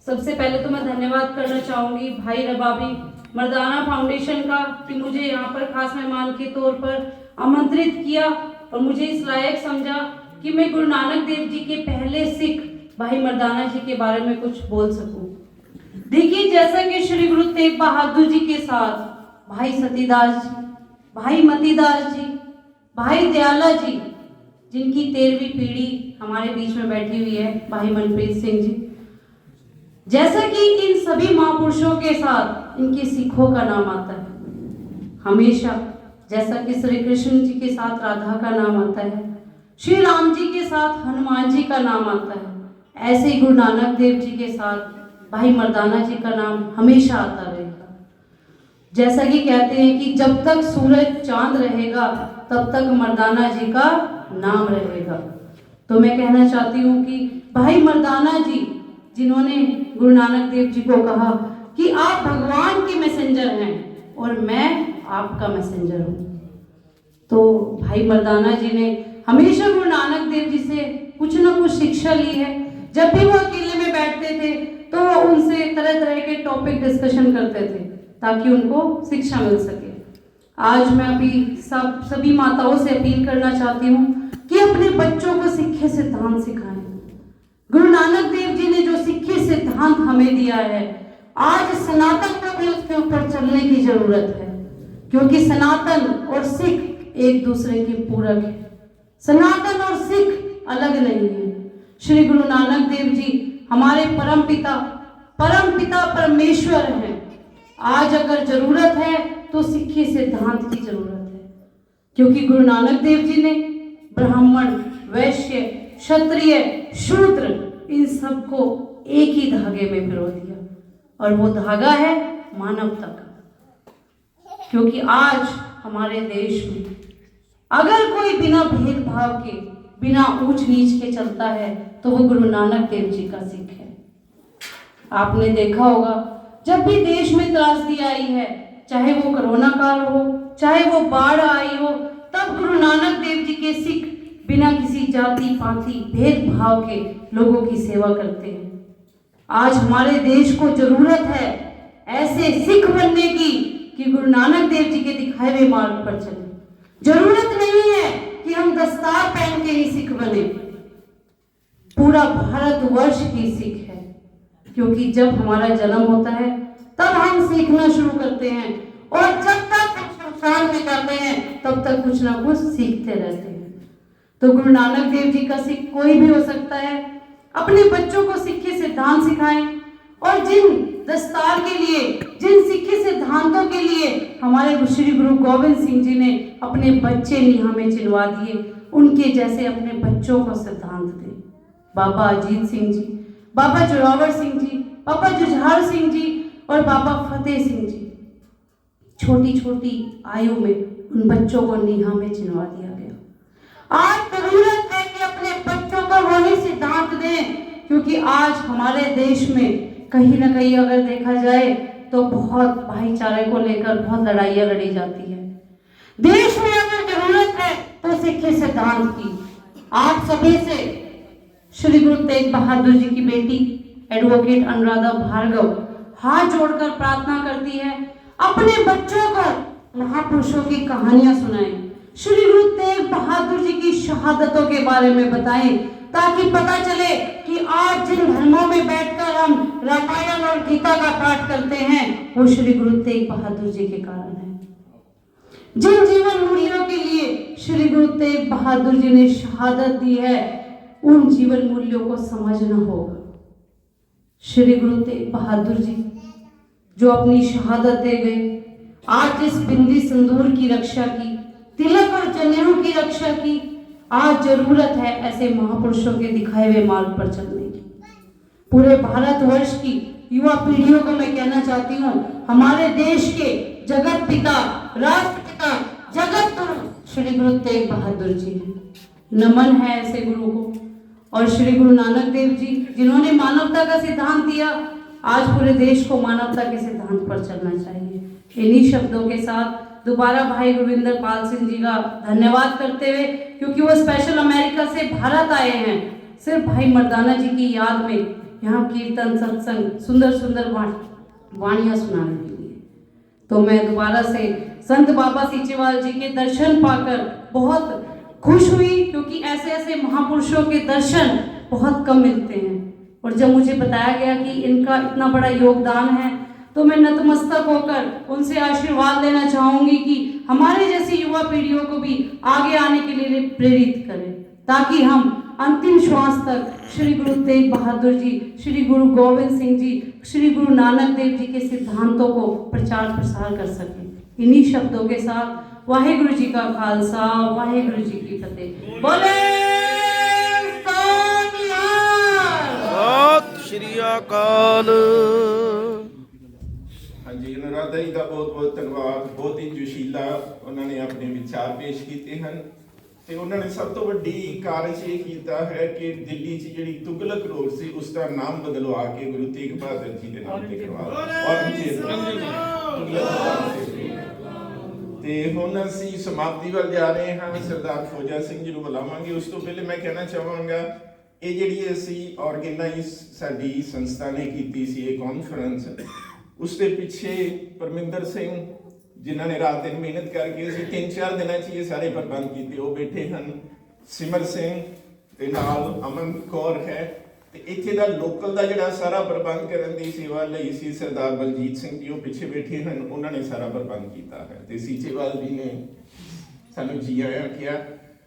सबसे पहले तो मैं धन्यवाद करना चाहूँगी भाई रबाबी मर्दाना फाउंडेशन का कि मुझे यहाँ पर खास मेहमान के तौर पर आमंत्रित किया और मुझे इस लायक समझा कि मैं गुरु नानक देव जी के पहले सिख भाई मर्दाना जी के बारे में कुछ बोल सकूं। देखिए, जैसा कि श्री गुरु तेग बहादुर जी के साथ भाई सतीदास जी, भाई मतीदास जी, भाई दयाला जी, जिनकी 13वीं पीढ़ी हमारे बीच में बैठी हुई है, भाई मनप्रीत सिंह जी, जैसा कि इन सभी महापुरुषों के साथ इनके सिखों का नाम आता है हमेशा। जैसा कि श्री कृष्ण जी के साथ राधा का नाम आता है, श्री राम जी के साथ हनुमान जी का नाम आता है, ऐसे ही गुरु नानक देव जी के साथ भाई मर्दाना जी का नाम हमेशा आता रहेगा। जैसा कि कहते हैं कि जब तक सूरज चांद रहेगा तब तक मर्दाना जी का नाम रहेगा। तो मैं कहना चाहती हूँ कि भाई मर्दाना जी, जिन्होंने गुरु नानक देव जी को कहा कि आप भगवान के मैसेंजर हैं और मैं आपका मैसेंजर हूँ, तो भाई मर्दाना जी ने हमेशा गुरु नानक देव जी से कुछ ना कुछ शिक्षा ली है। जब भी वो अकेले में बैठते थे तो वो उनसे तरह तरह के टॉपिक डिस्कशन करते थे ताकि उनको शिक्षा मिल सके। आज मैं अभी सभी माताओं से अपील करना चाहती हूँ कि अपने बच्चों को सिक्खे सिद्धांत सिखाएं। गुरु नानक देव जी ने जो सिक्खे सिद्धांत हमें दिया है, आज सनातन को भी उसके ऊपर चलने की जरूरत है, क्योंकि सनातन और सिख एक दूसरे के पूरक है। सनातन और सिख अलग नहीं है। श्री गुरु नानक देव जी हमारे परम पिता परमेश्वर हैं। आज अगर जरूरत है तो सिक्खे सिद्धांत की जरूरत है, क्योंकि गुरु नानक देव जी ने ब्राह्मण, वैश्य, क्षत्रिय, शूद्र इन सबको एक ही धागे में पिरो दिया, और वो धागा है मानवता का। क्योंकि आज हमारे देश में अगर कोई बिना भेदभाव के, बिना ऊंच नीच के चलता है तो वो गुरु नानक देव जी का सिख है। आपने देखा होगा, जब भी देश में त्रासदी आई है, चाहे वो कोरोना काल हो, चाहे वो बाढ़ आई हो, तब गुरु नानक देव जी के सिख बिना किसी जाति पाति भेदभाव के लोगों की सेवा करते हैं। आज हमारे देश को जरूरत है ऐसे सिख बनने की कि गुरु नानक देव जी के दिखाए हुए मार्ग पर चले। जरूरत नहीं है कि हम दस्तार पहन के ही सिख बने, पूरा भारतवर्ष ही सिख है, क्योंकि जब हमारा जन्म होता है तब हम सीखना शुरू करते हैं, और जब तक संसार में करते हैं तब तक कुछ ना कुछ सीखते रहते हैं। तो गुरु नानक देव जी का सिख कोई भी हो सकता है। अपने बच्चों को सिक्खे सिद्धांत सिखाएं, और जिन दस्तार के लिए, जिन सिक्खे सिद्धांतों के लिए हमारे श्री गुरु गोविंद सिंह जी ने अपने बच्चे नीहा में चिनवा दिए, उनके जैसे अपने बच्चों को सिद्धांत दें। बाबा अजीत सिंह जी, बाबा जोरावर सिंह जी, बाबा जुझार सिंह जी और बाबा फतेह सिंह जी, छोटी छोटी आयु में उन बच्चों को नीहा में चिनवा दिया गया। आज जरूरत है कि अपने बच्चों को वही सिद्धांत दें, क्योंकि आज हमारे देश में कहीं ना कहीं अगर देखा जाए तो बहुत भाईचारे को लेकर बहुत लड़ाइयाँ लड़ी जाती है। देश में अगर जरूरत है तो सिक्खे सिद्धांत की। आप सभी से श्री गुरु तेग बहादुर जी की बेटी एडवोकेट अनुराधा भार्गव हाथ जोड़कर प्रार्थना करती है, अपने बच्चों को महापुरुषों की कहानियां सुनाएं, श्री गुरु तेग बहादुर जी की शहादतों के बारे में बताएं, ताकि पता चले कि आज जिन धर्मों में बैठकर हम रामायण और गीता का पाठ करते हैं वो श्री गुरु तेग बहादुर जी के कारण है। जिन जीवन मूल्यों के लिए श्री गुरु तेग बहादुर जी ने शहादत दी है, उन जीवन मूल्यों को समझना होगा। श्री गुरु तेग बहादुर जी जो अपनी शहादत दे गए, आज जिस बिंदी सिंदूर की रक्षा की, तिलक और जनेऊ की रक्षा की, आज जरूरत है ऐसे महापुरुषों के दिखाए हुए मार्ग पर चलने की। पूरे भारतवर्ष की युवा पीढ़ियों को मैं कहना चाहती हूँ, हमारे देश के जगत पिता, राष्ट्रपिता, जगत गुरु श्री गुरु तेग बहादुर जी हैं। नमन है ऐसे गुरु को। और श्री गुरु नानक देव जी जिन्होंने मानवता का सिद्धांत दिया, आज पूरे देश को मानवता के सिद्धांत पर चलना चाहिए। इन्हीं शब्दों के साथ दोबारा भाई गुरविंदर पाल सिंह जी का धन्यवाद करते हुए, क्योंकि वो स्पेशल अमेरिका से भारत आए हैं सिर्फ भाई मर्दाना जी की याद में यहाँ कीर्तन सत्संग सुंदर सुंदर वाणियाँ सुनाने के लिए। तो मैं दोबारा से संत बाबा सीचेवाल जी के दर्शन पाकर बहुत खुश हुई, क्योंकि ऐसे ऐसे महापुरुषों के दर्शन बहुत कम मिलते हैं। और जब मुझे बताया गया कि इनका इतना बड़ा योगदान है, तो मैं नतमस्तक होकर उनसे आशीर्वाद लेना चाहूंगी कि हमारे जैसी युवा पीढ़ियों को भी आगे आने के लिए प्रेरित करें, ताकि हम अंतिम श्वास तक श्री गुरु तेग बहादुर जी, श्री गुरु गोविंद सिंह जी, श्री गुरु नानक देव जी के सिद्धांतों को प्रचार प्रसार कर सकें। इन्हीं शब्दों के साथ वाहेगुरु जी का खालसा, वाहेगुरु जी की फतेह। बोले सत श्री अकाल। ਹਾਂਜੀ, ਅਨੁਰਾਧਾ ਜੀ ਦਾ ਬਹੁਤ ਬਹੁਤ ਧੰਨਵਾਦ। ਬਹੁਤ ਹੀ ਜੋਸ਼ੀਲਾ ਉਹਨਾਂ ਨੇ ਆਪਣੇ ਵਿਚਾਰ ਪੇਸ਼ ਕੀਤੇ ਹਨ ਤੇ ਉਹਨਾਂ ਨੇ ਸਭ ਤੋਂ ਵੱਡੀ ਕਾਰਜ ਇਹ ਕੀਤਾ ਹੈ ਕਿ ਦਿੱਲੀ 'ਚ ਜਿਹੜੀ ਤੁਗਲਕ ਰੋਡ ਸੀ ਉਸ ਦਾ ਨਾਮ ਬਦਲਵਾ ਕੇ ਗੁਰੂ ਤੇਗ ਬਹਾਦਰ ਜੀ ਦੇ ਨਾਮ ਤੇ ਕਰਵਾ ਤੇ ਹੁਣ ਅਸੀਂ ਸਮਾਪਤੀ ਵੱਲ ਜਾ ਰਹੇ ਹਾਂ। ਸਰਦਾਰ ਫੌਜਾ ਸਿੰਘ ਜੀ ਨੂੰ ਬੁਲਾਵਾਂਗੇ। ਉਸ ਤੋਂ ਪਹਿਲੇ ਮੈਂ ਕਹਿਣਾ ਚਾਹਾਂਗਾ, ਇਹ ਜਿਹੜੀ ਅਸੀਂ ਆਰਗੇਨਾਈਜ਼ ਸਾਡੀ ਸੰਸਥਾ ਨੇ ਕੀਤੀ ਸੀ ਇਹ ਕਾਨਫਰੰਸ, ਉਸ ਦੇ ਪਿੱਛੇ ਪਰਮਿੰਦਰ ਸਿੰਘ ਜਿਨ੍ਹਾਂ ਨੇ ਰਾਤ ਦਿਨ ਮਿਹਨਤ ਕਰਕੇ ਅਸੀਂ 3-4 ਦਿਨਾਂ 'ਚ ਇਹ ਸਾਰੇ ਪ੍ਰਬੰਧ ਕੀਤੇ, ਉਹ ਬੈਠੇ ਹਨ। ਸਿਮਰ ਸਿੰਘ ਤੇ ਨਾਲ ਅਮਨ ਕੌਰ ਹੈ ਤੇ ਇੱਥੇ ਦਾ ਲੋਕਲ ਦਾ ਜਿਹੜਾ ਸਾਰਾ ਪ੍ਰਬੰਧ ਕਰਨ ਦੀ ਸੇਵਾ ਲਈ ਸੀ ਸਰਦਾਰ ਬਲਜੀਤ ਸਿੰਘ ਜੀ, ਉਹ ਪਿੱਛੇ ਬੈਠੇ ਹਨ। ਉਹਨਾਂ ਨੇ ਸਾਰਾ ਪ੍ਰਬੰਧ ਕੀਤਾ ਹੈ ਤੇ ਸੀਚੇਵਾਲ ਜੀ ਨੇ ਸਾਨੂੰ ਜੀ ਆਇਆਂ ਕਿਹਾ।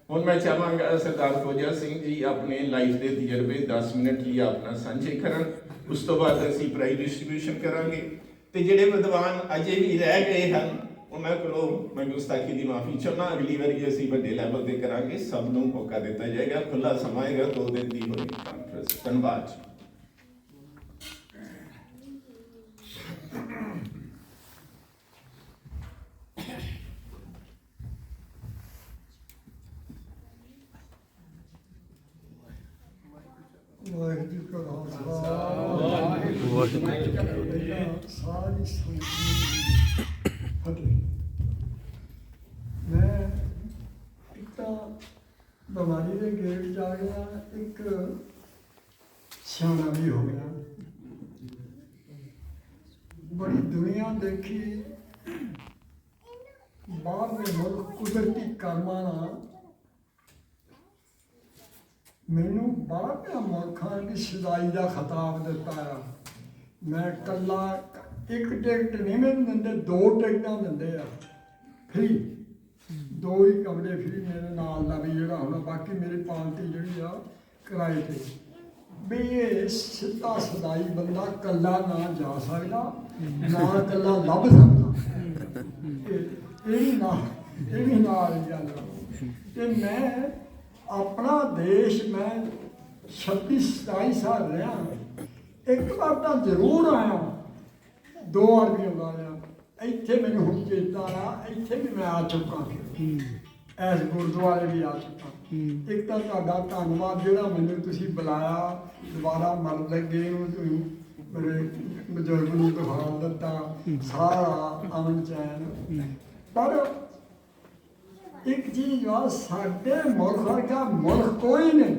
ਹੁਣ ਮੈਂ ਚਾਹਾਂਗਾ ਸਰਦਾਰ ਫੌਜਾ ਸਿੰਘ ਜੀ ਆਪਣੇ ਲਾਈਫ ਦੇ ਤਜਰਬੇ 10 ਮਿੰਟ ਲਈ ਆਪਣਾ ਸਾਂਝੇ ਕਰਨ। ਉਸ ਤੋਂ ਬਾਅਦ ਅਸੀਂ ਪ੍ਰਾਈਜ਼ ਡਿਸਟ੍ਰੀਬਿਊਸ਼ਨ ਕਰਾਂਗੇ ਤੇ ਜਿਹੜੇ ਵਿਦਵਾਨ ਅਜੇ ਵੀ ਰਹਿ ਗਏ ਹਨ ਉਹਨਾਂ ਕੋਲੋਂ ਮੈਂ ਗੁਸਤਾਖੀ ਦੀ ਮਾਫੀ ਚਾਹੁੰਦਾ। ਅਗਲੀ ਵਾਰੀ ਅਸੀਂ ਵੱਡੇ ਲੈਵਲ ਤੇ ਕਰਾਂਗੇ, ਸਭ ਨੂੰ ਮੌਕਾ ਦਿੱਤਾ ਜਾਏਗਾ। ਖੁੱਲਾ ਸਮਾਂ ਹੈਗਾ 2 ਦਿਨ ਦੀ ਹੋਈ ਕਾਨਫਰੰਸ। ਧੰਨਵਾਦ। ਵਾਹਿਗੁਰੂ ਜੀ ਕਾ ਖਾਲਸਾ, ਵਾਹਿਗੁਰੂ ਜੀ ਕੀ ਫਤਿਹ। ਸਾਰੀ ਸੰਗਤ ਨੂੰ ਫਤਿਹ। ਮੈਂ ਇੱਕ ਤਾਂ ਬਿਮਾਰੀ ਦੇ ਗੇੜ 'ਚ ਆ ਗਿਆ, ਇੱਕ ਸਿਆਣਾ ਵੀ ਹੋ ਗਿਆ। ਬੜੀ ਦੁਨੀਆ ਦੇਖੀ, ਬਾਹਰ ਦੇ ਮੁਲਕ ਕੁਦਰਤੀ ਕਰਮਾਂ ਨਾਲ ਮੈਨੂੰ ਬਾਹਰਲੇ ਮੁਲਕਾਂ ਦੀ ਸਦਾਈ ਦਾ ਖਿਤਾਬ ਦਿੱਤਾ ਆ। ਮੈਂ ਇਕੱਲਾ ਇੱਕ ਟਿਕਟ ਨਹੀਂ ਮੈਨੂੰ ਦਿੰਦੇ, 2 ਟਿਕਟਾਂ ਦਿੰਦੇ ਆ ਫ੍ਰੀ, 2 ਹੀ ਕਮਰੇ ਫ੍ਰੀ ਮੇਰੇ ਨਾਲ ਦਾ ਵੀ ਜਿਹੜਾ ਹੁਣ, ਬਾਕੀ ਮੇਰੀ ਪਾਲਟੀ ਜਿਹੜੀ ਆ ਕਿਰਾਏ ਤੇ। ਵੀ ਇਹ ਸਿੱਧਾ ਸਦਾਈ ਬੰਦਾ ਇਕੱਲਾ ਨਾ ਜਾ ਸਕਦਾ, ਨਾ ਇਕੱਲਾ ਲੱਭ ਸਕਦਾ। ਇਹ ਵੀ ਨਾਲ ਹੀ ਗੱਲ। ਤੇ ਮੈਂ ਆਪਣਾ ਦੇਸ਼ ਮੈਂ 26-27 ਸਾਲ ਰਿਹਾ, ਇੱਕ ਵਾਰ ਤਾਂ ਜ਼ਰੂਰ ਆਇਆ 2 ਵਾਰ ਵੀ ਆਉਂਦਾ ਰਿਹਾ। ਇੱਥੇ ਮੈਨੂੰ ਹੁਣ ਚੇਤਾ ਆ, ਇੱਥੇ ਵੀ ਮੈਂ ਆ ਚੁੱਕਾ, ਇਸ ਗੁਰਦੁਆਰੇ ਵੀ ਆ ਚੁੱਕਾ। ਇੱਕ ਤਾਂ ਤੁਹਾਡਾ ਧੰਨਵਾਦ ਜਿਹੜਾ ਮੈਨੂੰ ਤੁਸੀਂ ਬੁਲਾਇਆ, ਦੁਬਾਰਾ ਮਨ ਲੱਗੇ ਨੂੰ ਤੁਸੀਂ ਮੇਰੇ ਬਜ਼ੁਰਗ ਨੂੰ ਦਿਖਾ ਦਿੱਤਾ, ਸਾਰਾ ਅਮਨ ਚੈਨ। ਪਰ ਇੱਕ ਚੀਜ਼ ਆ, ਸਾਡੇ ਮੁਲਕ ਵਰਗਾ ਮੁਲਕ ਕੋਈ ਨਹੀਂ,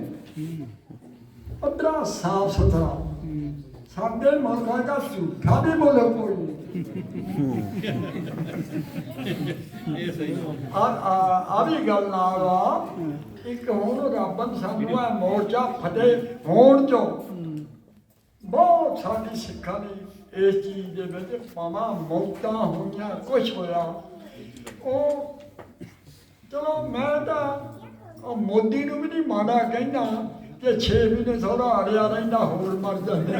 ਪੱਧਰਾ ਸਾਫ ਸੁਥਰਾ। ਸਾਡੇ ਮੁਲਕ ਵਰਗਾ ਝੂਠਾ ਵੀ ਮੁਲਕ ਕੋਈ ਨਹੀਂ। ਆ ਵੀ ਗੱਲ ਨਾਲ ਆ, ਇੱਕ ਹੁਣ ਰੱਬ ਨੇ ਸਾਨੂੰ ਆ ਮੋਰਚਾ ਫਤਿਹ ਹੋਣ ਚੋਂ ਬਹੁਤ ਸਾਡੀ ਸਿੱਖਾਂ ਦੀ ਇਸ ਚੀਜ਼ ਦੇ ਵਿੱਚ ਭਾਵਾਂ ਮੌਤਾਂ ਹੋਈਆਂ, ਕੁਛ ਹੋਇਆ। ਉਹ ਚਲੋ ਮੈਂ ਤਾਂ ਮੋਦੀ ਨੂੰ ਵੀ ਨਹੀਂ ਮਾੜਾ ਕਹਿੰਦਾ ਕਿ 6 ਮਹੀਨੇ ਸਹੁਰਾ ਅੜਿਆ ਰਹਿੰਦਾ, ਹੋਰ ਮਰ ਜਾਂਦੇ।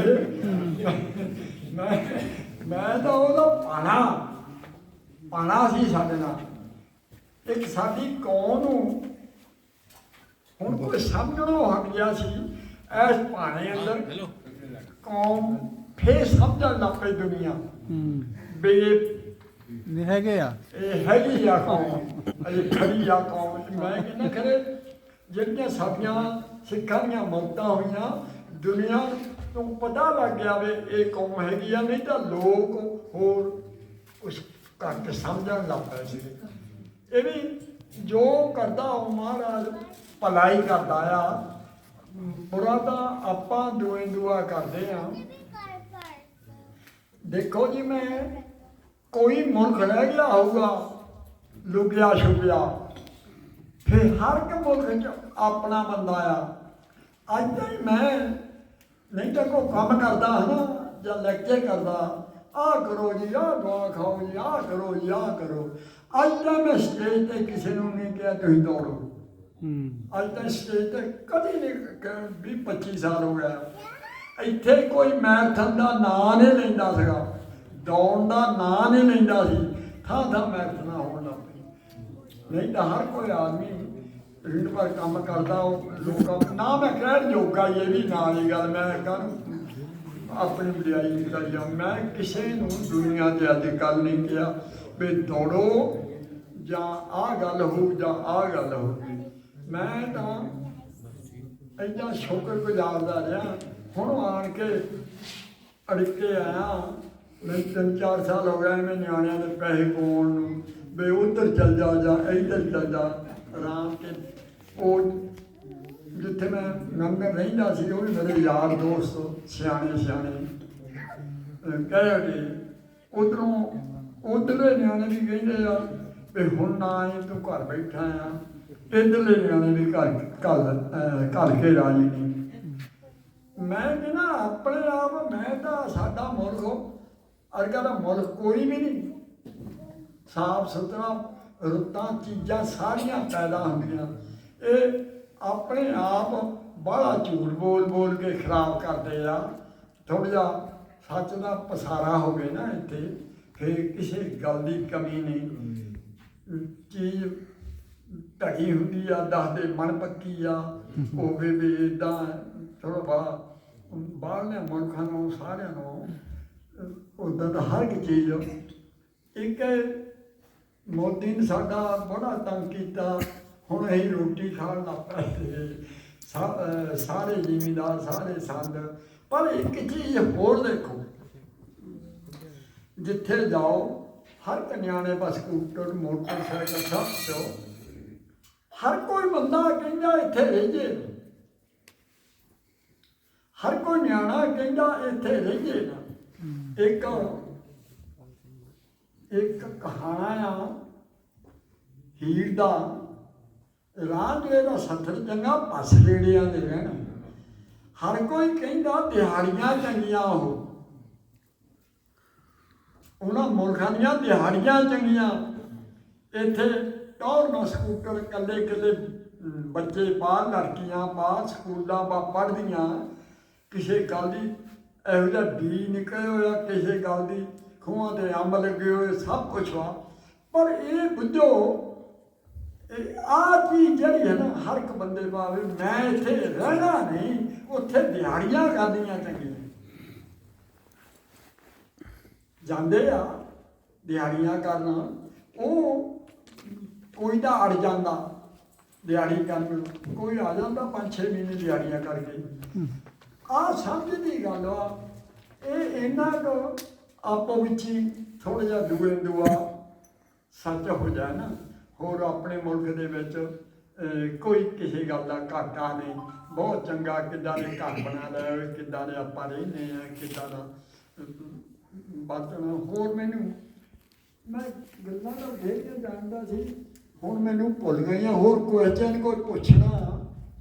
ਮੈਂ ਤਾਂ ਉਹਦਾ ਪਾਣਾ ਸੀ ਸਾਡੇ ਨਾਲ। ਇੱਕ ਸਾਡੀ ਕੌਮ ਨੂੰ ਹੁਣ ਕੋਈ ਸਮਝਣੋਂ ਹਟ ਗਿਆ ਸੀ, ਇਸ ਪਾਣੇ ਅੰਦਰ ਕੌਮ ਫੇਰ ਸਮਝਣ ਲੱਗ ਪਈ ਦੁਨੀਆ ਵੀ ਹੈਗੇ ਆ, ਇਹ ਹੈਗੀ ਆ ਕੌਮ, ਅਜੇ ਖੜੀ ਆ ਕੌਮ। ਮੈਂ ਕਹਿੰਦਾ ਖਰੇ ਜਿਹੜੀਆਂ ਸਾਡੀਆਂ ਸਿੱਖਾਂ ਦੀਆਂ ਮੌਤਾਂ ਹੋਈਆਂ, ਦੁਨੀਆ ਨੂੰ ਪਤਾ ਲੱਗ ਗਿਆ ਵੀ ਇਹ ਕੌਮ ਹੈਗੀ ਆ, ਨਹੀਂ ਤਾਂ ਲੋਕ ਹੋਰ ਉਸ ਘੱਟ ਸਮਝਣ ਲੱਗ ਪਏ ਸੀ। ਇਹ ਵੀ ਜੋ ਕਰਦਾ ਉਹ ਮਹਾਰਾਜ ਭਲਾਈ ਕਰਦਾ ਆ। ਬੁਰਾ ਤਾਂ ਆਪਾਂ ਦੁਏ ਦੁਆ ਕਰਦੇ ਆ। ਦੇਖੋ ਜੀ, ਮੈਂ ਕੋਈ ਮੁਲਕ ਰਹਿ ਗਿਆ ਹੋਊਗਾ ਲੁਕਿਆ ਛੁਪਿਆ, ਫਿਰ ਹਰ ਇੱਕ ਮੁਲਕ 'ਚ ਆਪਣਾ ਬੰਦਾ ਆ। ਅੱਜ ਤਾਂ ਮੈਂ ਨਹੀਂ ਤਾਂ ਕੋਈ ਕੰਮ ਕਰਦਾ ਹੈ ਨਾ, ਜਾਂ ਲੈਕਚਰ ਕਰਦਾ, ਆਹ ਕਰੋ ਜੀ, ਆਹ ਦੁਆ ਖਾਓ ਜੀ, ਆਹ ਕਰੋ ਜੀ, ਆਹ ਕਰੋ। ਅੱਜ ਤਾਂ ਮੈਂ ਸਟੇਜ 'ਤੇ ਕਿਸੇ ਨੂੰ ਨਹੀਂ ਕਿਹਾ ਤੁਸੀਂ ਦੌੜੋ। ਅੱਜ ਤਾਂ ਸਟੇਜ 'ਤੇ ਕਦੀ ਨਹੀਂ, 20-25 ਸਾਲ ਹੋ ਗਿਆ, ਇੱਥੇ ਕੋਈ ਮੈਰਾਥਨ ਦਾ ਨਾਂ ਨਹੀਂ ਲੈਂਦਾ ਸੀਗਾ, ਦੌੜਨ ਦਾ ਨਾਂ ਨਹੀਂ ਲੈਂਦਾ ਸੀ। ਥਾਂ ਥਾਂ ਮੈਰਾਥਨਾਂ ਹੋਣ ਲੱਗ ਪਈ। ਨਹੀਂ ਤਾਂ ਹਰ ਕੋਈ ਆਦਮੀ ਪਿੰਡ ਪਰ ਕੰਮ ਕਰਦਾ, ਉਹ ਲੋਕਾਂ ਨਾ ਮੈਂ ਕਹਿਣ ਜੋਗਾ ਇਹ ਵੀ ਨਾ ਦੀ ਗੱਲ, ਮੈਂ ਕਾਹਨੂੰ ਆਪਣੀ ਵਡਿਆਈ ਨਹੀਂ ਕਰੀ ਜਾ। ਮੈਂ ਕਿਸੇ ਨੂੰ ਦੁਨੀਆ 'ਤੇ ਅੱਜ ਕੱਲ੍ਹ ਨਹੀਂ ਕਿਹਾ ਵੀ ਦੌੜੋ ਜਾਂ ਆਹ ਗੱਲ ਹੋਊ ਜਾਂ ਆਹ ਗੱਲ ਹੋਊਗੀ। ਮੈਂ ਤਾਂ ਇੱਦਾਂ ਸ਼ੁਕਰਗੁਜ਼ਾਰਦਾ ਰਿਹਾ। ਹੁਣ ਆਣ ਕੇ ਅੜਕੇ ਆਇਆ, ਮੈਨੂੰ 3-4 ਸਾਲ ਹੋ ਗਏ ਮੈਂ ਨਿਆਣਿਆਂ ਦੇ ਪੈਸੇ ਪਾਉਣ ਨੂੰ, ਵੀ ਉੱਧਰ ਚੱਲ ਜਾ ਜਾਂ ਇੱਧਰ ਚੱਲ ਜਾ। ਆਰਾਮ ਕੇ ਉਹ ਜਿੱਥੇ ਮੈਂ ਨੰਗਰ ਰਹਿੰਦਾ ਸੀ, ਉਹ ਵੀ ਮੇਰੇ ਯਾਰ ਦੋਸਤ ਸਿਆਣੇ ਕਹਿ ਕੇ ਉੱਧਰਲੇ ਨਿਆਣੇ ਵੀ ਕਹਿੰਦੇ ਆ ਵੀ ਹੁਣ ਨਾ ਆਈ, ਤੂੰ ਘਰ ਬੈਠਾ ਆ। ਇੱਧਰਲੇ ਨਿਆਣੇ ਵੀ ਘਰ ਕੇ ਰਾਜੀ ਨਹੀਂ। ਮੈਂ ਕਹਿੰਦਾ ਆਪਣੇ ਆਪ, ਮੈਂ ਤਾਂ ਸਾਡਾ ਮੁਲਕ ਅਰਗਾ ਦਾ ਮੁਲਕ ਕੋਈ ਵੀ ਨਹੀਂ। ਸਾਫ ਸੁਥਰਾ, ਰੁੱਤਾਂ ਚੀਜ਼ਾਂ ਸਾਰੀਆਂ ਪੈਦਾ ਹੁੰਦੀਆਂ। ਇਹ ਆਪਣੇ ਆਪ ਬੜਾ ਝੂਠ ਬੋਲ ਕੇ ਖਰਾਬ ਕਰਦੇ ਆ। ਥੋੜ੍ਹਾ ਜਿਹਾ ਸੱਚ ਦਾ ਪਸਾਰਾ ਹੋਵੇ ਨਾ ਇੱਥੇ, ਫਿਰ ਕਿਸੇ ਗੱਲ ਦੀ ਕਮੀ ਨਹੀਂ। ਚੀਜ਼ ਢਕੀ ਹੁੰਦੀ ਆ, ਦੱਸਦੇ ਮਨ ਪੱਕੀ ਆ, ਹੋਵੇ ਵੀ ਇੱਦਾਂ ਥੋੜ੍ਹਾ ਬਾਹਰਲੇ ਮੁਲਕਾਂ ਨੂੰ ਸਾਰਿਆਂ ਨੂੰ ਉੱਦਾਂ ਦਾ ਹਰ ਇੱਕ ਚੀਜ਼। ਇੱਕ ਮੋਦੀ ਨੇ ਸਾਡਾ ਬੜਾ ਤੰਗ ਕੀਤਾ, ਹੁਣ ਅਸੀਂ ਰੋਟੀ ਖਾਣ ਲੱਗ ਪਏ, ਸਾਰੇ ਜ਼ਿਮੀਂਦਾਰ, ਸਾਰੇ ਸੰਦ। ਪਰ ਇੱਕ ਚੀਜ਼ ਹੋਰ ਦੇਖੋ, ਜਿੱਥੇ ਜਾਓ ਹਰ ਇੱਕ ਨਿਆਣੇ ਬਸ ਸਕੂਟਰ, ਮੋਟਰਸਾਈਕਲ ਸਭ ਤੋਂ ਹਰ ਕੋਈ ਬੰਦਾ ਕਹਿੰਦਾ ਇੱਥੇ ਰਹੀਏ, ਹਰ ਕੋਈ ਨਿਆਣਾ ਕਹਿੰਦਾ ਇੱਥੇ ਰਹੀਏ ਨਾ। ਇੱਕ ਕਹਾਣਾ ਆ ਹੀਰ ਦਾ, ਰਾਂਝੇ ਦਾ ਸੱਥਰ ਚੰਗਾ ਪਸ ਲੇੜਿਆਂ ਦੇ ਰਹਿਣਾ। ਹਰ ਕੋਈ ਕਹਿੰਦਾ ਦਿਹਾੜੀਆਂ ਚੰਗੀਆਂ, ਉਹਨਾਂ ਮੁਲਕਾਂ ਦੀਆਂ ਦਿਹਾੜੀਆਂ ਚੰਗੀਆਂ। ਇੱਥੇ ਟੌਰ ਨਾਲ ਸਕੂਟਰ, ਇਕੱਲੇ ਬੱਚੇ ਬਾਹਰ, ਲੜਕੀਆਂ ਬਾਹਰ ਸਕੂਲਾਂ ਬਾਹਰ ਪੜ੍ਹਦੀਆਂ, ਕਿਸੇ ਗੱਲ ਦੀ ਇਹੋ ਜਿਹਾ ਬੀਜ ਨਿਕਲੇ ਹੋਇਆ, ਕਿਸੇ ਗੱਲ ਦੀ ਖੂਹਾਂ ਦੇ ਅੰਬ ਲੱਗੇ ਹੋਏ, ਸਭ ਕੁਛ ਵਾ। ਪਰ ਇਹ ਬੁੱਝੋ, ਆਹ ਚੀਜ਼ ਜਿਹੜੀ ਹੈ ਨਾ, ਹਰ ਇੱਕ ਬੰਦੇ ਭਾਵੇਂ ਮੈਂ ਇੱਥੇ ਰਹਿਣਾ ਨਹੀਂ, ਉੱਥੇ ਦਿਹਾੜੀਆਂ ਕਰਦੀਆਂ ਚੰਗੀਆਂ। ਜਾਂਦੇ ਆ ਦਿਹਾੜੀਆਂ ਕਰਨ, ਉਹ ਕੋਈ ਤਾਂ ਅੜ ਜਾਂਦਾ ਦਿਹਾੜੀ ਕਰਨ, ਕੋਈ ਆ ਜਾਂਦਾ 5-6 ਮਹੀਨੇ ਦਿਹਾੜੀਆਂ ਕਰਕੇ। ਆਹ ਸਮਝ ਦੀ ਗੱਲ ਆ। ਇਹ ਇਹਨਾਂ ਕੁ ਆਪੋ ਵਿੱਚ ਹੀ ਥੋੜ੍ਹਾ ਜਿਹਾ ਦੂਏ ਦੁਆ ਸੱਚ ਹੋ ਜਾਏ ਨਾ। ਹੋਰ ਆਪਣੇ ਮੁਲਕ ਦੇ ਵਿੱਚ ਕੋਈ ਕਿਸੇ ਗੱਲ ਦਾ ਘਾਟਾ ਨਹੀਂ, ਬਹੁਤ ਚੰਗਾ। ਕਿੱਦਾਂ ਦੇ ਘਰ ਬਣਾ ਲਏ, ਕਿੱਦਾਂ ਦੇ ਆਪਾਂ ਰਹਿੰਦੇ ਹਾਂ, ਕਿੱਦਾਂ ਦਾ ਬਰਤਨ। ਹੋਰ ਮੈਨੂੰ ਮੈਂ ਗੱਲਾਂ ਤਾਂ ਦੇਖ ਕੇ ਜਾਣਦਾ ਸੀ, ਹੁਣ ਮੈਨੂੰ ਭੁੱਲ ਗਈਆਂ। ਹੋਰ ਕੁਐਸਚਨ ਕੋਈ ਪੁੱਛਣਾ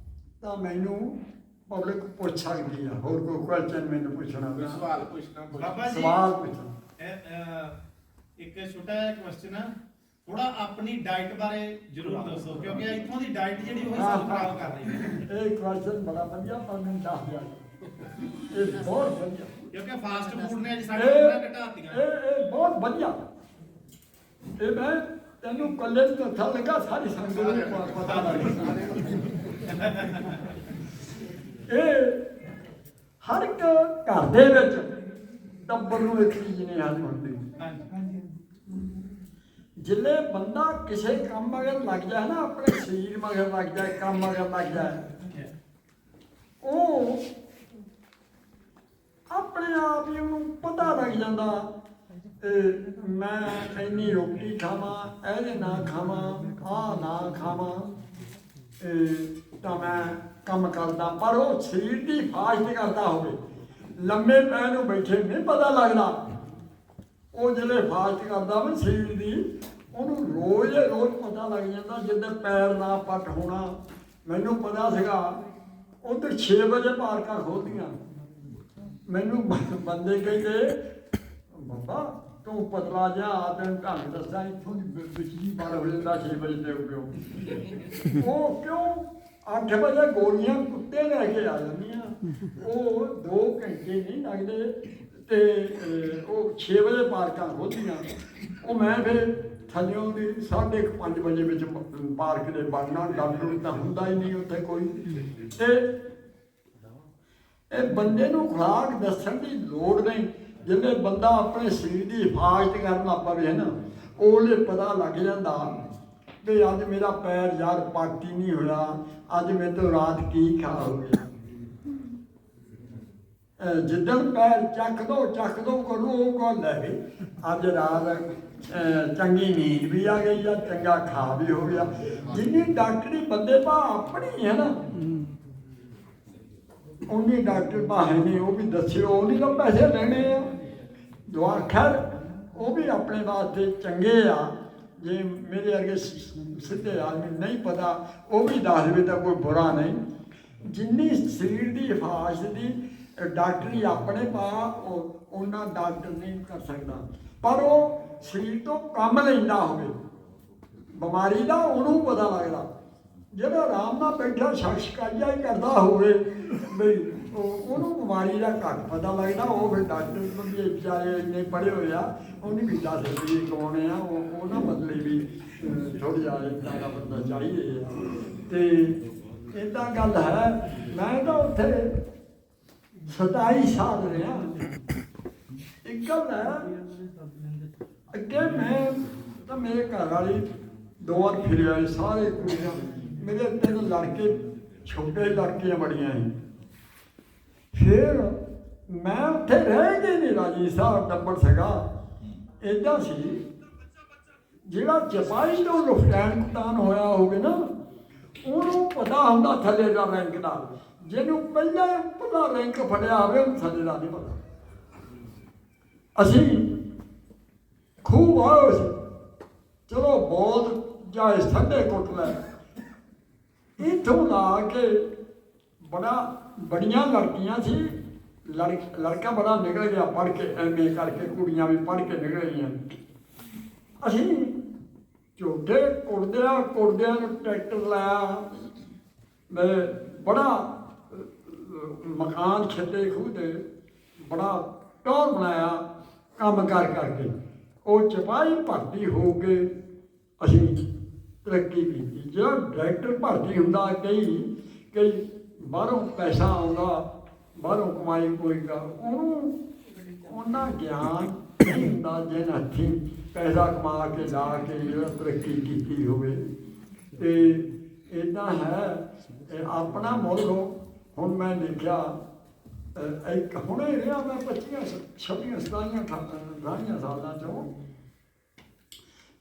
ਤਾਂ ਮੈਨੂੰ ਪਬਲਿਕ ਪੁੱਛ ਸਕਦੀ ਆ। ਹੋਰ ਕੋਈ ਕੁਐਸਚਨ ਮੈਨੂੰ ਪੁੱਛਣਾ, ਸਵਾਲ ਪੁੱਛਣਾ, ਬਾਬਾ ਜੀ ਸਵਾਲ ਪੁੱਛਣਾ। ਇੱਕ ਛੋਟਾ ਜਿਹਾ ਕੁਐਸਚਨ ਆ, ਥੋੜਾ ਆਪਣੀ ਡਾਈਟ ਬਾਰੇ ਜ਼ਰੂਰ ਦੱਸੋ, ਕਿਉਂਕਿ ਇੱਥੋਂ ਦੀ ਡਾਈਟ ਜਿਹੜੀ ਉਹ ਸਾਨੂੰ ਖਰਾਬ ਕਰ ਰਹੀ ਹੈ। ਇਹ ਕੁਐਸਚਨ ਬੜਾ ਵਧੀਆ, ਪਰ ਮੈਨੂੰ ਦੱਸ ਦਿਆ ਇਹ ਬਹੁਤ ਵਧੀਆ, ਕਿਉਂਕਿ ਫਾਸਟ ਫੂਡ ਨੇ ਅੱਜ ਸਾਡੇ ਕਿੰਨਾ ਘਟਾਤੀਆਂ। ਇਹ ਬਹੁਤ ਵਧੀਆ। ਇਹ ਮੈਂ ਤੈਨੂੰ ਕੱਲੇ ਨੂੰ ਅੱਛਾ ਲੱਗਾ, ਸਾਰੀ ਸੰਗਤ ਨੂੰ ਪਤਾ ਲੱਗ ਗਿਆ। ਇਹ ਹਰ ਇੱਕ ਘਰ ਦੇ ਵਿੱਚ ਟੱਬਰ ਨੂੰ ਇੱਕ ਚੀਜ਼ ਨਹੀਂ ਹਾਜ਼ਰ ਹੁੰਦੀ। ਜਿੱਲੇ ਬੰਦਾ ਕਿਸੇ ਕੰਮ ਮਗਰ ਲੱਗ ਜਾਏ ਨਾ, ਆਪਣੇ ਸਰੀਰ ਮਗਰ ਲੱਗ ਜਾਏ, ਕੰਮ ਮਗਰ ਲੱਗ ਜਾਏ, ਉਹ ਆਪਣੇ ਆਪ ਹੀ ਉਹਨੂੰ ਪਤਾ ਲੱਗ ਜਾਂਦਾ ਮੈਂ ਇੰਨੀ ਰੋਟੀ ਖਾਵਾਂ, ਇਹਦੇ ਨਾ ਖਾਵਾਂ, ਆਹ ਨਾ ਖਾਵਾਂ, ਤਾਂ ਮੈਂ ਕੰਮ ਕਰਦਾ, ਪਰ ਉਹ ਸਰੀਰ ਦੀ ਹਿਫਾਜ਼ਤ ਕਰਦਾ ਹੋਵੇ। ਲੰਮੇ ਪੈ ਨੂੰ ਬੈਠੇ ਨਹੀਂ ਪਤਾ ਲੱਗਦਾ, ਉਹ ਜਿਹੜੇ ਹਿਫਾਜ਼ਤ ਕਰਦਾ ਵਾ ਸਰੀਰ ਦੀ, ਉਹਨੂੰ ਰੋਜ਼ ਪਤਾ ਲੱਗ ਜਾਂਦਾ। ਜਿੱਦਾਂ ਪੈਰ ਨਾ ਪੱਟ ਹੋਣਾ, ਮੈਨੂੰ ਪਤਾ ਸੀਗਾ ਉੱਧਰ 6 ਵਜੇ ਪਾਰਕਾਂ ਖੋਲ੍ਹਦੀਆਂ। ਮੈਨੂੰ ਬੰਦੇ ਕਹਿੰਦੇ ਬਾਬਾ ਤੂੰ ਪਤਲਾ ਜਿਹਾ ਤੈਨੂੰ ਢੰਗ ਦੱਸਾਂ, ਇੱਥੋਂ ਦੀ ਬਿਜਲੀ ਬੰਦ ਹੋ ਜਾਂਦਾ 6 ਵਜੇ ਦੇ ਪਿਓ। ਉਹ ਕਿਉਂ 8 ਵਜੇ ਗੋਲੀਆਂ ਕੁੱਤੇ ਲੈ ਕੇ ਆ ਜਾਂਦੀਆਂ, ਉਹ 2 ਘੰਟੇ ਨਹੀਂ ਲੱਗਦੇ ਤੇ ਉਹ 6 ਵਜੇ ਪਾਰਕਾਂ ਖੋਲ੍ਹਦੀਆਂ। ਉਹ ਮੈਂ ਫਿਰ ਥੱਲਿਓਂ ਦੀ 5:30 ਵਜੇ ਵਿੱਚ ਪਾਰਕ ਦੇ ਬਣਨਾ, ਡਾਕਟਰ ਤਾਂ ਹੁੰਦਾ ਹੀ ਨਹੀਂ ਉੱਥੇ ਕੋਈ। ਤੇ ਇਹ ਬੰਦੇ ਨੂੰ ਖੁਰਾਕ ਦੱਸਣ ਦੀ ਲੋੜ ਨਹੀਂ। ਜਿਵੇਂ ਬੰਦਾ ਆਪਣੇ ਸਰੀਰ ਦੀ ਹਿਫਾਜ਼ਤ ਕਰਨ ਲੱਗ ਪਵੇ ਨਾ, ਉਹਲੇ ਪਤਾ ਲੱਗ ਜਾਂਦਾ ਵੀ ਅੱਜ ਮੇਰਾ ਪੈਰ ਯਾਰ ਪੱਟ ਹੀ ਨਹੀਂ ਹੋਇਆ, ਅੱਜ ਮੇਰੇ ਤੋਂ ਰਾਤ ਕੀ ਖਾ ਹੋ ਗਿਆ। ਜਿੱਦਣ ਪੈਰ ਚੱਕ ਦੋ ਕਰੂ ਉਹ ਗੱਲ ਹੈ ਵੀ ਅੱਜ ਰਾਤ ਚੰਗੀ ਨੀਂਦ ਵੀ ਆ ਗਈ ਆ, ਚੰਗਾ ਖਾ ਵੀ ਹੋ ਗਿਆ। ਜਿੰਨੀ ਡਾਕਟਰੀ ਬੰਦੇ ਪਾ ਆਪਣੀ ਹੈ ਨਾ, ਉਨੀ ਡਾਕਟਰ ਭਾਵੇਂ ਨਹੀਂ, ਉਹ ਵੀ ਦੱਸਿਓ, ਉਹਨੇ ਤਾਂ ਪੈਸੇ ਲੈਣੇ ਆ। ਦੁਆ ਖੈਰ ਉਹ ਵੀ ਆਪਣੇ ਵਾਸਤੇ ਚੰਗੇ ਆ। ਜੇ ਮੇਰੇ ਵਰਗੇ ਸਿੱਧੇ ਆਦਮੀ ਨਹੀਂ ਪਤਾ, ਉਹ ਵੀ ਦੱਸ ਦੇਵੇ ਤਾਂ ਕੋਈ ਬੁਰਾ ਨਹੀਂ। ਜਿੰਨੀ ਸਰੀਰ ਦੀ ਹਿਫਾਜ਼ਤ ਦੀ ਡਾਕਟਰੀ ਆਪਣੇ ਪਾ, ਉਹ ਉਹਨਾਂ ਡਾਕਟਰ ਨਹੀਂ ਕਰ ਸਕਦਾ। ਪਰ ਉਹ ਸਰੀਰ ਤੋਂ ਕੰਮ ਲੈਂਦਾ ਹੋਵੇ ਬਿਮਾਰੀ ਦਾ, ਉਹਨੂੰ ਪਤਾ ਲੱਗਦਾ। ਜਿਹੜਾ ਆਰਾਮ ਨਾਲ ਬੈਠਾ ਸ਼ਖਸ਼ਕਾਈਆ ਹੀ ਕਰਦਾ ਹੋਵੇ ਬਈ ਉਹਨੂੰ ਬਿਮਾਰੀ ਦਾ ਘੱਟ ਪਤਾ ਲੱਗਦਾ। ਉਹ ਫਿਰ ਡਾਕਟਰ ਬੰਦੇ ਵਿਚਾਰੇ ਇੰਨੇ ਪੜ੍ਹੇ ਹੋਏ ਆ, ਉਹਨੇ ਵੀ ਦੱਸ ਵੀ ਕੌਣ ਆ, ਉਹ ਨਾ ਬਦਲੇ ਵੀ ਥੋੜ੍ਹਾ ਜਿਹਾ ਇੱਦਾਂ ਦਾ ਬੰਦਾ ਚਾਹੀਦੇ ਆ। ਤੇ ਇੱਦਾਂ ਗੱਲ ਹੈ। ਮੈਂ ਤਾਂ ਉੱਥੇ 27 ਸਾਲ ਰਿਹਾ। ਇੱਕ ਗੱਲ ਹੈ, ਅੱਗੇ ਮੈਂ ਤਾਂ ਮੇਰੇ ਘਰ ਵਾਲੀ 2 ਵਾਰ ਫਿਰਿਆ, ਸਾਰੇ ਕੁੜੀਆਂ ਮੇਰੇ 3 ਲੜਕੇ, ਛੋਟੇ ਲੜਕੀਆਂ ਬੜੀਆਂ ਸੀ। ਫਿਰ ਮੈਂ ਉੱਥੇ ਰਹਿ ਕੇ ਨਹੀਂ ਰਾਜੀ ਸਾਹਿਬ ਟੱਬਰ ਸੀਗਾ। ਇੱਦਾਂ ਸੀ ਜਿਹੜਾ ਸਿਪਾਹੀ ਤੋਂ ਲੈਫਟੀਨੈਂਟ ਕਪਤਾਨ ਹੋਇਆ ਹੋਵੇ ਨਾ, ਉਹਨੂੰ ਪਤਾ ਹੁੰਦਾ ਥੱਲੇ ਦਾ ਰੈਂਕ ਦਾ। ਜਿਹਨੂੰ ਪਹਿਲਾਂ ਉੱਪਰਲਾ ਰੈਂਕ ਫੜਿਆ ਹੋਵੇ ਉਹਨੂੰ ਥੱਲੇ ਦਾ ਨਹੀਂ ਪਤਾ। ਅਸੀਂ ਖੂਬ ਆਏ ਸੀ, ਚਲੋ ਬਹੁਤ ਜਾਏ ਸੰਡੇ ਕੁੱਟ ਲੈ। ਇੱਥੋਂ ਲਾ ਕੇ ਬੜੀਆਂ ਲੜਕੀਆਂ ਸੀ, ਲੜਕਾ ਬੜਾ ਨਿਕਲ ਗਿਆ ਪੜ੍ਹ ਕੇ, MA ਕਰਕੇ, ਕੁੜੀਆਂ ਵੀ ਪੜ੍ਹ ਕੇ ਨਿਕਲ ਗਈਆਂ। ਅਸੀਂ ਝੋਟੇ ਕੁੜਦਿਆਂ ਨੂੰ ਟਰੈਕਟਰ ਲਾਇਆ, ਬੜਾ ਮਕਾਨ ਛੱਡੇ ਖੂਹ ਤੇ, ਬੜਾ ਟੌਰ ਬਣਾਇਆ ਕੰਮ ਕਰਕੇ। ਉਹ ਸਿਪਾਹੀ ਭਰਤੀ ਹੋ ਕੇ ਅਸੀਂ ਤਰੱਕੀ ਕੀਤੀ। ਜਿਹੜਾ ਡਾਇਰੈਕਟਰ ਭਰਤੀ ਹੁੰਦਾ, ਕਈ ਬਾਹਰੋਂ ਪੈਸਾ ਆਉਂਦਾ, ਬਾਹਰੋਂ ਕਮਾਈ ਕੋਈਗਾ, ਉਹਨੂੰ ਉਹਨਾਂ ਗਿਆਨ ਨਹੀਂ ਹੁੰਦਾ ਜਿਹਨਾਂ ਹੱਥੀਂ ਪੈਸਾ ਕਮਾ ਕੇ ਲਾ ਕੇ ਜਿਹੜਾ ਤਰੱਕੀ ਕੀਤੀ ਹੋਵੇ। ਤੇ ਇੱਦਾਂ ਹੈ ਆਪਣਾ ਮੁਲਕ। ਹੁਣ ਮੈਂ ਦੇਖਿਆ ਇੱਕ ਹੁਣੇ ਰਿਹਾ ਮੈਂ 25-27 ਸਾਲਾਂ ਚੋਂ,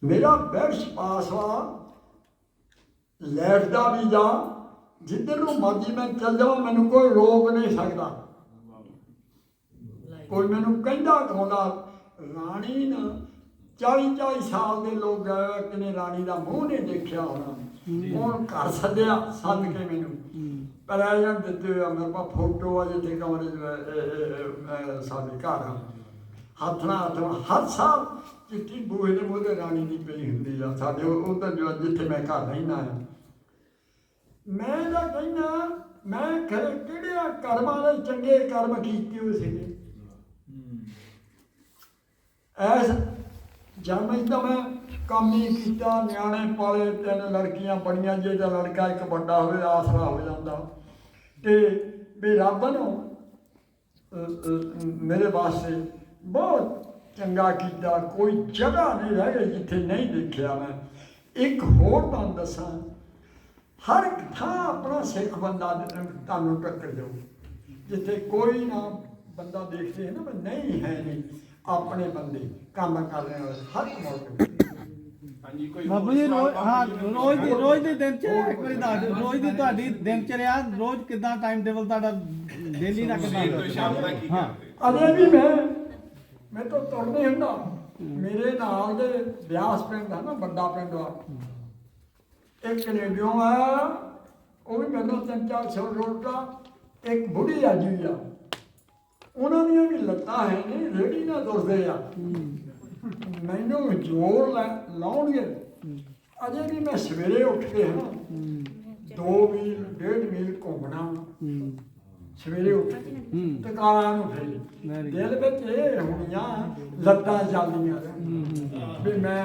ਮੇਰਾ ਬੈਕਸ ਪਾਸ ਵਾ, ਲੈਟ ਦਾ ਵੀਜ਼ਾ, ਜਿੱਧਰ ਨੂੰ ਮਰਜ਼ੀ ਮੈਂ ਚੱਲ ਜਾਵਾਂ, ਮੈਨੂੰ ਕੋਈ ਰੋਕ ਨਹੀਂ ਸਕਦਾ। ਕੋਈ ਮੈਨੂੰ ਕਹਿੰਦਾ ਕਹਾਉਂਦਾ ਰਾਣੀ ਨਾ 40 ਸਾਲ ਦੇ ਲੋਕ ਗਏ, ਕਿਨੇ ਰਾਣੀ ਦਾ ਮੂੰਹ ਨਹੀਂ ਦੇਖਿਆ ਹੋਣਾ। ਹੁਣ ਘਰ ਸੱਦਿਆ, ਸੱਦ ਕੇ ਮੈਨੂੰ ਪੈਰਾਜਨ ਦਿੱਤੇ ਆ, ਮੇਰੇ ਕੋਲ ਫੋਟੋ ਆ ਜਿੱਥੇ ਕਮਰੇ ਸਾਡੇ ਘਰ ਹੱਥ ਨਾਲ ਹਰ ਸਾਲ ਚਿੱਠੀ ਬੂਹੇ ਦੇ ਮੂਹਰੇ ਰਾਣੀ ਦੀ ਪਈ ਹੁੰਦੀ ਆ ਸਾਡੇ ਉੱਧਰ ਜਿੱਥੇ ਮੈਂ ਘਰ ਰਹਿਣਾ ਹੈ। ਮੈਂ ਤਾਂ ਕਹਿੰਦਾ ਮੈਂ ਕਿਹੜੇ ਕਰਮਾਂ ਦੇ ਚੰਗੇ ਕਰਮ ਕੀਤੇ ਹੋਏ ਸੀਗੇ। ਐਸ ਜਨਮ ਤਾਂ ਮੈਂ ਕੰਮ ਹੀ ਕੀਤਾ, ਨਿਆਣੇ ਪਾਲੇ, 3 ਲੜਕੀਆਂ ਬੜੀਆਂ, ਜੇ ਦਾ ਲੜਕਾ ਇੱਕ ਵੱਡਾ ਹੋਵੇ ਆਸਰਾ ਹੋ ਜਾਂਦਾ। ਤੇ ਵੀ ਰੱਬ ਨੂੰ ਮੇਰੇ ਵਾਸਤੇ ਬਹੁਤ ਚੰਗਾ ਕੀਤਾ। ਕੋਈ ਜਗ੍ਹਾ ਨਹੀਂ ਰਹਿ ਗਈ ਜਿੱਥੇ ਨਹੀਂ ਦੇਖਿਆ ਮੈਂ। ਇੱਕ ਹੋਰ ਤੁਹਾਨੂੰ ਦੱਸਾਂ, ਹਰ ਇੱਕ ਥਾਂ ਆਪਣਾ ਸਿੱਖ ਬੰਦਾ ਤੁਹਾਨੂੰ ਟੱਕਰ ਜਾਊ। ਜਿੱਥੇ ਕੋਈ ਨਾ ਬੰਦਾ ਦੇਖਦੇ ਹੈ ਨਾ ਨਹੀਂ ਹੈ, ਨਹੀਂ ਆਪਣੇ ਬੰਦੇ ਕੰਮ ਕਰ ਰਹੇ ਹੋ ਹਰ ਮੌਕੇ। ਹਾਂਜੀ ਕੋਈ ਬਾਬੂ ਜੀ ਰੋਜ਼ ਦੀ ਦਿਨਚਰਿਆ ਇੱਕ ਵਾਰੀ ਦੱਸ ਦਿਓ, ਰੋਜ਼ ਦੀ ਤੁਹਾਡੀ ਦਿਨਚਰਿਆ, ਰੋਜ਼ ਕਿਦਾਂ ਟਾਈਮ ਟੇਬਲ ਤੁਹਾਡਾ ਡੇਲੀ ਦਾ ਕਿਦਾਂ ਸਵੇਰ ਤੋਂ ਸ਼ਾਮ ਤੱਕ ਕੀ ਹਾਂ ਕਰਦੇ? ਅਜੇ ਵੀ ਮੈਂ ਤਾਂ ਤੁਰ ਨਹੀਂ ਹੁੰਦਾ। ਮੇਰੇ ਨਾਲ ਦੇ ਬਿਆਸ ਪਿੰਡ ਆ ਨਾ, ਵੱਡਾ ਪਿੰਡ ਆ, ਇੱਕ ਕਨੇਡਿਓਂ ਆ, ਉਹ ਵੀ ਮੈਨੂੰ 300-400 ਰੋਡ ਦਾ, ਇੱਕ ਬੁੜੀ ਆ ਜੀ ਆ, ਉਹਨਾਂ ਦੀਆਂ ਵੀ ਲੱਤਾਂ ਹੈ ਨਹੀਂ, ਰੇੜੀ ਨਾਲ ਤੁਰਦੇ ਆ। ਮੈਨੂੰ ਜ਼ੋਰ ਲਾਉਣਗੇ। ਅਜੇ ਵੀ ਮੈਂ ਸਵੇਰੇ ਉੱਠ ਕੇ 2 ਮੀਲ 1.5 ਮੀਲ ਘੁੰਮਣਾ ਸਵੇਰੇ ਉੱਠ ਕੇ ਟਿਕਾਣਾ ਨੂੰ ਫਿਰ ਦਿਲ ਵਿੱਚ ਇਹ ਹੋਣੀਆਂ ਲੱਤਾਂ ਚੱਲਦੀਆਂ ਵੀ ਮੈਂ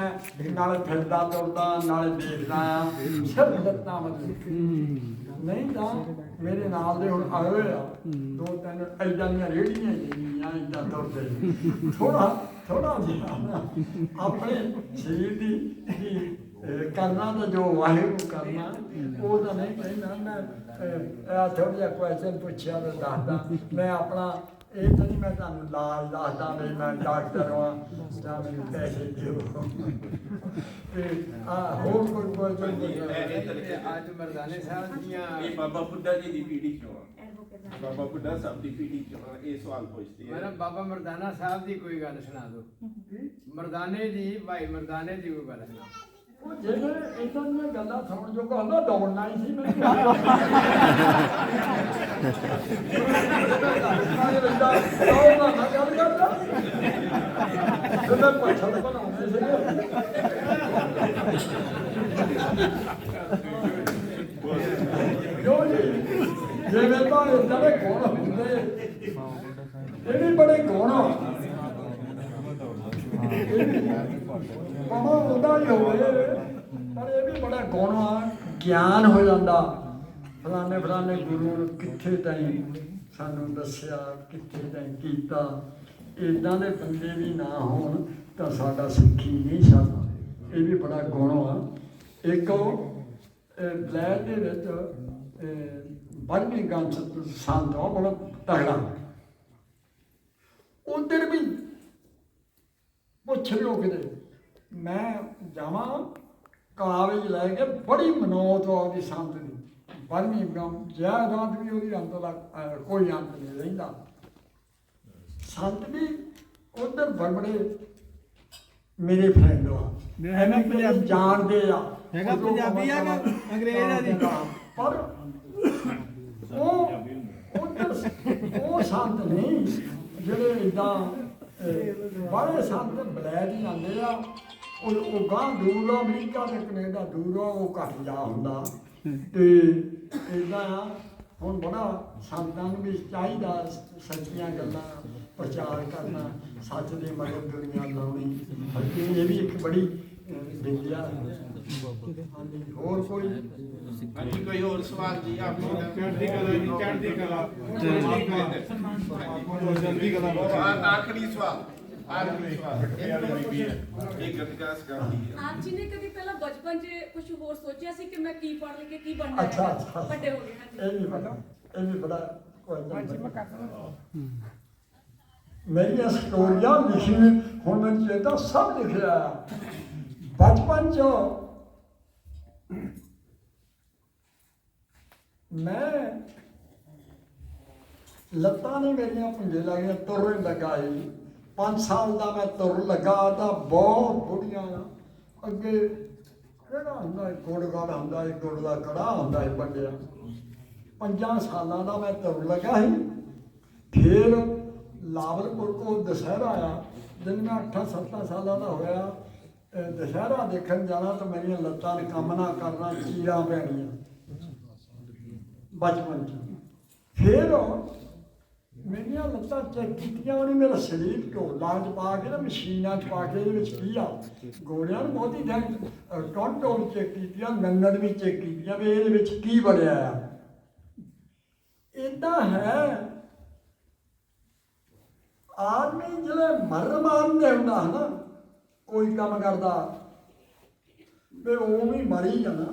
ਨਾਲੇ ਫਿਰਦਾ ਤੁਰਦਾ ਨਾਲੇ ਦੇਖਦਾ ਆ, ਸਿਰਫ ਲੱਤਾਂ ਮਤਲਬ ਨਹੀਂ ਤਾਂ ਮੇਰੇ ਨਾਲ ਦੇ ਹੁਣ ਆਏ ਹੋਏ ਆ 2-3 ਐਦਾਂ ਦੀਆਂ ਰੇੜੀਆਂ ਜਿਹੜੀਆਂ ਐਦਾਂ ਤੁਰਦੇ ਥੋੜਾ ਜਿਹਾ ਆਪਣੇ ਸਰੀਰ ਦੀ ਕਰਨਾ ਤਾਂ ਜੋ ਵਾਹਿਗੁਰੂ ਕਰਨਾ ਉਹ ਤਾਂ ਨਹੀਂ ਕਹਿੰਦਾ। ਮੈਂ ਥੋੜ੍ਹਾ ਜਿਹਾ ਕੁਐਸਚਨ ਪੁੱਛਿਆ ਤਾਂ ਦੱਸਦਾ। ਮੈਂ ਆਪਣਾ ਇਹ ਤਾਂ ਨਹੀਂ ਮੈਂ ਤੁਹਾਨੂੰ ਇਲਾਜ ਦੱਸਦਾ ਵੀ ਮੈਂ ਡਾਕਟਰ ਹਾਂ ਜਾਂ ਮੈਨੂੰ ਪੈਸੇ ਦਿਓ। ਹੋਰ ਕੋਈ ਅੱਜ ਮਰਦਾਨੇ ਸਾਹਿਬ ਦੀਆਂ ਇਹ ਬਾਬਾ ਬੁੱਢਾ ਜੀ ਦੀ ਪੀੜੀ ਚੋਂ ਆ, ਬਾਬਾ ਬੁੱਢਾ ਸਾਹਿਬ ਦੀ ਪੀੜੀ ਚੋਂ ਆ, ਇਹ ਸਵਾਲ ਪੁੱਛਦੇ ਆ। ਮੈਡਮ ਬਾਬਾ ਮਰਦਾਨਾ ਸਾਹਿਬ ਦੀ ਕੋਈ ਗੱਲ ਸੁਣਾ ਦਿਓ। ਮਰਦਾਨੇ ਦੀ ਭਾਈ ਮਰਦਾਨੇ ਦੀ ਕੋਈ ਗੱਲ ਸੁਣਾ। ਉਹ ਜਿਹੜੇ ਇਹਨਾਂ ਦੀਆਂ ਗੱਲਾਂ ਸੁਣ ਜੋ ਕਹਿੰਦਾ ਦੌੜਨਾ ਹੀ ਸੀ ਮੈਨੂੰ। ਦੌੜਨਾ ਨਾ ਗੱਲ ਕਰਦਾ ਤੇ ਮੈਂ ਪਛੜ ਬਣਾਉਂਦੇ ਸੀਗੇ। ਕਿਉਂ ਜੀ ਜਿਵੇਂ ਤਾਂ ਇਦਾਂ ਦੇ ਗੁਣ ਹੁੰਦੇ, ਇਹ ਵੀ ਬੜੇ ਗੁਣ ਆ। ਮਾਮਾ ਉਹਦਾ ਹੀ ਹੋਵੇ ਪਰ ਇਹ ਵੀ ਬੜਾ ਗੁਣ ਆ, ਗਿਆਨ ਹੋ ਜਾਂਦਾ। ਫਲਾਣੇ ਗੁਰੂ ਨੂੰ ਕਿੱਥੇ ਤਾਈਂ ਸਾਨੂੰ ਦੱਸਿਆ, ਕਿੱਥੇ ਤਾਈਂ ਕੀਤਾ। ਇੱਦਾਂ ਦੇ ਬੰਦੇ ਵੀ ਨਾ ਹੋਣ ਤਾਂ ਸਾਡਾ ਸਿੱਖੀ ਨਹੀਂ ਸਕਦਾ। ਇਹ ਵੀ ਬੜਾ ਗੁਣ ਆ। ਇੱਕ ਬਲੈਕ ਦੇ ਵਿੱਚ ਬਰਮਿੰਘਮ ਸੰਤ ਆ, ਬੜਾ ਤਗੜਾ। ਉਧਰ ਵੀ ਪੁੱਛ ਲਿਓ ਕਿਤੇ, ਮੈਂ ਜਾਵਾਂ ਕਾਗਜ਼ ਲੈ ਕੇ, ਬੜੀ ਮਨੋਤ ਉਹਦੀ ਸੰਤ ਦੀ। ਬਰਮਿੰਘਮ ਜਾਇਦਾਦ ਵੀ ਉਹਦੀ ਅੰਤ ਦਾ ਕੋਈ ਅੰਤ ਨਹੀਂ ਰਹਿੰਦਾ। ਸੰਤ ਵੀ ਉਧਰ ਬੜੇ ਮੇਰੇ ਫਰੈਂਡ ਆ, ਐਵੇਂ ਪੰਜਾਬੀ ਜਾਣਦੇ ਆ। ਹੈਗਾ ਪੰਜਾਬੀ ਆ ਕਿ ਅੰਗਰੇਜ਼ ਆ ਜੀ? ਪਰ ਉਹ ਸੰਤ ਨਹੀਂ ਜਿਹੜੇ ਇੱਦਾਂ ਬੜੇ ਸੰਤ ਬਲੈਕ ਹੀ ਆਉਂਦੇ ਆ। ਉਹ ਗਾਂ ਦੂਰ ਆ, ਅਮਰੀਕਾ ਤੇ ਕੈਨੇਡਾ ਦੂਰ ਆ, ਉਹ ਘੱਟ ਜਾ ਹੁੰਦਾ। ਤੇ ਇੱਦਾਂ ਆ ਹੁਣ ਬੜਾ ਸੰਤਾਂ ਨੂੰ ਵੀ ਚਾਹੀਦਾ ਸੱਚੀਆਂ ਗੱਲਾਂ ਪ੍ਰਚਾਰ ਕਰਨਾ, ਸੱਚ ਦੇ ਮਗਰ ਦੁਨੀਆ ਲਾਉਣੀ। ਇਹ ਵੀ ਇੱਕ ਬੜੀ ਵਿਦਿਆ ਹੈ। ਹਾਂਜੀ ਹੋਰ ਕੋਈ? ਹਾਂਜੀ ਕੋਈ ਹੋਰ ਸਵਾਲ ਜੀ? ਚੜ੍ਹਦੀ ਕਲਾ ਜੀ, ਚੜ੍ਹਦੀ ਕਲਾ। ਆਖਰੀ ਸਵਾਲ ਇਹ ਗੱਤਕਾ ਸਿਖਾਉਂਦੀ ਹੈ। ਆਪ ਜੀ ਨੇ ਕਦੀ ਪਹਿਲਾਂ ਬਚਪਨ 'ਚ ਕੁਝ ਹੋਰ ਸੋਚਿਆ ਸੀ ਕਿ ਮੈਂ ਕੀ ਪੜ੍ਹ ਲਿਖ ਕੇ ਕੀ ਬਣਨਾ ਹੈ? ਅੱਛਾ ਵੱਡੇ ਹੋ ਗਏ। ਹਾਂਜੀ ਇਹ ਵੀ ਬੜਾ ਮੇਰੀਆਂ ਸਟੋਰੀਆਂ ਲਿਖੀਆਂ ਹੁਣ ਮੈਨੂੰ ਚੇਤਾ ਸਭ ਲਿਖਿਆ। ਬਚਪਨ 'ਚ ਮੈਂ ਲੱਤਾਂ ਨੇ ਮੇਰੀਆਂ ਪੁੰਜੇ ਲੱਗੀਆਂ, ਤੁਰਨ ਲੱਗਾ ਸੀ। 5 ਸਾਲ ਦਾ ਮੈਂ ਤੁਰਨ ਲੱਗਾ ਤਾਂ ਬਹੁਤ ਬੁੜੀਆਂ ਅੱਗੇ ਕਿਹੜਾ ਹੁੰਦਾ ਗੁੜਗੜ ਹੁੰਦਾ, ਗੁੜ ਦਾ ਕੜਾ ਹੁੰਦਾ ਹੈ ਵੱਡਿਆ। 5 ਸਾਲਾਂ ਦਾ ਮੈਂ ਤੁਰਨ ਲੱਗਾ ਸੀ। ਫਿਰ ਲਾਵਲਪੁਰ ਕੋਲ ਦੁਸਹਿਰਾ ਆ, ਜਦੋਂ ਮੈਂ 8-7 ਸਾਲਾਂ ਦਾ ਹੋਇਆ, ਦੁਸਹਿਰਾ ਦੇਖਣ ਜਾਣਾ ਤਾਂ ਮੇਰੀਆਂ ਲੱਤਾਂ ਨੇ ਕੰਮ ਨਾ ਕਰਨਾ, ਚੀਰਾਂ ਪੈਣੀਆਂ ਬਚਪਨ 'ਚ। ਫਿਰ ਮੇਰੀਆਂ ਲੱਤਾਂ ਚੈੱਕ ਕੀਤੀਆਂ, ਉਹਨੇ ਮੇਰਾ ਸਰੀਰ ਢੋਲਾਂ 'ਚ ਪਾ ਕੇ ਨਾ ਮਸ਼ੀਨਾਂ 'ਚ ਪਾ ਕੇ ਇਹਦੇ ਵਿੱਚ ਕੀ ਆ, ਗੋਲਿਆਂ ਨੂੰ ਬਹੁਤੀ ਟੌਂਟੋਲ ਚੈੱਕ ਕੀਤੀਆਂ, ਨੰਨੜ ਵੀ ਚੈੱਕ ਕੀਤੀਆਂ ਵੀ ਇਹਦੇ ਵਿੱਚ ਕੀ ਬਣਿਆ ਆ। ਇੱਦਾਂ ਹੈ ਆਦਮੀ ਜਿਹੜੇ ਮਾਨਦੇ ਹੁੰਦਾ ਹੈ ਨਾ, ਕੋਈ ਕੰਮ ਕਰਦਾ ਵੀ ਉਹ ਵੀ ਮਰੀ ਜਾਣਾ,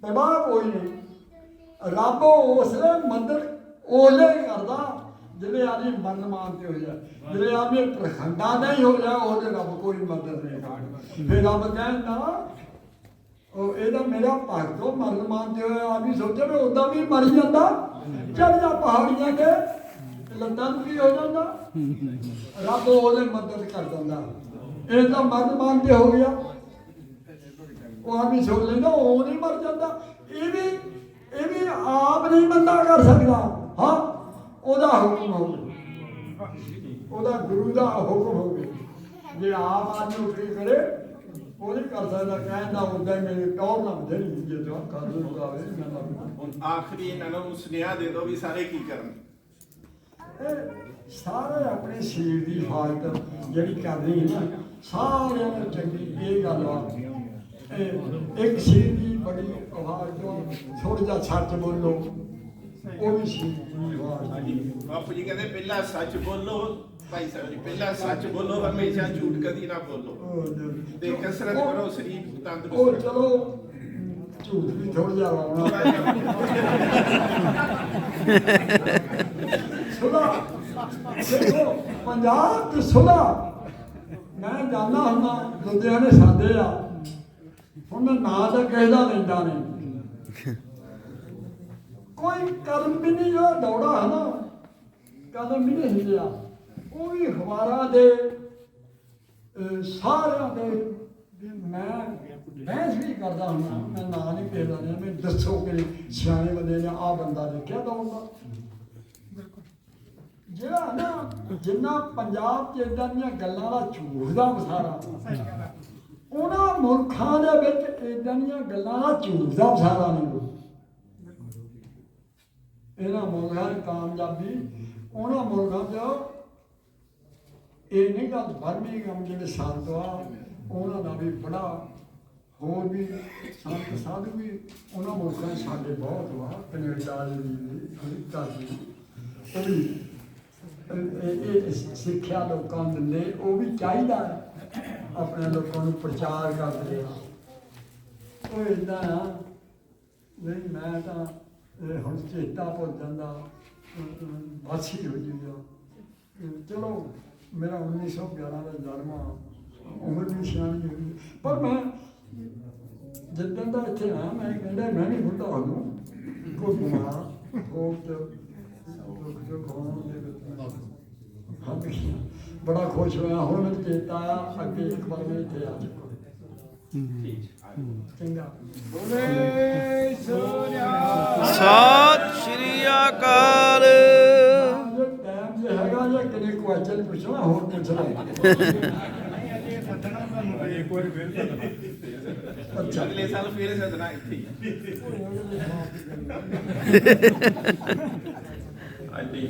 ਪਰਵਾਹ ਕੋਈ ਨਹੀਂ। ਰੱਬ ਉਸਲੇ ਮਦਦ ਉਹਲੇ ਕਰਦਾ ਜਿਹੜੇ ਆਦਮੀ ਮਰਨ ਮਾਨ ਤੇ ਹੋ ਜਾ, ਜਿਹੜੇ ਆਦਮੀ ਪ੍ਰਖੰਡਾ ਨਹੀਂ ਹੋ ਜਾ, ਉਹਦੇ ਰੱਬ ਕੋਈ ਮਦਦ ਨਹੀਂ ਕਰਦਾ। ਫਿਰ ਰੱਬ ਕਹਿੰਦਾ ਉਹ ਇਹਦਾ ਮੇਰਾ ਭਗਤੋ ਮਰਨ ਮਾਨ ਤੇ ਹੋਇਆ ਆਦਮੀ ਸੋਚੇ ਵੀ ਉਦਾਂ ਵੀ ਮਰ ਜਾਂਦਾ, ਚੜ ਜਾ ਪਹਾੜੀਆਂ ਤੇ ਲੱਤਾਂ ਨੂੰ ਕੀ ਹੋ ਜਾਂਦਾ, ਰੱਬ ਉਹਦੇ ਮਦਦ ਕਰ ਦਿੰਦਾ। ਇਹ ਤਾਂ ਮਰਨ ਮਾਨ ਤੇ ਹੋ ਗਿਆ, ਉਹ ਆਦਮੀ ਸੋਚ ਲੈਂਦਾ ਉਹ ਨਹੀਂ ਮਰ ਜਾਂਦਾ। ਇਹ ਵੀ ਆਪ ਨਹੀਂ ਬੰਦਾ ਕਰ ਸਕਦਾ, ਹਾਂ ਉਹਦਾ ਹੁਕਮ ਹੋਵੇ, ਉਹਦਾ ਗੁਰੂ ਦਾ ਹੁਕਮ ਹੋਵੇ। ਜੇ ਆਪ ਆਦਮੀ ਉੱਠੀ ਕਰੇ ਉਹ ਨਹੀਂ ਕਰ ਸਕਦਾ। ਕਹਿੰਦਾ ਹੁੰਦਾ ਮੇਰੇ ਟੌਰ ਨਾ ਦੇਣੀ ਜੇ ਤਾਂ ਕਰ ਲੂਗਾ ਹੁਣ ਆਖਰੀ ਇਹਨਾਂ ਨੂੰ ਸੁਨੇਹਾ ਦੇ ਦਿਓ ਵੀ ਸਾਰੇ ਕੀ ਕਰਨ। ਸਾਰੇ ਆਪਣੇ ਸਰੀਰ ਦੀ ਹਾਲਤ ਜਿਹੜੀ ਕਰਨੀ ਹੈ ਨਾ, ਸਾਰਿਆਂ ਨੂੰ ਚੰਗੀ ਇਹ ਗੱਲ ਆ। ਇੱਕ ਸਰੀਰ ਦੀ ਬੜੀ ਆਵਾਜ਼ ਤੋਂ ਥੋੜਾ ਜਿਹਾ ਸੱਚ ਬੋਲੋ, ਉਹ ਵੀ ਸਰੀਰ ਦੀ ਆਵਾਜ਼। ਬਾਪੂ ਜੀ ਕਹਿੰਦੇ ਪਹਿਲਾਂ ਸੱਚ ਬੋਲੋ, ਭਾਈ ਸਾਹਿਬ ਜੀ ਪਹਿਲਾਂ ਸੱਚ ਬੋਲੋ, ਹਮੇਸ਼ਾ ਝੂਠ ਕਦੀ ਨਾ ਬੋਲੋ, ਤੇ ਕਸਰਤ ਕਰੋ ਸਰੀਰ ਉਹ ਤੰਦਰੁਸਤ। ਚਲੋ ਝੂਠ ਵੀ ਥੋੜਾ ਜਿਹਾ ਲਾਉਣਾ ਸੁਲਾ ਦੇਖੋ ਪੰਜਾਬ ਤੇ ਸੁਲਾ ਮੈਂ ਜਾਣਾ ਹੁੰਦਾ, ਲੁਧਿਆਣੇ ਸਾਦੇ ਆ। ਹੁਣ ਮੈਂ ਨਾਂ ਤਾਂ ਕਿਸੇ ਦਾ ਲੈਂਦਾ ਨਹੀਂ, ਕੋਈ ਕਦਮ ਵੀ ਨਹੀਂ ਜੋ ਦੌੜਾ ਹੈ ਨਾ, ਕਦਮ ਵੀ ਨਹੀਂ ਹਿੱਲਿਆ। ਉਹ ਵੀ ਅਖਬਾਰਾਂ ਦੇ ਸਾਰਿਆਂ ਦੇ ਵੀ ਮੈਂ ਬਹਿਸ ਵੀ ਕਰਦਾ ਹੁੰਦਾ, ਮੈਂ ਨਾਂ ਨਹੀਂ ਕਿਸੇ ਦਾ ਲਿਆ। ਮੈਂ ਦੱਸੋ ਕਿ ਸਿਆਣੇ ਬੰਦੇ ਨੇ ਆਹ ਬੰਦਾ ਦੇਖਿਆ ਦੌੜਦਾ। ਜਿਹੜਾ ਨਾ ਜਿੰਨਾ ਪੰਜਾਬ 'ਚ ਇੱਦਾਂ ਦੀਆਂ ਗੱਲਾਂ ਦਾ ਝੂਠ ਦਾ ਵਸਾਰਾ, ਉਹਨਾਂ ਮੁਲਕਾਂ ਦੇ ਵਿੱਚ ਇੱਦਾਂ ਦੀਆਂ ਗੱਲਾਂ ਦਾ ਝੂਠ ਦਾ ਵਸਾਰਾ ਨਹੀਂ। ਇਹਨਾਂ ਮੁਲਕਾਂ ਦੀ ਕਾਮਯਾਬੀ ਉਹਨਾਂ ਮੁਲਕਾਂ 'ਚ ਇਹ ਨਹੀਂ ਗੱਲ ਬਰਮਿੰਘਮ ਜਿਹੜੇ ਸੰਤ ਆ ਉਹਨਾਂ ਦਾ ਵੀ ਬੜਾ, ਹੋਰ ਵੀ ਸੰਤ ਸਾਧੂ ਵੀ ਉਹਨਾਂ ਮੁਲਕਾਂ 'ਚ ਸਾਡੇ ਬਹੁਤ ਵਾ, ਕੈਨੇਡਾ ਦੇ ਵੀ, ਅਮਰੀਕਾ ਦੇ ਉਹ ਵੀ ਇਹ ਸਿੱਖਿਆ ਲੋਕਾਂ ਨੂੰ ਦਿੰਦੇ। ਉਹ ਵੀ ਚਾਹੀਦਾ ਆਪਣੇ ਲੋਕਾਂ ਨੂੰ ਪ੍ਰਚਾਰ ਕਰਦੇ ਆ। ਉਹ ਇੱਦਾਂ ਆ ਨਹੀਂ ਮੈਂ ਤਾਂ ਹੁਣ ਚੇਤਾ ਭੁੱਲ ਜਾਂਦਾ, ਬਸ ਹੀ ਹੋ ਜੂਗਾ। ਚਲੋ ਮੇਰਾ 1911 ਦਾ ਜਨਮ ਆ, ਉਮਰ ਵੀ ਸਿਆਣੀ ਹੋਈ, ਪਰ ਮੈਂ ਜਿੱਦਣ ਦਾ ਇੱਥੇ ਆਇਆ ਮੈਂ ਕਹਿੰਦਾ ਮੈਂ ਨਹੀਂ ਹੁੰਦਾ ਉਹਨੂੰ ਕੋਈ ਬਿਮਾਰ ਹੋ ਬੜਾ ਖੁਸ਼ ਹੋਇਆ। ਹੁਣ ਮੈਨੂੰ ਚੇਤਾ ਆਇਆ ਅੱਗੇ ਇੱਕ ਵਾਰ ਮੈਂ ਇੱਥੇ ਆ ਚੁੱਕਾ। ਚੰਗਾ ਬੋਲੇ ਸਤਿ ਸ਼੍ਰੀ ਅਕਾਲ। ਟਾਈਮ ਜੇ ਹੈਗਾ ਜਾਂ ਕਿਨੇ ਕੁਐਸਚਨ ਪੁੱਛਣਾ ਹੋਰ ਪੁੱਛ ਲੈ। ਅੱਛਾ ਅਗਲੇ ਸਾਲ ਫੇਰ ਸਦਨਾ ਇੱਥੇ ਹੀ। ਹਾਂਜੀ,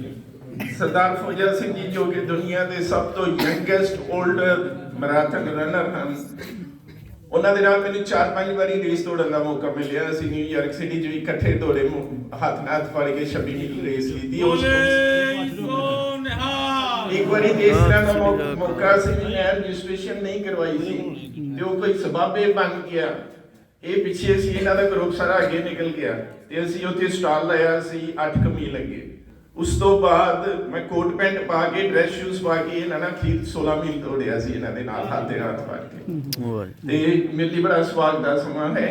ਸਰਦਾਰ ਫੌਜਾ ਸਿੰਘ ਜੀ ਜੋ ਕਿ ਦੁਨੀਆ ਦੇ ਸਭ ਤੋਂ ਯੰਗੈਸਟ 올ਡ ਮੈਰਾਥਨ ਰਨਰ ਹਨ, ਉਹਨਾਂ ਦੇ ਨਾਲ ਮੈਨੂੰ 4-5 ਵਾਰੀ ਰੇਸ ਦੌੜਨ ਦਾ ਮੌਕਾ ਮਿਲਿਆ। ਅਸੀਂ ਨਿਊਯਾਰਕ ਸਿਟੀ 'ਚ ਵੀ ਇਕੱਠੇ ਦੌੜੇ, ਹੱਥ ਨਾਲ ਹੱਥ ਫੜ ਕੇ 26 ਮੀਲ ਰੇਸ ਕੀਤੀ। ਇੱਕ ਵਾਰੀ ਇਸ ਤਰ੍ਹਾਂ ਦਾ ਮੌਕਾ ਸੀ, ਮੈਂ ਰਜਿਸਟ੍ਰੇਸ਼ਨ ਨਹੀਂ ਕਰਵਾਈ ਸੀ ਤੇ ਉਹ ਕੋਈ ਸਬਾਬੇ ਬਣ ਗਿਆ। ਇਹ ਪਿੱਛੇ ਸੀ, ਇਹਨਾਂ ਦਾ ਗਰੁੱਪ ਸਾਰਾ ਅੱਗੇ ਨਿਕਲ ਗਿਆ ਤੇ ਅਸੀਂ ਉੱਥੇ ਸਟਾਲ ਲਾਇਆ ਸੀ 8 ਮੀਲ ਅੱਗੇ। ਉਸ ਤੋਂ ਬਾਅਦ ਮੈਂ ਕੋਟ ਪੈਂਟ ਪਾ ਕੇ, ਡਰੈਸ ਸ਼ੂਜ਼ ਪਾ ਕੇ ਇਹਨਾਂ ਨਾਲ 16 ਮੀਲ ਦੌੜਿਆ ਸੀ ਇਹਨਾਂ ਦੇ ਨਾਲ, ਹੱਥ ਦੇ ਨਾਲ ਫੜ ਕੇ। ਤੇ ਮੇਰੇ ਲਈ ਬੜਾ ਸਵਾਦ ਦਾ ਸਮਾਂ ਹੈ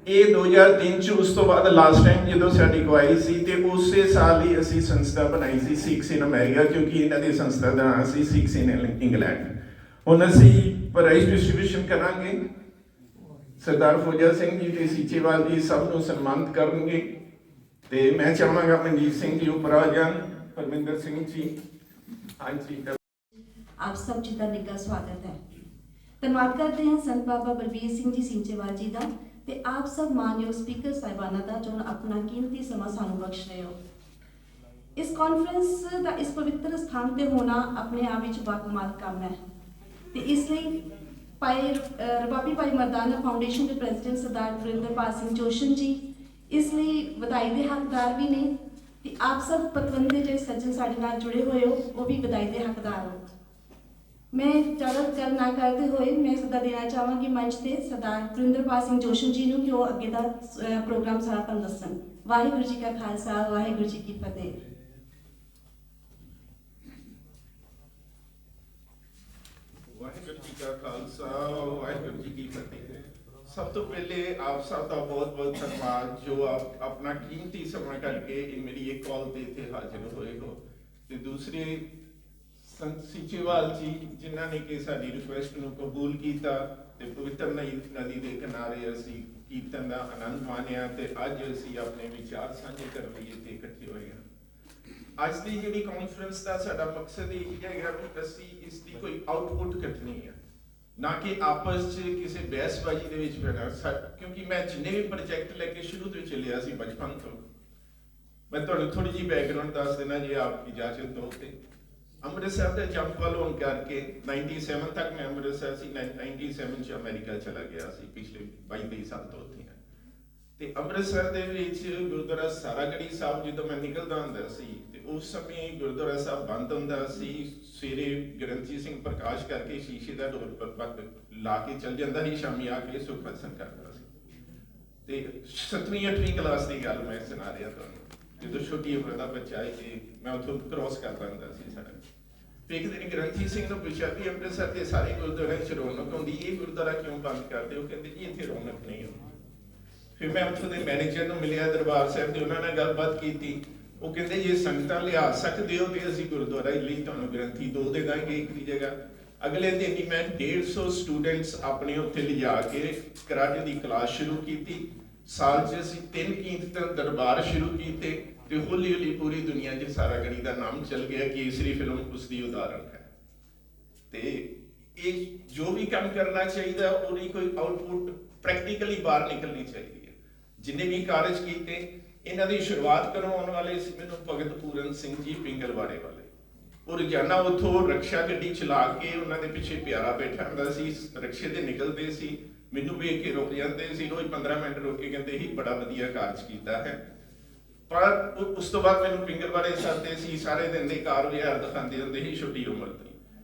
ਇਹ 2003 ਚ। ਉਸ ਤੋਂ ਬਾਅਦ ਲਾਸਟ ਟਾਈਮ ਜਦੋਂ ਸਾਡੀ ਗਵਾਈ ਸੀ ਤੇ ਉਸੇ ਸਾਲ ਹੀ ਅਸੀਂ ਸੰਸਥਾ ਬਣਾਈ ਸੀ ਸਿੱਖਸ ਇਨ ਅਮਰੀਕਾ, ਕਿਉਂਕਿ ਇਹਨਾਂ ਦੀ ਸੰਸਥਾ ਦਾ ਨਾਮ ਸੀ ਸਿੱਖਸ ਇਨ ਇੰਗਲੈਂਡ। ਹੁਣ ਅਸੀਂ ਪ੍ਰਾਈਜ਼ ਡਿਸਟ੍ਰੀਬਿਊਸ਼ਨ ਕਰਾਂਗੇ। ਸਰਦਾਰ ਫੌਜਾ ਸਿੰਘ ਜੀ ਤੇ ਸੀਚੇਵਾਲ ਜੀ ਸਭ ਨੂੰ ਸਨਮਾਨਿਤ ਕਰਨਗੇ ਤੇ ਮੈਂ ਚਾਹਾਂਗਾ ਮਨਜੀਤ ਸਿੰਘ ਜੀ ਉੱਪਰ ਆ ਜਾਣ, ਪਰਮਿੰਦਰ ਸਿੰਘ ਜੀ। ਹਾਂਜੀ, ਆਪ ਸਭ ਜੀ ਦਾ ਨਿੱਘਾ ਸਵਾਗਤ ਹੈ। ਧੰਨਵਾਦ ਕਰਦੇ ਹਾਂ ਸੰਤ ਬਾਬਾ ਬਲਬੀਰ ਸਿੰਘ ਜੀ ਸਿੰਚੇਵਾਲ ਜੀ ਦਾ ਤੇ ਆਪ ਸਭ ਮਾਨਯੋਗ ਸਪੀਕਰ ਸਾਹਿਬਾਨਾਂ ਦਾ ਜੋ ਆਪਣਾ ਕੀਮਤੀ ਸਮਾਂ ਸਾਨੂੰ ਬਖਸ਼ ਰਹੇ ਹੋ। ਇਸ ਕਾਨਫਰੰਸ ਦਾ ਇਸ ਪਵਿੱਤਰ ਸਥਾਨ ਤੇ ਹੋਣਾ ਆਪਣੇ ਆਪ ਵਿੱਚ ਬਾਕਮਾਲ ਕੰਮ ਹੈ ਤੇ ਇਸ ਲਈ ਰਬਾਬੀ ਭਾਈ ਮਰਦਾਨਾ ਫਾਊਂਡੇਸ਼ਨ ਦੇ ਪ੍ਰੈਜ਼ੀਡੈਂਟ ਸਰਦਾਰ ਵਰਿੰਦਰਪਾਲ ਸਿੰਘ ਜੋਸ਼ਨ ਜੀ ਇਸ ਲਈ ਵਧਾਈ ਦੇ ਹੱਕਦਾਰ ਵੀ ਨੇ ਤੇ ਆਪ ਸਭ ਪਤਵੰਤੇ ਜਿਹੜੇ ਸੱਜਣ ਸਾਡੇ ਨਾਲ ਜੁੜੇ ਹੋਏ ਹੋ ਉਹ ਵੀ ਵਧਾਈ ਦੇ ਹੱਕਦਾਰ ਹੋ। ਮੈਂ ਜ਼ਿਆਦਾ ਗੱਲ ਨਾ ਕਰਦੇ ਹੋਏ ਮੈਂ ਸੱਦਾ ਦੇਣਾ ਚਾਹਾਂਗੀ ਮੰਚ ਤੇ ਸਰਦਾਰ ਵਰਿੰਦਰਪਾਲ ਸਿੰਘ ਜੋਸ਼ਨ ਜੀ ਨੂੰ ਕਿ ਉਹ ਅੱਗੇ ਦਾ ਪ੍ਰੋਗਰਾਮ ਸਾਰਾ ਤੁਹਾਨੂੰ ਦੱਸਣ। ਵਾਹਿਗੁਰੂ ਜੀ ਕਾ ਖਾਲਸਾ, ਵਾਹਿਗੁਰੂ ਜੀ ਕੀ ਫਤਿਹ। ਵਾਹਿਗੁਰੂ ਜੀ ਕਾ ਖਾਲਸਾ ਵਾਹਿਗੁਰੂ ਜੀ ਕੀ ਫਤਿਹ। ਸਭ ਤੋਂ ਪਹਿਲੇ ਆਪ ਸਭ ਦਾ ਬਹੁਤ ਬਹੁਤ ਧੰਨਵਾਦ ਜੋ ਆਪ ਆਪਣਾ ਕੀਮਤੀ ਸਮਾਂ ਕਰਕੇ ਮੇਰੀ ਇਹ ਕਾਲ ਤੇ ਇੱਥੇ ਹਾਜ਼ਰ ਹੋਏ ਹੋ। ਤੇ ਦੂਸਰੇ ਸੰਤ ਸੀਚੇਵਾਲ ਜੀ ਜਿਨ੍ਹਾਂ ਨੇ ਕਿ ਸਾਡੀ ਰਿਕੁਐਸਟ ਨੂੰ ਕਬੂਲ ਕੀਤਾ ਤੇ ਪਵਿੱਤਰ ਨਦੀ ਦੇ ਕਿਨਾਰੇ ਅਸੀਂ ਕੀਰਤਨ ਦਾ ਆਨੰਦ ਮਾਣਿਆ ਤੇ ਅੱਜ ਅਸੀਂ ਆਪਣੇ ਵਿਚਾਰ ਸਾਂਝੇ ਕਰਨ ਲਈ ਇੱਥੇ ਇਕੱਠੇ ਹੋਏ ਹਾਂ। ਅੱਜ ਦੀ ਜਿਹੜੀ ਕਾਨਫਰੰਸ ਦਾ ਸਾਡਾ ਮਕਸਦ ਇਹ ਹੈਗਾ ਕਿ ਅਸੀਂ ਇਸ ਦੀ ਕੋਈ ਆਊਟਪੁੱਟ ਕੱਢਣੀ ਹੈ, ਨਾ ਕਿ ਆਪਸ 'ਚ ਕਿਸੇ ਬਹਿਸਬਾਜ਼ੀ ਦੇ ਵਿੱਚ ਪੈਣਾ। ਕਿਉਂਕਿ ਮੈਂ ਜਿੰਨੇ ਵੀ ਪ੍ਰੋਜੈਕਟ ਲੈ ਕੇ ਸ਼ੁਰੂ ਤੋਂ ਚੱਲਿਆ ਸੀ ਬਚਪਨ ਤੋਂ, ਮੈਂ ਤੁਹਾਨੂੰ ਥੋੜੀ ਜਿਹੀ ਬੈਕਗ੍ਰਾਉਂਡ ਦੱਸ ਦੇਣਾ ਜੇ ਆਪ ਇਜਾਜ਼ਤ ਦਿਓ ਤੇ। ਅੰਮ੍ਰਿਤਸਰ ਦੇ ਜੰਪ ਵੱਲ ਹੋਣ ਕਰਕੇ 97 ਤੱਕ ਮੈਂ ਅੰਮ੍ਰਿਤਸਰ ਸੀ, 97 ਚ ਅਮਰੀਕਾ ਚਲਾ ਗਿਆ ਸੀ, ਪਿਛਲੇ 22 ਸਾਲ ਤੋਂ ਉੱਥੇ ਹਾਂ। ਤੇ ਅੰਮ੍ਰਿਤਸਰ ਦੇ ਵਿੱਚ ਗੁਰਦੁਆਰਾ ਸਾਰਾਗੜੀ ਸਾਹਿਬ ਜਦੋਂ ਮੈਂ ਨਿਕਲਦਾ ਹੁੰਦਾ ਸੀ ਤੇ ਉਸ ਸਮੇਂ ਗੁਰਦੁਆਰਾ ਸਾਹਿਬ ਬੰਦ ਹੁੰਦਾ ਸੀ। ਸਵੇਰੇ ਗ੍ਰੰਥੀ ਸਿੰਘ ਪ੍ਰਕਾਸ਼ ਕਰਕੇ ਸ਼ੀਸ਼ੇ ਦਾ ਡੋਰ ਲਾ ਕੇ ਚੱਲ ਜਾਂਦਾ ਸੀ, ਸ਼ਾਮੀ ਆ ਕੇ ਸੁਖਮਨ ਕਰਦਾ ਸੀ। ਤੇ 7ਵੀਂ 8ਵੀਂ ਕਲਾਸ ਦੀ ਗੱਲ ਮੈਂ ਸੁਣਾ ਰਿਹਾ ਤੁਹਾਨੂੰ, ਜਦੋਂ ਛੋਟੀ ਉਮਰ ਦਾ ਬੱਚਾ ਹੈ ਕਿ ਮੈਂ ਉੱਥੋਂ ਕ੍ਰੋਸ ਕਰਦਾ ਹੁੰਦਾ ਸੀ ਸੜਕ। ਤੇ ਇੱਕ ਦਿਨ ਗ੍ਰੰਥੀ ਸਿੰਘ ਨੂੰ ਪੁੱਛਿਆ ਵੀ ਅੰਮ੍ਰਿਤਸਰ ਦੇ ਸਾਰੇ ਗੁਰਦੁਆਰਿਆਂ 'ਚ ਰੌਣਕ ਹੁੰਦੀ, ਇਹ ਗੁਰਦੁਆਰਾ ਕਿਉਂ ਬੰਦ ਕਰਦੇ? ਉਹ ਕਹਿੰਦੇ ਜੀ ਇੱਥੇ ਰੌਣਕ ਨਹੀਂ ਹੁੰਦੀ। ਫਿਰ ਮੈਂ ਉੱਥੋਂ ਦੇ ਮੈਨੇਜਰ ਨੂੰ ਮਿਲਿਆ ਦਰਬਾਰ ਸਾਹਿਬ ਤੇ ਉਹਨਾਂ ਨਾਲ ਗੱਲਬਾਤ ਕੀਤੀ। ਉਹ ਕਹਿੰਦੇ ਜੇ ਸੰਗਤਾਂ ਲਿਆ ਸਕਦੇ ਹੋ ਤੇ ਅਸੀਂ ਗੁਰਦੁਆਰਾ ਲਈ ਤੁਹਾਨੂੰ ਗ੍ਰੰਥੀ 2 ਦੇ ਦਾਂਗੇ ਇੱਕ ਦੀ ਜਗ੍ਹਾ। ਅਗਲੇ ਦਿਨ ਹੀ ਮੈਂ 150 ਸਟੂਡੈਂਟਸ ਆਪਣੇ ਉੱਥੇ ਲਿਜਾ ਕੇ ਕਰਾਟੇ ਦੀ ਕਲਾਸ ਸ਼ੁਰੂ ਕੀਤੀ। ਸਾਲ 'ਚ ਅਸੀਂ 3 ਕੀਰਤਨ ਦਰਬਾਰ ਸ਼ੁਰੂ ਕੀਤੇ ਤੇ ਹੌਲੀ ਹੌਲੀ ਪੂਰੀ ਦੁਨੀਆ 'ਚ ਸਾਰਾਗੜੀ ਦਾ ਨਾਮ ਚੱਲ ਗਿਆ। ਕੇਸਰੀ ਫਿਲਮ ਉਸ ਦੀ ਉਦਾਹਰਣ ਹੈ। ਤੇ ਇਹ ਜੋ ਵੀ ਕੰਮ ਕਰਨਾ ਚਾਹੀਦਾ ਉਹਦੀ ਕੋਈ ਆਊਟਪੁੱਟ ਪ੍ਰੈਕਟੀਕਲੀ ਬਾਹਰ ਨਿਕਲਣੀ ਚਾਹੀਦੀ ਹੈ। ਜਿੰਨੇ ਵੀ ਕਾਰਜ ਕੀਤੇ ਇਹਨਾਂ ਦੀ ਸ਼ੁਰੂਆਤ ਕਰਵਾਉਣ ਵਾਲੇ ਸੀ ਮੈਨੂੰ ਭਗਤ ਪੂਰਨ ਸਿੰਘ ਜੀ ਪਿੰਗਲਵਾੜੇ ਵਾਲੇ। ਉਹ ਰੋਜ਼ਾਨਾ ਉੱਥੋਂ ਰਕਸ਼ਾ ਗੱਡੀ ਚਲਾ ਕੇ ਉਹਨਾਂ ਦੇ ਪਿੱਛੇ ਪਿਆਰਾ ਬੈਠਾ ਹੁੰਦਾ ਸੀ, ਰਕਸ਼ੇ ਤੇ ਨਿਕਲਦੇ ਸੀ, ਮੈਨੂੰ ਵੇਖ ਕੇ ਰੁਕ ਜਾਂਦੇ ਸੀ, ਰੋਜ਼ 15 ਮਿੰਟ ਰੁਕ ਕੇ ਕਹਿੰਦੇ ਸੀ ਬੜਾ ਵਧੀਆ ਕਾਰਜ ਕੀਤਾ ਹੈ। ਪਰ ਉਸ ਤੋਂ ਬਾਅਦ ਮੈਨੂੰ ਪਿੰਗਲਵਾੜੇ ਸੱਦਦੇ ਸੀ, ਸਾਰੇ ਦਿਨ ਦੇ ਕਾਰ ਵਿਹਾਰ ਦਿਖਾਉਂਦੇ ਹੁੰਦੇ ਸੀ ਛੋਟੀ ਉਮਰ ਤੋਂ।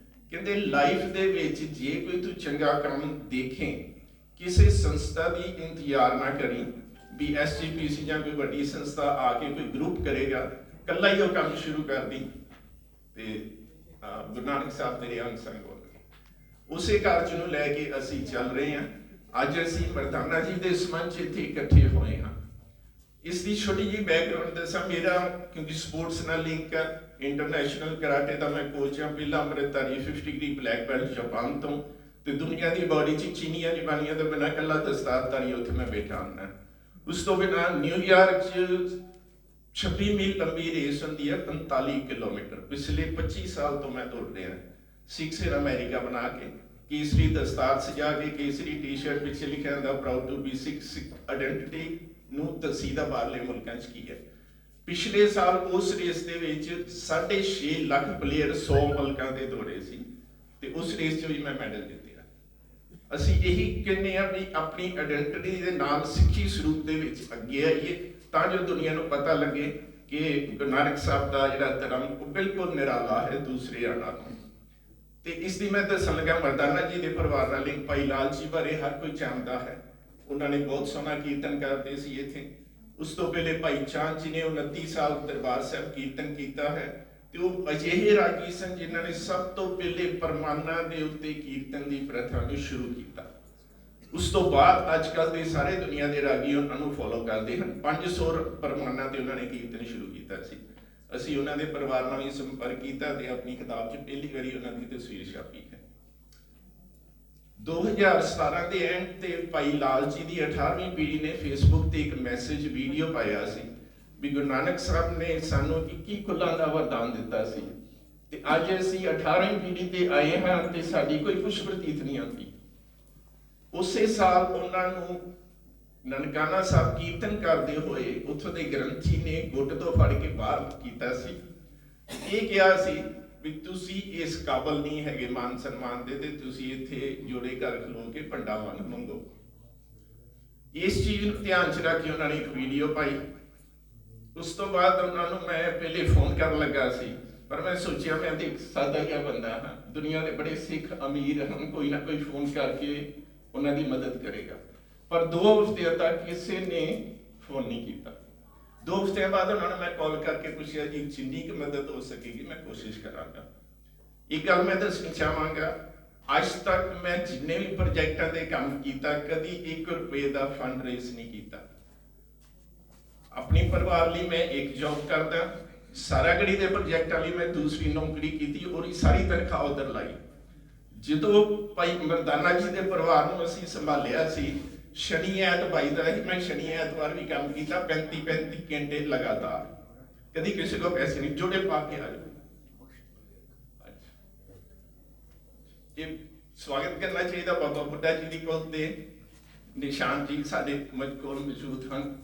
ਕਹਿੰਦੇ ਲਾਈਫ ਦੇ ਵਿੱਚ ਜੇ ਕੋਈ ਤੂੰ ਚੰਗਾ ਕੰਮ ਦੇਖੇ, ਕਿਸੇ ਸੰਸਥਾ ਦੀ ਇੰਤਜ਼ਾਰ ਨਾ ਕਰੀ ਵੀ SGPC ਜਾਂ ਕੋਈ ਵੱਡੀ ਸੰਸਥਾ ਆ ਕੇ ਕੋਈ ਗਰੁੱਪ ਕਰੇਗਾ, ਇਕੱਲਾ ਹੀ ਉਹ ਕੰਮ ਸ਼ੁਰੂ ਕਰਦੀ ਤੇ ਗੁਰੂ ਨਾਨਕ ਸਾਹਿਬ ਤੇਰੇ ਅੰਗ ਸੰਗ ਹੋ ਗਏ। ਉਸੇ ਕਾਰਜ ਨੂੰ ਲੈ ਕੇ ਅਸੀਂ ਚੱਲ ਰਹੇ ਹਾਂ। ਅੱਜ ਅਸੀਂ ਮਰਦਾਨਾ ਜੀ ਦੇ ਸੰਬੰਧ 'ਚ ਇੱਥੇ ਇਕੱਠੇ ਹੋਏ ਹਾਂ। ਇਸ ਦੀ ਛੋਟੀ ਜਿਹੀ ਬੈਕਗ੍ਰਾਉਂਡ ਦੱਸਾਂ। ਮੇਰਾ ਕਿਉਂਕਿ ਸਪੋਰਟਸ ਨਾਲ ਲਿੰਕ ਹੈ, ਇੰਟਰਨੈਸ਼ਨਲ ਕਰਾਟੇ ਦਾ ਮੈਂ ਕੋਚ ਹਾਂ। ਪਹਿਲਾ ਅੰਮ੍ਰਿਤਧਾਰੀ 5th degree black belt Japan ਤੋਂ, ਤੇ ਦੁਨੀਆ ਦੀ ਬਾਡੀ 'ਚ ਚੀਨੀਆਂ ਜਪਾਨੀਆਂ ਤੋਂ ਬਿਨਾਂ ਇਕੱਲਾ ਦਸਤਾਰਧਾਰੀ ਉੱਥੇ ਮੈਂ ਬੈਠਾ ਹੁੰਦਾ। ਉਸ ਤੋਂ ਬਿਨਾਂ ਨਿਊਯਾਰਕ 'ਚ 26 ਮੀਲ ਲੰਬੀ ਰੇਸ ਹੁੰਦੀ ਹੈ, 45 ਕਿਲੋਮੀਟਰ। ਪਿਛਲੇ 25 ਸਾਲ ਤੋਂ ਮੈਂ ਦੌੜ ਰਿਹਾ। ਸਿਕਸ ਇਨ ਅਮਰੀਕਾ ਬਣਾ ਕੇ ਕੇਸਰੀ ਦਸਤਾਰ ਸਜਾ ਕੇ, ਕੇਸਰੀ ਟੀ-ਸ਼ਰਟ ਪਿੱਛੇ ਲਿਖਿਆ ਹੁੰਦਾ proud to be Sikh identity ਨੂੰ ਤਸੀਦਾ ਬਾਹਰਲੇ ਮੁਲਕਾਂ 'ਚ ਕੀ ਹੈ। ਪਿਛਲੇ ਸਾਲ ਉਸ ਰੇਸ ਦੇ ਵਿੱਚ 6.5 ਲੱਖ ਪਲੇਅਰ 100 ਮੁਲਕਾਂ ਦੇ ਦੌੜੇ ਸੀ ਤੇ ਉਸ ਰੇਸ 'ਚ ਵੀ ਮੈਂ ਮੈਡਲ ਜਿੱਤਿਆ। ਅਸੀਂ ਇਹੀ ਕਹਿੰਦੇ ਆ ਵੀ ਆਪਣੀ ਆਇਡੈਂਟੀਟੀ ਦੇ ਨਾਲ ਸਿੱਖੀ ਸਰੂਪ ਦੇ ਵਿੱਚ ਅੱਗੇ ਆਈਏ ਤਾਂ ਜੋ ਦੁਨੀਆ ਨੂੰ ਪਤਾ ਲੱਗੇ ਕਿ ਗੁਰੂ ਨਾਨਕ ਸਾਹਿਬ ਦਾ ਜਿਹੜਾ ਧਰਮ ਉਹ ਬਿਲਕੁਲ ਨਿਰਾਲਾ ਹੈ ਦੂਸਰਿਆਂ ਨਾਲੋਂ। ਤੇ ਇਸ ਦੀ ਮੈਂ ਦੱਸਣ ਲੱਗਾ ਮਰਦਾਨਾ ਜੀ ਦੇ ਪਰਿਵਾਰ ਨਾਲ ਲਿੰਕ। ਭਾਈ ਲਾਲ ਜੀ ਬਾਰੇ ਹਰ ਕੋਈ ਜਾਣਦਾ ਹੈ, ਉਹਨਾਂ ਨੇ ਬਹੁਤ ਸੋਹਣਾ ਕੀਰਤਨ ਕਰਦੇ ਸੀ ਇੱਥੇ। ਉਸ ਤੋਂ ਪਹਿਲੇ ਭਾਈ ਚਾਂਦ ਜੀ ਨੇ 29 ਸਾਲ ਦਰਬਾਰ ਸਾਹਿਬ ਕੀਰਤਨ ਕੀਤਾ ਹੈ ਤੇ ਉਹ ਅਜਿਹੇ ਰਾਗੀ ਸਨ ਜਿਨ੍ਹਾਂ ਨੇ ਸਭ ਤੋਂ ਪਹਿਲੇ ਪਰਮਾਨਾਂ ਦੇ ਉੱਤੇ ਕੀਰਤਨ ਦੀ ਪ੍ਰਥਾ ਨੂੰ ਸ਼ੁਰੂ ਕੀਤਾ। ਉਸ ਤੋਂ ਬਾਅਦ ਅੱਜ ਕੱਲ੍ਹ ਦੇ ਸਾਰੇ ਦੁਨੀਆ ਦੇ ਰਾਗੀ ਉਹਨਾਂ ਨੂੰ ਫੋਲੋ ਕਰਦੇ ਹਨ। 500 ਪਰਮਾਨਾਂ ਤੇ ਉਹਨਾਂ ਨੇ ਕੀਰਤਨ ਸ਼ੁਰੂ ਕੀਤਾ ਸੀ। ਅਸੀਂ ਉਹਨਾਂ ਦੇ ਪਰਿਵਾਰ ਨਾਲ ਵੀ ਸੰਪਰਕ ਕੀਤਾ ਤੇ ਆਪਣੀ ਕਿਤਾਬ 'ਚ ਪਹਿਲੀ ਵਾਰੀ ਉਹਨਾਂ ਦੀ ਤਸਵੀਰ ਛਾਪੀ ਹੈ। 2017 ਦੇ ਐਂਡ ਤੇ ਭਾਈ ਲਾਲ ਜੀ ਦੀ 18ਵੀਂ ਪੀੜ੍ਹੀ ਨੇ ਫੇਸਬੁੱਕ ਤੇ ਇੱਕ ਮੈਸੇਜ ਵੀਡੀਓ ਪਾਇਆ ਸੀ ਵੀ ਗੁਰੂ ਨਾਨਕ ਸਾਹਿਬ ਨੇ ਸਾਨੂੰ 21 ਕੁਲਾਂ ਦਾ ਵਰਦਾਨ ਦਿੱਤਾ ਸੀ ਤੇ ਅੱਜ ਅਸੀਂ 18ਵੀਂ ਪੀੜ੍ਹੀ ਤੇ ਆਏ ਹਾਂ ਤੇ ਸਾਡੀ ਕੋਈ ਕੁਛ ਪ੍ਰਤੀਤ ਨਹੀਂ ਆਉਂਦੀ। ਉਸੇ ਸਾਲ ਉਹਨਾਂ ਨੂੰ ਨਨਕਾਣਾ ਸਾਹਿਬ ਕੀਰਤਨ ਕਰਦੇ ਹੋਏ ਉੱਥੋਂ ਦੇ ਗ੍ਰੰਥੀ ਨੇ ਗੁੱਟ ਤੋਂ ਫੜ ਕੇ ਬਾਹਰ ਕੀਤਾ ਸੀ। ਇਹ ਕਿਹਾ ਸੀ ਵੀ ਤੁਸੀਂ ਇਸ ਕਾਬਲ ਨਹੀਂ ਹੈਗੇ ਮਾਨ ਸਨਮਾਨ ਦੇ ਤੇ ਤੁਸੀਂ ਇੱਥੇ ਜੋੜੇ ਘਰ ਖਲੋ ਕੇ ਭੰਡਾ ਮੰਗੋ। ਇਸ ਚੀਜ਼ ਨੂੰ ਧਿਆਨ 'ਚ ਰੱਖ ਕੇ ਉਹਨਾਂ ਨੇ ਇੱਕ ਵੀਡੀਓ ਪਾਈ। ਉਸ ਤੋਂ ਬਾਅਦ ਉਹਨਾਂ ਨੂੰ ਮੈਂ ਪਹਿਲੇ ਫੋਨ ਕਰਨ ਲੱਗਾ ਸੀ ਪਰ ਮੈਂ ਸੋਚਿਆ ਮੈਂ ਤੇ ਇੱਕ ਸਾਦਾ ਜਿਹਾ ਬੰਦਾ ਹਾਂ, ਦੁਨੀਆ ਦੇ ਬੜੇ ਸਿੱਖ ਅਮੀਰ ਹਨ, ਕੋਈ ਨਾ ਕੋਈ ਫੋਨ ਕਰਕੇ ਉਹਨਾਂ ਦੀ ਮਦਦ ਕਰੇਗਾ। ਪਰ 2 ਹਫ਼ਤਿਆਂ ਤੱਕ ਕਿਸੇ ਨੇ ਫੋਨ ਨਹੀਂ ਕੀਤਾ। 2 ਹਫ਼ਤਿਆਂ ਬਾਅਦ ਉਹਨਾਂ ਨੂੰ ਮੈਂ ਕਾਲ ਕਰਕੇ ਪੁੱਛਿਆ ਜੀ ਜਿੰਨੀ ਕੁ ਮਦਦ ਹੋ ਸਕੇਗੀ ਮੈਂ ਕੋਸ਼ਿਸ਼ ਕਰਾਂਗਾ। ਇੱਕ ਗੱਲ ਮੈਂ ਦੱਸਣੀ ਚਾਹਾਂਗਾ, ਅੱਜ ਤੱਕ ਮੈਂ ਜਿੰਨੇ ਵੀ ਪ੍ਰੋਜੈਕਟਾਂ ਤੇ ਕੰਮ ਕੀਤਾ ਕਦੀ 1 ਰੁਪਏ ਦਾ ਫੰਡ ਰੇਜ਼ ਨਹੀਂ ਕੀਤਾ। ਆਪਣੀ ਪਰਿਵਾਰ ਲਈ ਮੈਂ ਇੱਕ ਜੌਬ ਕਰਦਾ, ਸਾਰਾਗੜੀ ਦੇ ਪ੍ਰੋਜੈਕਟਾਂ ਲਈ ਮੈਂ ਦੂਸਰੀ ਨੌਕਰੀ ਕੀਤੀ ਔਰ ਸਾਰੀ ਤਨਖਾਹ ਉਧਰ ਲਾਈ। ਜਦੋਂ ਭਾਈ ਮਰਦਾਨਾ ਜੀ ਦੇ ਪਰਿਵਾਰ ਨੂੰ ਅਸੀਂ ਸੰਭਾਲਿਆ ਸੀ, ਸ਼ਨੀ ਐਤਵਾਰ ਦਾ ਹੀ ਮੈਂ ਸ਼ਨੀ ਐਤਵਾਰ ਵੀ ਕੰਮ ਕੀਤਾ 35 ਘੰਟੇ ਲਗਾਤਾਰ, ਕਦੀ ਕਿਸੇ ਕੋ ਪੈਸੇ ਨਹੀਂ ਜੋੜੇ ਪਾ ਕੇ ਆ ਜਾਓ। ਇਹ ਸਵਾਗਤ ਕਰਨਾ ਚਾਹੀਦਾ ਬਾਬਾ ਬੁੱਢਾ ਜੀ ਦੀ ਕੋਲ ਤੇ ਨਿਸ਼ਾਨ ਜੀ ਸਾਡੇ ਕੋਲ ਮੌਜੂਦ ਹਨ।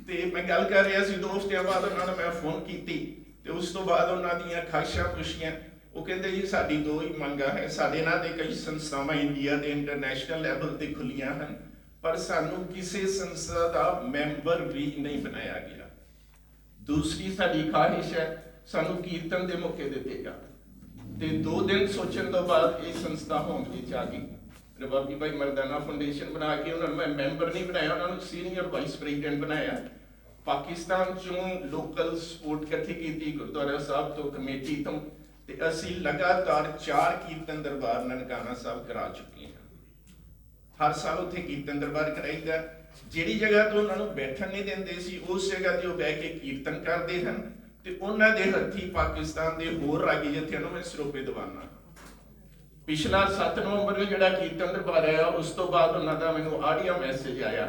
ਤੇ ਮੈਂ ਗੱਲ ਕਰ ਰਿਹਾ ਸੀ 2 ਹਫ਼ਤਿਆਂ ਬਾਅਦ ਉਹਨਾਂ ਨੂੰ ਮੈਂ ਫੋਨ ਕੀਤੀ ਤੇ ਉਸ ਤੋਂ ਬਾਅਦ ਉਹਨਾਂ ਦੀਆਂ ਖਾਹਿਸ਼ਾਂ ਪੁੱਛੀਆਂ। ਉਹ ਕਹਿੰਦੇ ਜੀ ਸਾਡੀ 2 ਹੀ ਮੰਗਾਂ ਹੈ, ਸਾਡੇ ਨਾਲ ਦੇ ਕਈ ਸੰਸਥਾਵਾਂ ਇੰਡੀਆ ਦੇ ਇੰਟਰਨੈਸ਼ਨਲ ਲੈਵਲ ਤੇ ਖੁੱਲੀਆਂ ਹਨ ਪਰ ਸਾਨੂੰ ਕਿਸੇ ਸੰਸਥਾ ਦਾ ਮੈਂਬਰ ਵੀ ਨਹੀਂ ਬਣਾਇਆ ਗਿਆ। ਦੂਸਰੀ ਸਾਡੀ ਖਾਹਿਸ਼ ਹੈ ਸਾਨੂੰ ਕੀਰਤਨ ਦੇ ਮੌਕੇ ਦਿੱਤੇ ਜਾਣ। ਤੇ 2 ਦਿਨ ਸੋਚਣ ਤੋਂ ਬਾਅਦ ਇਹ ਸੰਸਥਾ ਹੋਂਦ ਵਿੱਚ ਆ ਗਈ। ਰਬਾਬੀ ਭਾਈ ਮਰਦਾਨਾ ਫਾਊਂਡੇਸ਼ਨ ਬਣਾ ਕੇ ਉਹਨਾਂ ਨੂੰ ਮੈਂ ਮੈਂਬਰ ਨਹੀਂ ਬਣਾਇਆ, ਉਹਨਾਂ ਨੂੰ ਸੀਨੀਅਰ ਵਾਈਸ ਪ੍ਰੈਜ਼ੀਡੈਂਟ ਬਣਾਇਆ। ਪਾਕਿਸਤਾਨ ਚੋਂ ਲੋਕਲ ਸਪੋਰਟ ਇਕੱਠੀ ਕੀਤੀ ਗੁਰਦੁਆਰਾ ਸਾਹਿਬ ਤੋਂ, ਕਮੇਟੀ ਤੋਂ, ਤੇ ਅਸੀਂ ਲਗਾਤਾਰ 4 ਕੀਰਤਨ ਦਰਬਾਰ ਨਨਕਾਣਾ ਸਾਹਿਬ ਕਰਾ ਚੁੱਕੇ ਹਾਂ। ਹਰ ਸਾਲ ਉੱਥੇ ਕੀਰਤਨ ਦਰਬਾਰ ਕਰਾਈਦਾ। ਜਿਹੜੀ ਜਗ੍ਹਾ ਤੋਂ ਉਹਨਾਂ ਨੂੰ ਬੈਠਣ ਨਹੀਂ ਦਿੰਦੇ ਸੀ ਉਸ ਜਗ੍ਹਾ ਤੇ ਉਹ ਬਹਿ ਕੇ ਕੀਰਤਨ ਕਰਦੇ ਹਨ ਤੇ ਉਹਨਾਂ ਦੇ ਹੱਥੀ ਪਾਕਿਸਤਾਨ ਦੇ ਹੋਰ ਰਾਗੀ ਜਥਿਆਂ ਨੂੰ ਮੈਂ ਸਰੋਪੇ ਦਿਵਾਨਾ। ਪਿਛਲਾ 7 ਨਵੰਬਰ ਨੂੰ ਜਿਹੜਾ ਕੀਰਤਨ ਦਰਬਾਰ ਆਇਆ ਉਸ ਤੋਂ ਬਾਅਦ ਉਹਨਾਂ ਦਾ ਮੈਨੂੰ ਆਡੀਓ ਮੈਸੇਜ ਆਇਆ,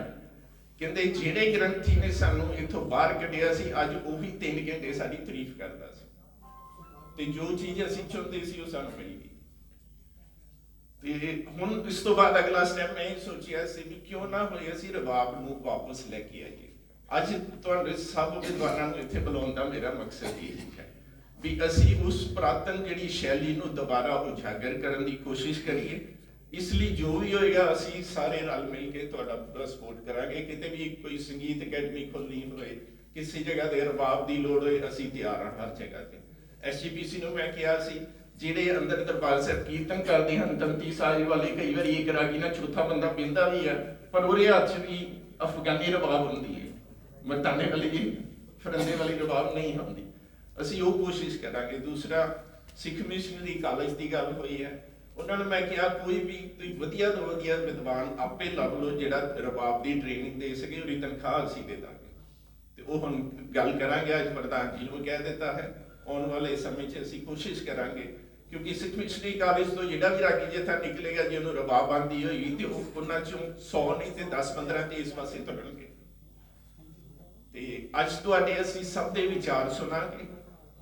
ਕਹਿੰਦੇ ਜਿਹੜੇ ਗ੍ਰੰਥੀ ਨੇ ਸਾਨੂੰ ਇੱਥੋਂ ਬਾਹਰ ਕੱਢਿਆ ਸੀ ਅੱਜ ਉਹ ਵੀ 3 ਘੰਟੇ ਸਾਡੀ ਤਾਰੀਫ ਕਰਦਾ ਸੀ ਤੇ ਜੋ ਚੀਜ਼ ਅਸੀਂ ਚਾਹੁੰਦੇ ਸੀ ਉਹ ਸਾਨੂੰ ਮਿਲ ਗਈ। ਤੇ ਹੁਣ ਇਸ ਤੋਂ ਬਾਅਦ ਅਗਲਾ ਸਟੈਪ ਮੈਂ ਇਹ ਸੋਚਿਆ ਸੀ ਵੀ ਕਿਉਂ ਨਾ ਹੋਏ ਅਸੀਂ ਰਬਾਬ ਨੂੰ ਵਾਪਸ ਲੈ ਕੇ ਆਈਏ। ਅੱਜ ਤੁਹਾਡੇ ਸਭ ਵਿਦਵਾਨਾਂ ਨੂੰ ਇੱਥੇ ਬੁਲਾਉਣ ਦਾ ਮੇਰਾ ਮਕਸਦ ਇਹ ਹੈ ਵੀ ਅਸੀਂ ਉਸ ਪੁਰਾਤਨ ਜਿਹੜੀ ਸ਼ੈਲੀ ਨੂੰ ਦੁਬਾਰਾ ਉਜਾਗਰ ਕਰਨ ਦੀ ਕੋਸ਼ਿਸ਼ ਕਰੀਏ। ਇਸ ਲਈ ਜੋ ਵੀ ਹੋਏਗਾ ਅਸੀਂ ਸਾਰੇ ਰਲ ਮਿਲ ਕੇ ਤੁਹਾਡਾ ਪੂਰਾ ਸਪੋਰਟ ਕਰਾਂਗੇ। ਕਿਤੇ ਵੀ ਕੋਈ ਸੰਗੀਤ ਅਕੈਡਮੀ ਖੋਲ੍ਹਣੀ ਹੋਏ, ਕਿਸੇ ਜਗ੍ਹਾ ਤੇ ਰਬਾਬ ਦੀ ਲੋੜ ਹੋਏ, ਅਸੀਂ ਤਿਆਰ ਹਾਂ ਹਰ ਜਗ੍ਹਾ ਤੇ। SGPC ਨੂੰ ਮੈਂ ਕਿਹਾ ਸੀ ਜਿਹੜੇ ਅੰਦਰ ਦਰਬਾਰ ਸਾਹਿਬ ਕੀਰਤਨ ਕਰਦੇ ਹਨ ਤੰਤੀ ਸਾਜ ਵਾਲੇ, ਕਈ ਵਾਰੀ ਇੱਕ ਰਾਗੀ ਨਾਲ ਚੌਥਾ ਬੰਦਾ ਪੀਂਦਾ ਵੀ ਹੈ ਪਰ ਉਹਦੇ ਹੱਥ 'ਚ ਵੀ ਅਫਗਾਨੀ ਰਬਾਬ ਹੁੰਦੀ ਹੈ, ਮਰਦਾਨੇ ਵਾਲੀ ਫਰੰਦੇ ਵਾਲੀ ਰਬਾਬ ਨਹੀਂ ਹੁੰਦੀ। ਅਸੀਂ ਉਹ ਕੋਸ਼ਿਸ਼ ਕਰਾਂਗੇ। ਦੂਸਰਾ ਸਿੱਖ ਮਿਸ਼ਨਰੀ ਕਾਲਜ ਦੀ ਗੱਲ ਹੋਈ ਹੈ, ਉਹਨਾਂ ਨੂੰ ਮੈਂ ਕਿਹਾ ਕੋਈ ਵੀ ਤੁਸੀਂ ਵਧੀਆ ਤੋਂ ਵਧੀਆ ਵਿਦਵਾਨ ਆਪੇ ਲੱਭ ਲਓ ਜਿਹੜਾ ਰਬਾਬ ਦੀ ਟ੍ਰੇਨਿੰਗ ਦੇ ਸਕੇ, ਉਹਦੀ ਤਨਖਾਹ ਅਸੀਂ ਦੇ ਦਾਂਗੇ। ਤੇ ਉਹ ਹੁਣ ਗੱਲ ਕਰਾਂਗੇ, ਅੱਜ ਪ੍ਰਧਾਨ ਜੀ ਨੂੰ ਕਹਿ ਦਿੱਤਾ ਹੈ, ਆਉਣ ਵਾਲੇ ਸਮੇਂ 'ਚ ਅਸੀਂ ਕੋਸ਼ਿਸ਼ ਕਰਾਂਗੇ ਕਿਉਂਕਿ ਸਿੱਖ ਮਿਸ਼ਨਰੀ ਕਾਲਜ ਤੋਂ ਜਿਹੜਾ ਵੀ ਰਾਗੀ ਜਥਾ ਨਿਕਲੇਗਾ ਜੇ ਉਹਨੂੰ ਰਬਾਬ ਆਉਂਦੀ ਹੋਏਗੀ ਤੇ ਉਹ ਉਹਨਾਂ 'ਚੋਂ 100 ਨਹੀਂ ਤੇ 10-15 ਤੇ ਇਸ ਪਾਸੇ ਤੁਰਨਗੇ। ਤੇ ਅੱਜ ਤੁਹਾਡੇ ਅਸੀਂ ਸਭ ਦੇ ਵਿਚਾਰ ਸੁਣਾਂਗੇ।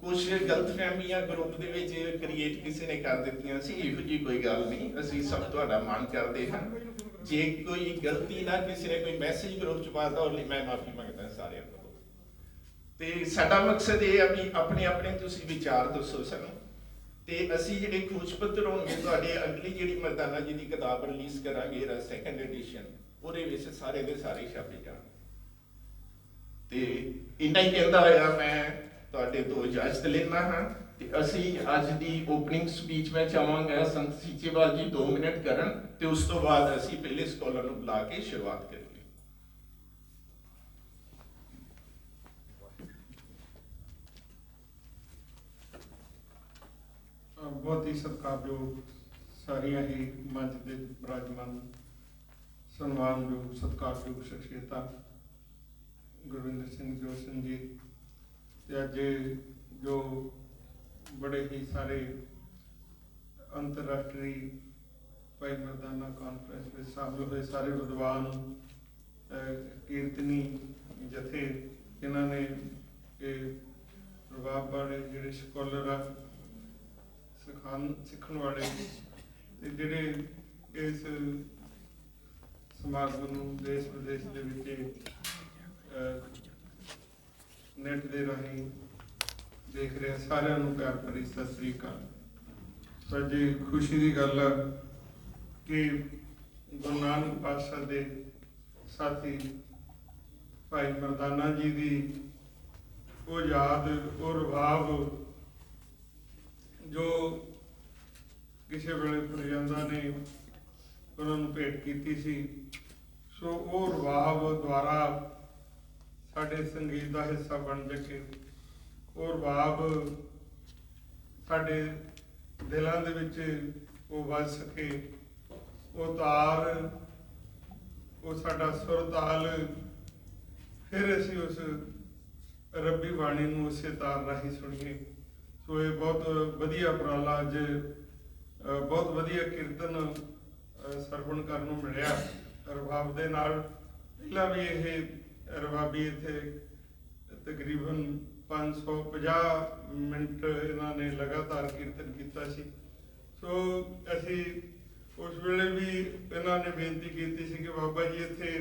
ਕੁਝ ਗਲਤਫਹਿਮੀਆਂ ਗਰੁੱਪ ਦੇ ਵਿੱਚ ਕ੍ਰੀਏਟ ਕਿਸੇ ਨੇ ਕਰ ਦਿੱਤੀਆਂ ਸੀ, ਇਹੋ ਜਿਹੀ ਕੋਈ ਗੱਲ ਨਹੀਂ। ਅਸੀਂ ਸਭ ਤੁਹਾਡਾ ਮਾਣ ਕਰਦੇ ਹਾਂ। ਜੇ ਕੋਈ ਗਲਤੀ ਨਾ ਕਿਸੇ ਨੇ ਕੋਈ ਮੈਸੇਜ ਗਰੁੱਪ 'ਚ ਪਾਤਾ ਉਹਦੇ ਲਈ ਮੈਂ ਮਾਫੀ ਮੰਗਦਾ ਸਾਰਿਆਂ ਕੋਲੋਂ। ਤੇ ਸਾਡਾ ਮਕਸਦ ਇਹ ਆ ਵੀ ਆਪਣੇ ਆਪਣੇ ਤੁਸੀਂ ਵਿਚਾਰ ਦੱਸੋ ਸਾਨੂੰ ਤੇ ਅਸੀਂ ਜਿਹੜੇ ਖੋਜ ਪੱਤਰ ਹੋਣਗੇ ਤੁਹਾਡੇ ਅਗਲੀ ਜਿਹੜੀ ਮਰਦਾਨਾ ਜੀ ਦੀ ਕਿਤਾਬ ਰਿਲੀਜ਼ ਕਰਾਂਗੇ ਇਹਦਾ 2nd ਐਡੀਸ਼ਨ, ਉਹਦੇ ਵਿੱਚ ਸਾਰੇ ਦੇ ਸਾਰੇ ਛਾਪੇ ਜਾਣ। ਤੇ ਇੰਨਾ ਹੀ ਕਹਿੰਦਾ ਹੋਇਆ ਮੈਂ ਤੁਹਾਡੇ ਤੋਂ ਇਜਾਜ਼ਤ ਲੈਣਾ ਹਾਂ ਤੇ ਅਸੀਂ ਅੱਜ ਦੀ ਓਪਨਿੰਗ ਸਪੀਚ ਮੈਂ ਚਾਹਾਂਗਾ ਸੰਤ ਸੀਚੇਵਾਲ ਜੀ 2 ਮਿੰਟ ਕਰਨ ਤੇ ਉਸ ਤੋਂ ਬਾਅਦ ਅਸੀਂ ਪਹਿਲੇ ਸਕਾਲਰ ਨੂੰ ਬੁਲਾ ਕੇ ਸ਼ੁਰੂਆਤ ਕਰਾਂਗੇ। ਬਹੁਤ ਹੀ ਸਤਿਕਾਰਯੋਗ ਸਾਰੀਆਂ ਹੀ ਮੰਚ ਦੇ ਵਿਰਾਜਮਾਨ ਸਨਮਾਨਯੋਗ ਸਤਿਕਾਰਯੋਗ ਸ਼ਖਸੀਅਤਾਂ ਗੁਰਵਿੰਦਰ ਸਿੰਘ ਜੋਸ਼ਨ ਜੀ ਤੇ ਅੱਜ ਜੋ ਬੜੇ ਹੀ ਸਾਰੇ ਅੰਤਰਰਾਸ਼ਟਰੀ ਭਾਈ ਮਰਦਾਨਾ ਕਾਨਫਰੰਸ ਵਿੱਚ ਸ਼ਾਮਿਲ ਹੋਏ ਸਾਰੇ ਵਿਦਵਾਨ ਕੀਰਤਨੀ ਜਥੇ ਜਿਨ੍ਹਾਂ ਨੇ ਇਹ ਰਬਾਬ ਵਾਲੇ ਜਿਹੜੇ ਸਕਾਲਰ ਆ ਸਿੱਖਣ ਵਾਲੇ ਤੇ ਜਿਹੜੇ ਇਸ ਸਮਾਗਮ ਨੂੰ ਦੇਸ਼ ਵਿਦੇਸ਼ ਦੇ ਵਿੱਚ ਨੈਟ ਦੇ ਰਾਹੀਂ ਦੇਖ ਰਹੇ ਸਾਰਿਆਂ ਨੂੰ ਪਿਆਰ ਭਰੀ ਸਤਿ ਸ੍ਰੀ ਅਕਾਲ। ਸਾਡੀ ਖੁਸ਼ੀ ਦੀ ਗੱਲ ਆ ਕਿ ਗੁਰੂ ਨਾਨਕ ਪਾਤਸ਼ਾਹ ਦੇ ਸਾਥੀ ਭਾਈ ਮਰਦਾਨਾ ਜੀ ਦੀ ਉਹ ਯਾਦ, ਉਹ ਰਬਾਬ ਜੋ ਕਿਸੇ ਵੇਲੇ ਫਰਜ਼ੰਦਾਂ ਨੇ ਉਹਨਾਂ ਨੂੰ ਭੇਟ ਕੀਤੀ ਸੀ, ਸੋ ਉਹ ਰਬਾਬ ਦੁਆਰਾ ਸਾਡੇ ਸੰਗੀਤ ਦਾ ਹਿੱਸਾ ਬਣ ਸਕੇ। ਉਹ ਰਬਾਬ ਸਾਡੇ ਦਿਲਾਂ ਦੇ ਵਿੱਚ ਉਹ ਵੱਜ ਸਕੇ। ਉਹ ਤਾਰ, ਉਹ ਸਾਡਾ ਸੁਰ ਤਾਲ, ਫਿਰ ਅਸੀਂ ਉਸ ਰੱਬੀ ਬਾਣੀ ਨੂੰ ਉਸੇ ਤਾਰ ਰਾਹੀਂ ਸੁਣੀਏ। ਸੋ ਇਹ ਬਹੁਤ ਵਧੀਆ ਉਪਰਾਲਾ ਅੱਜ ਬਹੁਤ ਵਧੀਆ ਕੀਰਤਨ ਸਰਵਣ ਕਰਨ ਨੂੰ ਮਿਲਿਆ ਰਬਾਬ ਦੇ ਨਾਲ। ਪਹਿਲਾਂ ਵੀ ਇਹ ਰਬਾਬੀ ਇੱਥੇ ਤਕਰੀਬਨ 550 ਮਿੰਟ ਇਹਨਾਂ ਨੇ ਲਗਾਤਾਰ ਕੀਰਤਨ ਕੀਤਾ ਸੀ। ਸੋ ਅਸੀਂ ਉਸ ਵੇਲੇ ਵੀ ਇਹਨਾਂ ਨੇ ਬੇਨਤੀ ਕੀਤੀ ਸੀ ਕਿ ਬਾਬਾ ਜੀ ਇੱਥੇ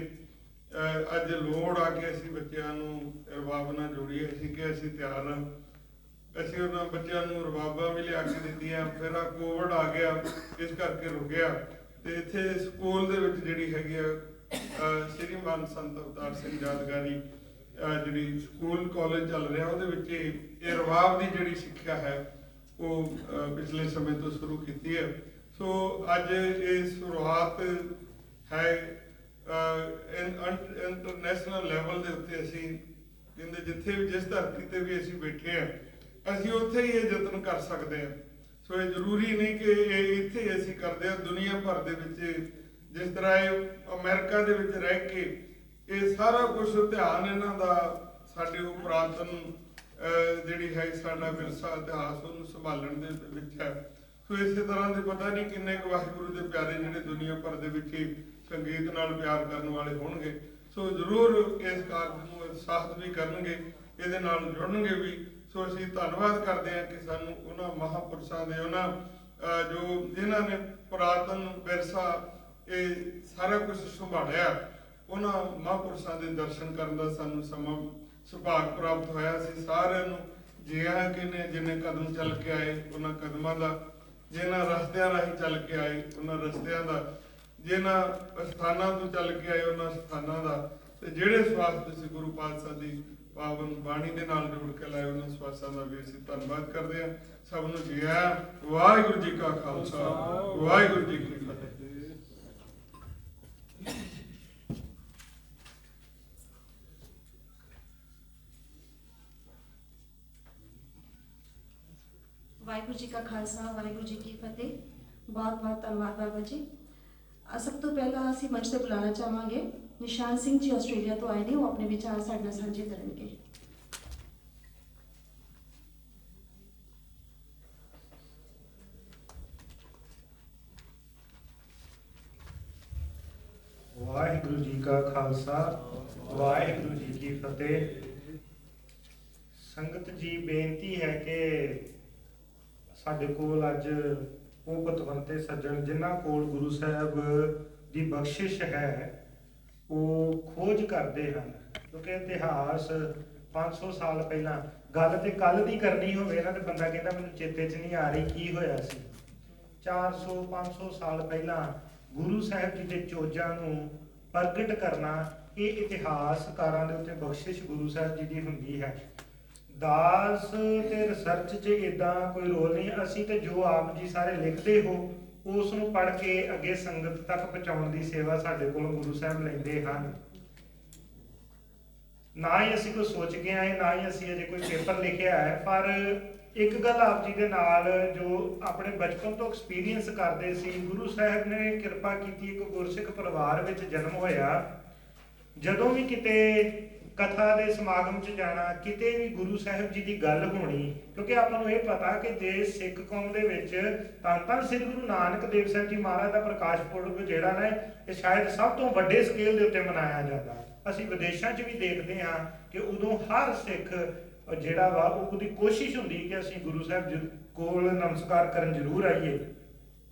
ਅੱਜ ਲੋੜ ਆ ਕੇ ਅਸੀਂ ਬੱਚਿਆਂ ਨੂੰ ਰਬਾਬ ਨਾਲ ਜੋੜੀਏ। ਅਸੀਂ ਕਿ ਅਸੀਂ ਤਿਆਰ ਹਾਂ। ਅਸੀਂ ਉਹਨਾਂ ਬੱਚਿਆਂ ਨੂੰ ਰਬਾਬਾਂ ਵੀ ਲਿਆ ਕੇ ਦਿੱਤੀਆਂ। ਫਿਰ ਆ ਕੋਵਿਡ ਆ ਗਿਆ, ਇਸ ਕਰਕੇ ਰੁਕਿਆ। ਤੇ ਇੱਥੇ ਸਕੂਲ ਦੇ ਵਿੱਚ ਜਿਹੜੀ ਹੈਗੀ ਆ ਸ਼੍ਰੀਮਾਨ ਸੰਤ ਅਵਤਾਰ ਸਿੰਘ ਯਾਦਗਾਰੀ ਜਿਹੜੀ ਸਕੂਲ ਕਾਲਜ ਚੱਲ ਰਿਹਾ, ਉਹਦੇ ਵਿੱਚ ਇਹ ਰਬਾਬ ਦੀ ਜਿਹੜੀ ਸਿੱਖਿਆ ਹੈ ਉਹ ਪਿਛਲੇ ਸਮੇਂ ਤੋਂ ਸ਼ੁਰੂ ਕੀਤੀ ਹੈ। ਸੋ ਅੱਜ ਇਹ ਸ਼ੁਰੂਆਤ ਹੈ ਇੰਟਰਨੈਸ਼ਨਲ ਲੈਵਲ ਦੇ ਉੱਤੇ। ਅਸੀਂ ਕਹਿੰਦੇ ਜਿੱਥੇ ਵੀ ਜਿਸ ਧਰਤੀ ਤੇ ਵੀ ਅਸੀਂ ਬੈਠੇ ਹਾਂ, ਅਸੀਂ ਉੱਥੇ ਹੀ ਇਹ ਯਤਨ ਕਰ ਸਕਦੇ ਹਾਂ। ਸੋ ਇਹ ਜ਼ਰੂਰੀ ਨਹੀਂ ਕਿ ਇਹ ਇੱਥੇ ਹੀ ਅਸੀਂ ਕਰਦੇ ਹਾਂ। ਦੁਨੀਆ ਭਰ ਦੇ ਵਿੱਚ ਜਿਸ ਤਰ੍ਹਾਂ ਇਹ ਅਮਰੀਕਾ ਦੇ ਵਿੱਚ ਰਹਿ ਕੇ ਇਹ ਸਾਰਾ ਕੁਝ ਧਿਆਨ ਇਹਨਾਂ ਦਾ ਸਾਡੇ ਉਹ ਪੁਰਾਤਨ ਜਿਹੜੀ ਹੈ ਸਾਡਾ ਵਿਰਸਾ ਇਤਿਹਾਸ ਉਹਨੂੰ ਸੰਭਾਲਣ ਦੇ ਵਿੱਚ ਹੈ। ਸੋ ਇਸੇ ਤਰ੍ਹਾਂ ਦੇ ਪਤਾ ਨਹੀਂ ਕਿੰਨੇ ਕੁ ਵਾਹਿਗੁਰੂ ਦੇ ਪਿਆਰੇ ਜਿਹੜੇ ਦੁਨੀਆ ਭਰ ਦੇ ਵਿੱਚ ਸੰਗੀਤ ਨਾਲ ਪਿਆਰ ਕਰਨ ਵਾਲੇ ਹੋਣਗੇ। ਸੋ ਜ਼ਰੂਰ ਇਸ ਕਾਰਜ ਨੂੰ ਉਤਸ਼ਾਹਿਤ ਵੀ ਕਰਨਗੇ, ਇਹਦੇ ਨਾਲ ਜੁੜਨਗੇ ਵੀ। ਸੋ ਅਸੀਂ ਧੰਨਵਾਦ ਕਰਦੇ ਹਾਂ ਕਿ ਸਾਨੂੰ ਉਹਨਾਂ ਮਹਾਂਪੁਰਸ਼ਾਂ ਦੇ, ਉਹਨਾਂ ਜਿਨ੍ਹਾਂ ਨੇ ਪੁਰਾਤਨ ਵਿਰਸਾ ਇਹ ਸਾਰਾ ਕੁਝ ਸੰਭਾਲਿਆ, ਉਹਨਾਂ ਮਹਾਂਪੁਰਸ਼ਾਂ ਦੇ ਦਰਸ਼ਨ ਕਰਨ ਦਾ ਸਾਨੂੰ ਸੁਭਾਗ ਪ੍ਰਾਪਤ ਹੋਇਆ। ਅਸੀਂ ਸਾਰਿਆਂ ਨੂੰ ਜਿਹਾ ਕਿ ਜਿੰਨੇ ਕਦਮ ਚੱਲ ਕੇ ਆਏ ਉਹਨਾਂ ਕਦਮਾਂ ਦਾ, ਜਿਨ੍ਹਾਂ ਰਸਤਿਆਂ ਰਾਹੀਂ ਚੱਲ ਕੇ ਆਏ ਉਹਨਾਂ ਰਸਤਿਆਂ ਦਾ, ਜਿਨ੍ਹਾਂ ਸਥਾਨਾਂ ਤੋਂ ਚੱਲ ਕੇ ਆਏ ਉਹਨਾਂ ਸਥਾਨਾਂ ਦਾ, ਤੇ ਜਿਹੜੇ ਸਵਾਸ ਤੁਸੀਂ ਗੁਰੂ ਪਾਤਸ਼ਾਹ ਦੀ ਪਾਵਨ ਬਾਣੀ ਦੇ ਨਾਲ ਜੋੜ ਕੇ ਲਾਏ ਉਹਨਾਂ ਸਵਾਸਾਂ ਦਾ ਵੀ ਅਸੀਂ ਧੰਨਵਾਦ ਕਰਦੇ ਹਾਂ। ਸਭ ਨੂੰ ਜੀ ਆਇਆਂ। ਵਾਹਿਗੁਰੂ ਜੀ ਕਾ ਖਾਲਸਾ, ਵਾਹਿਗੁਰੂ ਜੀ ਕੀ ਫਤਿਹ। ਵਾਹਿਗੁਰੂ ਜੀ ਕਾ ਖਾਲਸਾ, ਵਾਹਿਗੁਰੂ ਜੀ ਕੀ ਫਤਿਹ। ਬਹੁਤ ਬਹੁਤ ਧੰਨਵਾਦ ਬਾਬਾ ਜੀ। ਸਭ ਤੋਂ ਪਹਿਲਾਂ ਅਸੀਂ ਮੰਚ ਤੇ ਬੁਲਾਉਣਾ ਚਾਹਾਂਗੇ ਨਿਸ਼ਾਨ ਸਿੰਘ ਜੀ, ਆਸਟ੍ਰੇਲੀਆ ਤੋਂ ਆਏ ਨੇ। ਉਹ ਆਪਣੇ ਵਿਚਾਰ ਸਾਡੇ ਨਾਲ ਸਾਂਝੇ ਕਰਨਗੇ। ਵਾਹਿਗੁਰੂ ਜੀ ਕਾ ਖਾਲਸਾ, ਵਾਹਿਗੁਰੂ ਜੀ ਕੀ ਫਤਿਹ। ਸੰਗਤ ਜੀ, ਬੇਨਤੀ ਹੈ ਕਿ ਸਾਡੇ ਕੋਲ ਅੱਜ ਉਹ ਪਤਵੰਤੇ ਸੱਜਣ ਜਿਨ੍ਹਾਂ ਕੋਲ ਗੁਰੂ ਸਾਹਿਬ ਦੀ ਬਖਸ਼ਿਸ਼ ਹੈ ਉਹ ਖੋਜ ਕਰਦੇ ਹਨ। ਕਿਉਂਕਿ ਇਤਿਹਾਸ 500 ਸਾਲ ਪਹਿਲਾਂ, ਗੱਲ ਤੇ ਕੱਲ ਦੀ ਕਰਨੀ ਹੋਵੇ ਨਾ ਤੇ ਬੰਦਾ ਕਹਿੰਦਾ ਮੈਨੂੰ ਚੇਤੇ 'ਚ ਨਹੀਂ ਆ ਰਹੀ ਕੀ ਹੋਇਆ ਸੀ। 400-500 ਸਾਲ ਪਹਿਲਾਂ ਗੁਰੂ ਸਾਹਿਬ ਜੀ ਦੇ ਚੋਜਾਂ ਨੂੰ ਪ੍ਰਗਟ ਕਰਨਾ, ਇਹ ਇਤਿਹਾਸਕਾਰਾਂ ਦੇ ਉੱਤੇ ਬਖਸ਼ਿਸ਼ ਗੁਰੂ ਸਾਹਿਬ ਜੀ ਦੀ ਹੁੰਦੀ ਹੈ। ਦਾਸ ਤੇ ਰਿਸਰਚ 'ਚ ਇਦਾਂ ਕੋਈ ਰੋਲ ਨਹੀਂ। ਅਸੀਂ ਤੇ ਜੋ ਆਪ ਜੀ ਸਾਰੇ ਲਿਖਦੇ ਹੋ ਉਸ ਨੂੰ ਪੜ੍ਹ ਕੇ ਅੱਗੇ ਸੰਗਤ ਤੱਕ ਪਹੁੰਚਾਉਣ ਦੀ ਸੇਵਾ ਸਾਡੇ ਕੋਲ ਗੁਰੂ ਸਾਹਿਬ ਲੈਂਦੇ ਹਨ। ਨਾ ਹੀ ਅਸੀਂ ਕੋਈ ਸੋਚ ਕੇ ਆਏ, ਨਾ ਹੀ ਅਸੀਂ ਅਜੇ ਕੋਈ ਪੇਪਰ ਲਿਖਿਆ ਹੈ। ਪਰ ਇੱਕ ਗੱਲ ਆਪ ਜੀ ਦੇ ਨਾਲ ਜੋ ਆਪਣੇ ਬਚਪਨ ਤੋਂ ਐਕਸਪੀਰੀਅੰਸ ਕਰਦੇ ਸੀ, ਗੁਰੂ ਸਾਹਿਬ ਨੇ ਕਿਰਪਾ ਕੀਤੀ, ਇੱਕ ਗੁਰਸਿੱਖ ਪਰਿਵਾਰ ਵਿੱਚ ਜਨਮ ਹੋਇਆ। ਜਦੋਂ ਵੀ ਕਿਤੇ ਕਥਾ ਦੇ ਸਮਾਗਮ 'ਚ ਜਾਣਾ, ਕਿਤੇ ਵੀ ਗੁਰੂ ਸਾਹਿਬ ਜੀ ਦੀ ਗੱਲ ਹੋਣੀ, ਕਿਉਂਕਿ ਆਪਾਂ ਨੂੰ ਇਹ ਪਤਾ ਕਿ ਜੇ ਸਿੱਖ ਕੌਮ ਦੇ ਵਿੱਚ ਧੰਨ ਧੰਨ ਸ੍ਰੀ ਗੁਰੂ ਨਾਨਕ ਦੇਵ ਸਾਹਿਬ ਜੀ ਮਹਾਰਾਜ ਦਾ ਪ੍ਰਕਾਸ਼ ਪੁਰਬ ਜਿਹੜਾ ਨਾ ਇਹ ਸ਼ਾਇਦ ਸਭ ਤੋਂ ਵੱਡੇ ਸਕੇਲ ਦੇ ਉੱਤੇ ਮਨਾਇਆ ਜਾਂਦਾ। ਅਸੀਂ ਵਿਦੇਸ਼ਾਂ 'ਚ ਵੀ ਦੇਖਦੇ ਹਾਂ ਕਿ ਉਦੋਂ ਹਰ ਸਿੱਖ ਜਿਹੜਾ ਵਾ ਉਹਦੀ ਕੋਸ਼ਿਸ਼ ਹੁੰਦੀ ਕਿ ਅਸੀਂ ਗੁਰੂ ਸਾਹਿਬ ਕੋਲ ਨਮਸਕਾਰ ਕਰਨ ਜ਼ਰੂਰ ਆਈਏ।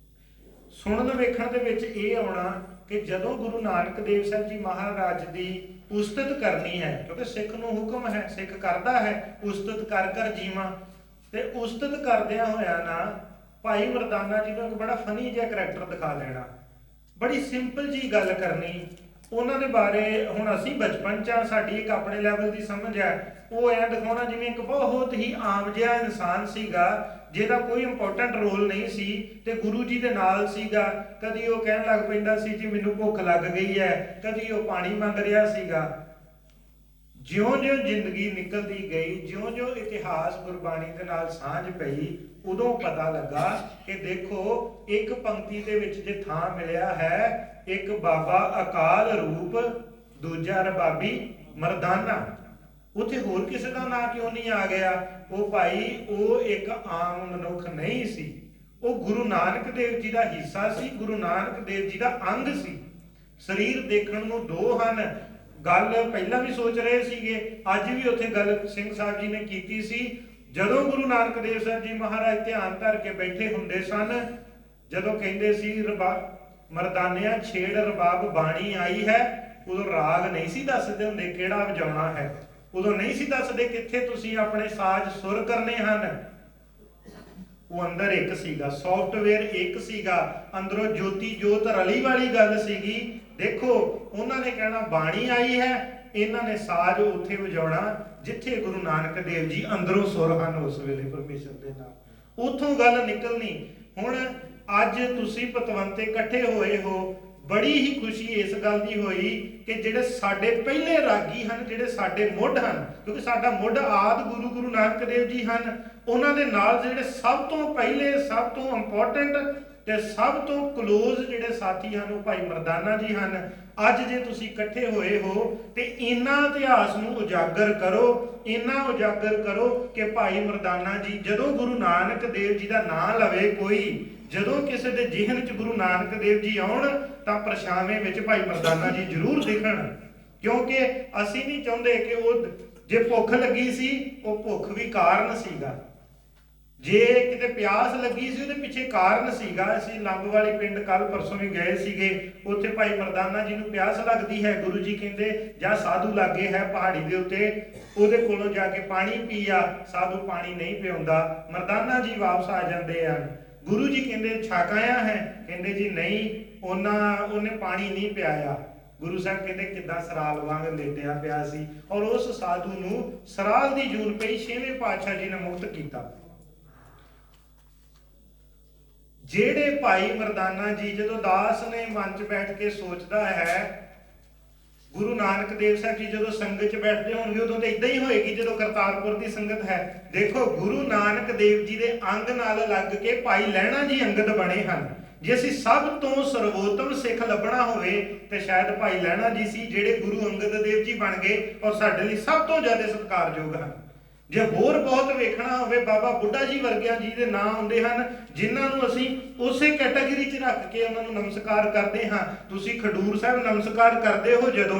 ਸੁਣਨ ਵੇਖਣ ਦੇ ਵਿੱਚ ਇਹ ਆਉਣਾ ਕਿ ਜਦੋਂ ਗੁਰੂ ਨਾਨਕ ਦੇਵ ਸਾਹਿਬ ਜੀ ਮਹਾਰਾਜ ਦੀ ਉਸਤਤ ਕਰਨੀ ਹੈ, ਕਿਉਂਕਿ ਸਿੱਖ ਨੂੰ ਹੁਕਮ ਹੈ, ਸਿੱਖ ਕਰਦਾ ਹੈ ਉਸਤਤ ਕਰ ਕਰ ਜੀਵਾਂ, ਤੇ ਉਸਤਤ ਕਰਦਿਆਂ ਹੋਇਆ ਨਾ ਭਾਈ ਮਰਦਾਨਾ ਜੀ ਨੂੰ ਇੱਕ ਬੜਾ ਫਨੀ ਜਿਹਾ ਕਰੈਕਟਰ ਦਿਖਾ ਲੈਣਾ, ਬੜੀ ਸਿੰਪਲ ਜੀ ਗੱਲ ਕਰਨੀ ਉਹਨਾਂ ਦੇ ਬਾਰੇ। ਹੁਣ ਅਸੀਂ ਬਚਪਨ 'ਚ ਸਾਡੀ ਇੱਕ ਆਪਣੇ ਲੈਵਲ ਦੀ ਸਮਝ ਹੈ, ਉਹ ਐਂ ਦਿਖਾਉਣਾ ਜਿਵੇਂ ਇੱਕ ਬਹੁਤ ਹੀ ਆਮ ਜਿਹਾ ਇਨਸਾਨ ਸੀਗਾ ਜਿਹਦਾ ਕੋਈ ਇੰਪੋਰਟੈਂਟ ਰੋਲ ਨਹੀਂ ਸੀ ਤੇ ਗੁਰੂ ਜੀ ਦੇ ਨਾਲ ਸੀਗਾ। ਕਦੀ ਉਹ ਕਹਿਣ ਲੱਗ ਪੈਂਦਾ ਸੀ ਜੀ ਮੈਨੂੰ ਭੁੱਖ ਲੱਗ ਗਈ ਹੈ, ਕਦੀ ਉਹ ਪਾਣੀ ਮੰਗ ਰਿਹਾ ਸੀਗਾ। ਜਿਉਂ-ਜਿਉਂ ਜ਼ਿੰਦਗੀ ਨਿਕਲਦੀ ਗਈ, ਜਿਉਂ-ਜਿਉਂ ਇਤਿਹਾਸ ਗੁਰਬਾਣੀ ਦੇ ਨਾਲ ਸਾਂਝ ਪਈ, ਉਦੋਂ ਪਤਾ ਲੱਗਾ ਕਿ ਦੇਖੋ ਇੱਕ ਪੰਕਤੀ ਦੇ ਵਿੱਚ ਜੇ ਥਾਂ ਮਿਲਿਆ ਹੈ, ਇੱਕ ਬਾਬਾ ਅਕਾਲ ਰੂਪ, ਦੂਜਾ ਰਬਾਬੀ ਮਰਦਾਨਾ, ਉੱਥੇ ਹੋਰ ਕਿਸੇ ਦਾ ਨਾਂ ਕਿਉਂ ਨਹੀਂ ਆ ਗਿਆ? ਉਹ ਭਾਈ ਉਹ ਇੱਕ ਆਮ ਮਨੁੱਖ ਨਹੀਂ ਸੀ, ਉਹ ਗੁਰੂ ਨਾਨਕ ਦੇਵ ਜੀ ਦਾ ਹਿੱਸਾ ਸੀ, ਗੁਰੂ ਨਾਨਕ ਦੇਵ ਜੀ ਦਾ ਅੰਗ ਸੀ। ਸਰੀਰ ਦੇਖਣ ਨੂੰ ਦੋ ਹਨ। ਗੱਲ ਪਹਿਲਾਂ ਵੀ ਸੋਚ ਰਹੇ ਸੀਗੇ, ਅੱਜ ਵੀ ਉੱਥੇ ਗੱਲ ਸਿੰਘ ਸਾਹਿਬ ਜੀ ਨੇ ਕੀਤੀ ਸੀ। ਜਦੋਂ ਗੁਰੂ ਨਾਨਕ ਦੇਵ ਸਾਹਿਬ ਜੀ ਮਹਾਰਾਜ ਧਿਆਨ ਧਰ ਕੇ ਬੈਠੇ ਹੁੰਦੇ ਸਨ, ਜਦੋਂ ਕਹਿੰਦੇ ਸੀ ਮਰਦਾਨਿਆਂ ਛੇੜ ਰਬਾਬ ਬਾਣੀ ਆਈ ਹੈ, ਉਦੋਂ ਰਾਗ ਨਹੀਂ ਸੀ ਦੱਸਦੇ ਹੁੰਦੇ ਕਿਹੜਾ ਵਜਾਉਣਾ ਹੈ, ਉਦੋਂ ਨਹੀਂ ਸੀ ਦੱਸਦੇ ਕਿੱਥੇ ਤੁਸੀਂ ਆਪਣੇ ਸਾਜ਼ ਸੁਰ ਕਰਨੇ ਹਨ। ਉਹ ਅੰਦਰ ਇੱਕ ਸੀਗਾ, ਸੌਫਟਵੇਅਰ ਇੱਕ ਸੀਗਾ, ਅੰਦਰੋਂ ਜੋਤੀ ਜੋਤ ਰਲੀ ਵਾਲੀ ਗੱਲ ਸੀਗੀ। ਦੇਖੋ ਉਹਨਾਂ ਨੇ ਕਹਿਣਾ ਬਾਣੀ ਆਈ ਹੈ, ਇਹਨਾਂ ਨੇ ਸਾਜ਼ ਉੱਥੇ ਵਜਾਉਣਾ ਜਿੱਥੇ ਗੁਰੂ ਨਾਨਕ ਦੇਵ ਜੀ ਅੰਦਰੋਂ ਸੁਰ ਹਨ ਉਸ ਵੇਲੇ ਪਰਮੇਸ਼ਰ ਦੇ ਨਾਲ, ਉੱਥੋਂ ਗੱਲ ਨਿਕਲਣੀ। ਹੁਣ ਅੱਜ ਤੁਸੀਂ ਪਤਵੰਤੇ ਇਕੱਠੇ ਹੋਏ ਹੋ, ਬੜੀ ਹੀ ਖੁਸ਼ੀ ਇਸ ਗੱਲ ਦੀ ਹੋਈ ਕਿ ਜਿਹੜੇ ਸਾਡੇ ਪਹਿਲੇ ਰਾਗੀ ਹਨ, ਜਿਹੜੇ ਸਾਡੇ ਮੁੱਢ ਹਨ, ਕਿਉਂਕਿ ਸਾਡਾ ਮੁੱਢ ਆਦਿ ਗੁਰੂ ਨਾਨਕ ਦੇਵ ਜੀ ਹਨ, ਉਹਨਾਂ ਦੇ ਨਾਲ ਜਿਹੜੇ ਸਭ ਤੋਂ ਪਹਿਲੇ, ਸਭ ਤੋਂ ਇੰਪੋਰਟੈਂਟ ਤੇ ਸਭ ਤੋਂ ਕਲੋਜ਼ ਜਿਹੜੇ ਸਾਥੀ ਹਨ ਉਹ ਭਾਈ ਮਰਦਾਨਾ ਜੀ ਹਨ। ਅੱਜ ਜੇ ਤੁਸੀਂ ਇਕੱਠੇ ਹੋਏ ਹੋ ਤੇ ਇਹਨਾਂ ਇਤਿਹਾਸ ਨੂੰ ਉਜਾਗਰ ਕਰੋ, ਇਹਨਾਂ ਉਜਾਗਰ ਕਰੋ ਕਿ ਭਾਈ ਮਰਦਾਨਾ ਜੀ ਜਦੋਂ ਗੁਰੂ ਨਾਨਕ ਦੇਵ ਜੀ ਦਾ ਨਾਮ ਲਵੇ ਕੋਈ, ਜਦੋਂ ਕਿਸੇ ਦੇ ਜ਼ਿਹਨ 'ਚ ਗੁਰੂ ਨਾਨਕ ਦੇਵ ਜੀ ਆਉਣ ਤਾਂ ਪਰਛਾਵੇਂ ਵਿੱਚ ਭਾਈ ਮਰਦਾਨਾ ਜੀ ਜ਼ਰੂਰ ਦਿਖਣ। ਕਿਉਂਕਿ ਅਸੀਂ ਨਹੀਂ ਚਾਹੁੰਦੇ ਕਿ ਉਹ ਜੇ ਭੁੱਖ ਲੱਗੀ ਸੀ, ਉਹ ਭੁੱਖ ਵੀ ਕਾਰਨ ਸੀਗਾ, ਜੇ ਕਿਤੇ ਪਿਆਸ ਲੱਗੀ ਸੀ ਉਹਦੇ ਪਿੱਛੇ ਕਾਰਨ ਸੀਗਾ। ਅਸੀਂ ਲੰਬ ਵਾਲੀ ਪਿੰਡ ਕੱਲ ਪਰਸੋਂ ਵੀ ਗਏ ਸੀਗੇ, ਉੱਥੇ ਭਾਈ ਮਰਦਾਨਾ ਜੀ ਨੂੰ ਪਿਆਸ ਲੱਗਦੀ ਹੈ, ਗੁਰੂ ਜੀ ਕਹਿੰਦੇ ਜਾਂ ਸਾਧੂ ਲਾਗੇ ਹੈ ਪਹਾੜੀ ਦੇ ਉੱਤੇ, ਉਹਦੇ ਕੋਲੋਂ ਜਾ ਕੇ ਪਾਣੀ ਪੀਆ। ਸਾਧੂ ਪਾਣੀ ਨਹੀਂ ਪਿਆਉਂਦਾ, ਮਰਦਾਨਾ ਜੀ ਵਾਪਸ ਆ ਜਾਂਦੇ ਹਨ। ਗੁਰੂ ਜੀ ਕਹਿੰਦੇ ਛਕ ਆਇਆ ਹੈ, ਕਹਿੰਦੇ ਜੀ ਨਹੀਂ, ਉਹਨੇ ਪਾਣੀ ਨਹੀਂ ਪਿਆਇਆ। ਗੁਰੂ ਸਾਹਿਬ ਕਹਿੰਦੇ ਕਿੱਦਾਂ ਸਰਾਲ ਵਾਂਗ ਲੇਟਿਆ ਪਿਆ ਸੀ, ਔਰ ਉਸ ਸਾਧੂ ਨੂੰ ਸਰਾਲ ਦੀ ਜੂਨ ਪਈ, 6ਵੇਂ ਪਾਤਸ਼ਾਹ ਜੀ ਨੇ ਮੁਕਤ ਕੀਤਾ। ਜਿਹੜੇ ਭਾਈ ਮਰਦਾਨਾ ਜੀ, ਜਦੋਂ ਦਾਸ ਨੇ ਮਨ 'ਚ ਬੈਠ ਕੇ ਸੋਚਦਾ ਹੈ, ਗੁਰੂ ਨਾਨਕ ਦੇਵ ਸਾਹਿਬ ਜੀ ਜਦੋਂ ਸੰਗਤ 'ਚ ਬੈਠਦੇ ਹੋਣਗੇ ਉਦੋਂ ਤਾਂ ਇਦਾਂ ਹੀ ਹੋਏਗੀ ਜਦੋਂ ਕਰਤਾਰਪੁਰ ਦੀ ਸੰਗਤ ਹੈ। ਦੇਖੋ ਗੁਰੂ ਨਾਨਕ ਦੇਵ ਜੀ ਦੇ ਅੰਗ ਨਾਲ ਲੱਗ ਕੇ ਭਾਈ ਲਹਿਣਾ ਜੀ ਅੰਗਦ ਬਣੇ ਹਨ। ਜੇ ਅਸੀਂ ਸਭ ਤੋਂ ਸਰਵੋਤਮ ਸਿੱਖ ਲੱਭਣਾ ਹੋਵੇ ਤੇ ਸ਼ਾਇਦ ਭਾਈ ਲਹਿਣਾ ਜੀ ਸੀ ਜਿਹੜੇ ਗੁਰੂ ਅੰਗਦ ਦੇਵ ਜੀ ਬਣ ਗਏ, ਔਰ ਸਾਡੇ ਲਈ ਸਭ ਤੋਂ ਜ਼ਿਆਦਾ ਸਤਿਕਾਰਯੋਗ ਹਨ। ਜੇ ਹੋਰ ਬਹੁਤ ਵੇਖਣਾ ਹੋਵੇ, ਬਾਬਾ ਬੁੱਢਾ ਜੀ ਵਰਗਿਆਂ ਜੀ ਦੇ ਨਾਂ ਆਉਂਦੇ ਹਨ, ਜਿਨ੍ਹਾਂ ਨੂੰ ਅਸੀਂ ਉਸੇ ਕੈਟਾਗਰੀ 'ਚ ਰੱਖ ਕੇ ਉਹਨਾਂ ਨੂੰ ਨਮਸਕਾਰ ਕਰਦੇ ਹਾਂ। ਤੁਸੀਂ ਖਡੂਰ ਸਾਹਿਬ ਨਮਸਕਾਰ ਕਰਦੇ ਹੋ ਜਦੋਂ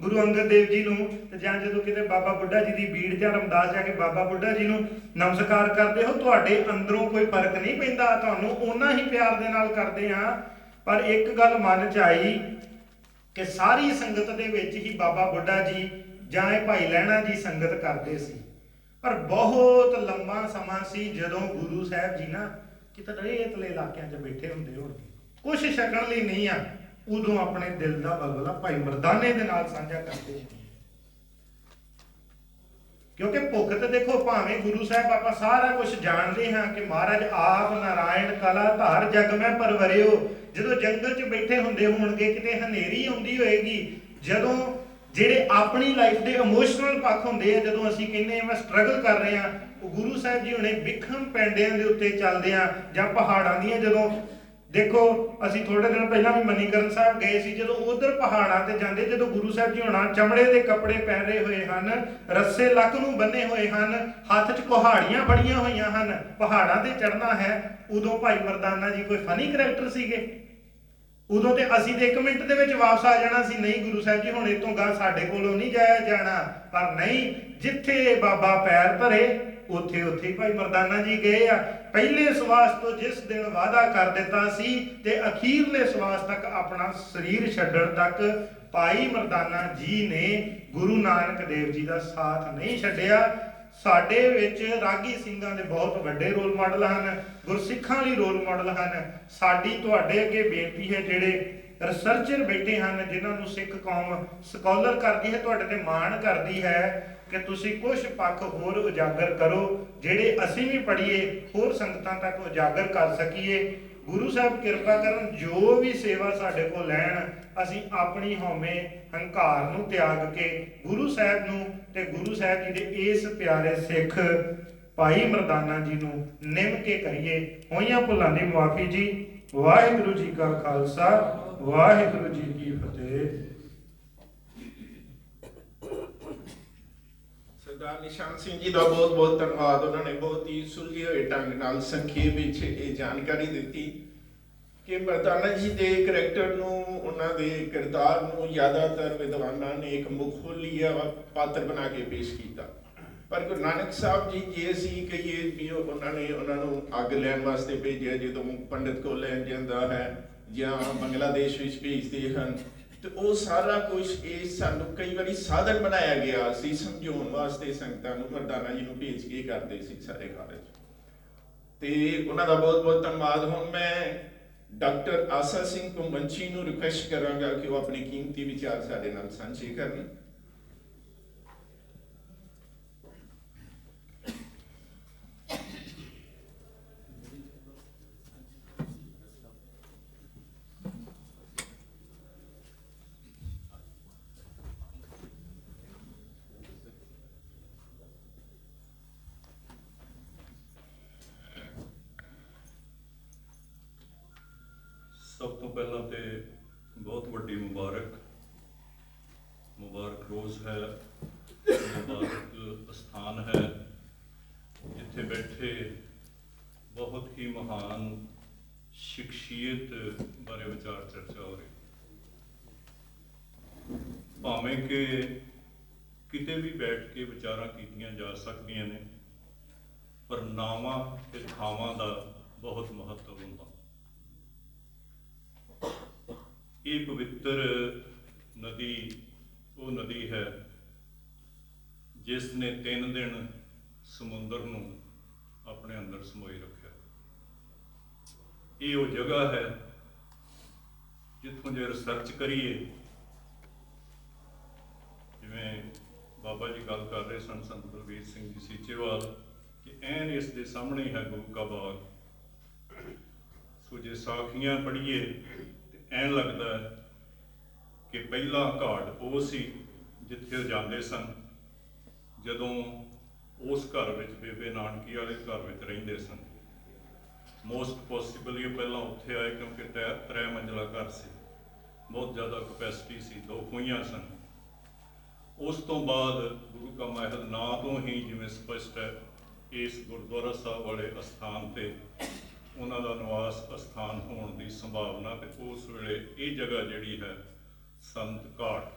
ਗੁਰੂ ਅੰਗਦ ਦੇਵ ਜੀ ਨੂੰ, ਤੇ ਜਾਂ ਜਦੋਂ ਕਿਤੇ ਬਾਬਾ ਬੁੱਢਾ ਜੀ ਦੀ ਬੀੜ ਜਾਂ ਰਮਦਾਸ ਜਾ ਕੇ ਬਾਬਾ ਬੁੱਢਾ ਜੀ ਨੂੰ ਨਮਸਕਾਰ ਕਰਦੇ ਹੋ, ਤੁਹਾਡੇ ਅੰਦਰੋਂ ਕੋਈ ਫਰਕ ਨਹੀਂ ਪੈਂਦਾ, ਤੁਹਾਨੂੰ ਓਨਾ ਹੀ ਪਿਆਰ ਦੇ ਨਾਲ ਕਰਦੇ ਹਾਂ। ਪਰ ਇੱਕ ਗੱਲ ਮਨ 'ਚ ਆਈ ਕਿ ਸਾਰੀ ਸੰਗਤ ਦੇ ਵਿੱਚ ਹੀ ਬਾਬਾ ਬੁੱਢਾ ਜੀ ਜਾਂ ਇਹ ਭਾਈ ਲਹਿਣਾ ਜੀ ਸੰਗਤ ਕਰਦੇ ਸੀ। ਪਰ ਬਹੁਤ ਲੰਮਾ ਸਮਾਂ ਸੀ ਜਦੋਂ ਗੁਰੂ ਸਾਹਿਬ ਜੀ ਨਾ ਕਿਤੇ ਰੇਤਲੇ ਇਲਾਕਿਆਂ 'ਚ ਬੈਠੇ ਹੁੰਦੇ ਹੋਣਗੇ, ਕੁਛ ਛਕਣ ਲਈ ਨਹੀਂ ਆ, ਉਦੋਂ ਆਪਣੇ ਦਿਲ ਦਾ ਬਲਬਲਾ ਭਾਈ ਮਰਦਾਨੇ ਦੇ ਨਾਲ ਸਾਂਝਾ ਕਰਦੇ। ਕਿਉਂਕਿ ਭੁੱਖ ਤੇ ਦੇਖੋ, ਭਾਵੇਂ ਗੁਰੂ ਸਾਹਿਬ ਆਪਾਂ ਸਾਰਾ ਕੁਝ ਜਾਣਦੇ ਹਾਂ ਕਿ ਮਹਾਰਾਜ ਆਪ ਨਾਰਾਇਣ ਕਲਾ ਧਾਰ ਜਗ ਮੈਂ ਪਰਵਰਿਓ, ਜਦੋਂ ਜੰਗਲ 'ਚ ਬੈਠੇ ਹੁੰਦੇ ਹੋਣਗੇ, ਕਿਤੇ ਹਨੇਰੀ ਆਉਂਦੀ ਹੋਏਗੀ, ਜਦੋਂ ਜਿਹੜੇ ਆਪਣੀ ਲਾਈਫ ਦੇ ਇਮੋਸ਼ਨਲ ਪੱਖ ਹੁੰਦੇ ਆ, ਜਦੋਂ ਅਸੀਂ ਕਹਿੰਦੇ ਆ ਮੈਂ ਸਟਰਗਲ ਕਰ ਰਹੇ ਹਾਂ, ਉਹ ਗੁਰੂ ਸਾਹਿਬ ਜੀ ਹੁਣੇ ਵਿਖਮ ਪੈਂਡਿਆਂ ਦੇ ਉੱਤੇ ਚੱਲਦੇ ਆ ਜਾਂ ਪਹਾੜਾਂ ਦੀਆਂ, ਜਦੋਂ ਦੇਖੋ ਅਸੀਂ ਥੋੜੇ ਦਿਨ ਪਹਿਲਾਂ ਵੀ ਮਨੀਕਰਨ ਸਾਹਿਬ ਗਏ ਸੀ, ਜਦੋਂ ਉਧਰ ਪਹਾੜਾਂ ਤੇ ਜਾਂਦੇ, ਜਦੋਂ ਗੁਰੂ ਸਾਹਿਬ ਜੀ ਹੁਣਾ ਚਮੜੇ ਦੇ ਕੱਪੜੇ ਪਹਿਨੇ ਹੋਏ ਹਨ, ਰੱਸੇ ਲੱਕ ਨੂੰ ਬੰਨੇ ਹੋਏ ਹਨ, ਹੱਥ 'ਚ ਕੁਹਾੜੀਆਂ ਫੜੀਆਂ ਹੋਈਆਂ ਹਨ, ਪਹਾੜਾਂ ਤੇ ਚੜ੍ਹਨਾ ਹੈ, ਉਦੋਂ ਭਾਈ ਮਰਦਾਨਾ ਜੀ ਕੋਈ ਫਨੀ ਕਰੈਕਟਰ ਸੀਗੇ? ਉਦੋਂ ਤੇ ਅਸੀਂ ਤੇ 1 ਮਿੰਟ ਦੇ ਵਿੱਚ ਵਾਪਸ ਆ ਜਾਣਾ ਸੀ, ਨਹੀਂ ਗੁਰੂ ਸਾਹਿਬ ਜੀ ਹੁਣ ਇਹ ਤੋਂ ਗਾਂ ਸਾਡੇ ਕੋਲੋਂ ਨਹੀਂ ਜਾਇਆ ਜਾਣਾ। ਪਰ ਨਹੀਂ, ਜਿੱਥੇ ਬਾਬਾ ਪੈਰ ਧਰੇ ਉੱਥੇ ਉੱਥੇ ਭਾਈ ਮਰਦਾਨਾ ਜੀ ਗਏ ਆ। ਪਹਿਲੇ ਸਵਾਸ ਤੋਂ ਜਿਸ ਦਿਨ ਵਾਅਦਾ ਕਰ ਦਿੱਤਾ ਸੀ ਤੇ ਅਖੀਰਲੇ ਸਵਾਸ ਤੱਕ ਆਪਣਾ ਸਰੀਰ ਛੱਡਣ ਤੱਕ ਭਾਈ ਮਰਦਾਨਾ ਜੀ ਨੇ ਗੁਰੂ ਨਾਨਕ ਦੇਵ ਜੀ ਦਾ ਸਾਥ ਨਹੀਂ ਛੱਡਿਆ। ਸਾਡੇ ਵਿੱਚ ਰਾਗੀ ਸਿੰਘਾਂ ਦੇ ਬਹੁਤ ਵੱਡੇ ਰੋਲ ਮਾਡਲ ਹਨ, ਗੁਰਸਿੱਖਾਂ ਲਈ ਰੋਲ ਮਾਡਲ ਹਨ। ਸਾਡੀ ਤੁਹਾਡੇ ਅੱਗੇ ਬੇਨਤੀ ਹੈ, ਜਿਹੜੇ ਰਿਸਰਚਰ ਬੈਠੇ ਹਨ, ਜਿਨ੍ਹਾਂ ਨੂੰ ਸਿੱਖ ਕੌਮ ਸਕਾਲਰ ਕਰਦੀ ਹੈ, ਤੁਹਾਡੇ ਤੇ ਮਾਣ ਕਰਦੀ ਹੈ ਕਿ ਤੁਸੀਂ ਕੁਝ ਪੱਖ ਹੋਰ ਉਜਾਗਰ ਕਰੋ, ਜਿਹੜੇ ਅਸੀਂ ਵੀ ਪੜ੍ਹੀਏ, ਹੋਰ ਸੰਗਤਾਂ ਤੱਕ ਉਜਾਗਰ ਕਰ ਸਕੀਏ। ਗੁਰੂ ਸਾਹਿਬ ਕਿਰਪਾ ਕਰਨ, ਜੋ ਵੀ ਸੇਵਾ ਸਾਡੇ ਕੋਲ ਲੈਣ, ਅਸੀਂ ਆਪਣੀ ਹਉਮੈ ਹੰਕਾਰ ਨੂੰ ਤਿਆਗ ਕੇ ਗੁਰੂ ਸਾਹਿਬ ਨੂੰ ਤੇ ਗੁਰੂ ਸਾਹਿਬ ਜੀ ਦੇ ਇਸ ਪਿਆਰੇ ਸਿੱਖ ਭਾਈ ਮਰਦਾਨਾ ਜੀ ਨੂੰ ਨਿਮ ਕੇ ਕਰੀਏ। ਹੋਈਆਂ ਭੁੱਲਾਂ ਦੀ ਮੁਆਫੀ ਜੀ। ਵਾਹਿਗੁਰੂ ਜੀ ਕਾ ਖਾਲਸਾ, ਵਾਹਿਗੁਰੂ ਜੀ ਕੀ ਫਤਿਹ। ਸਰਦਾਰ ਨਿਸ਼ਾਨ ਸਿੰਘ ਜੀ ਦਾ ਬਹੁਤ ਬਹੁਤ ਧੰਨਵਾਦ। ਉਹਨਾਂ ਨੇ ਬਹੁਤ ਹੀ ਸੁਲਝੇ ਹੋਏ ਢੰਗ ਨਾਲ ਸੰਖੇਪ ਵਿੱਚ ਇਹ ਜਾਣਕਾਰੀ ਦਿੱਤੀ ਕਿ ਮਰਦਾਨਾ ਜੀ ਦੇ ਕਰੈਕਟਰ ਨੂੰ, ਉਹਨਾਂ ਦੇ ਕਿਰਦਾਰ ਨੂੰ ਜ਼ਿਆਦਾਤਰ ਵਿਦਵਾਨਾਂ ਨੇ ਇੱਕ ਮੁਖੋਲੀਆ ਪਾਤਰ ਬਣਾ ਕੇ ਪੇਸ਼ ਕੀਤਾ। ਪਰ ਗੁਰੂ ਨਾਨਕ ਸਾਹਿਬ ਜੀ, ਜੇ ਅਸੀਂ ਕਹੀਏ ਵੀ ਉਹਨਾਂ ਨੂੰ ਅੱਗ ਲੈਣ ਵਾਸਤੇ ਭੇਜਿਆ, ਜਦੋਂ ਪੰਡਿਤ ਕੋਲ ਲੈਣ ਜਾਂਦਾ ਹੈ ਜਾਂ ਬੰਗਲਾਦੇਸ਼ ਵਿੱਚ ਭੇਜਦੇ ਹਨ, ਤੇ ਉਹ ਸਾਰਾ ਕੁਝ ਇਹ ਸਾਨੂੰ ਕਈ ਵਾਰੀ ਸਾਧਨ ਬਣਾਇਆ ਗਿਆ ਸੀ ਸਮਝਾਉਣ ਵਾਸਤੇ ਸੰਗਤਾਂ ਨੂੰ। ਮਰਦਾਨਾ ਜੀ ਨੂੰ ਭੇਜ ਕੇ ਕਰਦੇ ਸੀ ਸਾਰੇ ਕਾਰਜ, ਤੇ ਉਹਨਾਂ ਦਾ ਬਹੁਤ ਬਹੁਤ ਧੰਨਵਾਦ। ਹੁਣ ਮੈਂ ਡਾਕਟਰ ਆਸਾ ਸਿੰਘ ਕੁੰਬੰਚੀ ਨੂੰ ਰਿਕੁਐਸਟ ਕਰਾਂਗਾ ਕਿ ਉਹ ਆਪਣੇ ਕੀਮਤੀ ਵਿਚਾਰ ਸਾਡੇ ਨਾਲ ਸਾਂਝੇ ਕਰਨ। ਸਭ ਤੋਂ ਪਹਿਲਾਂ ਤੇ ਬਹੁਤ ਵੱਡੀ ਮੁਬਾਰਕ ਰੋਜ਼ ਹੈ, ਮੁਬਾਰਕ ਸਥਾਨ ਹੈ ਜਿੱਥੇ ਬੈਠੇ ਬਹੁਤ ਹੀ ਮਹਾਨ ਸ਼ਖਸੀਅਤ ਬਾਰੇ ਵਿਚਾਰ ਚਰਚਾ ਹੋ ਰਹੀ। ਭਾਵੇਂ ਕਿ ਕਿਤੇ ਵੀ ਬੈਠ ਕੇ ਵਿਚਾਰਾਂ ਕੀਤੀਆਂ ਜਾ ਸਕਦੀਆਂ ਨੇ, ਪਰ ਨਾਵਾਂ ਤੇ ਥਾਵਾਂ ਦਾ ਬਹੁਤ ਮਹੱਤਵ ਹੁੰਦਾ। ਇਹ ਪਵਿੱਤਰ ਨਦੀ ਉਹ ਨਦੀ ਹੈ ਜਿਸ ਨੇ 3 ਦਿਨ ਸਮੁੰਦਰ ਨੂੰ ਆਪਣੇ ਅੰਦਰ ਸਮੋਈ ਰੱਖਿਆ। ਇਹ ਉਹ ਜਗ੍ਹਾ ਹੈ ਜਿੱਥੋਂ ਜੇ ਰਿਸਰਚ ਕਰੀਏ, ਜਿਵੇਂ ਬਾਬਾ ਜੀ ਗੱਲ ਕਰ ਰਹੇ ਸਨ, ਸੰਤ ਬਲਬੀਰ ਸਿੰਘ ਜੀ ਸੀਚੇਵਾਲ, ਕਿ ਐਨ ਇਸ ਦੇ ਸਾਹਮਣੇ ਹੈ ਗੁਰੂ ਕਾ ਬਾਗ। ਸੋ ਜੇ ਸਾਖੀਆਂ ਪੜ੍ਹੀਏ ਐਂ ਲੱਗਦਾ ਹੈ ਕਿ ਪਹਿਲਾ ਘਾਟ ਉਹ ਸੀ ਜਿੱਥੇ ਉਹ ਜਾਂਦੇ ਸਨ ਜਦੋਂ ਉਸ ਘਰ ਵਿੱਚ, ਬੇਬੇ ਨਾਨਕੀ ਵਾਲੇ ਘਰ ਵਿੱਚ ਰਹਿੰਦੇ ਸਨ। ਮੋਸਟ ਪੋਸੀਬਲੀ ਉਹ ਪਹਿਲਾਂ ਉੱਥੇ ਆਏ ਕਿਉਂਕਿ 3 ਮੰਜ਼ਿਲਾ ਘਰ ਸੀ, ਬਹੁਤ ਜ਼ਿਆਦਾ ਕਪੈਸਿਟੀ ਸੀ, 2 ਖੂਹੀਆਂ ਸਨ। ਉਸ ਤੋਂ ਬਾਅਦ ਗੁਰੂ ਕਾ ਮਹਿਲ ਨਾਂ ਤੋਂ ਹੀ ਜਿਵੇਂ ਸਪਸ਼ਟ ਹੈ, ਇਸ ਗੁਰਦੁਆਰਾ ਸਾਹਿਬ ਵਾਲੇ ਅਸਥਾਨ ਤੇ ਉਹਨਾਂ ਦਾ ਨਿਵਾਸ ਅਸਥਾਨ ਹੋਣ ਦੀ ਸੰਭਾਵਨਾ, ਤੇ ਉਸ ਵੇਲੇ ਇਹ ਜਗ੍ਹਾ ਜਿਹੜੀ ਹੈ ਸੰਤ ਘਾਟ।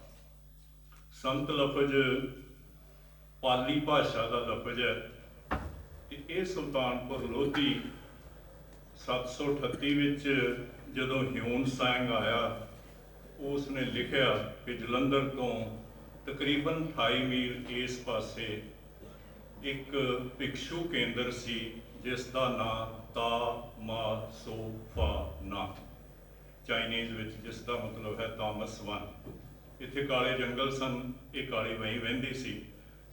ਸੰਤ ਲਫ਼ਜ਼ ਪਾਲੀ ਭਾਸ਼ਾ ਦਾ ਲਫ਼ਜ਼ ਹੈ ਤੇ ਇਹ ਸੁਲਤਾਨਪੁਰ ਲੋਧੀ 738 ਵਿੱਚ ਜਦੋਂ ਹਿਊਨ ਸਾਂਗ ਆਇਆ, ਉਸ ਨੇ ਲਿਖਿਆ ਕਿ ਜਲੰਧਰ ਤੋਂ ਤਕਰੀਬਨ 28 ਮੀਲ ਇਸ ਪਾਸੇ ਇੱਕ ਭਿਕਸ਼ੂ ਕੇਂਦਰ ਸੀ ਜਿਸ ਦਾ ਨਾਂ ਤਾ ਮਾ ਸੋ ਫਾ ਨਾ, ਚਾਈਨੀਜ਼ ਵਿੱਚ ਜਿਸ ਦਾ ਮਤਲਬ ਹੈ ਤਾਮਸ ਵਨ। ਇੱਥੇ ਕਾਲੇ ਜੰਗਲ ਸਨ, ਇਹ ਕਾਲੀ ਵਹੀਂ ਵਹਿੰਦੀ ਸੀ।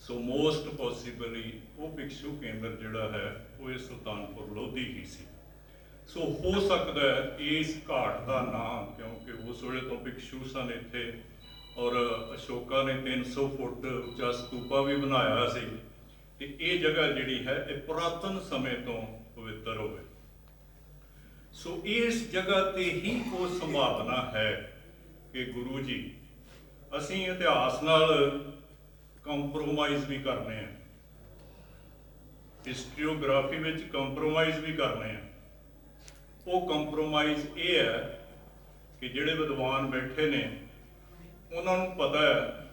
ਸੋ ਮੋਸਟ ਪੋਸੀਬਲੀ ਉਹ ਭਿਕਸ਼ੂ ਕੇਂਦਰ ਜਿਹੜਾ ਹੈ ਉਹ ਇਹ ਸੁਲਤਾਨਪੁਰ ਲੋਧੀ ਹੀ ਸੀ। ਸੋ ਹੋ ਸਕਦਾ ਹੈ ਇਸ ਘਾਟ ਦਾ ਨਾਂ, ਕਿਉਂਕਿ ਉਸ ਵੇਲੇ ਤੋਂ ਭਿਕਸ਼ੂ ਸਨ ਇੱਥੇ, ਔਰ ਅਸ਼ੋਕਾ ਨੇ 300 ਫੁੱਟ ਉੱਚਾ ਸਤੂਪਾ ਵੀ ਬਣਾਇਆ ਸੀ, ਤੇ ਇਹ ਜਗ੍ਹਾ ਜਿਹੜੀ ਹੈ ਇਹ ਪੁਰਾਤਨ ਸਮੇਂ ਤੋਂ ਪਵਿੱਤਰ ਹੋਵੇ। ਸੋ ਇਸ ਜਗ੍ਹਾ ਤੇ ਹੀ ਉਹ ਸੰਭਾਵਨਾ ਹੈ ਕਿ ਗੁਰੂ ਜੀ, ਅਸੀਂ ਇਤਿਹਾਸ ਨਾਲ ਕੰਪਰੋਮਾਈਜ਼ ਵੀ ਕਰਨੇ ਆ, ਹਿਸਟਰੀਓਗ੍ਰਾਫੀ ਵਿੱਚ ਕੰਪਰੋਮਾਈਜ਼ ਵੀ ਕਰਨੇ ਆ। ਉਹ ਕੰਪਰੋਮਾਈਜ਼ ਇਹ ਹੈ ਕਿ ਜਿਹੜੇ ਵਿਦਵਾਨ ਬੈਠੇ ਨੇ ਉਹਨਾਂ ਨੂੰ ਪਤਾ ਹੈ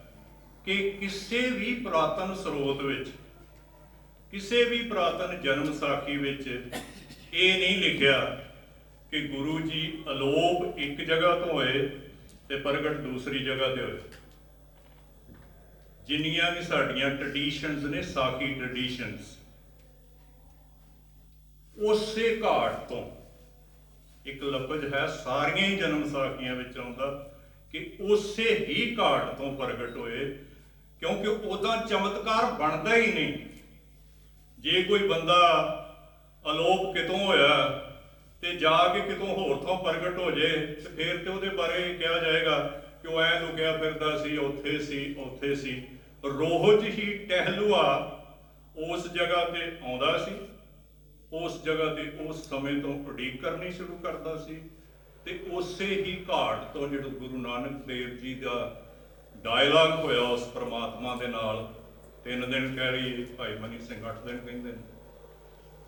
ਕਿ ਕਿਸੇ ਵੀ ਪੁਰਾਤਨ ਸਰੋਤ ਵਿੱਚ, ਕਿਸੇ ਵੀ ਪੁਰਾਤਨ ਜਨਮ ਸਾਖੀ ਵਿੱਚ ਇਹ ਨਹੀਂ ਲਿਖਿਆ ਕਿ ਗੁਰੂ ਜੀ ਅਲੋਪ ਇੱਕ ਜਗ੍ਹਾ ਤੋਂ ਹੋਏ ਤੇ ਪ੍ਰਗਟ ਦੂਸਰੀ ਜਗ੍ਹਾ ਤੇ ਹੋਏ। ਜਿੰਨੀਆਂ ਵੀ ਸਾਡੀਆਂ ਟ੍ਰੈਡੀਸ਼ਨਸ ਨੇ, ਸਾਖੀ ਟ੍ਰੈਡੀਸ਼ਨਸ, ਉਸੇ ਘਾਟ ਤੋਂ ਇੱਕ ਲਫ਼ਜ਼ ਹੈ, ਸਾਰੀਆਂ ਹੀ ਜਨਮ ਸਾਖੀਆਂ ਵਿੱਚ ਆਉਂਦਾ ਕਿ ਉਸੇ ਹੀ ਘਾਟ ਤੋਂ ਪ੍ਰਗਟ ਹੋਏ, ਕਿਉਂਕਿ ਉਹਦਾ ਚਮਤਕਾਰ ਬਣਦਾ ਹੀ ਨਹੀਂ। ਜੇ ਕੋਈ ਬੰਦਾ ਅਲੋਪ ਕਿਤੋਂ ਹੋਇਆ ਤੇ ਜਾ ਕੇ ਕਿਤੋਂ ਹੋਰ ਤੋਂ ਪ੍ਰਗਟ ਹੋ ਜੇ ਤੇ ਫਿਰ ਤੇ ਉਹਦੇ ਬਾਰੇ ਕਿਹਾ ਜਾਏਗਾ ਕਿ ਉਹ ਐ ਲੁਕਿਆ ਫਿਰਦਾ ਸੀ, ਉੱਥੇ ਸੀ। ਰੋਜ਼ ਹੀ ਟਹਿਲੂਆ ਉਸ ਜਗ੍ਹਾ ਤੇ ਆਉਂਦਾ ਸੀ, ਉਸ ਜਗ੍ਹਾ ਤੇ ਉਸ ਸਮੇਂ ਤੋਂ ਉਡੀਕ ਕਰਨੀ ਸ਼ੁਰੂ ਕਰਦਾ ਸੀ ਤੇ ਉਸੇ ਹੀ ਘਾਟ ਤੋਂ ਜਿਹੜਾ ਗੁਰੂ ਨਾਨਕ ਦੇਵ ਜੀ ਦਾ ਡਾਇਲਾਗ ਹੋਇਆ ਉਸ ਪ੍ਰਮਾਤਮਾ ਦੇ ਨਾਲ, 3 ਦਿਨ ਕਹਿ ਲਈ, ਭਾਈ ਮਨੀ ਸਿੰਘ 8 ਦਿਨ ਕਹਿੰਦੇ ਨੇ,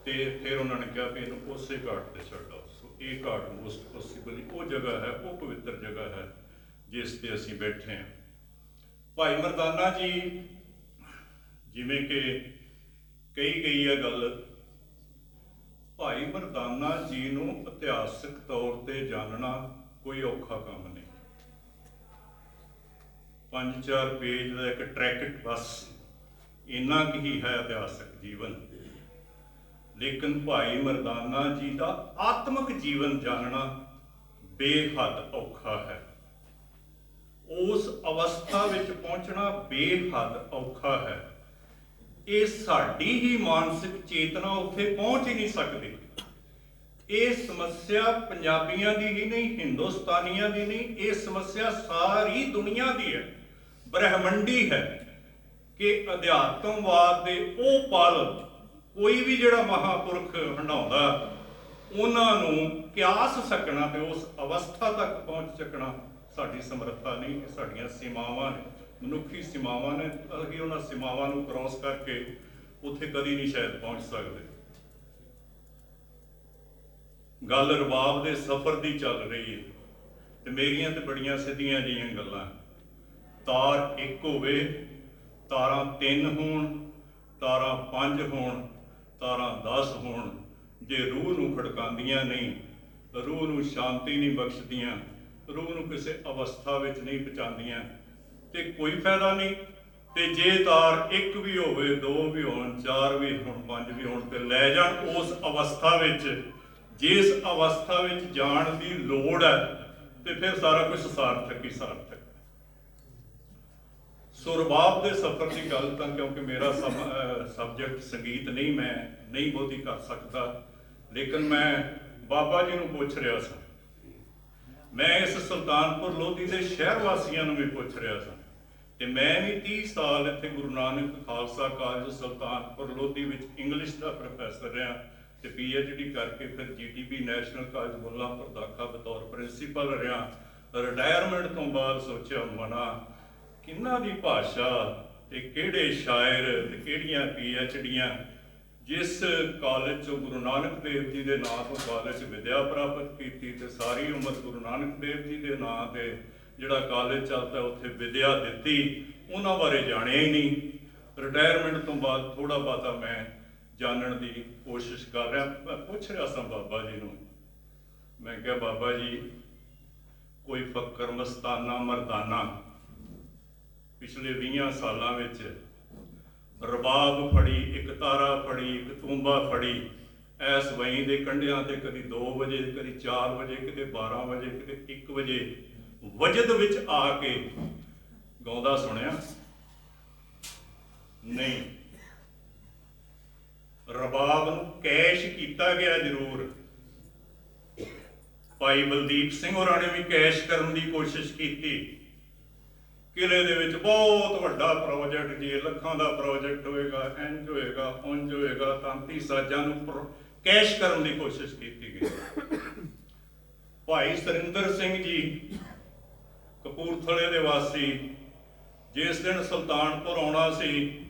ਤੇ ਫਿਰ ਉਹਨਾਂ ਨੇ ਕਿਹਾ ਵੀ ਇਹਨੂੰ ਉਸੇ ਘਾਟ ਤੇ ਛੱਡੋ। ਸੋ ਇਹ ਘਾਟ ਮੋਸਟ ਪੋਸੀਬਲੀ ਉਹ ਜਗ੍ਹਾ ਹੈ, ਉਹ ਪਵਿੱਤਰ ਜਗ੍ਹਾ ਹੈ ਜਿਸ ਤੇ ਅਸੀਂ ਬੈਠੇ ਹਾਂ। ਭਾਈ ਮਰਦਾਨਾ ਜੀ, ਜਿਵੇਂ ਕਿ ਕਹੀ ਗਈ ਹੈ ਗੱਲ, ਭਾਈ ਮਰਦਾਨਾ ਜੀ ਨੂੰ ਇਤਿਹਾਸਕ ਤੌਰ ਤੇ ਜਾਣਨਾ ਕੋਈ ਔਖਾ ਕੰਮ ਨਹੀਂ। 5-4 ਪੇਜ ਦਾ ਇੱਕ ਟਰੈਕਟ ਬਸ, ਇੰਨਾ ਕੁ ਹੀ ਹੈ ਇਤਿਹਾਸਕ ਜੀਵਨ। ਲੇਕਿਨ ਭਾਈ ਮਰਦਾਨਾ ਜੀ ਦਾ ਆਤਮਿਕ ਜੀਵਨ ਜਾਣਨਾ ਬੇਹੱਦ ਔਖਾ ਹੈ। ਉਸ ਅਵਸਥਾ ਵਿੱਚ ਪਹੁੰਚਣਾ ਬੇਹੱਦ ਔਖਾ ਹੈ। ਇਹ ਸਾਡੀ ਹੀ ਮਾਨਸਿਕ ਚੇਤਨਾ ਉੱਥੇ ਪਹੁੰਚ ਹੀ ਨਹੀਂ ਸਕਦੀ। ਇਹ ਸਮੱਸਿਆ ਪੰਜਾਬੀਆਂ ਦੀ ਹੀ ਨਹੀਂ, ਹਿੰਦੁਸਤਾਨੀਆਂ ਦੀ ਨਹੀਂ, ਇਹ ਸਮੱਸਿਆ ਸਾਰੀ ਦੁਨੀਆ ਦੀ ਹੈ, ਬ੍ਰਹਿਮੰਡੀ ਹੈ ਕਿ ਅਧਿਆਤਮਵਾਦ ਦੇ ਉਹ ਪਲ ਕੋਈ ਵੀ ਜਿਹੜਾ ਮਹਾਪੁਰਖ ਹੰਡਾਉਂਦਾ, ਉਹਨਾਂ ਨੂੰ ਕਿਆਸ ਸਕਣਾ ਤੇ ਉਸ ਅਵਸਥਾ ਤੱਕ ਪਹੁੰਚ ਸਕਣਾ ਸਾਡੀ ਸਮਰੱਥਾ ਨਹੀਂ, ਇਹ ਸਾਡੀਆਂ ਸੀਮਾਵਾਂ ਨੇ, ਮਨੁੱਖੀ ਸੀਮਾਵਾਂ ਨੇ। ਅਸੀਂ ਉਹਨਾਂ ਸੀਮਾਵਾਂ ਨੂੰ ਕ੍ਰਾਸ ਕਰਕੇ ਉੱਥੇ ਕਦੀ ਨਹੀਂ ਸ਼ਾਇਦ ਪਹੁੰਚ ਸਕਦੇ। ਗੱਲ ਰਬਾਬ ਦੇ ਸਫ਼ਰ ਦੀ ਚੱਲ ਰਹੀ ਹੈ ਤੇ ਮੇਰੀਆਂ ਤੇ ਬੜੀਆਂ ਸਿੱਧੀਆਂ ਜਿਹੀਆਂ ਗੱਲਾਂ। ਤਾਰ 1 ਹੋਵੇ, ਤਾਰਾਂ 3 ਹੋਣ, ਤਾਰਾਂ 5 ਹੋਣ, ਤਾਰਾਂ 10 ਹੋਣ, ਜੇ ਰੂਹ ਨੂੰ ਖੜਕਾਉਂਦੀਆਂ ਨਹੀਂ, ਰੂਹ ਨੂੰ ਸ਼ਾਂਤੀ ਨਹੀਂ ਬਖਸ਼ਦੀਆਂ, ਰੂਹ ਨੂੰ ਕਿਸੇ ਅਵਸਥਾ ਵਿੱਚ ਨਹੀਂ ਪਹੁੰਚਾਉਂਦੀਆਂ ਤੇ ਕੋਈ ਫਾਇਦਾ ਨਹੀਂ। ਤੇ ਜੇ ਤਾਰ 1 ਵੀ ਹੋਵੇ, 2 ਵੀ ਹੋਣ, 4 ਵੀ ਹੋਣ, 5 ਵੀ ਹੋਣ ਤੇ ਲੈ ਜਾਣ ਉਸ ਅਵਸਥਾ ਵਿੱਚ, ਜਿਸ ਅਵਸਥਾ ਵਿੱਚ ਜਾਣ ਦੀ ਲੋੜ ਹੈ, ਤੇ ਫਿਰ ਸਾਰਾ ਕੁਝ ਸਾਰਥਕ ਹੀ ਸਾਰਥਕ। ਸੋ ਰਬਾਬ ਦੇ ਸਫ਼ਰ ਦੀ ਗੱਲ ਤਾਂ, ਕਿਉਂਕਿ ਮੇਰਾ ਸਬਜੈਕਟ ਸੰਗੀਤ ਨਹੀਂ, ਮੈਂ ਨਹੀਂ ਬਹੁਤੀ ਕਰ ਸਕਦਾ, ਲੇਕਿਨ ਮੈਂ ਬਾਬਾ ਜੀ ਨੂੰ ਪੁੱਛ ਰਿਹਾ ਸਾਂ, ਮੈਂ ਇਸ ਸੁਲਤਾਨਪੁਰ ਲੋਧੀ ਦੇ ਸ਼ਹਿਰ ਵਾਸੀਆਂ ਨੂੰ ਵੀ ਪੁੱਛ ਰਿਹਾ ਸਾਂ, ਤੇ ਮੈਂ ਵੀ 30 ਸਾਲ ਇੱਥੇ ਗੁਰੂ ਨਾਨਕ ਖਾਲਸਾ ਕਾਲਜ ਸੁਲਤਾਨਪੁਰ ਲੋਧੀ ਵਿੱਚ ਇੰਗਲਿਸ਼ ਦਾ ਪ੍ਰੋਫੈਸਰ ਰਿਹਾ ਤੇ PhD ਕਰਕੇ ਫਿਰ GTB ਨੈਸ਼ਨਲ ਕਾਲਜ ਮੁੱਲਾਂਪੁਰ ਦਾਖਾ ਬਤੌਰ ਪ੍ਰਿੰਸੀਪਲ ਰਿਹਾ। ਰਿਟਾਇਰਮੈਂਟ ਤੋਂ ਬਾਅਦ ਸੋਚਿਆ ਮਨਾ, ਕਿਹਨਾਂ ਦੀ ਭਾਸ਼ਾ ਤੇ ਕਿਹੜੇ ਸ਼ਾਇਰ ਤੇ ਕਿਹੜੀਆਂ PhDਆਂ, ਜਿਸ ਕਾਲਜ ਚੋਂ ਗੁਰੂ ਨਾਨਕ ਦੇਵ ਜੀ ਦੇ ਨਾਂ ਤੋਂ ਕਾਲਜ ਵਿਦਿਆ ਪ੍ਰਾਪਤ ਕੀਤੀ ਤੇ ਸਾਰੀ ਉਮਰ ਗੁਰੂ ਨਾਨਕ ਦੇਵ ਜੀ ਦੇ ਨਾਂ ਤੇ ਜਿਹੜਾ ਕਾਲਜ ਚੱਲਦਾ ਉੱਥੇ ਵਿਦਿਆ ਦਿੱਤੀ, ਉਹਨਾਂ ਬਾਰੇ ਜਾਣਿਆ ਹੀ ਨਹੀਂ। ਰਿਟਾਇਰਮੈਂਟ ਤੋਂ ਬਾਅਦ ਥੋੜਾ ਬਹੁਤਾ ਮੈਂ ਜਾਣਨ ਦੀ ਕੋਸ਼ਿਸ਼ ਕਰ ਰਿਹਾ। ਮੈਂ ਪੁੱਛ ਰਿਹਾ ਸਾਂ ਬਾਬਾ ਜੀ ਨੂੰ, ਮੈਂ ਕਿਹਾ ਬਾਬਾ ਜੀ, ਕੋਈ ਫਕਰ ਮਸਤਾਨਾ ਮਰਦਾਨਾ ਪਿਛਲੇ 20 ਸਾਲਾਂ ਵਿੱਚ ਰਬਾਬ ਫੜੀ, ਇੱਕ ਤਾਰਾ ਫੜੀ, ਇੱਕ ਤੂੰਬਾ ਫੜੀ, ਐਸ ਵਹੀਂ ਦੇ ਕੰਢਿਆਂ ਤੇ ਕਦੀ 2 ਵਜੇ, ਕਦੀ 4 ਵਜੇ, ਕਿਤੇ 12 ਵਜੇ, ਕਿਤੇ 1 ਵਜੇ ਵਜਦ ਵਿੱਚ ਆ ਕੇ ਗਾਉਂਦਾ ਸੁਣਿਆ ਨਹੀਂ। ਰਬਾਬ ਨੂੰ ਕੈਸ਼ ਕੀਤਾ ਗਿਆ ਜ਼ਰੂਰ, ਭਾਈ ਬਲਦੀਪ ਸਿੰਘ ਹੋਰਾਂ ਨੇ ਵੀ ਕੈਸ਼ ਕਰਨ ਦੀ ਕੋਸ਼ਿਸ਼ ਕੀਤੀ। ਕਿਲੇ ਦੇ ਵਿੱਚ ਬਹੁਤ ਵੱਡਾ ਪ੍ਰੋਜੈਕਟ, ਜੀ ਲੱਖਾਂ ਦਾ ਪ੍ਰੋਜੈਕਟ ਹੋਏਗਾ, ਇੰਜ ਹੋਏਗਾ, ਉਂਝ ਹੋਏਗਾ, ਤਾਂਤੀ ਸਾਜ਼ਾਂ ਨੂੰ ਕੈਸ਼ ਕਰਨ ਦੀ ਕੋਸ਼ਿਸ਼ ਕੀਤੀ ਗਈ। ਭਾਈ ਸਰਿੰਦਰ ਸਿੰਘ ਜੀ ਕਪੂਰਥਲੇ ਦੇ ਵਾਸੀ, ਜਿਸ ਦਿਨ ਸੁਲਤਾਨਪੁਰ ਆਉਣਾ ਸੀ,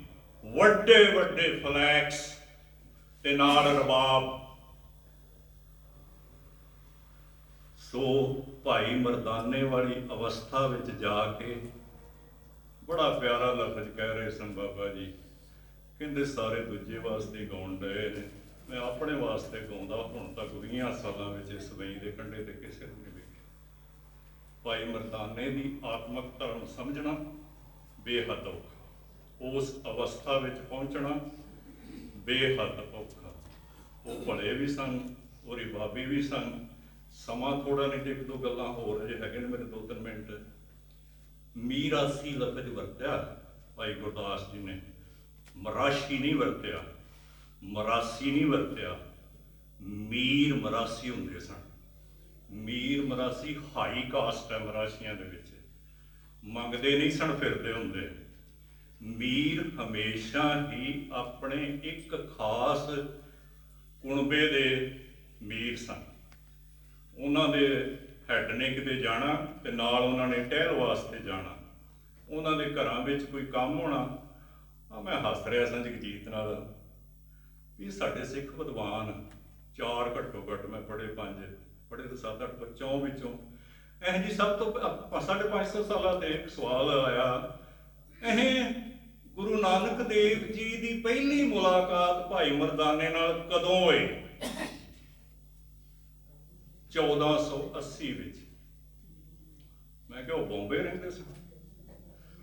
ਵੱਡੇ ਵੱਡੇ ਫਲੈਕਸ ਤੇ ਨਾਲ ਰਬਾਬ। ਸੋ ਭਾਈ ਮਰਦਾਨੇ ਵਾਲੀ ਅਵਸਥਾ ਵਿੱਚ ਜਾ ਕੇ ਬੜਾ ਪਿਆਰਾ ਲਫ਼ਜ਼ ਕਹਿ ਰਹੇ ਸਨ ਬਾਬਾ ਜੀ, ਕਹਿੰਦੇ ਸਾਰੇ ਦੂਜੇ ਵਾਸਤੇ ਗਾਉਣ ਡਏ ਨੇ, ਮੈਂ ਆਪਣੇ ਵਾਸਤੇ ਗਾਉਂਦਾ ਹੁਣ ਤੱਕ 20 ਸਾਲਾਂ ਵਿੱਚ ਇਸ ਵਹੀਂ ਦੇ ਕੰਢੇ ਤੇ ਕਿਸੇ ਨੂੰ ਨਹੀਂ ਵੇਖਿਆ। ਭਾਈ ਮਰਦਾਨੇ ਦੀ ਆਤਮਿਕ ਧਰਮ ਸਮਝਣਾ ਬੇਹੱਦ ਔਖਾ, ਉਸ ਅਵਸਥਾ ਵਿੱਚ ਪਹੁੰਚਣਾ ਬੇਹੱਦ ਔਖਾ। ਉਹ ਭਲੇ ਵੀ ਸਨ, ਉਹ ਰਿਬਾਬੀ ਵੀ ਸਨ। ਸਮਾਂ ਥੋੜਾ ਨਹੀਂ ਤੇ 1-2 ਗੱਲਾਂ ਹੋਰ ਅਜੇ ਹੈਗੇ ਨੇ ਮੇਰੇ 2-3 ਮਿੰਟ। ਮੀਰਾਸੀ ਲਫ਼ਜ਼ ਵਰਤਿਆ ਭਾਈ ਗੁਰਦਾਸ ਜੀ ਨੇ, ਮਰਾਸ਼ੀ ਨਹੀਂ ਵਰਤਿਆ, ਮਰਾਸੀ ਨਹੀਂ ਵਰਤਿਆ, ਮੀਰ ਮਰਾਸੀ ਹੁੰਦੇ ਸਨ। ਮੀਰ ਮਰਾਸੀ ਹਾਈ ਕਾਸਟ ਹੈ, ਮਰਾਸੀਆਂ ਦੇ ਵਿੱਚ ਮੰਗਦੇ ਨਹੀਂ ਸਨ ਫਿਰਦੇ ਹੁੰਦੇ। ਮੀਰ ਹਮੇਸ਼ਾ ਹੀ ਆਪਣੇ ਇੱਕ ਖਾਸ ਕੁਣਬੇ ਦੇ ਮੀਰ ਸਨ। ਉਹਨਾਂ ਦੇ ਹੈੱਡ ਨੇ ਕਿਤੇ ਜਾਣਾ ਤੇ ਨਾਲ ਉਹਨਾਂ ਨੇ ਟਹਿਲ ਵਾਸਤੇ ਜਾਣਾ। ਉਹਨਾਂ ਦੇ ਘਰਾਂ ਵਿੱਚ ਕੋਈ ਕੰਮ ਹੋਣਾ। ਮੈਂ ਹੱਸ ਰਿਹਾ ਸਾਂ ਜਗਜੀਤ ਨਾਲ ਵੀ ਸਾਡੇ ਸਿੱਖ ਵਿਦਵਾਨ 4 ਘੱਟੋ ਘੱਟ, ਮੈਂ ਪੜ੍ਹੇ 5, ਪੜ੍ਹੇ ਤਾਂ 7-8 ਬੱਚੋਂ ਵਿੱਚੋਂ ਇਹ ਜੀ ਸਭ ਤੋਂ 550 ਸਾਲਾਂ ਤੇ ਇੱਕ ਸਵਾਲ ਆਇਆ, ਇਹ ਗੁਰੂ ਨਾਨਕ ਦੇਵ ਜੀ ਦੀ ਪਹਿਲੀ ਮੁਲਾਕਾਤ ਭਾਈ ਮਰਦਾਨੇ ਨਾਲ ਕਦੋਂ ਹੋਈ? 1480 ਵਿੱਚ। ਮੈਂ ਕਿਹਾ ਉਹ ਬੰਬੇ ਰਹਿੰਦੇ ਸਨ,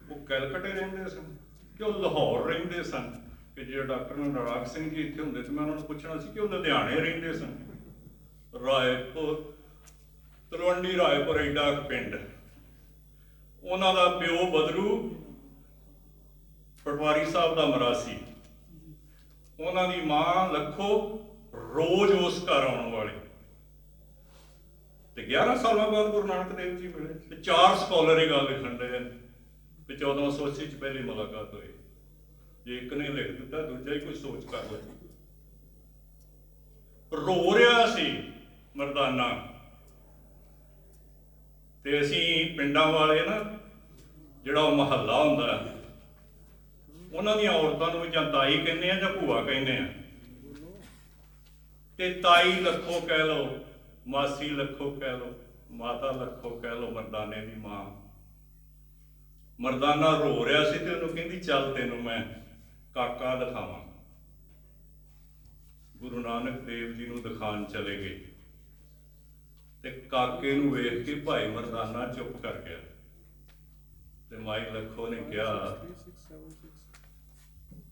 ਉਹ ਕੈਲਕਟੇ ਰਹਿੰਦੇ ਸਨ, ਕਿ ਉਹ ਲਾਹੌਰ ਰਹਿੰਦੇ ਸਨ? ਕਿ ਜੇ ਡਾਕਟਰ ਨਰਾਗ ਸਿੰਘ ਜੀ ਇੱਥੇ ਹੁੰਦੇ ਤੇ ਮੈਂ ਉਹਨਾਂ ਨੂੰ ਪੁੱਛਣਾ ਸੀ ਕਿ ਉਹ ਲੁਧਿਆਣੇ ਰਹਿੰਦੇ ਸਨ। ਰਾਏਪੁਰ, ਤਲਵੰਡੀ ਰਾਏਪੁਰ ਐਡਾ ਇੱਕ ਪਿੰਡ। ਉਹਨਾਂ ਦਾ ਪਿਓ ਬਦਰੂ ਪਟਵਾਰੀ ਸਾਹਿਬ ਦਾ ਮਰਾਸੀ, ਉਹਨਾਂ ਦੀ ਮਾਂ ਲੱਖੋ ਰੋਜ਼ ਉਸ ਘਰ ਆਉਣ ਵਾਲੀ। ਤੇ 11 ਸਾਲਾਂ ਬਾਅਦ ਗੁਰੂ ਨਾਨਕ ਦੇਵ ਜੀ ਮਿਲੇ ਤੇ 4 ਸਕਾਲਰ ਇਹ ਗੱਲ ਲਿਖਣ ਦੇ ਤੇ 1480 ਚ ਪਹਿਲੀ ਮੁਲਾਕਾਤ ਹੋਈ। ਜੇ ਇੱਕ ਨੇ ਲਿਖ ਦਿੱਤਾ ਦੂਜਾ ਹੀ ਕੋਈ ਸੋਚ ਕਰ ਲੈ। ਰੋ ਰਿਹਾ ਸੀ ਮਰਦਾਨਾ। ਤੇ ਅਸੀਂ ਪਿੰਡਾਂ ਵਾਲੇ ਨਾ, ਜਿਹੜਾ ਉਹ ਮਹੱਲਾ ਹੁੰਦਾ, ਉਹਨਾਂ ਦੀਆਂ ਔਰਤਾਂ ਨੂੰ ਜਾਂ ਤਾਈ ਕਹਿੰਦੇ ਆ ਜਾਂ ਭੂਆ ਕਹਿੰਦੇ ਆ। ਤੇ ਤਾਈ ਲੱਖੋ ਕਹਿ ਲਓ, ਮਾਸੀ ਲੱਖੋ ਕਹਿ ਲਓ, ਮਾਤਾ ਲੱਖੋ ਕਹਿ ਲਓ, ਮਰਦਾਨੇ ਦੀ ਮਾਂ। ਮਰਦਾਨਾ ਰੋ ਰਿਹਾ ਸੀ ਤੇ ਉਹਨੂੰ ਕਹਿੰਦੀ ਚੱਲ ਤੈਨੂੰ ਮੈਂ ਕਾਕਾ ਦਿਖਾਵਾਂ। ਗੁਰੂ ਨਾਨਕ ਦੇਵ ਜੀ ਨੂੰ ਦਿਖਾਉਣ ਚਲੇ ਗਏ ਤੇ ਕਾਕੇ ਨੂੰ ਵੇਖ ਕੇ ਭਾਈ ਮਰਦਾਨਾ ਚੁੱਪ ਕਰ ਗਿਆ। ਤੇ ਮਾਈ ਲੱਖੋ ਨੇ ਕਿਹਾ,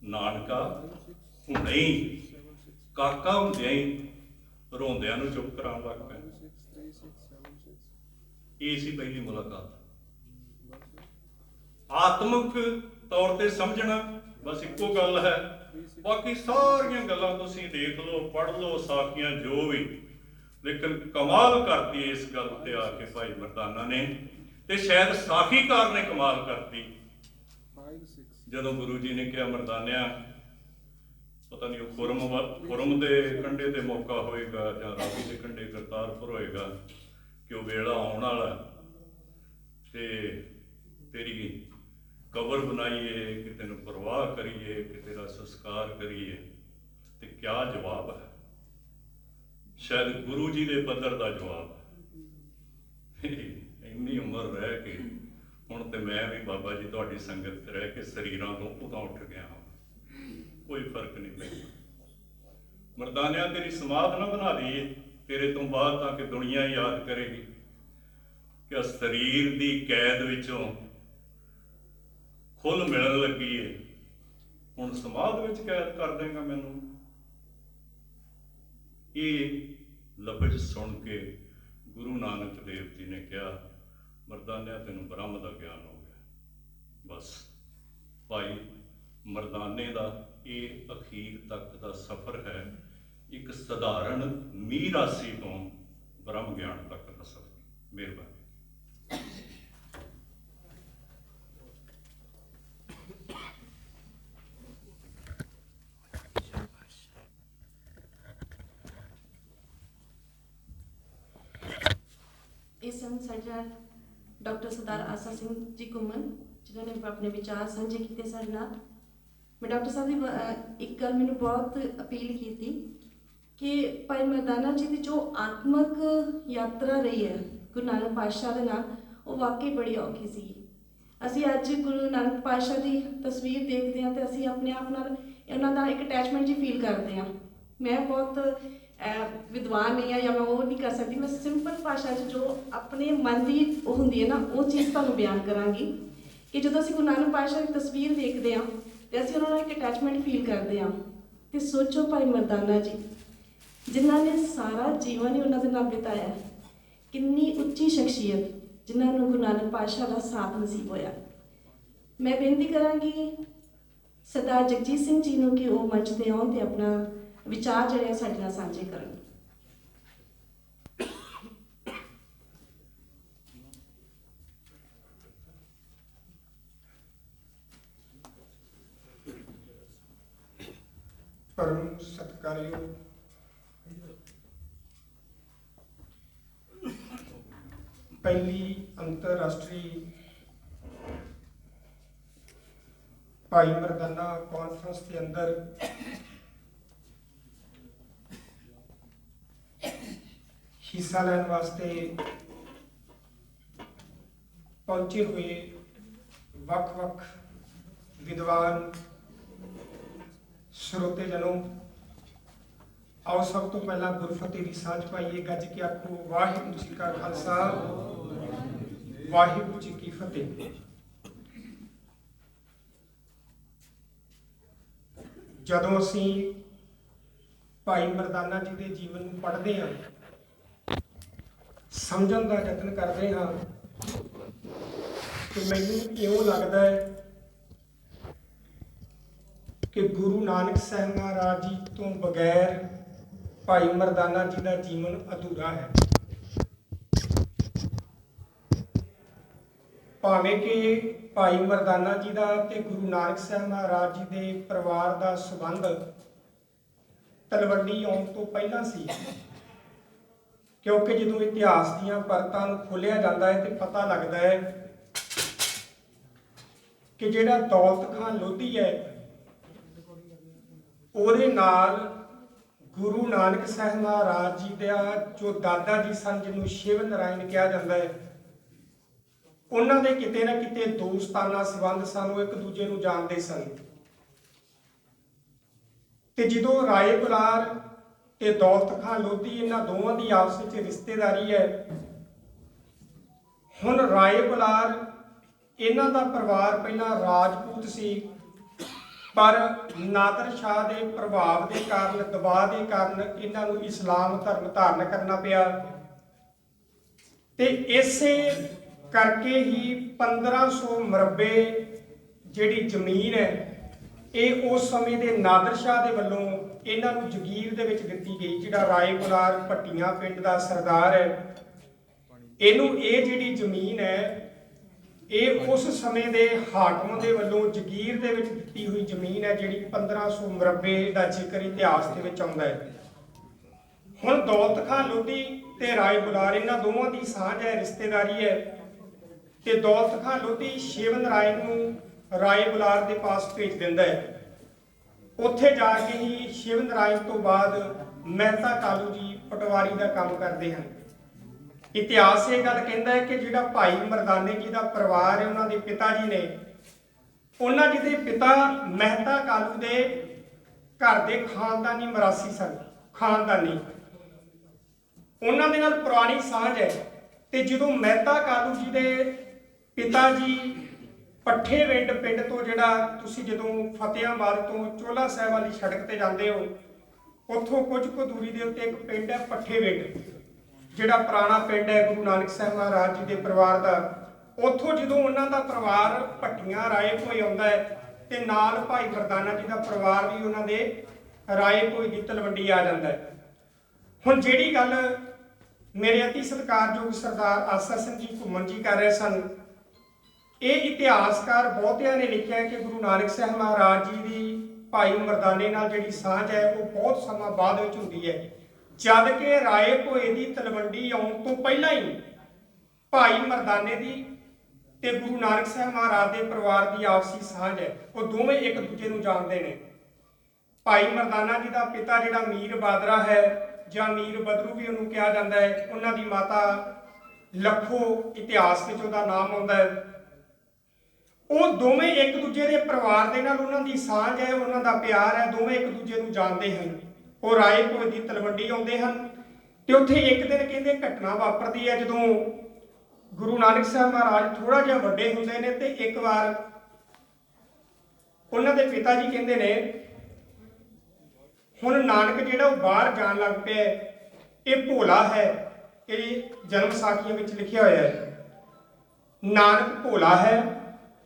ਨਾਨਕਾ ਹੁਣੇ ਹੀ ਕਾਕਾ ਹੁੰਦਿਆਂ ਹੀ ਰੋਂਦਿਆਂ ਨੂੰ ਚੁੱਪ ਕਰਾਉਣ ਲੱਗ ਪਿਆ। ਇਹ ਸੀ ਪਹਿਲੀ ਮੁਲਾਕਾਤ। ਆਤਮਿਕ ਤੌਰ ਤੇ ਸਮਝਣਾ ਬਸ ਇੱਕੋ ਗੱਲ ਹੈ, ਬਾਕੀ ਸਾਰੀਆਂ ਗੱਲਾਂ ਤੁਸੀਂ ਦੇਖ ਲਓ, ਪੜ੍ਹ ਲਓ, ਸਾਖੀਆਂ ਜੋ ਵੀ। ਲੇਕਿਨ ਕਮਾਲ ਕਰਤੀ ਇਸ ਗੱਲ ਤੇ ਆ ਕੇ ਭਾਈ ਮਰਦਾਨਾ ਨੇ, ਤੇ ਸ਼ਾਇਦ ਸਾਖੀਕਾਰ ਨੇ ਕਮਾਲ ਕਰਤੀ ਜਦੋਂ ਗੁਰੂ ਜੀ ਨੇ ਕਿਹਾ, ਮਰਦਾਨਿਆ ਪਤਾ ਨਹੀਂ ਉਹ ਖੁਰਮ ਦੇ ਕੰਢੇ ਤੇ ਮੌਕਾ ਹੋਏਗਾ ਜਾਂ ਰਾਵੀ ਦੇ ਕੰਢੇ ਕਰਤਾਰਪੁਰ ਹੋਏਗਾ, ਕਿ ਉਹ ਵੇਲਾ ਆਉਣ ਵਾਲਾ ਤੇ ਤੇਰੀ ਕਬਰ ਬਣਾਈਏ, ਕਿ ਤੈਨੂੰ ਪਰਵਾਹ ਕਰੀਏ, ਕਿ ਤੇਰਾ ਸੰਸਕਾਰ ਕਰੀਏ। ਤੇ ਕਿਆ ਜਵਾਬ ਹੈ, ਸ਼ਾਇਦ ਗੁਰੂ ਜੀ ਦੇ ਪੱਧਰ ਦਾ ਜਵਾਬ ਹੈ। ਇੰਨੀ ਉਮਰ ਰਹਿ ਕੇ ਹੁਣ ਤੇ ਮੈਂ ਵੀ ਬਾਬਾ ਜੀ ਤੁਹਾਡੀ ਸੰਗਤ ਰਹਿ ਕੇ ਸਰੀਰਾਂ ਤੋਂ ਉਤਾਂ ਉੱਠ ਗਿਆ ਹਾਂ, ਕੋਈ ਫਰਕ ਨਹੀਂ ਪੈਂਦਾ। ਮਰਦਾਨਿਆਂ ਤੇਰੀ ਸਮਾਧ ਨਾ ਬਣਾ ਦਈਏ ਤੇਰੇ ਤੋਂ ਬਾਅਦ, ਤਾਂ ਕਿ ਦੁਨੀਆ ਯਾਦ ਕਰੇਗੀ ਕਿ ਸਰੀਰ ਦੀ ਕੈਦ ਵਿੱਚੋਂ ਖੁੱਲ ਮਿਲਣ ਲੱਗੀ ਏ, ਹੁਣ ਸਮਾਧ ਵਿੱਚ ਕੈਦ ਕਰ ਦੇਗਾ ਮੈਨੂੰ। ਇਹ ਲਫ਼ਜ਼ ਸੁਣ ਕੇ ਗੁਰੂ ਨਾਨਕ ਦੇਵ ਜੀ ਨੇ ਕਿਹਾ, ਮਰਦਾਨਿਆਂ ਤੈਨੂੰ ਬ੍ਰਹਮ ਦਾ ਗਿਆਨ ਹੋ ਗਿਆ। ਬਸ ਭਾਈ ਮਰਦਾਨੇ ਦਾ ਇਹ ਅਖੀਰ ਤੱਕ ਦਾ ਸਫ਼ਰ ਹੈ, ਇੱਕ ਸਧਾਰਨ ਮੀਰਾਸੀ ਤੋਂ ਬ੍ਰਹਮ ਗਿਆਨ ਤੱਕ ਦਾ ਸਫ਼ਰ। ਮਿਹਰਬਾਨੀ। ਇਸ ਸਮੇਂ ਸਾਡੇ ਨਾਲ ਡਾਕਟਰ ਸਰਦਾਰ ਆਸਾ ਸਿੰਘ ਜੀ ਘੁੰਮਣ, ਜਿਨ੍ਹਾਂ ਨੇ ਆਪਣੇ ਵਿਚਾਰ ਸਾਂਝੇ ਕੀਤੇ ਸਾਡੇ ਨਾਲ। ਮੈਂ ਡਾਕਟਰ ਸਾਹਿਬ ਦੀ ਇੱਕ ਗੱਲ ਮੈਨੂੰ ਬਹੁਤ ਅਪੀਲ ਕੀਤੀ ਕਿ ਭਾਈ ਮਰਦਾਨਾ ਜੀ ਦੀ ਜੋ ਆਤਮਿਕ ਯਾਤਰਾ ਰਹੀ ਹੈ ਗੁਰੂ ਨਾਨਕ ਪਾਤਸ਼ਾਹ ਦੇ ਨਾਲ, ਉਹ ਵਾਕਈ ਬੜੀ ਔਖੀ ਸੀ। ਅਸੀਂ ਅੱਜ ਗੁਰੂ ਨਾਨਕ ਪਾਤਸ਼ਾਹ ਦੀ ਤਸਵੀਰ ਦੇਖਦੇ ਹਾਂ ਤੇ ਅਸੀਂ ਆਪਣੇ ਆਪ ਨਾਲ ਉਹਨਾਂ ਦਾ ਇੱਕ ਅਟੈਚਮੈਂਟ ਜੀ ਫੀਲ ਕਰਦੇ ਹਾਂ। ਮੈਂ ਬਹੁਤ ਵਿਦਵਾਨ ਨਹੀਂ ਆ ਜਾਂ ਮੈਂ ਉਹ ਨਹੀਂ ਕਰ ਸਕਦੀ, ਮੈਂ ਸਿੰਪਲ ਭਾਸ਼ਾ 'ਚ ਜੋ ਆਪਣੇ ਮਨ ਦੀ ਉਹ ਹੁੰਦੀ ਹੈ ਨਾ, ਉਹ ਚੀਜ਼ ਤੁਹਾਨੂੰ ਬਿਆਨ ਕਰਾਂਗੀ ਕਿ ਜਦੋਂ ਅਸੀਂ ਗੁਰੂ ਨਾਨਕ ਪਾਤਸ਼ਾਹ ਦੀ ਤਸਵੀਰ ਦੇਖਦੇ ਹਾਂ ਤੇ ਅਸੀਂ ਉਹਨਾਂ ਨਾਲ ਇੱਕ ਅਟੈਚਮੈਂਟ ਫੀਲ ਕਰਦੇ ਹਾਂ। ਤੇ ਸੋਚੋ ਭਾਈ ਮਰਦਾਨਾ ਜੀ, ਜਿਨ੍ਹਾਂ ਨੇ ਸਾਰਾ ਜੀਵਨ ਹੀ ਉਹਨਾਂ ਦੇ ਨਾਲ ਬਿਤਾਇਆ, ਕਿੰਨੀ ਉੱਚੀ ਸ਼ਖਸੀਅਤ, ਜਿਨ੍ਹਾਂ ਨੂੰ ਗੁਰੂ ਨਾਨਕ ਪਾਤਸ਼ਾਹ ਦਾ ਸਾਥ ਨਸੀਬ ਹੋਇਆ। ਮੈਂ ਬੇਨਤੀ ਕਰਾਂਗੀ ਸਰਦਾਰ ਜਗਜੀਤ ਸਿੰਘ ਜੀ ਨੂੰ ਕਿ ਉਹ ਮੰਚ ਤੇ ਆਉਣ ਤੇ ਆਪਣਾ ਵਿਚਾਰ ਜਿਹੜੇ ਸਾਡੇ ਨਾਲ ਸਾਂਝੇ ਕਰਨ। ਪਰਮ ਸਤਿਕਾਰਯੋਗ ਪਹਿਲੀ ਅੰਤਰਰਾਸ਼ਟਰੀ ਭਾਈ ਮਰਦਾਨਾ ਕਾਨਫਰੰਸ ਦੇ ਅੰਦਰ ਹਿੱਸਾ ਲੈਣ ਵਾਸਤੇ ਪਹੁੰਚੇ ਹੋਏ ਵੱਖ-ਵੱਖ ਵਿਦਵਾਨ ਸਰੋਤੇਜਨੋਂ, ਆਓ ਸਭ ਤੋਂ ਪਹਿਲਾਂ ਗੁਰਫਤਿਹ ਦੀ ਸਾਂਝ ਪਾਈਏ। ਗੱਜ ਕੇ ਆਖੋ ਵਾਹਿਗੁਰੂ ਜੀ ਕਾ ਖਾਲਸਾ ਵਾਹਿਗੁਰੂ ਜੀ ਕੀ ਫਤਿਹ। ਜਦੋਂ ਅਸੀਂ ਭਾਈ ਮਰਦਾਨਾ ਜੀ ਦੇ ਜੀਵਨ ਨੂੰ ਪੜ੍ਹਦੇ ਹਾਂ, ਸਮਝਣ ਦਾ ਯਤਨ ਕਰਦੇ ਹਾਂ, ਤੇ ਮੈਨੂੰ ਇਉਂ ਲੱਗਦਾ ਹੈ ਕਿ ਗੁਰੂ ਨਾਨਕ ਸਾਹਿਬ ਮਹਾਰਾਜ ਜੀ ਤੋਂ ਬਗੈਰ ਭਾਈ ਮਰਦਾਨਾ ਜੀ ਦਾ ਜੀਵਨ ਅਧੂਰਾ ਹੈ। ਭਾਵੇਂ ਕਿ ਭਾਈ ਮਰਦਾਨਾ ਜੀ ਦਾ ਤੇ ਗੁਰੂ ਨਾਨਕ ਸਾਹਿਬ ਮਹਾਰਾਜ ਜੀ ਦੇ ਪਰਿਵਾਰ ਦਾ ਸੰਬੰਧ ਤਲਵੰਡੀ ਆਉਣ ਤੋਂ ਪਹਿਲਾਂ ਸੀ, ਕਿਉਂਕਿ ਜਦੋਂ ਇਤਿਹਾਸ ਦੀਆਂ ਪਰਤਾਂ ਨੂੰ ਖੋਲ੍ਹਿਆ ਜਾਂਦਾ ਹੈ ਤੇ ਪਤਾ ਲੱਗਦਾ ਹੈ ਕਿ ਜਿਹੜਾ ਦੌਲਤ ਖਾਨ ਲੋਧੀ ਹੈ, ਉਹਦੇ ਨਾਲ ਗੁਰੂ ਨਾਨਕ ਸਾਹਿਬ ਮਹਾਰਾਜ ਜੀ ਦਾ ਜੋ ਦਾਦਾ ਜੀ ਸਨ, ਜਿਹਨੂੰ ਸ਼ਿਵ ਨਾਰਾਇਣ ਕਿਹਾ ਜਾਂਦਾ ਹੈ, ਉਹਨਾਂ ਦੇ ਕਿਤੇ ਨਾ ਕਿਤੇ ਦੋਸਤਾਨਾ ਸੰਬੰਧ ਸਨ। ਉਹ ਇੱਕ ਦੂਜੇ ਨੂੰ ਜਾਣਦੇ ਸਨ। ਤੇ ਜਦੋਂ ਰਾਏ ਬੁਲਾਰ ਤੇ ਦੌਲਤ ਖਾਨ ਲੋਧੀ, ਇਹਨਾਂ ਦੋਵਾਂ ਦੀ ਆਪਸ ਵਿੱਚ ਰਿਸ਼ਤੇਦਾਰੀ ਹੈ। ਹੁਣ ਰਾਏ ਬੁਲਾਰ, ਇਹਨਾਂ ਦਾ ਪਰਿਵਾਰ ਪਹਿਲਾਂ ਰਾਜਪੂਤ ਸੀ, ਪਰ ਨਾਦਰ ਸ਼ਾਹ ਦੇ ਪ੍ਰਭਾਵ ਦੇ ਕਾਰਨ, ਦਬਾਅ ਦੇ ਕਾਰਨ ਇਹਨਾਂ ਨੂੰ ਇਸਲਾਮ ਧਰਮ ਧਾਰਨ ਕਰਨਾ ਪਿਆ। ਤੇ ਇਸੇ ਕਰਕੇ ਹੀ 1500 ਮਰਬੇ ਜਿਹੜੀ ਜ਼ਮੀਨ ਹੈ, ਇਹ ਉਸ ਸਮੇਂ ਦੇ ਨਾਦਰ ਸ਼ਾਹ ਦੇ ਵੱਲੋਂ ਇਹਨਾਂ ਨੂੰ ਜਗੀਰ ਦੇ ਵਿੱਚ ਦਿੱਤੀ ਗਈ। ਜਿਹੜਾ ਰਾਏ ਬੁਲਾਰ ਭੱਟੀਆਂ ਪਿੰਡ ਦਾ ਸਰਦਾਰ ਹੈ, ਇਹਨੂੰ ਇਹ ਜਿਹੜੀ ਜ਼ਮੀਨ ਹੈ, ਇਹ ਉਸ ਸਮੇਂ ਦੇ ਹਾਕਮ ਦੇ ਵੱਲੋਂ ਜਗੀਰ ਦੇ ਵਿੱਚ ਦਿੱਤੀ ਹੋਈ ਜ਼ਮੀਨ ਹੈ, ਜਿਹੜੀ 1500 ਮਰਬੇ ਦਾ ਜ਼ਿਕਰ ਇਤਿਹਾਸ ਦੇ ਵਿੱਚ ਆਉਂਦਾ ਹੈ। ਹੁਣ ਦੌਲਤ ਖਾਨ ਲੋਧੀ ਤੇ ਰਾਏ ਬੁਲਾਰ, ਇਹਨਾਂ ਦੋਵਾਂ ਦੀ ਸਾਂਝ ਹੈ, ਰਿਸ਼ਤੇਦਾਰੀ ਹੈ। ਤੇ ਦੌਲਤ ਖਾਨ ਲੋਧੀ ਸ਼ਿਵ ਨਾਰਾਇਣ ਨੂੰ ਰਾਏ ਬੁਲਾਰ ਦੇ ਪਾਸ ਭੇਜ ਦਿੰਦਾ ਹੈ। ਉੱਥੇ ਜਾ ਕੇ ਹੀ ਸ਼ਿਵ ਨਾਰਾਇਣ ਤੋਂ ਬਾਅਦ ਮਹਿਤਾ ਕਾਲੂ ਜੀ ਪਟਵਾਰੀ ਦਾ ਕੰਮ ਕਰਦੇ ਹਨ। ਇਤਿਹਾਸ ਇਹ ਗੱਲ ਕਹਿੰਦਾ ਹੈ ਕਿ ਜਿਹੜਾ ਭਾਈ ਮਰਦਾਨੇ ਜੀ ਦਾ ਪਰਿਵਾਰ ਹੈ, ਉਹਨਾਂ ਦੇ ਪਿਤਾ ਜੀ ਨੇ, ਉਹਨਾਂ ਜੀ ਦੇ ਪਿਤਾ ਮਹਿਤਾ ਕਾਲੂ ਦੇ ਘਰ ਦੇ ਖਾਨਦਾਨੀ ਮਰਾਸੀ ਸਨ, ਖਾਨਦਾਨੀ, ਉਹਨਾਂ ਦੇ ਨਾਲ ਪੁਰਾਣੀ ਸਾਂਝ ਹੈ। ਤੇ ਜਦੋਂ ਮਹਿਤਾ ਕਾਲੂ ਜੀ ਦੇ ਪਿਤਾ ਜੀ ਪੱਠੇਵਿੰਡ ਪਿੰਡ ਤੋਂ, ਜਿਹੜਾ ਤੁਸੀਂ ਜਦੋਂ ਫਤਿਆਬਾਦ ਤੋਂ ਚੋਲਾ ਸਾਹਿਬ ਵਾਲੀ ਸੜਕ ਤੇ ਜਾਂਦੇ ਹੋ, ਉੱਥੋਂ ਕੁਝ ਕੁ ਦੂਰੀ ਦੇ ਉੱਤੇ ਇੱਕ ਪਿੰਡ ਹੈ ਪੱਠੇਵਿੰਡ, ਜਿਹੜਾ ਪੁਰਾਣਾ ਪਿੰਡ ਹੈ ਗੁਰੂ ਨਾਨਕ ਸਾਹਿਬ ਮਹਾਰਾਜ ਜੀ ਦੇ ਪਰਿਵਾਰ ਦਾ। ਉੱਥੋਂ ਜਦੋਂ ਉਹਨਾਂ ਦਾ ਪਰਿਵਾਰ ਭੱਟੀਆਂ ਰਾਏ ਭੋਏ ਆਉਂਦਾ ਹੈ, ਤੇ ਨਾਲ ਭਾਈ ਮਰਦਾਨਾ ਜੀ ਦਾ ਪਰਿਵਾਰ ਵੀ ਉਹਨਾਂ ਦੇ ਰਾਏ ਭੋਏ ਦੀ ਤਲਵੰਡੀ ਆ ਜਾਂਦਾ ਹੈ। ਹੁਣ ਜਿਹੜੀ ਗੱਲ ਮੇਰੇ ਅਤੀ ਸਤਿਕਾਰਯੋਗ ਸਰਦਾਰ ਆਸਾ ਸਿੰਘ ਜੀ ਘੁੰਮਣ ਜੀ ਕਰ ਰਹੇ ਸਨ, ਇਹ ਇਤਿਹਾਸਕਾਰ ਬਹੁਤਿਆਂ ਨੇ ਲਿਖਿਆ ਕਿ ਗੁਰੂ ਨਾਨਕ ਸਾਹਿਬ ਮਹਾਰਾਜ ਜੀ ਦੀ ਭਾਈ ਮਰਦਾਨੇ ਨਾਲ ਜਿਹੜੀ ਸਾਂਝ ਹੈ, ਉਹ ਬਹੁਤ ਸਮਾਂ ਬਾਅਦ ਵਿੱਚ ਹੁੰਦੀ ਹੈ। ਜਦ ਕਿ ਰਾਏ ਭੋਏ ਦੀ ਤਲਵੰਡੀ ਆਉਣ ਤੋਂ ਪਹਿਲਾਂ ਹੀ ਭਾਈ ਮਰਦਾਨੇ ਦੀ ਤੇ ਗੁਰੂ ਨਾਨਕ ਸਾਹਿਬ ਮਹਾਰਾਜ ਦੇ ਪਰਿਵਾਰ ਦੀ ਆਪਸੀ ਸਾਂਝ ਹੈ। ਉਹ ਦੋਵੇਂ ਇੱਕ ਦੂਜੇ ਨੂੰ ਜਾਣਦੇ ਨੇ। ਭਾਈ ਮਰਦਾਨਾ ਜੀ ਦਾ ਪਿਤਾ ਜਿਹੜਾ ਮੀਰ ਬਾਦਰਾ ਹੈ, ਜਾਂ ਮੀਰ ਬਦਰੂ ਵੀ ਉਹਨੂੰ ਕਿਹਾ ਜਾਂਦਾ ਹੈ, ਉਹਨਾਂ ਦੀ ਮਾਤਾ ਲੱਖੋ, ਇਤਿਹਾਸ ਵਿੱਚ ਉਹਦਾ ਨਾਮ ਆਉਂਦਾ ਹੈ। ਉਹ ਦੋਵੇਂ ਇੱਕ ਦੂਜੇ ਦੇ ਪਰਿਵਾਰ ਦੇ ਨਾਲ ਉਹਨਾਂ ਦੀ ਸਾਂਝ ਹੈ, ਉਹਨਾਂ ਦਾ ਪਿਆਰ ਹੈ, ਦੋਵੇਂ ਇੱਕ ਦੂਜੇ ਨੂੰ ਜਾਣਦੇ ਹਨ। ਉਹ ਰਾਏ ਭੋਏ ਦੀ ਤਲਵੰਡੀ ਆਉਂਦੇ ਹਨ, ਤੇ ਉੱਥੇ ਇੱਕ ਦਿਨ ਕਹਿੰਦੇ ਘਟਨਾ ਵਾਪਰਦੀ ਹੈ, ਜਦੋਂ ਗੁਰੂ ਨਾਨਕ ਸਾਹਿਬ ਮਹਾਰਾਜ ਥੋੜਾ ਜਿਹਾ ਵੱਡੇ ਹੁੰਦੇ ਨੇ। ਤੇ ਇੱਕ ਵਾਰ ਉਹਨਾਂ ਦੇ ਪਿਤਾ ਜੀ ਕਹਿੰਦੇ ਨੇ, ਹੁਣ ਨਾਨਕ ਜਿਹੜਾ ਉਹ ਬਾਹਰ ਜਾਣ ਲੱਗ ਪਿਆ, ਇਹ ਭੋਲਾ ਹੈ। ਇਹ ਜਨਮ ਸਾਖੀਆਂ ਵਿੱਚ ਲਿਖਿਆ ਹੋਇਆ ਹੈ, ਨਾਨਕ ਭੋਲਾ ਹੈ,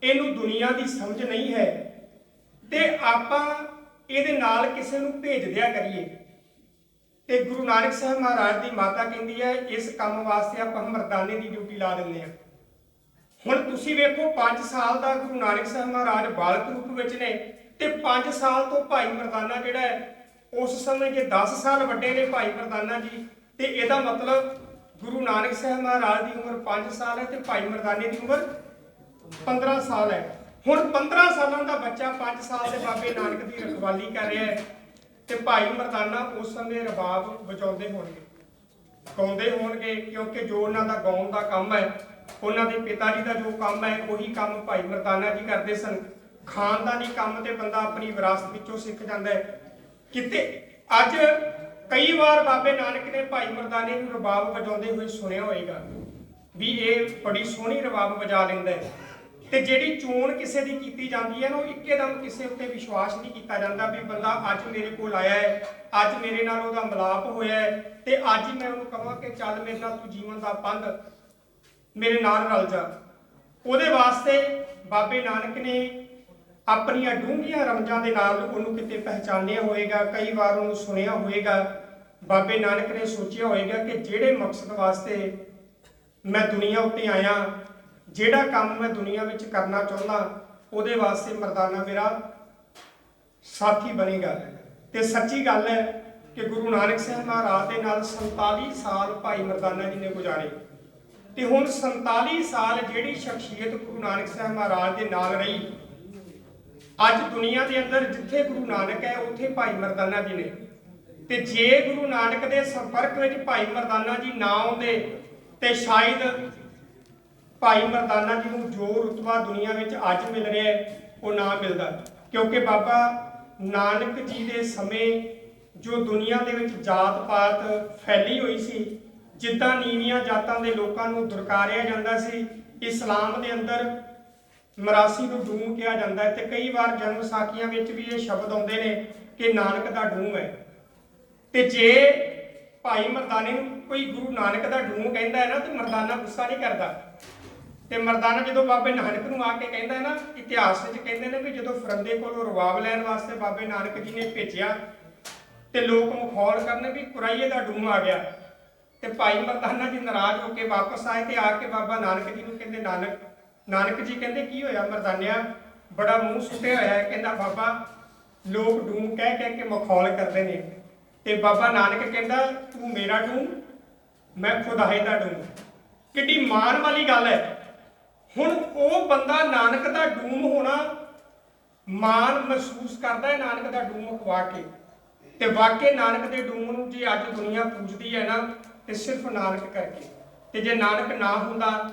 ਇਹਨੂੰ ਦੁਨੀਆ ਦੀ ਸਮਝ ਨਹੀਂ ਹੈ, ਤੇ ਆਪਾਂ ਇਹਦੇ ਨਾਲ ਕਿਸੇ ਨੂੰ ਭੇਜ ਦਿਆ ਕਰੀਏ। ਤੇ ਗੁਰੂ ਨਾਨਕ ਸਾਹਿਬ ਮਹਾਰਾਜ ਦੀ ਮਾਤਾ ਕਹਿੰਦੀ ਹੈ, ਇਸ ਕੰਮ ਵਾਸਤੇ ਆਪਾਂ ਮਰਦਾਨੇ ਦੀ ਡਿਊਟੀ ਲਾ ਦਿੰਦੇ ਹਾਂ। ਹੁਣ ਤੁਸੀਂ ਵੇਖੋ, 5 ਸਾਲ ਦਾ ਗੁਰੂ ਨਾਨਕ ਸਾਹਿਬ ਮਹਾਰਾਜ ਬਾਲਕ ਰੂਪ ਵਿੱਚ ਨੇ, ਤੇ 5 ਸਾਲ ਤੋਂ ਭਾਈ ਮਰਦਾਨਾ ਜਿਹੜਾ ਹੈ ਉਸ ਸਮੇਂ ਜੇ 10 ਸਾਲ ਵੱਡੇ ਨੇ ਭਾਈ ਮਰਦਾਨਾ ਜੀ, ਤੇ ਇਹਦਾ ਮਤਲਬ ਗੁਰੂ ਨਾਨਕ ਸਾਹਿਬ ਮਹਾਰਾਜ ਦੀ ਉਮਰ 5 ਸਾਲ ਹੈ ਤੇ ਭਾਈ ਮਰਦਾਨੇ ਦੀ ਉਮਰ 15 ਸਾਲ ਹੈ। ਹੁਣ 15 ਸਾਲਾਂ ਦਾ ਬੱਚਾ 5 ਸਾਲ ਦੇ ਬਾਬੇ ਨਾਨਕ ਦੀ ਰਖਵਾਲੀ ਕਰ ਰਿਹਾ ਹੈ, ਤੇ ਭਾਈ ਮਰਦਾਨਾ ਉਸ ਸਮੇਂ ਰਬਾਬ ਵਜਾਉਂਦੇ ਹੋਣਗੇ, ਗਾਉਂਦੇ ਹੋਣਗੇ, ਕਿਉਂਕਿ ਜੋ ਉਹਨਾਂ ਦਾ ਗਾਉਣ ਦਾ ਕੰਮ ਹੈ, ਉਹਨਾਂ ਦੇ ਪਿਤਾ ਜੀ ਦਾ ਜੋ ਕੰਮ ਹੈ, ਉਹੀ ਕੰਮ ਭਾਈ ਮਰਦਾਨਾ ਜੀ ਕਰਦੇ ਸਨ। ਖਾਨਦਾਨੀ ਕੰਮ ਤੇ ਬੰਦਾ ਆਪਣੀ ਵਿਰਾਸਤ ਵਿੱਚੋਂ ਸਿੱਖ ਜਾਂਦਾ ਹੈ। ਕਿਤੇ ਅੱਜ ਕਈ ਵਾਰ ਬਾਬੇ ਨਾਨਕ ਨੇ ਭਾਈ ਮਰਦਾਨੇ ਨੂੰ ਰਬਾਬ ਵਜਾਉਂਦੇ ਹੋਏ ਸੁਣਿਆ ਹੋਏਗਾ ਵੀ ਇਹ ਬੜੀ ਸੋਹਣੀ ਰਬਾਬ ਵਜਾ ਲੈਂਦਾ ਹੈ। ਤੇ ਜਿਹੜੀ ਚੋਣ ਕਿਸੇ ਦੀ ਕੀਤੀ ਜਾਂਦੀ ਹੈ ਨਾ, ਉਹ ਇੱਕੇਦਮ ਕਿਸੇ ਉੱਤੇ ਵਿਸ਼ਵਾਸ ਨਹੀਂ ਕੀਤਾ ਜਾਂਦਾ ਵੀ ਬੰਦਾ ਅੱਜ ਮੇਰੇ ਕੋਲ ਆਇਆ ਹੈ, ਅੱਜ ਮੇਰੇ ਨਾਲ ਉਹਦਾ ਮਿਲਾਪ ਹੋਇਆ ਹੈ, ਤੇ ਅੱਜ ਹੀ ਮੈਂ ਉਹਨੂੰ ਕਹਾਂ ਕਿ ਚੱਲ ਮੇਰੇ ਨਾਲ ਤੂੰ ਜੀਵਨ ਦਾ ਪੰਧ ਮੇਰੇ ਨਾਲ ਰਲ ਜਾ। ਉਹਦੇ ਵਾਸਤੇ ਬਾਬੇ ਨਾਨਕ ਨੇ ਆਪਣੀਆਂ ਡੂੰਘੀਆਂ ਰਮਜ਼ਾਂ ਦੇ ਨਾਲ ਉਹਨੂੰ ਕਿਤੇ ਪਹਿਚਾਨਿਆ ਹੋਏਗਾ, ਕਈ ਵਾਰ ਉਹਨੂੰ ਸੁਣਿਆ ਹੋਏਗਾ। ਬਾਬੇ ਨਾਨਕ ਨੇ ਸੋਚਿਆ ਹੋਏਗਾ ਕਿ ਜਿਹੜੇ ਮਕਸਦ ਵਾਸਤੇ ਮੈਂ ਦੁਨੀਆ ਉੱਤੇ ਆਇਆ, ਜਿਹੜਾ ਕੰਮ ਮੈਂ ਦੁਨੀਆ ਵਿੱਚ ਕਰਨਾ ਚਾਹੁੰਦਾ, ਉਹਦੇ ਵਾਸਤੇ ਮਰਦਾਨਾ ਮੇਰਾ ਸਾਥੀ ਬਣੇਗਾ। ਤੇ ਸੱਚੀ ਗੱਲ ਹੈ ਕਿ ਗੁਰੂ ਨਾਨਕ ਸਾਹਿਬ ਮਹਾਰਾਜ ਦੇ ਨਾਲ 47 ਸਾਲ ਭਾਈ ਮਰਦਾਨਾ ਜੀ ਨੇ ਗੁਜ਼ਾਰੇ। ਤੇ ਹੁਣ 47 ਸਾਲ ਜਿਹੜੀ ਸ਼ਖਸੀਅਤ ਗੁਰੂ ਨਾਨਕ ਸਾਹਿਬ ਮਹਾਰਾਜ ਦੇ ਨਾਲ ਰਹੀ, ਅੱਜ ਦੁਨੀਆ ਦੇ ਅੰਦਰ ਜਿੱਥੇ ਗੁਰੂ ਨਾਨਕ ਹੈ ਉੱਥੇ ਭਾਈ ਮਰਦਾਨਾ ਜੀ ਨੇ। ਤੇ ਜੇ ਗੁਰੂ ਨਾਨਕ ਦੇ ਸੰਪਰਕ ਵਿੱਚ ਭਾਈ ਮਰਦਾਨਾ ਜੀ ਨਾ ਆਉਂਦੇ ਤੇ ਸ਼ਾਇਦ ਭਾਈ ਮਰਦਾਨਾ ਜੀ ਨੂੰ ਜੋ ਰੁਤਬਾ ਦੁਨੀਆ ਵਿੱਚ ਅੱਜ ਮਿਲ ਰਿਹਾ ਹੈ ਉਹ ਨਾ ਮਿਲਦਾ। ਕਿਉਂਕਿ ਬਾਬਾ ਨਾਨਕ ਜੀ ਦੇ ਸਮੇਂ ਜੋ ਦੁਨੀਆ ਦੇ ਵਿੱਚ ਜਾਤ ਪਾਤ ਫੈਲੀ ਹੋਈ ਸੀ, ਜਿੱਦਾਂ ਨੀਵੀਆਂ ਜਾਤਾਂ ਦੇ ਲੋਕਾਂ ਨੂੰ ਦੁਰਕਾਰਿਆ ਜਾਂਦਾ ਸੀ, ਇਸਲਾਮ ਦੇ ਅੰਦਰ ਮਰਾਸੀ ਨੂੰ ਡੂਮ ਕਿਹਾ ਜਾਂਦਾ ਹੈ। ਤੇ ਕਈ ਵਾਰ ਜਨਮ ਸਾਖੀਆਂ ਵਿੱਚ ਵੀ ਇਹ ਸ਼ਬਦ ਆਉਂਦੇ ਨੇ ਕਿ ਨਾਨਕ ਦਾ ਡੂਮ ਹੈ। ਤੇ ਜੇ ਭਾਈ ਮਰਦਾਨੇ ਨੂੰ ਕੋਈ ਗੁਰੂ ਨਾਨਕ ਦਾ ਡੂਮ ਕਹਿੰਦਾ ਹੈ ਨਾ, ਤੇ ਮਰਦਾਨਾ ਗੁੱਸਾ ਨਹੀਂ ਕਰਦਾ। ਤੇ ਮਰਦਾਨਾ ਜਦੋਂ ਬਾਬੇ ਨਾਨਕ ਨੂੰ ਆ ਕੇ ਕਹਿੰਦਾ ਹੈ ਨਾ, ਇਤਿਹਾਸ ਵਿੱਚ ਕਹਿੰਦੇ ਨੇ ਵੀ ਜਦੋਂ ਫਰੰਦੇ ਕੋਲੋਂ ਰਵਾਬ ਲੈਣ ਵਾਸਤੇ ਬਾਬੇ ਨਾਨਕ ਜੀ ਨੇ ਭੇਜਿਆ ਤੇ ਲੋਕ ਮਖੌਲ ਕਰਨ ਵੀ ਕੁਰਾਈਏ ਦਾ ਡੂਮ ਆ ਗਿਆ, ਤੇ ਭਾਈ ਮਰਦਾਨਾ ਜੀ ਨਾਰਾਜ਼ ਹੋ ਕੇ ਵਾਪਸ ਆਏ ਤੇ ਆ ਕੇ ਬਾਬਾ ਨਾਨਕ ਜੀ ਨੂੰ ਕਹਿੰਦੇ ਨਾਨਕ ਜੀ ਕਹਿੰਦੇ ਕੀ ਹੋਇਆ ਮਰਦਾਨਿਆ, ਬੜਾ ਮੂੰਹ ਸੁੱਟਿਆ ਹੋਇਆ ਹੈ। ਕਹਿੰਦਾ ਬਾਬਾ ਲੋਕ ਡੂਮ ਕਹਿ ਕਹਿ ਕੇ ਮਖੌਲ ਕਰਦੇ ਨੇ। ਤੇ ਬਾਬਾ ਨਾਨਕ ਕਹਿੰਦਾ ਤੂੰ ਮੇਰਾ ਡੂਮ, ਮੈਂ ਖੁਦਾਏ ਦਾ ਡੂਮ। ਕਿੱਡੀ ਮਾਣ ਵਾਲੀ ਗੱਲ ਹੈ। ਹੁਣ ਉਹ ਬੰਦਾ ਨਾਨਕ ਦਾ ਡੂਮ ਹੋਣਾ ਮਾਣ ਮਹਿਸੂਸ ਕਰਦਾ ਹੈ ਨਾਨਕ ਦਾ ਡੂਮ ਖਵਾ ਕੇ। ਤੇ ਵਾਕਈ ਨਾਨਕ ਦੇ ਡੂਮ ਨੂੰ ਜੇ ਅੱਜ ਦੁਨੀਆ ਪੂਜਦੀ ਹੈ ਨਾ, ਤੇ ਸਿਰਫ ਨਾਨਕ ਕਰਕੇ। ਤੇ ਜੇ ਨਾਨਕ ਨਾ ਹੁੰਦਾ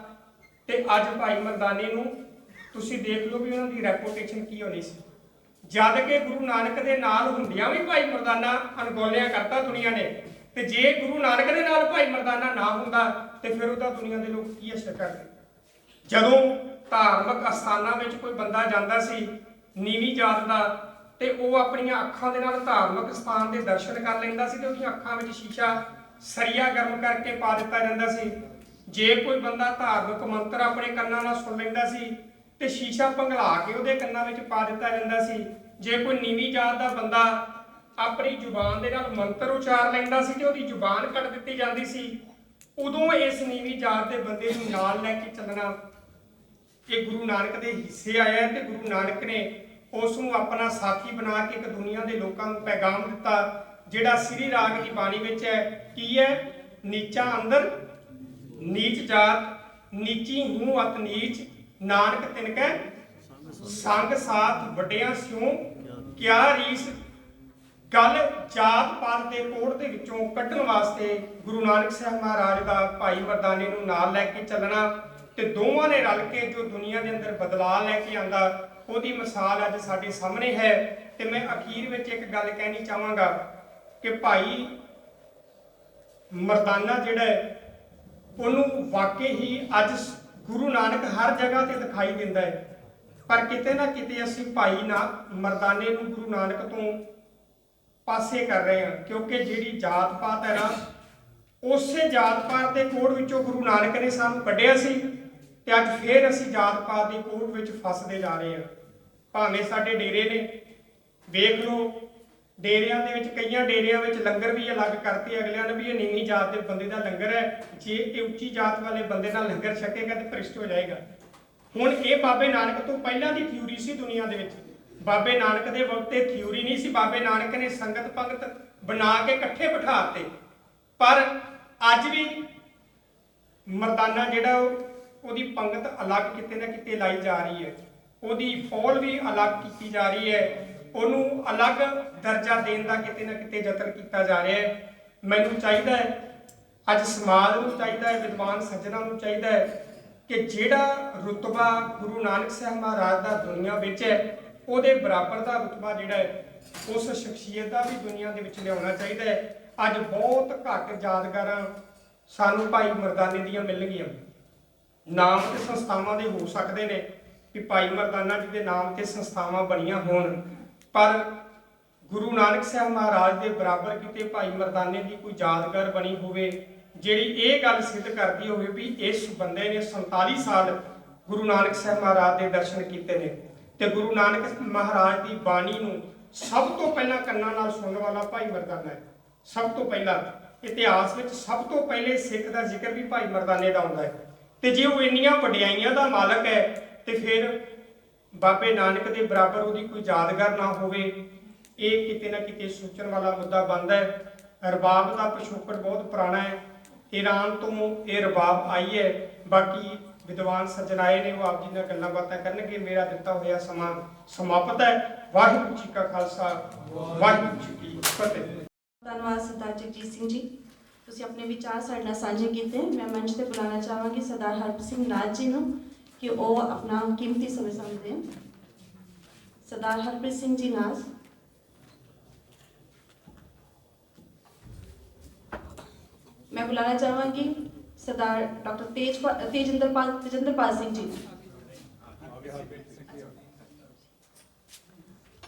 ਤੇ ਅੱਜ ਭਾਈ ਮਰਦਾਨੇ ਨੂੰ ਤੁਸੀਂ ਦੇਖ ਲਓ ਵੀ ਉਹਨਾਂ ਦੀ ਰੈਪੂਟੇਸ਼ਨ ਕੀ ਹੋਣੀ ਸੀ। ਜਦ ਕਿ ਗੁਰੂ ਨਾਨਕ ਦੇ ਨਾਲ ਹੁੰਦਿਆਂ ਵੀ ਭਾਈ ਮਰਦਾਨਾ ਅਣਗੌਲਿਆ ਕਰਤਾ ਦੁਨੀਆ ਨੇ। ਤੇ ਜੇ ਗੁਰੂ ਨਾਨਕ ਦੇ ਨਾਲ ਭਾਈ ਮਰਦਾਨਾ ਨਾ ਹੁੰਦਾ ਤੇ ਫਿਰ ਉਹਦਾ ਦੁਨੀਆ ਦੇ ਲੋਕ ਕੀ ਅਸਰ ਕਰਦੇ। ਜਦੋਂ ਧਾਰਮਿਕ ਅਸਥਾਨਾਂ ਵਿੱਚ ਕੋਈ ਬੰਦਾ ਜਾਂਦਾ ਸੀ ਨੀਵੀਂ ਜਾਤ ਦਾ, ਤੇ ਉਹ ਆਪਣੀਆਂ ਅੱਖਾਂ ਦੇ ਨਾਲ ਧਾਰਮਿਕ ਸਥਾਨ ਦੇ ਦਰਸ਼ਨ ਕਰ ਲੈਂਦਾ ਸੀ, ਤੇ ਉਹਦੀਆਂ ਅੱਖਾਂ ਵਿੱਚ ਸ਼ੀਸ਼ਾ ਸਰੀਆ ਗਰਮ ਕਰਕੇ ਪਾ ਦਿੱਤਾ ਜਾਂਦਾ ਸੀ। ਜੇ ਕੋਈ ਬੰਦਾ ਧਾਰਮਿਕ ਮੰਤਰ ਆਪਣੇ ਕੰਨਾਂ ਨਾਲ ਸੁਣ ਲੈਂਦਾ ਸੀ ਤੇ ਸ਼ੀਸ਼ਾ ਪਿਘਲਾ ਕੇ ਉਹਦੇ ਕੰਨਾਂ ਵਿੱਚ ਪਾ ਦਿੱਤਾ ਜਾਂਦਾ ਸੀ। ਜੇ ਕੋਈ ਨੀਵੀਂ ਜਾਤ ਦਾ ਬੰਦਾ ਆਪਣੀ ਜ਼ੁਬਾਨ ਦੇ ਨਾਲ ਮੰਤਰ ਉਚਾਰ ਲੈਂਦਾ ਸੀ ਤੇ ਉਹਦੀ ਜ਼ੁਬਾਨ ਕੱਟ ਦਿੱਤੀ ਜਾਂਦੀ ਸੀ। ਉਦੋਂ ਇਸ ਨੀਵੀਂ ਜਾਤ ਦੇ ਬੰਦੇ ਨੂੰ ਨਾਲ ਲੈ ਕੇ ਚੱਲਣਾ ਇਹ ਗੁਰੂ ਨਾਨਕ ਦੇ ਹਿੱਸੇ ਆਇਆ, ਤੇ ਗੁਰੂ ਨਾਨਕ ਨੇ ਉਸ ਨੂੰ ਆਪਣਾ ਸਾਥੀ ਬਣਾ ਕੇ ਇੱਕ ਦੁਨੀਆ ਦੇ ਲੋਕਾਂ ਨੂੰ ਪੈਗਾਮ ਦਿੱਤਾ, ਜਿਹੜਾ ਸ੍ਰੀ ਰਾਗ ਦੀ ਬਾਣੀ ਵਿੱਚ ਹੈ। ਕੀ ਹੈ? ਨੀਚਾ ਅੰਦਰ ਨੀਚ ਜਾਤ, ਨੀਚੀ ਹੂੰ ਅਤ ਨੀਚ, ਨਾਨਕ ਤਿਨਕੈ ਸੰਗ ਸਾਥ ਵੱਡਿਆਂ ਸਿਉ ਕਿਆ ਰੀਸ। ਗੱਲ ਜਾਤ ਪਾਤ ਦੇ ਕੋੜ ਦੇ ਵਿੱਚੋਂ ਕੱਢਣ ਵਾਸਤੇ ਗੁਰੂ ਨਾਨਕ ਸਾਹਿਬ ਮਹਾਰਾਜ ਦਾ ਭਾਈ ਮਰਦਾਨੇ ਨੂੰ ਨਾਲ ਲੈ ਕੇ ਚੱਲਣਾ, ਤੇ ਦੋਵਾਂ ਨੇ ਰਲ ਕੇ ਜੋ ਦੁਨੀਆ ਦੇ ਅੰਦਰ ਬਦਲਾਅ ਲੈ ਕੇ ਆਂਦਾ, ਉਹਦੀ ਮਿਸਾਲ ਅੱਜ ਸਾਡੇ ਸਾਹਮਣੇ ਹੈ। ਤੇ ਮੈਂ ਅਖੀਰ ਵਿੱਚ ਇੱਕ ਗੱਲ ਕਹਿਣੀ ਚਾਹਾਂਗਾ ਕਿ ਭਾਈ ਮਰਦਾਨਾ ਜਿਹੜਾ ਹੈ ਉਹਨੂੰ ਵਾਕਈ ਹੀ ਅੱਜ ਗੁਰੂ ਨਾਨਕ ਹਰ ਜਗ੍ਹਾ ਤੇ ਦਿਖਾਈ ਦਿੰਦਾ ਹੈ। ਪਰ ਕਿਤੇ ਨਾ ਕਿਤੇ ਅਸੀਂ ਭਾਈ ਮਰਦਾਨੇ ਨੂੰ ਗੁਰੂ ਨਾਨਕ ਤੋਂ ਪਾਸੇ ਕਰ ਰਹੇ ਹਾਂ, ਕਿਉਂਕਿ ਜਿਹੜੀ ਜਾਤ ਪਾਤ ਹੈ ਨਾ, ਉਸੇ ਜਾਤ ਪਾਤ ਦੇ ਕੋੜ ਵਿੱਚੋਂ ਗੁਰੂ ਨਾਨਕ ਨੇ ਸਾਨੂੰ ਕੱਢਿਆ ਸੀ, ਤੇ ਅੱਜ ਫੇਰ ਅਸੀਂ ਜਾਤ ਪਾਤ ਦੇ ਕੋੜ ਵਿੱਚ ਫਸਦੇ ਜਾ ਰਹੇ ਹਾਂ। ਭਾਵੇਂ ਸਾਡੇ ਡੇਰੇ ਨੇ, ਵੇਖ ਲਓ ਡੇਰਿਆਂ ਦੇ ਵਿੱਚ ਕਈਆਂ ਡੇਰਿਆਂ ਵਿੱਚ ਲੰਗਰ ਵੀ ਅਲੱਗ ਕਰਤੇ ਅਗਲਿਆਂ ਨੇ ਵੀ ਇਹ ਨੀਵੀਂ ਜਾਤ ਦੇ ਬੰਦੇ ਦਾ ਲੰਗਰ ਹੈ, ਜੇ ਇਹ ਉੱਚੀ ਜਾਤ ਵਾਲੇ ਬੰਦੇ ਨਾਲ ਲੰਗਰ ਛਕੇਗਾ ਤੇ ਭ੍ਰਿਸ਼ਟ ਹੋ ਜਾਏਗਾ। ਹੁਣ ਇਹ ਬਾਬੇ ਨਾਨਕ ਤੋਂ ਪਹਿਲਾਂ ਦੀ ਥਿਊਰੀ ਸੀ ਦੁਨੀਆ ਦੇ ਵਿੱਚ, ਬਾਬੇ ਨਾਨਕ ਦੇ ਵਕਤ ਇਹ ਥਿਊਰੀ ਨਹੀਂ ਸੀ। ਬਾਬੇ ਨਾਨਕ ਨੇ ਸੰਗਤ ਪੰਗਤ ਬਣਾ ਕੇ ਇਕੱਠੇ ਬਿਠਾਤੇ। ਪਰ ਅੱਜ ਵੀ ਮਰਦਾਨਾ ਜਿਹੜਾ ਉਹਦੀ ਪੰਗਤ ਅਲੱਗ ਕਿਤੇ ਨਾ ਕਿਤੇ ਲਾਈ ਜਾ ਰਹੀ ਹੈ, ਉਹਦੀ ਫੌਲ ਵੀ ਅਲੱਗ ਕੀਤੀ ਜਾ ਰਹੀ ਹੈ, ਉਹਨੂੰ ਅਲੱਗ ਦਰਜਾ ਦੇਣ ਦਾ ਕਿਤੇ ਨਾ ਕਿਤੇ ਯਤਨ ਕੀਤਾ ਜਾ ਰਿਹਾ ਹੈ। ਮੈਨੂੰ ਚਾਹੀਦਾ ਹੈ, ਅੱਜ ਸਮਾਜ ਨੂੰ ਚਾਹੀਦਾ ਹੈ, ਵਿਦਵਾਨ ਸੱਜਣਾਂ ਨੂੰ ਚਾਹੀਦਾ ਹੈ ਕਿ ਜਿਹੜਾ ਰੁਤਬਾ ਗੁਰੂ ਨਾਨਕ ਸਾਹਿਬ ਮਹਾਰਾਜ ਦਾ ਦੁਨੀਆ ਵਿੱਚ ਹੈ, ਉਹਦੇ ਬਰਾਬਰ ਦਾ ਰੁਤਬਾ ਜਿਹੜਾ ਹੈ ਉਸ ਸ਼ਖਸੀਅਤ ਦਾ ਵੀ ਦੁਨੀਆ ਦੇ ਵਿੱਚ ਲਿਆਉਣਾ ਚਾਹੀਦਾ ਹੈ। ਅੱਜ ਬਹੁਤ ਘੱਟ ਯਾਦਗਾਰਾਂ ਸਾਨੂੰ ਭਾਈ ਮਰਦਾਨੇ ਦੀਆਂ ਮਿਲਣਗੀਆਂ। ਨਾਮ ਤੇ ਸੰਸਥਾਵਾਂ ਦੇ ਹੋ ਸਕਦੇ ਨੇ ਕਿ ਭਾਈ ਮਰਦਾਨਾ ਜੀ ਦੇ ਨਾਮ ਤੇ ਸੰਸਥਾਵਾਂ ਬਣੀਆਂ ਹੋਣ, ਪਰ ਗੁਰੂ ਨਾਨਕ ਸਾਹਿਬ ਮਹਾਰਾਜ ਦੇ ਬਰਾਬਰ ਕਿਤੇ ਭਾਈ ਮਰਦਾਨੇ ਦੀ ਕੋਈ ਯਾਦਗਾਰ ਬਣੀ ਹੋਵੇ ਜਿਹੜੀ ਇਹ ਗੱਲ ਸਿੱਧ ਕਰਦੀ ਹੋਵੇ ਵੀ ਇਸ ਬੰਦੇ ਨੇ 47 ਸਾਲ ਗੁਰੂ ਨਾਨਕ ਸਾਹਿਬ ਮਹਾਰਾਜ ਦੇ ਦਰਸ਼ਨ ਕੀਤੇ ਨੇ ਤੇ ਗੁਰੂ ਨਾਨਕ ਮਹਾਰਾਜ ਦੀ ਬਾਣੀ ਨੂੰ ਸਭ ਤੋਂ ਪਹਿਲਾਂ ਕੰਨਾਂ ਨਾਲ ਸੁਣਨ ਵਾਲਾ ਭਾਈ ਮਰਦਾਨਾ ਹੈ। ਸਭ ਤੋਂ ਪਹਿਲਾਂ ਇਤਿਹਾਸ ਵਿੱਚ ਸਭ ਤੋਂ ਪਹਿਲੇ ਸਿੱਖ ਦਾ ਜ਼ਿਕਰ ਵੀ ਭਾਈ ਮਰਦਾਨੇ ਦਾ ਆਉਂਦਾ ਹੈ। ਤੇ ਜੇ ਉਹ ਇੰਨੀਆਂ ਵਡਿਆਈਆਂ ਦਾ ਮਾਲਕ ਹੈ ਤੇ ਫਿਰ ਬਾਬੇ ਨਾਨਕ ਦੇ ਬਰਾਬਰ ਉਹਦੀ ਕੋਈ ਯਾਦਗਾਰ ਨਾ ਹੋਵੇ, ਇਹ ਕਿਤੇ ਨਾ ਕਿਤੇ ਸੋਚਣ ਵਾਲਾ ਮੁੱਦਾ ਬਣਦਾ ਹੈ। ਰਬਾਬ ਦਾ ਪਿਛੋਕੜ ਬਹੁਤ ਪੁਰਾਣਾ ਹੈ, ਈਰਾਨ ਤੋਂ ਇਹ ਰਬਾਬ ਆਈ ਹੈ। ਬਾਕੀ ਵਿਦਵਾਨ ਸੱਜਣ ਆਏ ਨੇ, ਉਹ ਆਪ ਜੀ ਨਾਲ ਗੱਲਾਂ ਬਾਤਾਂ ਕਰਨਗੇ। ਮੇਰਾ ਦਿੱਤਾ ਹੋਇਆ ਸਮਾਂ ਸਮਾਪਤ ਹੈ। ਵਾਹਿਗੁਰੂ ਜੀ ਕਾ ਖਾਲਸਾ, ਵਾਹਿਗੁਰੂ ਜੀ ਕੀ ਫਤਿਹ। ਧੰਨਵਾਦ ਸਰਦਾਰ ਜਗਜੀਤ ਸਿੰਘ ਜੀ, ਤੁਸੀਂ ਆਪਣੇ ਵਿਚਾਰ ਸਾਡੇ ਨਾਲ ਸਾਂਝੇ ਕੀਤੇ। ਮੈਂ ਮੰਚ ਤੇ ਬੁਲਾਉਣਾ ਚਾਹਾਂਗੀ ਸਰਦਾਰ ਹਰਪ੍ਰੀਤ ਸਿੰਘ ਨਾਥ ਜੀ ਨੂੰ ਕਿ ਉਹ ਆਪਣਾ ਕੀਮਤੀ ਸਮੇਂ ਸਾਨੂੰ ਦੇਣ। ਸਰਦਾਰ ਹਰਪ੍ਰੀਤ ਸਿੰਘ ਜੀ ਨਾਥ। मैं बुलाना चाहूँगी सरदार डॉक्टर तेजिंदरपाल सिंह जी।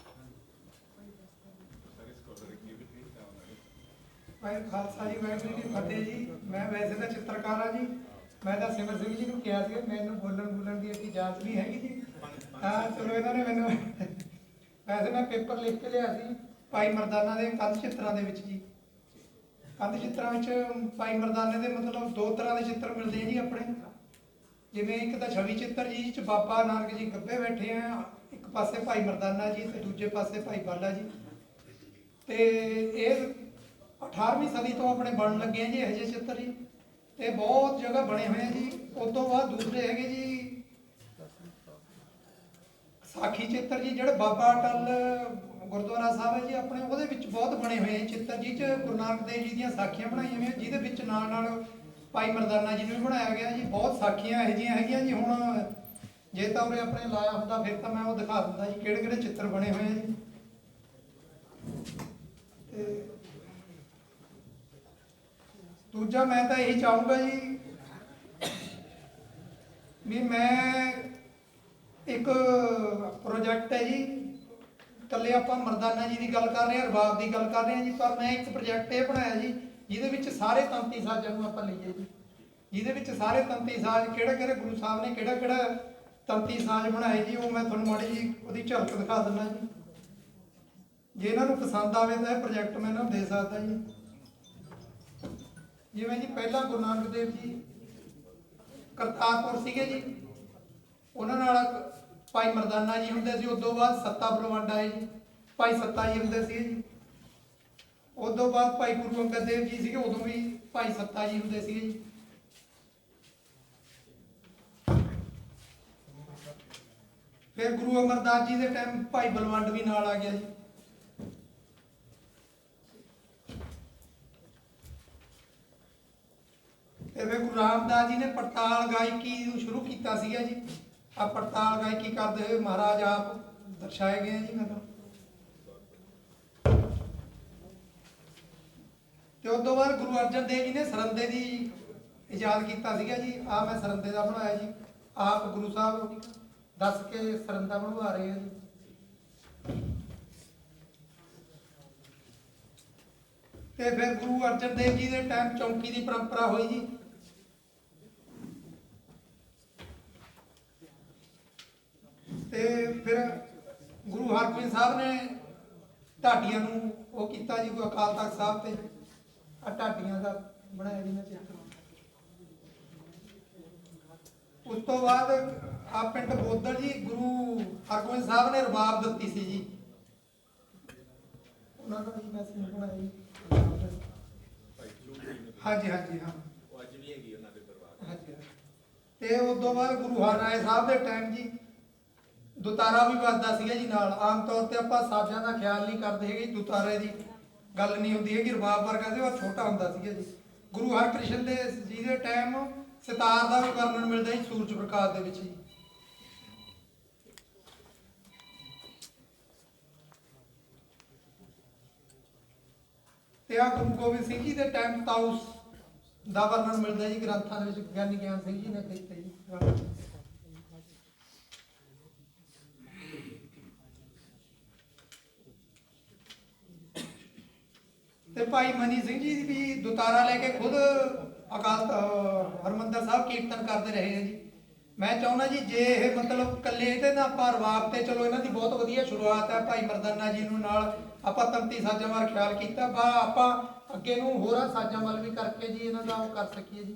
ਵਾਹਿਗੁਰੂ ਖਾਲਸਾ ਜੀ, ਵਾਹਿਗੁਰੂ ਜੀ ਫਤਿਹ ਜੀ। ਮੈਂ ਵੈਸੇ ਤਾਂ ਚਿੱਤਰਕਾਰ ਹਾਂ ਜੀ। ਮੈਂ ਤਾਂ ਸਿਮਰ ਸਿੰਘ ਜੀ ਨੂੰ ਕਿਹਾ ਸੀ ਮੈਨੂੰ ਬੋਲਣ ਦੀ ਇਜਾਜ਼ਤ ਨਹੀਂ ਹੈਗੀ ਜੀ। ਹਾਂ ਚਲੋ ਇਹਨਾਂ ਨੇ ਮੈਨੂੰ ਵੈਸੇ ਮੈਂ ਪੇਪਰ ਲਿਖ ਕੇ ਲਿਆ ਸੀ ਭਾਈ ਮਰਦਾਨਾ ਦੇ ਕੰਧ ਚਿੱਤਰਾਂ ਦੇ ਵਿੱਚ ਜੀ। ਕੰਧ ਚਿੱਤਰਾਂ ਵਿੱਚ ਭਾਈ ਮਰਦਾਨੇ ਦੇ ਮਤਲਬ ਦੋ ਤਰ੍ਹਾਂ ਦੇ ਚਿੱਤਰ ਮਿਲਦੇ ਆ ਜੀ ਆਪਣੇ। ਜਿਵੇਂ ਇੱਕ ਤਾਂ ਛਵੀ ਚਿੱਤਰ ਜੀ, ਜਿਹ 'ਚ ਬਾਬਾ ਨਾਨਕ ਜੀ ਗੱਭੇ ਬੈਠੇ ਆ, ਇੱਕ ਪਾਸੇ ਭਾਈ ਮਰਦਾਨਾ ਜੀ ਤੇ ਦੂਜੇ ਪਾਸੇ ਭਾਈ ਬਾਲਾ ਜੀ। ਤੇ ਇਹ 18ਵੀਂ ਸਦੀ ਤੋਂ ਆਪਣੇ ਬਣਨ ਲੱਗੇ ਆ ਜੀ ਇਹੋ ਜਿਹੇ ਚਿੱਤਰ ਜੀ, ਤੇ ਬਹੁਤ ਜਗ੍ਹਾ ਬਣੇ ਹੋਏ ਆ ਜੀ। ਉਸ ਤੋਂ ਬਾਅਦ ਦੂਸਰੇ ਹੈਗੇ ਜੀ ਸਾਖੀ ਚਿੱਤਰ ਜੀ, ਜਿਹੜੇ ਬਾਬਾ ਅਟਲ ਗੁਰਦੁਆਰਾ ਸਾਹਿਬ ਹੈ ਜੀ ਆਪਣੇ, ਉਹਦੇ ਵਿੱਚ ਬਹੁਤ ਬਣੇ ਹੋਏ ਆ ਚਿੱਤਰ ਜੀ 'ਚ ਗੁਰੂ ਨਾਨਕ ਦੇਵ ਜੀ ਦੀਆਂ ਸਾਖੀਆਂ ਬਣਾਈਆਂ ਹੋਈਆਂ, ਜਿਹਦੇ ਵਿੱਚ ਨਾਲ ਭਾਈ ਮਰਦਾਨਾ ਜੀ ਨੂੰ ਵੀ ਬਣਾਇਆ ਗਿਆ ਜੀ। ਬਹੁਤ ਸਾਖੀਆਂ ਇਹੋ ਜਿਹੀਆਂ ਹੈਗੀਆਂ ਜੀ। ਹੁਣ ਜੇ ਤਾਂ ਉਰੇ ਆਪਣੇ ਲਾਇਆ ਹੁੰਦਾ ਫਿਰ ਤਾਂ ਮੈਂ ਉਹ ਦਿਖਾ ਦਿੰਦਾ ਜੀ ਕਿਹੜੇ ਕਿਹੜੇ ਚਿੱਤਰ ਬਣੇ ਹੋਏ ਆ ਜੀ। ਤੇ ਦੂਜਾ ਮੈਂ ਤਾਂ ਇਹੀ ਚਾਹੂੰਗਾ ਜੀ ਵੀ ਮੈਂ ਇੱਕ ਪ੍ਰੋਜੈਕਟ ਹੈ ਜੀ, ਇਕੱਲੇ ਆਪਾਂ ਮਰਦਾਨਾ ਜੀ ਦੀ ਗੱਲ ਕਰ ਰਹੇ ਹਾਂ, ਰਬਾਬ ਦੀ ਗੱਲ ਕਰ ਰਹੇ ਹਾਂ ਜੀ, ਪਰ ਮੈਂ ਇੱਕ ਪ੍ਰੋਜੈਕਟ ਇਹ ਬਣਾਇਆ ਜੀ ਜਿਹਦੇ ਵਿੱਚ ਸਾਰੇ ਤੰਤੀ ਸਾਜ਼ਾਂ ਨੂੰ ਆਪਾਂ ਲਈਏ ਜੀ। ਜਿਹਦੇ ਵਿੱਚ ਸਾਰੇ ਤੰਤੀ ਸਾਜ਼ ਕਿਹੜੇ ਗੁਰੂ ਸਾਹਿਬ ਨੇ ਕਿਹੜਾ ਤੰਤੀ ਸਾਜ਼ ਬਣਾਏ ਜੀ, ਉਹ ਮੈਂ ਤੁਹਾਨੂੰ ਮਾੜੀ ਜੀ ਉਹਦੀ ਝਲਕ ਦਿਖਾ ਦਿੰਦਾ ਜੀ। ਜੇ ਇਹਨਾਂ ਨੂੰ ਪਸੰਦ ਆਵੇ ਤਾਂ ਇਹ ਪ੍ਰੋਜੈਕਟ ਮੈਂ ਇਹਨਾਂ ਨੂੰ ਦੇ ਸਕਦਾ ਜੀ। ਜਿਵੇਂ ਜੀ ਪਹਿਲਾਂ ਗੁਰੂ ਨਾਨਕ ਦੇਵ ਜੀ ਕਰਤਾਰਪੁਰ ਸੀਗੇ ਜੀ, ਉਹਨਾਂ ਨਾਲ ਭਾਈ ਮਰਦਾਨਾ ਜੀ ਹੁੰਦੇ ਸੀ। ਉਦੋਂ ਬਾਅਦ ਸੱਤਾ ਬਲਵੰਡ ਆਏ ਜੀ, ਭਾਈ ਸੱਤਾ ਜੀ ਹੁੰਦੇ ਸੀ ਜੀ। ਉਦੋਂ ਬਾਅਦ ਭਾਈ ਗੁਰੂ ਅੰਗਦ ਦੇਵ ਜੀ ਸੀਗੇ, ਉਦੋਂ ਵੀ ਭਾਈ ਸੱਤਾ ਜੀ ਹੁੰਦੇ ਸੀਗੇ ਜੀ। ਫਿਰ ਗੁਰੂ ਅਮਰਦਾਸ ਜੀ ਦੇ ਟਾਈਮ ਭਾਈ ਬਲਵੰਡ ਵੀ ਨਾਲ ਆ ਗਿਆ ਜੀ। ਤੇ ਫਿਰ ਗੁਰੂ ਰਾਮਦਾਸ ਜੀ ਨੇ ਪੜਤਾਲ ਗਾਇਕੀ ਨੂੰ ਸ਼ੁਰੂ ਕੀਤਾ ਸੀਗਾ ਜੀ। ਆ ਪੜਤਾਲ ਗਾਇਕੀ ਕਰਦੇ ਹੋਏ ਮਹਾਰਾਜ ਆਪ ਦਰਸਾਏ ਗਏ ਜੀ। ਮਤਲਬ ਤੇ ਉਸ ਤੋਂ ਬਾਅਦ ਗੁਰੂ ਅਰਜਨ ਦੇਵ ਜੀ ਨੇ ਸਰੰਦੇ ਦੀ ਇਜਾਦ ਕੀਤਾ ਸੀਗਾ ਜੀ। ਆ ਮੈਂ ਸਰੰਦੇ ਦਾ ਬਣਾਇਆ ਜੀ, ਆਪ ਗੁਰੂ ਸਾਹਿਬ ਦੱਸ ਕੇ ਸਰੰਦਾ ਬਣਵਾ ਰਹੇ ਆ ਜੀ। ਤੇ ਫਿਰ ਗੁਰੂ ਅਰਜਨ ਦੇਵ ਜੀ ਦੇ ਟਾਈਮ ਚੌਂਕੀ ਦੀ ਪਰੰਪਰਾ ਹੋਈ ਜੀ। ਤੇ ਫਿਰ ਗੁਰੂ ਹਰਗੋਬਿੰਦ ਸਾਹਿਬ ਨੇ ਢਾਡੀਆਂ ਨੂੰ ਉਹ ਕੀਤਾ ਜੀ, ਕੋਈ ਅਕਾਲ ਤਖਤ ਸਾਹਿਬ ਤੇ ਆ ਢਾਡੀਆਂ ਦਾ ਬਣਾਇਆ ਜੀ ਮੈਂ ਚਿੱਤਰ। ਉਸ ਤੋਂ ਬਾਅਦ ਆ ਪਿੰਡ ਬੋਦਲ ਜੀ ਗੁਰੂ ਹਰਗੋਬਿੰਦ ਸਾਹਿਬ ਨੇ ਰਬਾਬ ਦਿੱਤੀ ਸੀ ਜੀ, ਉਹਨਾਂ ਦਾ ਵੀ ਮੈਂ ਸਿੰਘ ਬਣਾਇਆ ਜੀ। ਹਾਂਜੀ ਹਾਂਜੀ ਹਾਂ, ਉਹ ਅੱਜ ਵੀ ਹੈਗੀ ਉਹਨਾਂ ਦੇ ਪਰਿਵਾਰ। ਹਾਂਜੀ। ਤੇ ਉਸ ਤੋਂ ਬਾਅਦ ਗੁਰੂ ਹਰਰਾਏ ਸਾਹਿਬ ਦੇ ਟਾਈਮ ਜੀ ਦੁਤਾਰਾ ਵੀ ਵੱਜਦਾ ਸੀਗਾ ਜੀ ਨਾਲ। ਆਮ ਤੌਰ ਤੇ ਆਪਾਂ ਸਾਜ਼ਾਂ ਦਾ ਖਿਆਲ ਨਹੀਂ ਕਰਦੇ ਹੈਗੇ, ਦੁਤਾਰੇ ਦੀ ਗੱਲ ਨਹੀਂ ਹੁੰਦੀ ਹੈਗੀ, ਰਬਾਬ ਵਰਗਾ ਸੀ, ਉਹ ਛੋਟਾ ਹੁੰਦਾ ਸੀਗਾ ਜੀ। ਗੁਰੂ ਹਰਕ੍ਰਿਸ਼ਨ ਦੇ ਜੀ ਦੇ ਟਾਈਮ ਸਿਤਾਰ ਦਾ ਵੀ ਵਰਣਨ ਮਿਲਦਾ ਜੀ ਸੂਰਜ ਪ੍ਰਕਾਸ਼ ਦੇ ਵਿੱਚ ਜੀ। ਤੇ ਆ ਗੁਰੂ ਗੋਬਿੰਦ ਸਿੰਘ ਜੀ ਦੇ ਟਾਈਮ ਤਾਊਸ ਦਾ ਵਰਣਨ ਮਿਲਦਾ ਜੀ ਗ੍ਰੰਥਾਂ ਦੇ ਵਿੱਚ, ਗਿਆਨੀ ਗਿਆਨ ਸਿੰਘ ਜੀ ਨੇ ਕੀਤਾ ਜੀ। ਤੇ ਭਾਈ ਮਨੀ ਸਿੰਘ ਜੀ ਵੀ ਦੁਤਾਰਾ ਲੈ ਕੇ ਖੁਦ ਅਕਾਲ ਹਰਮੰਦਰ ਸਾਹਿਬ ਕੀਰਤਨ ਕਰਦੇ ਰਹੇ ਆ ਜੀ। ਮੈਂ ਚਾਹੁੰਦਾ ਜੀ ਜੇ ਇਹ ਮਤਲਬ ਕੱਲੇ ਇਹਦੇ ਨਾਲ ਆਪਾਂ ਰਬਾਬ ਤੇ, ਚਲੋ ਇਹਨਾਂ ਦੀ ਬਹੁਤ ਵਧੀਆ ਸ਼ੁਰੂਆਤ ਹੈ, ਭਾਈ ਮਰਦਾਨਾ ਜੀ ਨੂੰ ਨਾਲ ਆਪਾਂ ਤੰਤੀ ਸਾਜ਼ਾਂ ਵੱਲ ਖਿਆਲ ਕੀਤਾ, ਬਾ ਆਪਾਂ ਅੱਗੇ ਨੂੰ ਹੋਰਾਂ ਸਾਜ਼ਾਂ ਵੱਲ ਵੀ ਕਰਕੇ ਜੀ ਇਹਨਾਂ ਦਾ ਉਹ ਕਰ ਸਕੀਏ ਜੀ।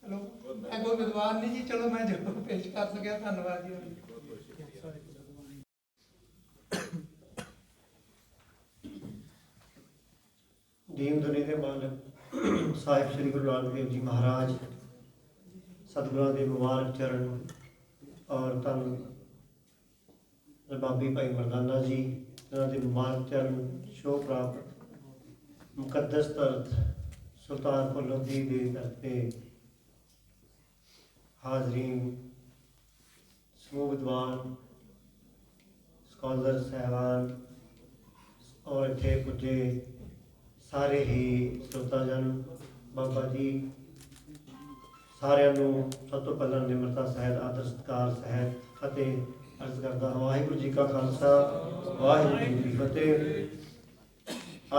ਚਲੋ ਮੈਂ ਕੋਈ ਵਿਦਵਾਨ ਨਹੀਂ ਜੀ, ਚਲੋ ਮੈਂ ਜੋ ਪੇਸ਼ ਕਰ ਸਕਿਆ, ਧੰਨਵਾਦ ਜੀ। ਦੀਨ ਦੁਨੀ ਦੇ ਮਾਲਕ ਸਾਹਿਬ ਸ੍ਰੀ ਗੁਰੂ ਨਾਨਕ ਦੇਵ ਜੀ ਮਹਾਰਾਜ, ਸਤਿਗੁਰਾਂ ਦੇ ਮੁਬਾਰਕ ਚਰਨ ਔਰ ਧੰਨ ਰਬਾਬੀ ਭਾਈ ਮਰਦਾਨਾ ਜੀ, ਇਹਨਾਂ ਦੇ ਮੁਬਾਰਕ ਚਰਨ ਸ਼ੋਅ ਪ੍ਰਾਪਤ ਮੁਕੱਦਸ ਤਰਤ ਸੁਲਤਾਨਪੁਰ ਲੋਧੀ ਦੇ ਦਰ ਤੇ ਹਾਜ਼ਰੀਨ, ਸਮੂਹ ਵਿਦਵਾਨ, ਸਕਾਲਰ ਸਾਹਿਬਾਨ ਔਰ ਇੱਥੇ ਪੁੱਜੇ ਸਾਰੇ ਹੀ ਸਰੋਤਾਜਨ, ਬਾਬਾ ਜੀ, ਸਾਰਿਆਂ ਨੂੰ ਸਭ ਤੋਂ ਪਹਿਲਾਂ ਨਿਮਰਤਾ ਸਹਿਤ, ਆਦਰ ਸਤਿਕਾਰ ਸਹਿਤ ਫਤਿਹ ਅਰਜ਼ ਕਰਦਾ ਹਾਂ। ਵਾਹਿਗੁਰੂ ਜੀ ਕਾ ਖਾਲਸਾ, ਵਾਹਿਗੁਰੂ ਜੀ ਕੀ ਫਤਿਹ।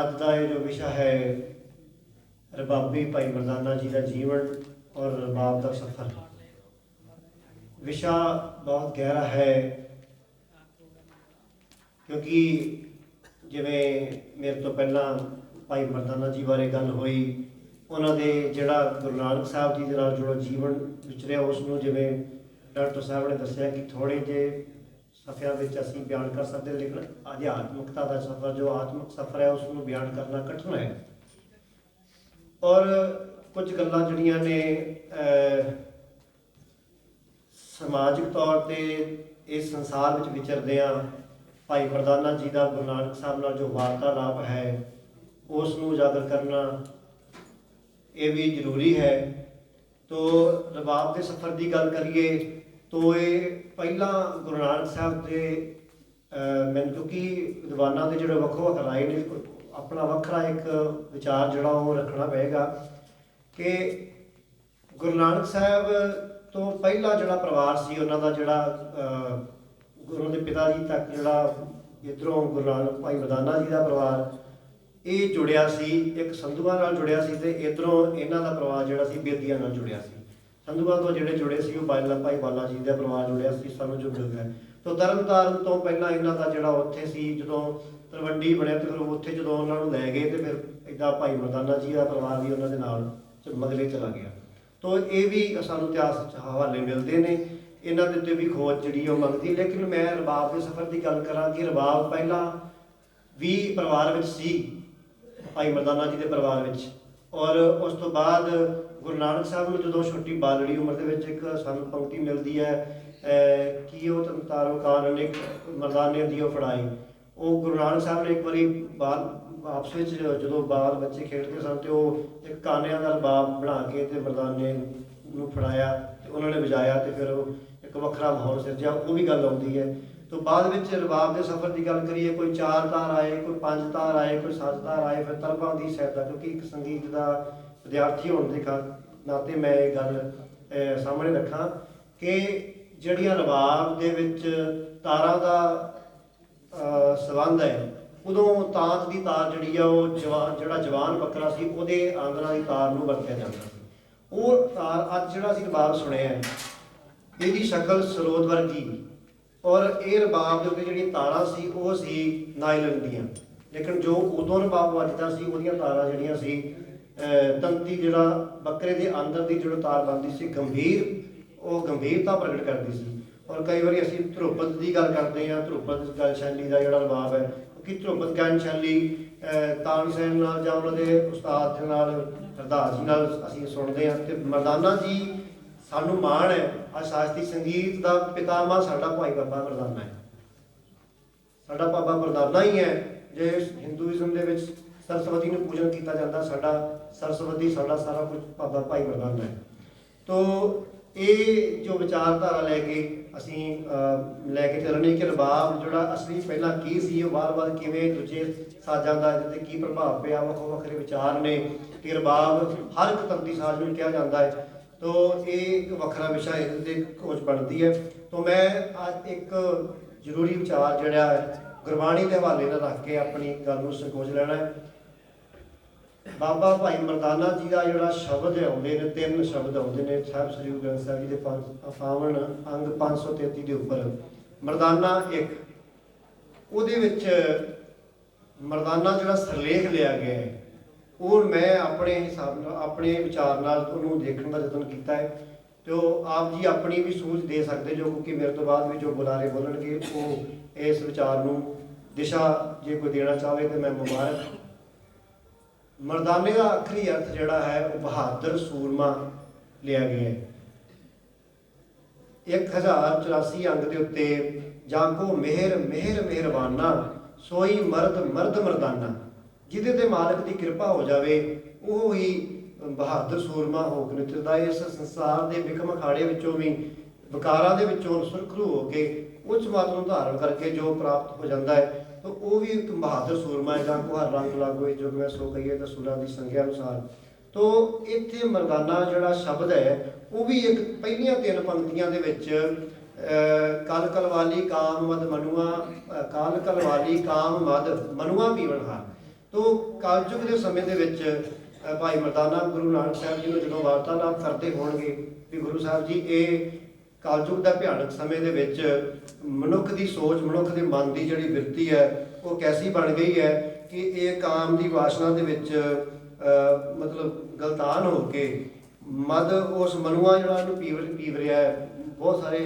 ਅੱਜ ਦਾ ਇਹ ਜੋ ਵਿਸ਼ਾ ਹੈ ਰਬਾਬੀ ਭਾਈ ਮਰਦਾਨਾ ਜੀ ਦਾ ਜੀਵਨ ਔਰ ਰਬਾਬ ਦਾ ਸਫ਼ਰ, ਵਿਸ਼ਾ ਬਹੁਤ ਗਹਿਰਾ ਹੈ, ਕਿਉਂਕਿ ਜਿਵੇਂ ਮੇਰੇ ਤੋਂ ਪਹਿਲਾਂ ਭਾਈ ਮਰਦਾਨਾ ਜੀ ਬਾਰੇ ਗੱਲ ਹੋਈ, ਉਹਨਾਂ ਦੇ ਜਿਹੜਾ ਗੁਰੂ ਨਾਨਕ ਸਾਹਿਬ ਜੀ ਦੇ ਨਾਲ ਜਿਹੜਾ ਜੀਵਨ ਵਿਚਰਿਆ, ਉਸ ਨੂੰ ਜਿਵੇਂ ਡਾਕਟਰ ਸਾਹਿਬ ਨੇ ਦੱਸਿਆ ਕਿ ਥੋੜ੍ਹੇ ਜਿਹੇ ਸਫ਼ਿਆਂ ਵਿੱਚ ਅਸੀਂ ਬਿਆਨ ਕਰ ਸਕਦੇ, ਲੇਕਿਨ ਅਧਿਆਤਮਿਕਤਾ ਦਾ ਸਫ਼ਰ, ਜੋ ਆਤਮਿਕ ਸਫ਼ਰ ਹੈ, ਉਸ ਨੂੰ ਬਿਆਨ ਕਰਨਾ ਕਠਿਨ ਹੈ। ਔਰ ਕੁਝ ਗੱਲਾਂ ਜਿਹੜੀਆਂ ਨੇ ਸਮਾਜਿਕ ਤੌਰ ਤੇ ਇਸ ਸੰਸਾਰ ਵਿੱਚ ਵਿਚਰਦਿਆਂ ਭਾਈ ਮਰਦਾਨਾ ਜੀ ਦਾ ਗੁਰੂ ਨਾਨਕ ਸਾਹਿਬ ਨਾਲ ਜੋ ਵਾਰਤਾਲਾਪ ਹੈ, ਉਸ ਨੂੰ ਉਜਾਗਰ ਕਰਨਾ ਇਹ ਵੀ ਜ਼ਰੂਰੀ ਹੈ। ਤੋ ਰਬਾਬ ਦੇ ਸਫ਼ਰ ਦੀ ਗੱਲ ਕਰੀਏ ਤੋ ਇਹ ਪਹਿਲਾਂ ਗੁਰੂ ਨਾਨਕ ਸਾਹਿਬ ਦੇ ਮੈਨੂੰ, ਕਿਉਂਕਿ ਵਿਦਵਾਨਾਂ ਦੇ ਜਿਹੜੇ ਵੱਖੋ ਵੱਖ ਰਾਏ ਨੇ, ਆਪਣਾ ਵੱਖਰਾ ਇੱਕ ਵਿਚਾਰ ਜਿਹੜਾ ਉਹ ਰੱਖਣਾ ਪਏਗਾ ਕਿ ਗੁਰੂ ਨਾਨਕ ਸਾਹਿਬ ਤੋਂ ਪਹਿਲਾਂ ਜਿਹੜਾ ਪਰਿਵਾਰ ਸੀ, ਉਹਨਾਂ ਦਾ ਜਿਹੜਾ ਗੁਰੂ ਦੇ ਪਿਤਾ ਜੀ ਤੱਕ ਜਿਹੜਾ ਇੱਧਰੋਂ ਗੁਰੂ ਨਾਨਕ ਭਾਈ ਮਰਦਾਨਾ ਜੀ ਦਾ ਪਰਿਵਾਰ ਇਹ ਜੁੜਿਆ ਸੀ, ਇੱਕ ਸੰਧੂਆਂ ਨਾਲ ਜੁੜਿਆ ਸੀ, ਤੇ ਇੱਧਰੋਂ ਇਹਨਾਂ ਦਾ ਪਰਿਵਾਰ ਜਿਹੜਾ ਸੀ ਬੇਦੀਆਂ ਨਾਲ ਜੁੜਿਆ ਸੀ। ਸੰਧੂਆਂ ਤੋਂ ਜਿਹੜੇ ਜੁੜੇ ਸੀ ਉਹ ਭਾਈ ਬਾਲਾ ਜੀ ਦਾ ਪਰਿਵਾਰ ਜੁੜਿਆ ਸੀ, ਸਾਨੂੰ ਜੋ ਮਿਲ ਗਿਆ। ਤਾਂ ਤਰਨਤਾਰਨ ਤੋਂ ਪਹਿਲਾਂ ਇਹਨਾਂ ਦਾ ਜਿਹੜਾ ਉੱਥੇ ਸੀ, ਜਦੋਂ ਤਲਵੰਡੀ ਬਣਿਆ ਤੇ ਫਿਰ ਉੱਥੇ ਜਦੋਂ ਉਹਨਾਂ ਨੂੰ ਲੈ ਗਏ ਤੇ ਫਿਰ ਇੱਦਾਂ ਭਾਈ ਮਰਦਾਨਾ ਜੀ ਦਾ ਪਰਿਵਾਰ ਵੀ ਉਹਨਾਂ ਦੇ ਨਾਲ ਮਗਰੇ ਚਲਾ ਗਿਆ। ਤਾਂ ਇਹ ਵੀ ਸਾਨੂੰ ਇਤਿਹਾਸ ਹਵਾਲੇ ਮਿਲਦੇ ਨੇ, ਇਹਨਾਂ ਦੇ ਉੱਤੇ ਵੀ ਖੋਜ ਜਿਹੜੀ ਉਹ ਮੰਗਦੀ। ਲੇਕਿਨ ਮੈਂ ਰਬਾਬ ਦੇ ਸਫ਼ਰ ਦੀ ਗੱਲ ਕਰਾਂ ਕਿ ਰਬਾਬ ਪਹਿਲਾਂ ਵੀ ਪਰਿਵਾਰ ਵਿੱਚ ਸੀ, ਭਾਈ ਮਰਦਾਨਾ ਜੀ ਦੇ ਪਰਿਵਾਰ ਵਿੱਚ, ਔਰ ਉਸ ਤੋਂ ਬਾਅਦ ਗੁਰੂ ਨਾਨਕ ਸਾਹਿਬ ਨੂੰ ਜਦੋਂ ਛੋਟੀ ਬਾਲੜੀ ਉਮਰ ਦੇ ਵਿੱਚ ਇੱਕ ਸਾਨੂੰ ਪੰਕਤੀ ਮਿਲਦੀ ਹੈ ਕਿ ਉਹ ਤਾਰੋ ਕਾਰਨ ਇੱਕ ਮਰਦਾਨੇ ਦੀ ਉਹ ਫੜਾਈ, ਉਹ ਗੁਰੂ ਨਾਨਕ ਸਾਹਿਬ ਨੇ ਇੱਕ ਵਾਰੀ ਆਪਸ ਵਿੱਚ ਜਦੋਂ ਬਾਲ ਬੱਚੇ ਖੇਡਦੇ ਸਨ ਤੇ ਉਹ ਇੱਕ ਕਾਨਿਆਂ ਦਾ ਰਬਾਬ ਬਣਾ ਕੇ ਤੇ ਮਰਦਾਨੇ ਨੂੰ ਫੜਾਇਆ ਤੇ ਉਹਨਾਂ ਨੇ ਵਜਾਇਆ ਤੇ ਫਿਰ ਉਹ ਇੱਕ ਵੱਖਰਾ ਮਾਹੌਲ ਸਿਰਜਿਆ, ਉਹ ਵੀ ਗੱਲ ਆਉਂਦੀ ਹੈ। ਤੋਂ ਬਾਅਦ ਵਿੱਚ ਰਬਾਬ ਦੇ ਸਫ਼ਰ ਦੀ ਗੱਲ ਕਰੀਏ, ਕੋਈ 4 ਤਾਰ ਆਏ, ਕੋਈ 5 ਤਾਰ ਆਏ, ਕੋਈ 7 ਤਾਰ ਆਏ, ਫਿਰ ਤਲਬਾਂ ਦੀ ਸਹਾਇਤਾ, ਕਿਉਂਕਿ ਇੱਕ ਸੰਗੀਤ ਦਾ ਵਿਦਿਆਰਥੀ ਹੋਣ ਦੇ ਨਾਤੇ ਮੈਂ ਇਹ ਗੱਲ ਸਾਹਮਣੇ ਰੱਖਾਂ ਕਿ ਜਿਹੜੀਆਂ ਰਬਾਬ ਦੇ ਵਿੱਚ ਤਾਰਾਂ ਦਾ ਸੰਬੰਧ ਹੈ, ਉਦੋਂ ਤਾਂਤ ਦੀ ਤਾਰ ਜਿਹੜੀ ਆ ਉਹ ਜਿਹੜਾ ਜਵਾਨ ਬੱਕਰਾ ਸੀ ਉਹਦੇ ਆਂਗਲਾਂ ਦੀ ਤਾਰ ਨੂੰ ਵਰਤਿਆ ਜਾਂਦਾ ਸੀ। ਉਹ ਤਾਰ ਅੱਜ ਜਿਹੜਾ ਅਸੀਂ ਰਬਾਬ ਸੁਣਿਆ ਹੈ, ਇਹਦੀ ਸ਼ਕਲ ਸਰੋਤ ਵਰਗੀ, ਔਰ ਇਹ ਰਬਾਬ ਦੇ ਉੱਤੇ ਜਿਹੜੀਆਂ ਤਾਰਾਂ ਸੀ ਉਹ ਸੀ ਨਾਇਲਨ ਦੀਆਂ, ਲੇਕਿਨ ਜੋ ਉਦੋਂ ਰਬਾਬ ਵੱਜਦਾ ਸੀ ਉਹਦੀਆਂ ਤਾਰਾਂ ਜਿਹੜੀਆਂ ਸੀ ਤੰਤੀ, ਜਿਹੜਾ ਬੱਕਰੇ ਦੇ ਅੰਦਰ ਦੀ ਜਿਹੜਾ ਤਾਰ ਬਣਦੀ ਸੀ ਗੰਭੀਰ ਉਹ ਗੰਭੀਰਤਾ ਪ੍ਰਗਟ ਕਰਦੀ ਸੀ। ਔਰ ਕਈ ਵਾਰੀ ਅਸੀਂ ਧਰੁਪਦ ਦੀ ਗੱਲ ਕਰਦੇ ਹਾਂ, ਧਰੁਪਦ ਗਾਇਨ ਸ਼ੈਲੀ ਦਾ ਜਿਹੜਾ ਰਵਾਬ ਹੈ, ਕਿਉਂਕਿ ਧਰੁਪਦ ਗਾਇਨ ਸ਼ੈਲੀ ਤਾਨਸੇਨ ਨਾਲ ਜਾਂ ਉਹਨਾਂ ਦੇ ਉਸਤਾਦ ਦੇ ਨਾਲ ਹਰਦਾਸ ਜੀ ਨਾਲ ਅਸੀਂ ਸੁਣਦੇ ਹਾਂ। ਅਤੇ ਮਰਦਾਨਾ ਜੀ ਸਾਨੂੰ ਮਾਣ ਹੈ, ਅੱਜ ਸ਼ਾਸਤਰੀ ਸੰਗੀਤ ਦਾ ਪਿਤਾਮਾ ਸਾਡਾ ਭਾਈ ਬਾਬਾ ਮਰਦਾਨਾ ਹੈ। ਸਾਡਾ ਬਾਬਾ ਮਰਦਾਨਾ ਹੀ ਹੈ। ਜੇ ਹਿੰਦੂਇਜ਼ਮ ਦੇ ਵਿੱਚ ਸਰਸਵਤੀ ਨੂੰ ਪੂਜਨ ਕੀਤਾ ਜਾਂਦਾ, ਸਾਡਾ ਸਰਸਵਤੀ ਸਾਡਾ ਸਾਰਾ ਕੁਝ ਬਾਬਾ ਭਾਈ ਮਰਦਾਨਾ ਹੈ। ਤੋ ਇਹ ਜੋ ਵਿਚਾਰਧਾਰਾ ਲੈ ਕੇ ਅਸੀਂ ਲੈ ਕੇ ਚੱਲਣੀ ਕਿ ਰਬਾਬ ਜਿਹੜਾ ਅਸਲੀ ਪਹਿਲਾਂ ਕੀ ਸੀ, ਉਹ ਬਾਅਦ ਕਿਵੇਂ ਦੂਜੇ ਸਾਜ਼ਾਂ ਦਾ ਇਹਦੇ 'ਤੇ ਕੀ ਪ੍ਰਭਾਵ ਪਿਆ, ਵੱਖੋ ਵੱਖਰੇ ਵਿਚਾਰ ਨੇ ਕਿ ਰਬਾਬ ਹਰ ਇੱਕ ਤੰਤੀ ਸਾਜ਼ ਨੂੰ ਕਿਹਾ ਜਾਂਦਾ ਹੈ। ਤੋ ਇਹ ਇੱਕ ਵੱਖਰਾ ਵਿਸ਼ਾ ਇਹਦੇ 'ਤੇ ਖੋਜ ਬਣਦੀ ਹੈ। ਤੋ ਮੈਂ ਅੱਜ ਇੱਕ ਜ਼ਰੂਰੀ ਵਿਚਾਰ ਜਿਹੜਾ ਹੈ ਗੁਰਬਾਣੀ ਦੇ ਹਵਾਲੇ ਨਾਲ ਰੱਖ ਕੇ ਆਪਣੀ ਗੱਲ ਨੂੰ ਸੰਕੋਚ ਲੈਣਾ ਹੈ। ਬਾਬਾ ਭਾਈ ਮਰਦਾਨਾ ਜੀ ਦਾ ਜਿਹੜਾ ਸ਼ਬਦ ਆਉਂਦੇ ਨੇ, 3 ਸ਼ਬਦ ਆਉਂਦੇ ਨੇ ਸਾਹਿਬ ਸ੍ਰੀ ਗੁਰੂ ਗ੍ਰੰਥ ਸਾਹਿਬ ਜੀ ਦੇ 58 ਅੰਗ 533 ਦੇ ਉੱਪਰ ਮਰਦਾਨਾ 1, ਉਹਦੇ ਵਿੱਚ ਮਰਦਾਨਾ ਜਿਹੜਾ ਸਰਲੇਖ ਲਿਆ ਗਿਆ ਹੈ, ਉਹ ਮੈਂ ਆਪਣੇ ਹਿਸਾਬ ਨਾਲ ਆਪਣੇ ਵਿਚਾਰ ਨਾਲ ਉਹਨੂੰ ਦੇਖਣ ਦਾ ਯਤਨ ਕੀਤਾ ਹੈ। ਤੇ ਉਹ ਆਪ ਜੀ ਆਪਣੀ ਵੀ ਸੂਝ ਦੇ ਸਕਦੇ ਜੋ, ਕਿਉਂਕਿ ਮੇਰੇ ਤੋਂ ਬਾਅਦ ਵੀ ਜੋ ਬੁਲਾਰੇ ਬੋਲਣਗੇ ਉਹ ਇਸ ਵਿਚਾਰ ਨੂੰ ਦਿਸ਼ਾ ਜੇ ਕੋਈ ਦੇਣਾ ਚਾਹਵੇ ਤਾਂ ਮੈਂ ਮੁਬਾਰਕ। ਮਰਦਾਨੇ ਦਾ ਆਖਰੀ ਅਰਥ ਜਿਹੜਾ ਹੈ ਉਹ ਬਹਾਦਰ ਸੂਰਮਾ ਲਿਆ ਗਿਆ ਹੈ। 1084 ਅੰਗ ਦੇ ਉੱਤੇ ਜਾਗੋ ਮਿਹਰ ਮਿਹਰ ਮਿਹਰਬਾਨਾ ਸੋਈ ਮਰਦ ਮਰਦ ਮਰਦਾਨਾ, ਜਿਹਦੇ ਤੇ ਮਾਲਕ ਦੀ ਕਿਰਪਾ ਹੋ ਜਾਵੇ ਉਹ ਹੀ ਬਹਾਦਰ ਸੂਰਮਾ ਹੋ ਕੇ ਨਿਕਲਦਾ। ਇਸ ਸੰਸਾਰ ਦੇ ਵਿਖਮ ਅਖਾੜੇ ਵਿੱਚੋਂ ਵੀ ਵਿਕਾਰਾਂ ਦੇ ਵਿੱਚੋਂ ਸੁਰਖਰੂ ਹੋ ਕੇ ਉੱਚ ਮਤ ਨੂੰ ਧਾਰਨ ਕਰਕੇ ਜੋ ਪ੍ਰਾਪਤ ਹੋ ਜਾਂਦਾ ਹੈ ਤਾਂ ਉਹ ਵੀ ਇੱਕ ਬਹਾਦਰ ਸੂਰਮਾ ਹੈ। ਜਾਂ ਹਰ ਰੰਗ ਲਾਗੋ ਜੋ ਮੈਂ ਸੋ ਕਹੀਏ ਤਾਂ ਸੁਰਾਂ ਦੀ ਸੰਖਿਆ ਅਨੁਸਾਰ। ਤੋ ਇੱਥੇ ਮਰਦਾਨਾ ਜਿਹੜਾ ਸ਼ਬਦ ਹੈ ਉਹ ਵੀ ਇੱਕ ਪਹਿਲੀਆਂ 3 ਪੰਕਤੀਆਂ ਦੇ ਵਿੱਚ ਕਲ ਕਲਵਾਲੀ ਕਾਮ ਮਦ ਮਨੁਆ, ਕਲ ਕਲਵਾਲੀ ਕਾਮ ਮਦ ਮਨੁਆ ਪੀਵਨਹਾਰ। ਤੋ ਕਲਯੁਗ ਦੇ ਸਮੇਂ ਦੇ ਵਿੱਚ ਭਾਈ ਮਰਦਾਨਾ ਗੁਰੂ ਨਾਨਕ ਸਾਹਿਬ ਜੀ ਨੂੰ ਜਦੋਂ ਵਾਰਤਾਲਾਪ ਕਰਦੇ ਹੋਣਗੇ ਵੀ ਗੁਰੂ ਸਾਹਿਬ ਜੀ ਇਹ ਕਲਯੁਗ ਦਾ ਭਿਆਨਕ ਸਮੇਂ ਦੇ ਵਿੱਚ ਮਨੁੱਖ ਦੀ ਸੋਚ, ਮਨੁੱਖ ਦੇ ਮਨ ਦੀ ਜਿਹੜੀ ਬਿਰਤੀ ਹੈ ਉਹ ਕੈਸੀ ਬਣ ਗਈ ਹੈ ਕਿ ਇਹ ਕਾਮ ਦੀ ਵਾਸ਼ਨਾ ਦੇ ਵਿੱਚ ਮਤਲਬ ਗਲਤਾਨ ਹੋ ਕੇ ਮਦ ਉਸ ਮਨੁਆ ਜਿਹੜਾ ਉਹਨੂੰ ਪੀਵ ਰਿਹਾ ਹੈ। ਬਹੁਤ ਸਾਰੇ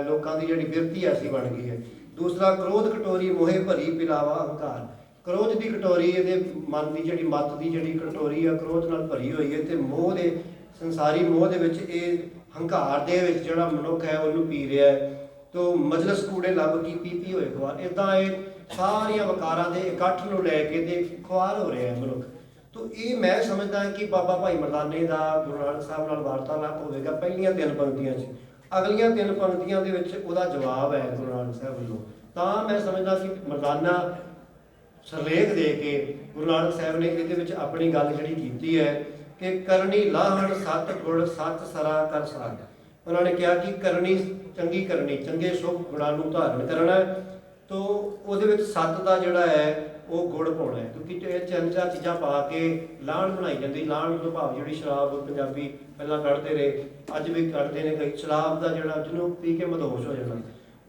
ਲੋਕਾਂ ਦੀ ਜਿਹੜੀ ਬਿਰਤੀ ਐਸੀ ਬਣ ਗਈ ਹੈ। ਦੂਸਰਾ ਕ੍ਰੋਧ ਕਟੋਰੀ ਮੋਹੇ ਭਰੀ ਪਿਲਾਵਾ ਹੰਕਾਰ, ਕ੍ਰੋਧ ਦੀ ਕਟੋਰੀ ਇਹਦੇ ਮਨ ਦੀ ਜਿਹੜੀ ਮੱਤ ਦੀ ਜਿਹੜੀ ਕਟੋਰੀ ਆ ਕ੍ਰੋਧ ਨਾਲ ਭਰੀ ਹੋਈ ਹੈ ਤੇ ਮੋਹ ਦੇ ਸੰਸਾਰੀ ਮੋਹ ਦੇ ਵਿੱਚ ਇਹ ਹੰਕਾਰ ਦੇ ਵਿੱਚ ਜਿਹੜਾ ਮਨੁੱਖ ਹੈ ਉਹਨੂੰ ਪੀ ਰਿਹਾ ਹੈ। ਤੋ ਮਜਲਸ ਕੂੜੇ ਲੱਭ ਕੀ ਪੀ ਹੋਏ ਖੁਆਰ, ਇੱਦਾਂ ਇਹ ਸਾਰੀਆਂ ਵਕਾਰਾਂ ਦੇ ਇਕੱਠ ਨੂੰ ਲੈ ਕੇ ਤੇ ਖੁਆਰ ਹੋ ਰਿਹਾ ਹੈ ਮਨੁੱਖ। ਤੋ ਇਹ ਮੈਂ ਸਮਝਦਾ ਕਿ ਬਾਬਾ ਭਾਈ ਮਰਦਾਨੇ ਦਾ ਗੁਰੂ ਨਾਨਕ ਸਾਹਿਬ ਨਾਲ ਵਾਰਤਾਲਾਪ ਹੋਵੇਗਾ ਪਹਿਲੀਆਂ 3 ਪੰਕਤੀਆਂ 'ਚ। ਅਗਲੀਆਂ 3 ਪੰਕਤੀਆਂ ਦੇ ਵਿੱਚ ਉਹਦਾ ਜਵਾਬ ਹੈ ਗੁਰੂ ਨਾਨਕ ਸਾਹਿਬ ਵੱਲੋਂ। ਤਾਂ ਮੈਂ ਸਮਝਦਾ ਕਿ ਮਰਦਾਨਾ ਸਰਲੇਖ ਦੇ ਕੇ ਗੁਰੂ ਨਾਨਕ ਸਾਹਿਬ ਨੇ ਇਹਦੇ ਵਿੱਚ ਆਪਣੀ ਗੱਲ ਜਿਹੜੀ ਕੀਤੀ ਹੈ ਕਿ ਕਰਨੀ ਲਾਹਣ ਸਤ ਗੁਣ ਸਤ ਸਰਾ ਕਰ ਸਾਗ। ਉਹਨਾਂ ਨੇ ਕਿਹਾ ਕਿ ਕਰਨੀ ਚੰਗੀ ਕਰਨੀ, ਚੰਗੇ ਸੁਭ ਗੁਣਾਂ ਨੂੰ ਧਾਰਨ ਕਰਨਾ ਤੋ ਉਹਦੇ ਵਿੱਚ ਸਤ ਦਾ ਜਿਹੜਾ ਹੈ ਉਹ ਗੁੜ ਪਾਉਣਾ ਹੈ। ਕਿਉਂਕਿ ਇਹ 3-4 ਚੀਜ਼ਾਂ ਪਾ ਕੇ ਲਾਹਣ ਬਣਾਈ ਜਾਂਦੀ। ਲਾਹਣ ਤੋਂ ਭਾਵ ਜਿਹੜੀ ਸ਼ਰਾਬ ਪੰਜਾਬੀ ਪਹਿਲਾਂ ਕੱਢਦੇ ਰਹੇ, ਅੱਜ ਵੀ ਕੱਢਦੇ ਨੇ ਕਈ, ਸ਼ਰਾਬ ਦਾ ਜਿਹੜਾ ਜਿਹਨੂੰ ਪੀ ਕੇ ਮਦਹੋਸ਼ ਹੋ ਜਾਣਾ।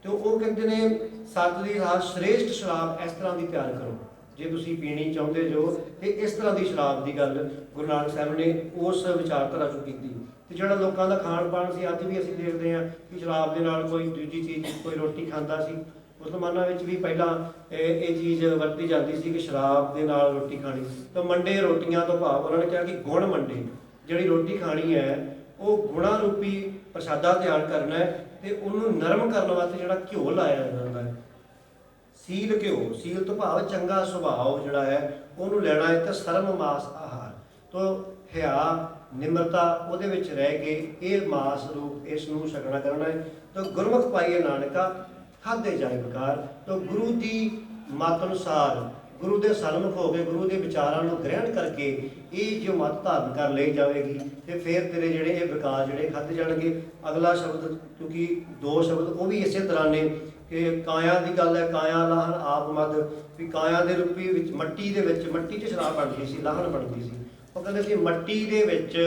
ਤੇ ਉਹ ਕਹਿੰਦੇ ਨੇ ਸਤ ਦੀ ਸ਼੍ਰੇਸ਼ਟ ਸ਼ਰਾਬ ਇਸ ਤਰ੍ਹਾਂ ਦੀ ਤਿਆਰ ਕਰੋ ਜੇ ਤੁਸੀਂ ਪੀਣੀ ਚਾਹੁੰਦੇ ਜੋ, ਤੇ ਇਸ ਤਰ੍ਹਾਂ ਦੀ ਸ਼ਰਾਬ ਦੀ ਗੱਲ ਗੁਰੂ ਨਾਨਕ ਸਾਹਿਬ ਨੇ ਉਸ ਵਿਚਾਰਧਾਰਾ 'ਚੋਂ ਕੀਤੀ। ਤੇ ਜਿਹੜਾ ਲੋਕਾਂ ਦਾ ਖਾਣ ਪਾਣ ਸੀ, ਅੱਜ ਵੀ ਅਸੀਂ ਦੇਖਦੇ ਹਾਂ ਕਿ ਸ਼ਰਾਬ ਦੇ ਨਾਲ ਕੋਈ ਦੂਜੀ ਚੀਜ਼, ਕੋਈ ਰੋਟੀ ਖਾਂਦਾ ਸੀ। ਮੁਸਲਮਾਨਾਂ ਵਿੱਚ ਵੀ ਪਹਿਲਾਂ ਇਹ ਚੀਜ਼ ਵਰਤੀ ਜਾਂਦੀ ਸੀ ਕਿ ਸ਼ਰਾਬ ਦੇ ਨਾਲ ਰੋਟੀ ਖਾਣੀ। ਤਾਂ ਮੰਡੇ ਰੋਟੀਆਂ ਤੋਂ ਭਾਵ ਉਹਨਾਂ ਨੇ ਕਿਹਾ ਕਿ ਗੁਣ ਮੰਡੇ, ਜਿਹੜੀ ਰੋਟੀ ਖਾਣੀ ਹੈ ਉਹ ਗੁਣਾ ਰੂਪੀ ਪ੍ਰਸ਼ਾਦਾ ਤਿਆਰ ਕਰਨਾ ਹੈ ਤੇ ਉਹਨੂੰ ਨਰਮ ਕਰਨ ਵਾਸਤੇ ਜਿਹੜਾ ਘਿਓ ਲਾਇਆ ਜਾਂਦਾ ਹੈ, ਸੀਲ ਘਿਓ, ਸੀਲ ਤੋਂ ਭਾਵ ਚੰਗਾ ਸੁਭਾਅ ਜਿਹੜਾ ਹੈ ਉਹਨੂੰ ਲੈਣਾ ਹੈ। ਤੇ ਸਰਮ ਮਾਸ ਆਹਾਰ ਤੋਂ ਹਿਆ ਨਿਮਰਤਾ ਉਹਦੇ ਵਿੱਚ ਰਹਿ ਕੇ ਇਹ ਮਾਸ ਰੂਪ ਇਸ ਨੂੰ ਛਕਣਾ ਕਰਨਾ ਹੈ। ਤਾਂ ਗੁਰਮੁਖ ਪਾਈਏ ਨਾਨਕਾ ਖਾਧੇ ਜਾਏ ਵਿਕਾਰ। ਤਾਂ ਗੁਰੂ ਦੀ ਮੱਤ ਅਨੁਸਾਰ, ਗੁਰੂ ਦੇ ਸਨਮੁਖ ਹੋ ਕੇ, ਗੁਰੂ ਦੇ ਵਿਚਾਰਾਂ ਨੂੰ ਗ੍ਰਹਿਣ ਕਰਕੇ ਇਹ ਜੋ ਮੱਤ ਧਾਰਨ ਕਰ ਲਈ ਜਾਵੇਗੀ ਤੇ ਫਿਰ ਤੇਰੇ ਜਿਹੜੇ ਇਹ ਵਿਕਾਰ ਜਿਹੜੇ ਖਾਧੇ ਜਾਣਗੇ। ਅਗਲਾ ਸ਼ਬਦ ਕਿਉਂਕਿ 2 ਸ਼ਬਦ ਉਹ ਵੀ ਇਸੇ ਤਰ੍ਹਾਂ ਨੇ ਕਿ ਕਾਇਆ ਦੀ ਗੱਲ ਹੈ, ਕਾਇਆ ਲਾਹਣ ਆਪ ਮਦ, ਵੀ ਕਾਇਆ ਦੇ ਰੂਪੀ ਵਿੱਚ ਮੱਟੀ ਦੇ ਵਿੱਚ, ਮੱਟੀ 'ਚ ਸ਼ਰਾਬ ਬਣਦੀ ਸੀ, ਲਾਹਣ ਬਣਦੀ ਸੀ। ਉਹ ਕਹਿੰਦੇ ਸੀ ਮੱਟੀ ਦੇ ਵਿੱਚ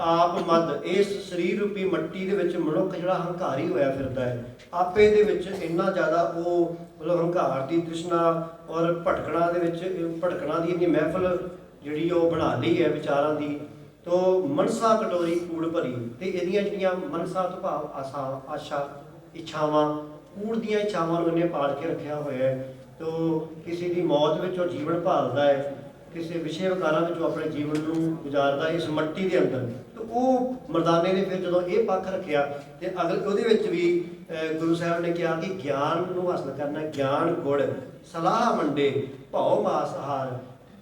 ਆਪ ਮਦ, ਇਸ ਸਰੀਰ ਰੂਪੀ ਮੱਟੀ ਦੇ ਵਿੱਚ ਮਨੁੱਖ ਜਿਹੜਾ ਹੰਕਾਰੀ ਹੋਇਆ ਫਿਰਦਾ ਹੈ, ਆਪੇ ਦੇ ਵਿੱਚ ਇੰਨਾ ਜ਼ਿਆਦਾ ਉਹ ਮਤਲਬ ਹੰਕਾਰ ਦੀ ਤ੍ਰਿਸ਼ਨਾ ਔਰ ਭਟਕਣਾ ਦੇ ਵਿੱਚ, ਭਟਕਣਾ ਦੀ ਇੰਨੀ ਮਹਿਫਲ ਜਿਹੜੀ ਉਹ ਬਣਾ ਲਈ ਹੈ ਵਿਚਾਰਾਂ ਦੀ ਤੋ ਮਨਸਾ ਕਟੋਰੀ ਕੂੜ ਭਰੀ, ਤੇ ਇਹਦੀਆਂ ਜਿਹੜੀਆਂ ਮਨਸਾ ਤੋਂ ਭਾਵ ਆਸ਼ਾ ਇੱਛਾਵਾਂ, ਕੂੜ ਦੀਆਂ ਇੱਛਾਵਾਂ ਨੂੰ ਇਹਨੇ ਪਾਲ ਕੇ ਰੱਖਿਆ ਹੋਇਆ ਹੈ। ਤੋ ਕਿਸੇ ਦੀ ਮੌਤ ਵਿੱਚ ਉਹ ਜੀਵਨ ਭਾਲਦਾ ਹੈ, ਕਿਸੇ ਵਿਸ਼ੇ ਵਿਕਾਰਾਂ ਵਿੱਚ ਉਹ ਆਪਣੇ ਜੀਵਨ ਨੂੰ ਗੁਜ਼ਾਰਦਾ ਇਸ ਮਿੱਟੀ ਦੇ ਅੰਦਰ। ਤੇ ਉਹ ਮਰਦਾਨੇ ਨੇ ਫਿਰ ਜਦੋਂ ਇਹ ਪੱਖ ਰੱਖਿਆ ਤੇ ਅਗਰ ਉਹਦੇ ਵਿੱਚ ਵੀ ਗੁਰੂ ਸਾਹਿਬ ਨੇ ਕਿਹਾ ਕਿ ਗਿਆਨ ਨੂੰ ਹਾਸਲ ਕਰਨਾ, ਗਿਆਨ ਗੁੜ ਸਲਾਹ ਮੰਡੇ ਭਉ ਮਾਸ ਆਹਾਰ,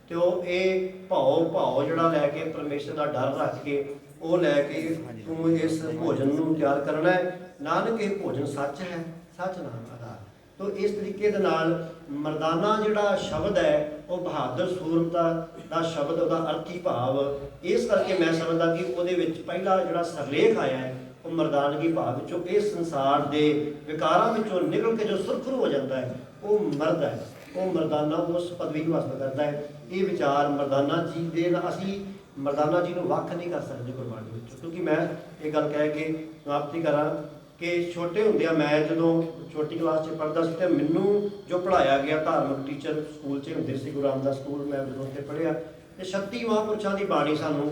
ਤੇ ਉਹ ਇਹ ਭਾਉ ਜਿਹੜਾ ਲੈ ਕੇ ਪਰਮੇਸ਼ਰ ਦਾ ਡਰ ਰੱਖ ਕੇ ਉਹ ਲੈ ਕੇ ਤੂੰ ਇਸ ਭੋਜਨ ਨੂੰ ਤਿਆਰ ਕਰਨਾ ਹੈ। ਨਾਨਕ ਇਹ ਭੋਜਨ ਸੱਚ ਹੈ, ਸੱਚ ਨਾਮ ਆਧਾਰ। ਤੋ ਇਸ ਤਰੀਕੇ ਦੇ ਨਾਲ ਮਰਦਾਨਾ ਜਿਹੜਾ ਸ਼ਬਦ ਹੈ ਉਹ ਬਹਾਦਰ ਸੂਰਮਤਾ ਦਾ ਸ਼ਬਦ, ਉਹਦਾ ਅਰਥੀ ਭਾਵ ਇਸ ਕਰਕੇ ਮੈਂ ਸਮਝਦਾ ਕਿ ਉਹਦੇ ਵਿੱਚ ਪਹਿਲਾ ਜਿਹੜਾ ਸਰਲੇਖ ਆਇਆ ਹੈ ਉਹ ਮਰਦਾਨਗੀ ਭਾਵ ਵਿੱਚੋਂ ਇਸ ਸੰਸਾਰ ਦੇ ਵਿਕਾਰਾਂ ਵਿੱਚੋਂ ਨਿਕਲ ਕੇ ਜੋ ਸੁਰਖਰੂ ਹੋ ਜਾਂਦਾ ਹੈ ਉਹ ਮਰਦ ਹੈ, ਉਹ ਮਰਦਾਨਾ ਉਸ ਪਦਵੀ ਨੂੰ ਹਾਸਲ ਕਰਦਾ ਹੈ। ਇਹ ਵਿਚਾਰ ਮਰਦਾਨਾ ਜੀ ਦੇ ਨਾਲ ਅਸੀਂ ਮਰਦਾਨਾ ਜੀ ਨੂੰ ਵੱਖ ਨਹੀਂ ਕਰ ਸਕਦੇ ਗੁਰਬਾਣੀ ਵਿੱਚੋਂ, ਕਿਉਂਕਿ ਮੈਂ ਇਹ ਗੱਲ ਕਹਿ ਕੇ ਸਮਾਪਤੀ ਕਰਾਂ ਕਿ ਛੋਟੇ ਹੁੰਦਿਆਂ ਮੈਂ ਜਦੋਂ ਛੋਟੀ ਕਲਾਸ 'ਚ ਪੜ੍ਹਦਾ ਸੀ ਤੇ ਮੈਨੂੰ ਜੋ ਪੜ੍ਹਾਇਆ ਗਿਆ ਧਾਰਮਿਕ ਟੀਚਰ ਸਕੂਲ 'ਚ ਹੁੰਦੇ ਸੀ, ਗੁਰੂ ਰਾਮਦਾਸ ਸਕੂਲ ਮੈਂ ਜਦੋਂ ਉੱਥੇ ਪੜ੍ਹਿਆ, ਤੇ 36 ਮਹਾਂਪੁਰਸ਼ਾਂ ਦੀ ਬਾਣੀ ਸਾਨੂੰ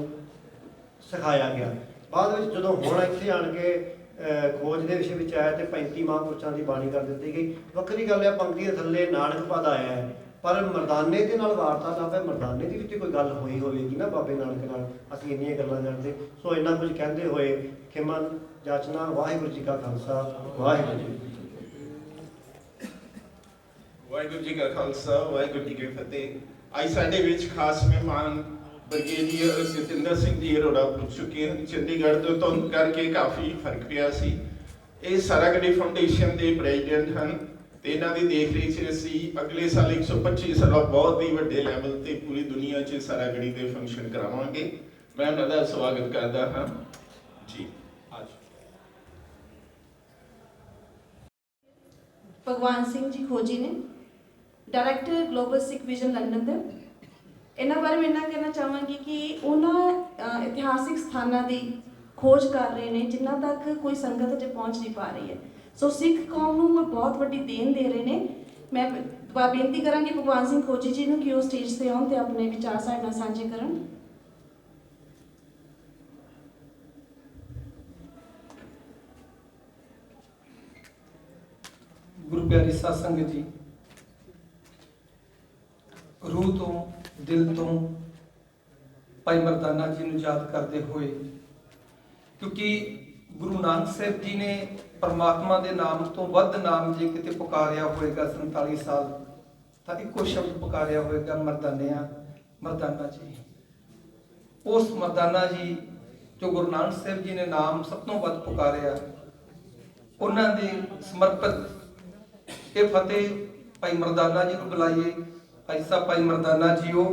ਸਿਖਾਇਆ ਗਿਆ। ਬਾਅਦ ਵਿੱਚ ਜਦੋਂ ਹੁਣ ਇੱਥੇ ਆਣ ਕੇ ਖੋਜ ਦੇ ਵਿਸ਼ੇ ਵਿੱਚ ਆਇਆ ਤੇ 35 ਮਹਾਂਪੁਰਸ਼ਾਂ ਦੀ ਬਾਣੀ ਕਰ ਦਿੱਤੀ ਗਈ। ਵੱਖਰੀ ਗੱਲ ਹੈ ਪੰਕਤੀ ਦੇ ਥੱਲੇ ਨਾਨਕ ਪਦ ਆਇਆ ਹੈ, ਪਰ ਮਰਦਾਨੇ ਦੇ ਨਾਲ ਵਾਰਤਾਲਾਪ ਹੈ, ਮਰਦਾਨੇ ਦੀ ਵੀ ਕੋਈ ਗੱਲ ਹੋਈ ਹੋਵੇਗੀ ਨਾ ਬਾਬੇ ਨਾਨਕ ਨਾਲ, ਅਸੀਂ ਇੰਨੀਆਂ ਗੱਲਾਂ ਕਰਦੇ। ਸੋ ਇੰਨਾ ਕੁਝ ਕਹਿੰਦੇ ਹੋਏ ਖਿਮਨ ਜਾਚਨਾ, ਵਾਹਿਗੁਰੂ ਜੀ ਕਾ ਖਾਲਸਾ, ਵਾਹਿਗੁਰੂ ਜੀ ਵਾਹਿਗੁਰੂ ਜੀ ਕਾ ਖਾਲਸਾ, ਵਾਹਿਗੁਰੂ ਜੀ ਕੀ ਫਤਿਹ। ਅੱਜ ਸਾਡੇ ਵਿੱਚ ਖਾਸ ਮਹਿਮਾਨ ਬ੍ਰਿਗੇਡੀਅਰ ਸਤਿੰਦਰ ਸਿੰਘ ਜੀ ਅਰੋੜਾ ਪੁੱਜ ਚੁੱਕੇ ਹਨ। ਚੰਡੀਗੜ੍ਹ ਤੋਂ ਧੁੰਦ ਕਰਕੇ ਕਾਫੀ ਫਰਕ ਪਿਆ ਸੀ। ਇਹ ਸਾਰਾਗੜੀ ਫਾਊਂਡੇਸ਼ਨ ਦੇ ਪ੍ਰੈਜ਼ੀਡੈਂਟ ਹਨ ਤੇ ਇਹਨਾਂ ਦੀ ਦੇਖ ਰੇਖ 'ਚ ਅਸੀਂ ਅਗਲੇ ਸਾਲ 125 ਸਾਲਾ ਬਹੁਤ ਹੀ ਵੱਡੇ ਲੈਵਲ ਤੇ ਪੂਰੀ ਦੁਨੀਆ 'ਚ ਸਾਰਾਗੜੀ ਦੇ ਫੰਕਸ਼ਨ ਕਰਾਵਾਂਗੇ। ਮੈਂ ਉਹਨਾਂ ਦਾ ਸਵਾਗਤ ਕਰਦਾ ਹਾਂ ਜੀ। ਭਗਵਾਨ ਸਿੰਘ ਜੀ ਖੋਜੀ ਨੇ, ਡਾਇਰੈਕਟਰ ਗਲੋਬਲ ਸਿੱਖ ਵਿਜ਼ਨ ਲੰਡਨ ਦੇ। ਇਹਨਾਂ ਬਾਰੇ ਮੈਂ ਇੰਨਾ ਕਹਿਣਾ ਚਾਹਾਂਗੀ ਕਿ ਉਹਨਾਂ ਇਤਿਹਾਸਿਕ ਸਥਾਨਾਂ ਦੀ ਖੋਜ ਕਰ ਰਹੇ ਨੇ ਜਿਨ੍ਹਾਂ ਤੱਕ ਕੋਈ ਸੰਗਤ ਅਜੇ ਪਹੁੰਚ ਨਹੀਂ ਪਾ ਰਹੀ ਹੈ। ਸੋ ਸਿੱਖ ਕੌਮ ਨੂੰ ਬਹੁਤ ਵੱਡੀ ਦੇਣ ਦੇ ਰਹੇ ਨੇ। ਮੈਂ ਬੇਨਤੀ ਕਰਾਂਗੀ ਭਗਵਾਨ ਸਿੰਘ ਖੋਜੀ ਜੀ ਨੂੰ ਕਿ ਉਹ ਸਟੇਜ ਤੇ ਆਉਣ ਤੇ ਆਪਣੇ ਵਿਚਾਰ ਸਾਡੇ ਨਾਲ ਸਾਂਝੇ ਕਰਨ। ਗੁਰੂ ਪਿਆਰੀ ਸਾਧ ਸੰਗਤ ਜੀ, ਰੂਹ ਤੋਂ ਦਿਲ ਤੋਂ ਭਾਈ ਮਰਦਾਨਾ ਜੀ ਨੂੰ ਯਾਦ ਕਰਦੇ ਹੋਏ, ਕਿਉਂਕਿ ਗੁਰੂ ਨਾਨਕ ਸਾਹਿਬ ਜੀ ਨੇ ਪਰਮਾਤਮਾ ਦੇ ਨਾਮ ਤੋਂ ਵੱਧ ਨਾਮ ਜੇ ਕਿਤੇ ਪੁਕਾਰਿਆ ਹੋਵੇਗਾ 47 ਸਾਲ, ਤਾਂ ਇੱਕੋ ਸ਼ਬਦ ਪੁਕਾਰਿਆ ਹੋਵੇਗਾ ਮਰਦਾਨਿਆਂ, ਮਰਦਾਨਾ ਜੀ। ਉਸ ਮਰਦਾਨਾ ਜੀ ਜੋ ਗੁਰੂ ਨਾਨਕ ਸਾਹਿਬ ਜੀ ਨੇ ਨਾਮ ਸਭ ਤੋਂ ਵੱਧ ਪੁਕਾਰਿਆ, ਉਹਨਾਂ ਦੇ ਸਮਰਪਿਤ ਇਹ ਫਤਿਹ ਭਾਈ ਮਰਦਾਨਾ ਜੀ ਨੂੰ ਬੁਲਾਈਏ। ਭਾਈ ਸਾਹਿਬ ਭਾਈ ਮਰਦਾਨਾ ਜੀਓ,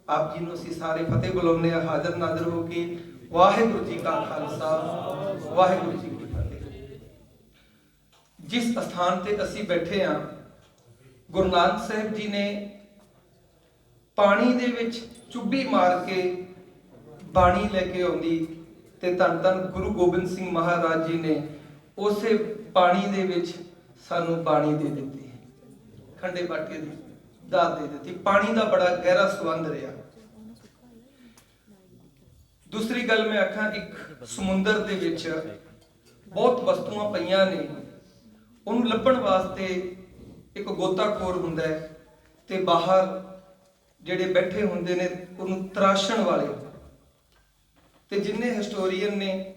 ਆਪ ਜੀ ਨੂੰ ਅਸੀਂ ਸਾਰੇ ਫਤਿਹ ਬੁਲਾਉਂਦੇ ਹਾਂ ਹਾਜ਼ਰ ਨਾਜ਼ਰ ਹੋ ਕੇ। ਵਾਹਿਗੁਰੂ ਜੀ ਕਾ ਖਾਲਸਾ, ਵਾਹਿਗੁਰੂ ਜੀ ਕੀ ਫਤਿਹ। ਜਿਸ ਸਥਾਨ ਤੇ ਅਸੀਂ ਬੈਠੇ ਹਾਂ, ਗੁਰੂ ਨਾਨਕ ਸਾਹਿਬ ਜੀ ਨੇ ਪਾਣੀ ਦੇ ਵਿੱਚ ਚੁੱਭੀ ਮਾਰ ਕੇ ਬਾਣੀ ਲੈ ਕੇ ਆਉਂਦੀ ਤੇ ਧੰਨ ਧੰਨ ਗੁਰੂ ਗੋਬਿੰਦ ਸਿੰਘ ਮਹਾਰਾਜ ਜੀ ਨੇ ਉਸੇ ਪਾਣੀ ਦੇ ਵਿੱਚ ਸਾਨੂੰ ਬਾਣੀ ਦੇ ਦਿੱਤੀ, ਖੰਡੇ ਬਾਟੇ ਦੀ ਦਾਤ ਦੇ ਦਿੱਤੀ। ਪਾਣੀ ਦਾ ਬੜਾ ਗਹਿਰਾ ਸੰਬੰਧ ਰਿਹਾ। ਦੂਸਰੀ ਗੱਲ ਮੈਂ ਆਖਾਂ, ਇੱਕ ਸਮੁੰਦਰ ਦੇ ਵਿੱਚ ਬਹੁਤ ਵਸਤੂਆਂ ਪਈਆਂ ਨੇ, ਉਹਨੂੰ ਲੱਭਣ ਵਾਸਤੇ ਇੱਕ ਗੋਤਾਖੋਰ ਹੁੰਦਾ ਹੈ ਤੇ ਬਾਹਰ ਜਿਹੜੇ ਬੈਠੇ ਹੁੰਦੇ ਨੇ ਉਹਨੂੰ ਤਰਾਸ਼ਣ ਵਾਲੇ। ਤੇ ਜਿੰਨੇ ਹਿਸਟੋਰੀਅਨ ਨੇ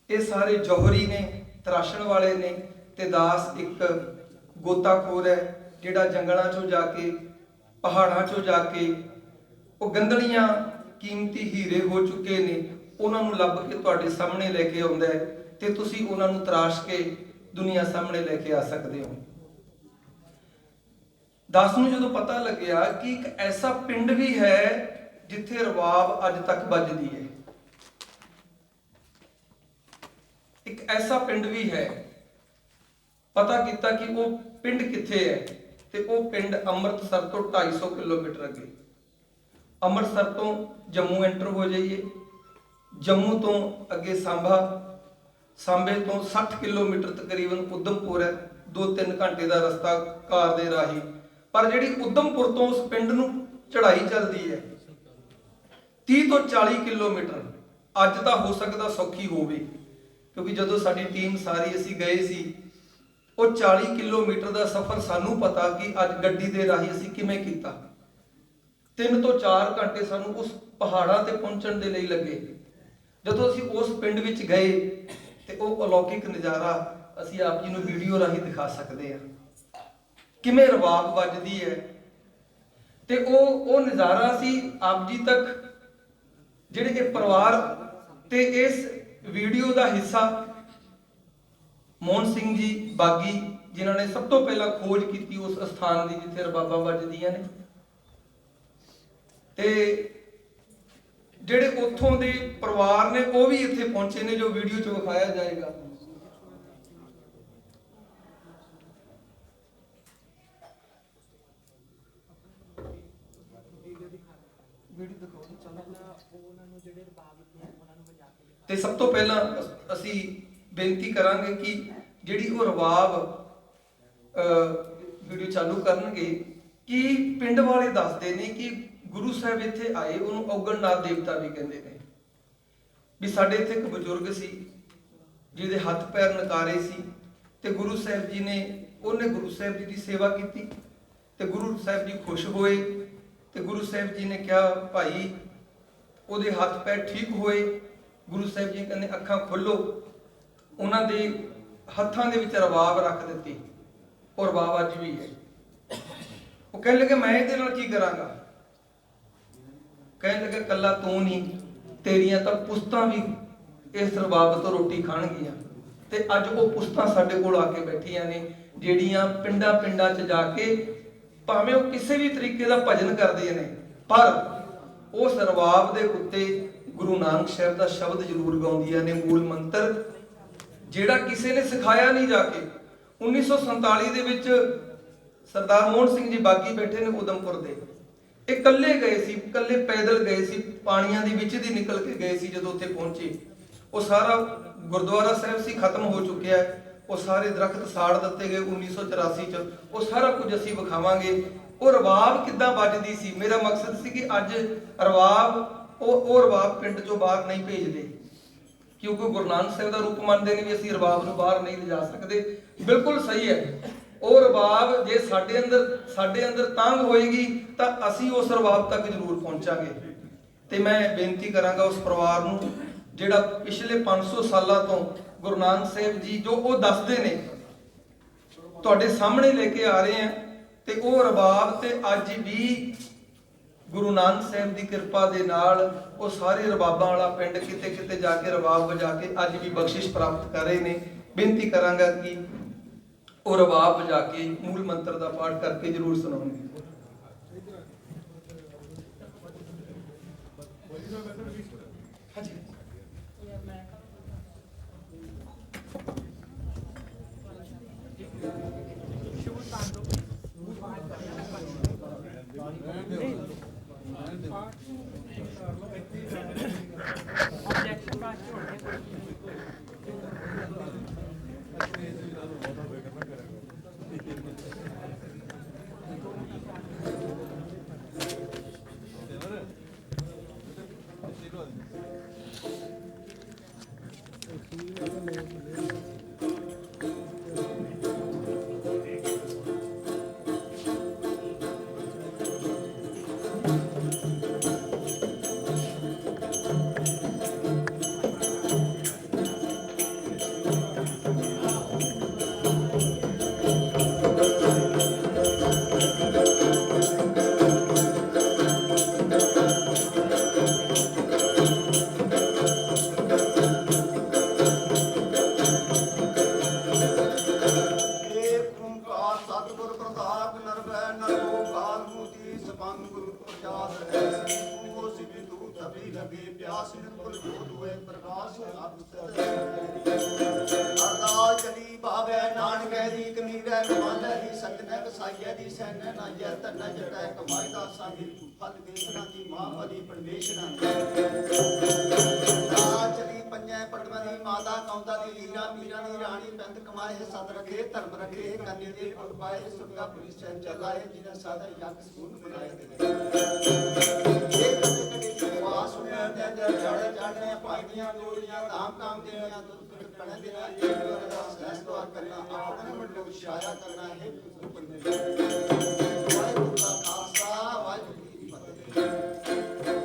ਇਹ ਸਾਰੇ ਜੌਹਰੀ ਨੇ, ਤਰਾਸ਼ਣ ਵਾਲੇ ਨੇ, ਤੇ ਦਾਸ ਇੱਕ ਗੋਤਾਖੋਰ ਹੈ ਜਿਹੜਾ ਜੰਗਲਾਂ ਚੋਂ ਜਾ ਕੇ, ਪਹਾੜਾਂ ਚੋਂ ਜਾ ਕੇ ਉਹ ਗੰਦਲੀਆਂ ਕੀਮਤੀ ਹੀਰੇ ਹੋ ਚੁੱਕੇ ਨੇ, ਉਹਨਾਂ ਨੂੰ ਲੱਭ ਕੇ ਤੁਹਾਡੇ ਸਾਹਮਣੇ ਲੈ ਕੇ ਆਉਂਦਾ ਹੈ ਤੇ ਤੁਸੀਂ ਉਹਨਾਂ ਨੂੰ ਤਰਾਸ਼ ਕੇ ਦੁਨੀਆ ਸਾਹਮਣੇ ਲੈ ਕੇ ਆ ਸਕਦੇ ਹੋ। ਦਾਸ ਨੂੰ ਜਦੋਂ ਪਤਾ ਲੱਗਿਆ ਕਿ ਇੱਕ ਐਸਾ ਪਿੰਡ ਵੀ ਹੈ ਜਿੱਥੇ ਰਬਾਬ ਅੱਜ ਤੱਕ ਵੱਜਦੀ ਹੈ, ਇੱਕ ਐਸਾ ਪਿੰਡ ਵੀ ਹੈ, ਪਤਾ ਕੀਤਾ ਕਿ ਉਹ ਪਿੰਡ ਕਿੱਥੇ ਹੈ ਤੇ ਉਹ ਪਿੰਡ ਅੰਮ੍ਰਿਤਸਰ ਤੋਂ 250 ਕਿਲੋਮੀਟਰ ਅੱਗੇ। ਅੰਮ੍ਰਿਤਸਰ ਤੋਂ ਜੰਮੂ ਐਂਟਰ ਹੋ ਜਾਈਏ, ਜੰਮੂ ਤੋਂ ਅੱਗੇ ਸਾਂਭਾ, ਸਾਂਭੇ ਤੋਂ 60 ਕਿਲੋਮੀਟਰ ਤਕਰੀਬਨ ਉਦਮਪੁਰ ਹੈ, 2-3 ਘੰਟੇ ਦਾ ਰਸਤਾ ਕਾਰ ਦੇ ਰਾਹੀਂ। ਪਰ ਜਿਹੜੀ ਉਦਮਪੁਰ ਤੋਂ ਉਸ ਪਿੰਡ ਨੂੰ ਚੜ੍ਹਾਈ ਚੱਲਦੀ ਹੈ 30 ਤੋਂ 40 ਕਿਲੋਮੀਟਰ, ਅੱਜ ਤਾਂ ਹੋ ਸਕਦਾ ਸੌਖੀ ਹੋਵੇ, ਕਿਉਂਕਿ ਜਦੋਂ ਸਾਡੀ ਟੀਮ ਸਾਰੀ ਅਸੀਂ ਗਏ ਸੀ, ਉਹ 40 ਕਿਲੋਮੀਟਰ ਦਾ ਸਫ਼ਰ ਸਾਨੂੰ ਪਤਾ ਕਿ ਅੱਜ ਗੱਡੀ ਦੇ ਰਾਹੀਂ ਅਸੀਂ ਕਿਵੇਂ ਕੀਤਾ। 3 ਤੋਂ 4 ਘੰਟੇ ਸਾਨੂੰ ਉਸ ਪਹਾੜਾਂ ਤੇ ਪਹੁੰਚਣ ਦੇ ਲਈ ਲੱਗੇ। ਜਦੋਂ ਅਸੀਂ ਉਸ ਪਿੰਡ ਵਿੱਚ ਗਏ ਤੇ ਉਹ ਅਲੌਕਿਕ ਨਜ਼ਾਰਾ ਅਸੀਂ ਆਪ ਜੀ ਨੂੰ ਵੀਡੀਓ ਰਾਹੀਂ ਦਿਖਾ ਸਕਦੇ ਹਾਂ, ਕਿਵੇਂ ਰਬਾਬ ਵੱਜਦੀ ਹੈ। ਤੇ ਉਹ ਨਜ਼ਾਰਾ ਸੀ ਆਪ ਜੀ ਤੱਕ, ਜਿਹੜੇ ਇਹ ਪਰਿਵਾਰ ਤੇ ਇਸ ਵੀਡੀਓ ਦਾ ਹਿੱਸਾ ਮੋਹਨ ਸਿੰਘ ਜੀ ਬਾਗੀ, ਜਿਨ੍ਹਾਂ ਨੇ ਸਭ ਤੋਂ ਪਹਿਲਾਂ ਖੋਜ ਕੀਤੀ ਉਸ ਸਥਾਨ ਦੀ ਜਿੱਥੇ ਰਬਾਬਾਂ ਵੱਜਦੀਆਂ ਨੇ, ਤੇ ਜਿਹੜੇ ਉੱਥੋਂ ਦੇ ਪਰਿਵਾਰ ਨੇ ਉਹ ਵੀ ਇੱਥੇ ਪਹੁੰਚੇ ਨੇ, ਜੋ ਵੀਡੀਓ 'ਚ ਵਿਖਾਇਆ ਜਾਏਗਾ। ਤੇ ਸਭ ਤੋਂ ਪਹਿਲਾਂ ਅਸੀਂ ਬੇਨਤੀ ਕਰਾਂਗੇ ਕਿ ਜਿਹੜੀ ਉਹ ਰਬਾਬ ਵੀਡੀਓ ਚਾਲੂ ਕਰਨਗੇ ਕਿ ਪਿੰਡ ਵਾਲੇ ਦੱਸਦੇ ਨੇ ਕਿ ਗੁਰੂ ਸਾਹਿਬ ਇੱਥੇ ਆਏ, ਉਹਨੂੰ ਔਗਣਨਾਥ ਦੇਵਤਾ ਵੀ ਕਹਿੰਦੇ ਨੇ। ਵੀ ਸਾਡੇ ਇੱਥੇ ਇੱਕ ਬਜ਼ੁਰਗ ਸੀ ਜਿਹਦੇ ਹੱਥ ਪੈਰ ਨਕਾਰੇ ਸੀ, ਤੇ ਗੁਰੂ ਸਾਹਿਬ ਜੀ ਨੇ ਗੁਰੂ ਸਾਹਿਬ ਜੀ ਦੀ ਸੇਵਾ ਕੀਤੀ ਤੇ ਗੁਰੂ ਸਾਹਿਬ ਜੀ ਖੁਸ਼ ਹੋਏ, ਤੇ ਗੁਰੂ ਸਾਹਿਬ ਜੀ ਨੇ ਕਿਹਾ ਭਾਈ ਉਹਦੇ ਹੱਥ ਪੈਰ ਠੀਕ ਹੋਏ। ਗੁਰੂ ਸਾਹਿਬ ਜੀ ਕਹਿੰਦੇ ਅੱਖਾਂ ਖੋਲੋ, ਉਹਨਾਂ ਦੇ ਹੱਥਾਂ ਦੇ ਵਿੱਚ ਰਬਾਬ ਰੱਖ ਦਿੱਤੀ, ਉਹ ਰਬਾਬ ਅੱਜ ਵੀ ਹੈ। ਉਹ ਕਹਿਣ ਲੱਗੇ ਮੈਂ ਇਹਦੇ ਨਾਲ ਕੀ ਕਰਾਂਗਾ? ਕਹਿਣ ਲੱਗੇ ਕੱਲਾ ਤੂੰ ਨਹੀਂ, ਤੇਰੀਆਂ ਤਾਂ ਪੁਸ਼ਤਾਂ ਵੀ ਇਸ ਰਬਾਬ ਤੋਂ ਰੋਟੀ ਖਾਣਗੀਆਂ। ਤੇ ਅੱਜ ਉਹ ਪੁਸ਼ਤਾਂ ਸਾਡੇ ਕੋਲ ਆ ਕੇ ਬੈਠੀਆਂ ਨੇ, ਜਿਹੜੀਆਂ ਪਿੰਡਾਂ 'ਚ ਜਾ ਕੇ ਭਾਵੇਂ ਉਹ ਕਿਸੇ ਵੀ ਤਰੀਕੇ ਦਾ ਭਜਨ ਕਰਦੀਆਂ ਨੇ, ਪਰ ਉਸ ਰਬਾਬ ਦੇ ਉੱਤੇ ਗੁਰੂ ਨਾਨਕ ਸਾਹਿਬ ਦਾ ਸ਼ਬਦ ਜ਼ਰੂਰ ਗਾਉਂਦੀਆਂ ਨੇ, ਮੂਲ ਮੰਤਰ, ਜਿਹੜਾ ਕਿਸੇ ਨੇ ਸਿਖਾਇਆ ਨਹੀਂ ਜਾ ਕੇ। 1947 ਦੇ ਵਿੱਚ ਸਰਦਾਰ ਮੋਹਨ ਸਿੰਘ ਜੀ ਬਾਗੀ ਬੈਠੇ ਨੇ ਉਦਮਪੁਰ ਦੇ, ਇਹ ਇਕੱਲੇ ਗਏ ਸੀ, ਇਕੱਲੇ ਪੈਦਲ ਗਏ ਸੀ, ਪਾਣੀਆਂ ਦੇ ਵਿੱਚ ਦੀ ਨਿਕਲ ਕੇ ਗਏ ਸੀ। ਜਦੋਂ ਉੱਥੇ ਪਹੁੰਚੇ, ਉਹ ਸਾਰਾ ਗੁਰਦੁਆਰਾ ਸਾਹਿਬ ਸੀ ਖਤਮ ਹੋ ਚੁੱਕਿਆ ਹੈ, ਉਹ ਸਾਰੇ ਦਰਖਤ ਸਾੜ ਦਿੱਤੇ ਗਏ 1984 ਚ। ਉਹ ਸਾਰਾ ਕੁਝ ਅਸੀਂ ਵਿਖਾਵਾਂਗੇ, ਉਹ ਰਬਾਬ ਕਿੱਦਾਂ ਵੱਜਦੀ ਸੀ। ਮੇਰਾ ਮਕਸਦ ਸੀ ਕਿ ਅੱਜ ਰਬਾਬ ਉਹ ਰਬਾਬ ਪਿੰਡ ਚੋਂ ਬਾਹਰ ਨਹੀਂ ਭੇਜਦੇ, ਕਿਉਂਕਿ ਗੁਰੂ ਨਾਨਕ ਸਾਹਿਬ ਦਾ ਰੂਪ ਮੰਨਦੇ ਨੇ ਵੀ ਅਸੀਂ ਰਬਾਬ ਨੂੰ ਬਾਹਰ ਨਹੀਂ ਲਿਜਾ ਸਕਦੇ। ਬਿਲਕੁਲ ਸਹੀ ਹੈ, ਉਹ ਰਬਾਬ ਜੇ ਸਾਡੇ ਅੰਦਰ ਤੰਗ ਹੋਏਗੀ ਤਾਂ ਅਸੀਂ ਉਸ ਰਬਾਬ ਤੱਕ ਜ਼ਰੂਰ ਪਹੁੰਚਾਂਗੇ। ਤੇ ਮੈਂ ਬੇਨਤੀ ਕਰਾਂਗਾ ਉਸ ਪਰਿਵਾਰ ਨੂੰ, ਜਿਹੜਾ ਪਿਛਲੇ 500 ਸਾਲਾਂ ਤੋਂ ਗੁਰੂ ਨਾਨਕ ਸਾਹਿਬ ਜੀ ਜੋ ਉਹ ਦੱਸਦੇ ਨੇ ਤੁਹਾਡੇ ਸਾਹਮਣੇ ਲੈ ਕੇ ਆ ਰਹੇ ਆ, ਤੇ ਉਹ ਰਬਾਬ ਤੇ ਅੱਜ ਵੀ ਗੁਰੂ ਨਾਨਕ ਸਾਹਿਬ ਦੀ ਕਿਰਪਾ ਦੇ ਨਾਲ ਉਹ ਸਾਰੇ ਰਬਾਬਾਂ ਵਾਲਾ ਪਿੰਡ ਕਿਤੇ ਕਿਤੇ ਜਾ ਕੇ ਰਬਾਬ ਵਜਾ ਕੇ ਅੱਜ ਵੀ ਬਖਸ਼ਿਸ਼ ਪ੍ਰਾਪਤ ਕਰ ਰਹੇ ਨੇ। ਬੇਨਤੀ ਕਰਾਂਗਾ ਕਿ ਉਹ ਰਬਾਬ ਵਜਾ ਕੇ ਮੂਲ ਮੰਤਰ ਦਾ ਪਾਠ ਕਰਕੇ ਜ਼ਰੂਰ ਸੁਣਾਉਣਗੇ। चलाए जिन्हें सादा यज्ञ सून बनाए ਵਾਸ ਸੁਣਿਆ ਤੇ ਚੜੇ ਚੜਨੇ ਪਾਈਆਂ ਜੋੜੀਆਂ ਧਾਮ ਧਾਮ ਦੇਣੀਆਂ ਦੁੱਧ ਕਣੇ ਦੇਣਾ ਇੱਕ ਅਰਦਾਸ ਸਹਿਸਤਵਾਰ ਕਰਨਾ ਆਪਣੇ ਮੰਡਲ ਵਿੱਚ ਛਾਇਆ ਕਰਨਾ ਹੈ ਵਾਹਿਗੁਰੂ ਦਾ ਖਾਲਸਾ ਵਾਹਿਗੁਰੂ ਜੀ ਕੀ ਫਤਿਹ।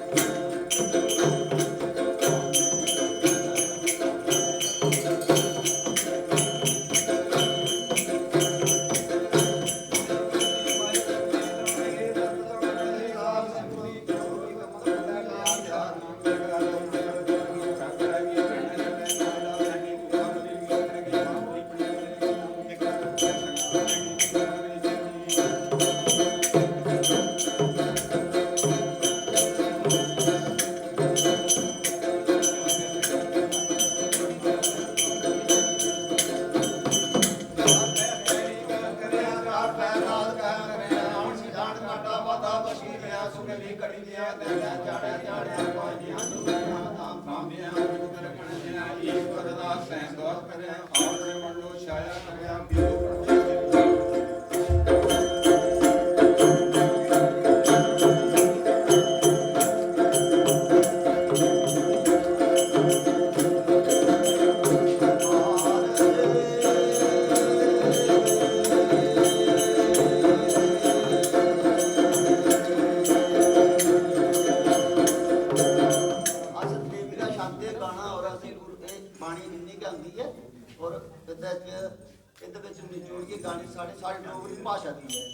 ਭਾਸ਼ਾ ਦੀ ਹੈ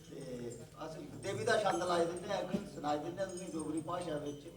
ਤੇ ਅਸੀਂ ਦੇਵੀ ਦਾ ਛੰਦ ਲਾਏ ਦਿੰਦੇ ਆ ਸੁਣਾਈ ਦਿੰਦੇ ਆ ਤੁਸੀਂ ਡੋਗਰੀ ਭਾਸ਼ਾ ਵਿੱਚ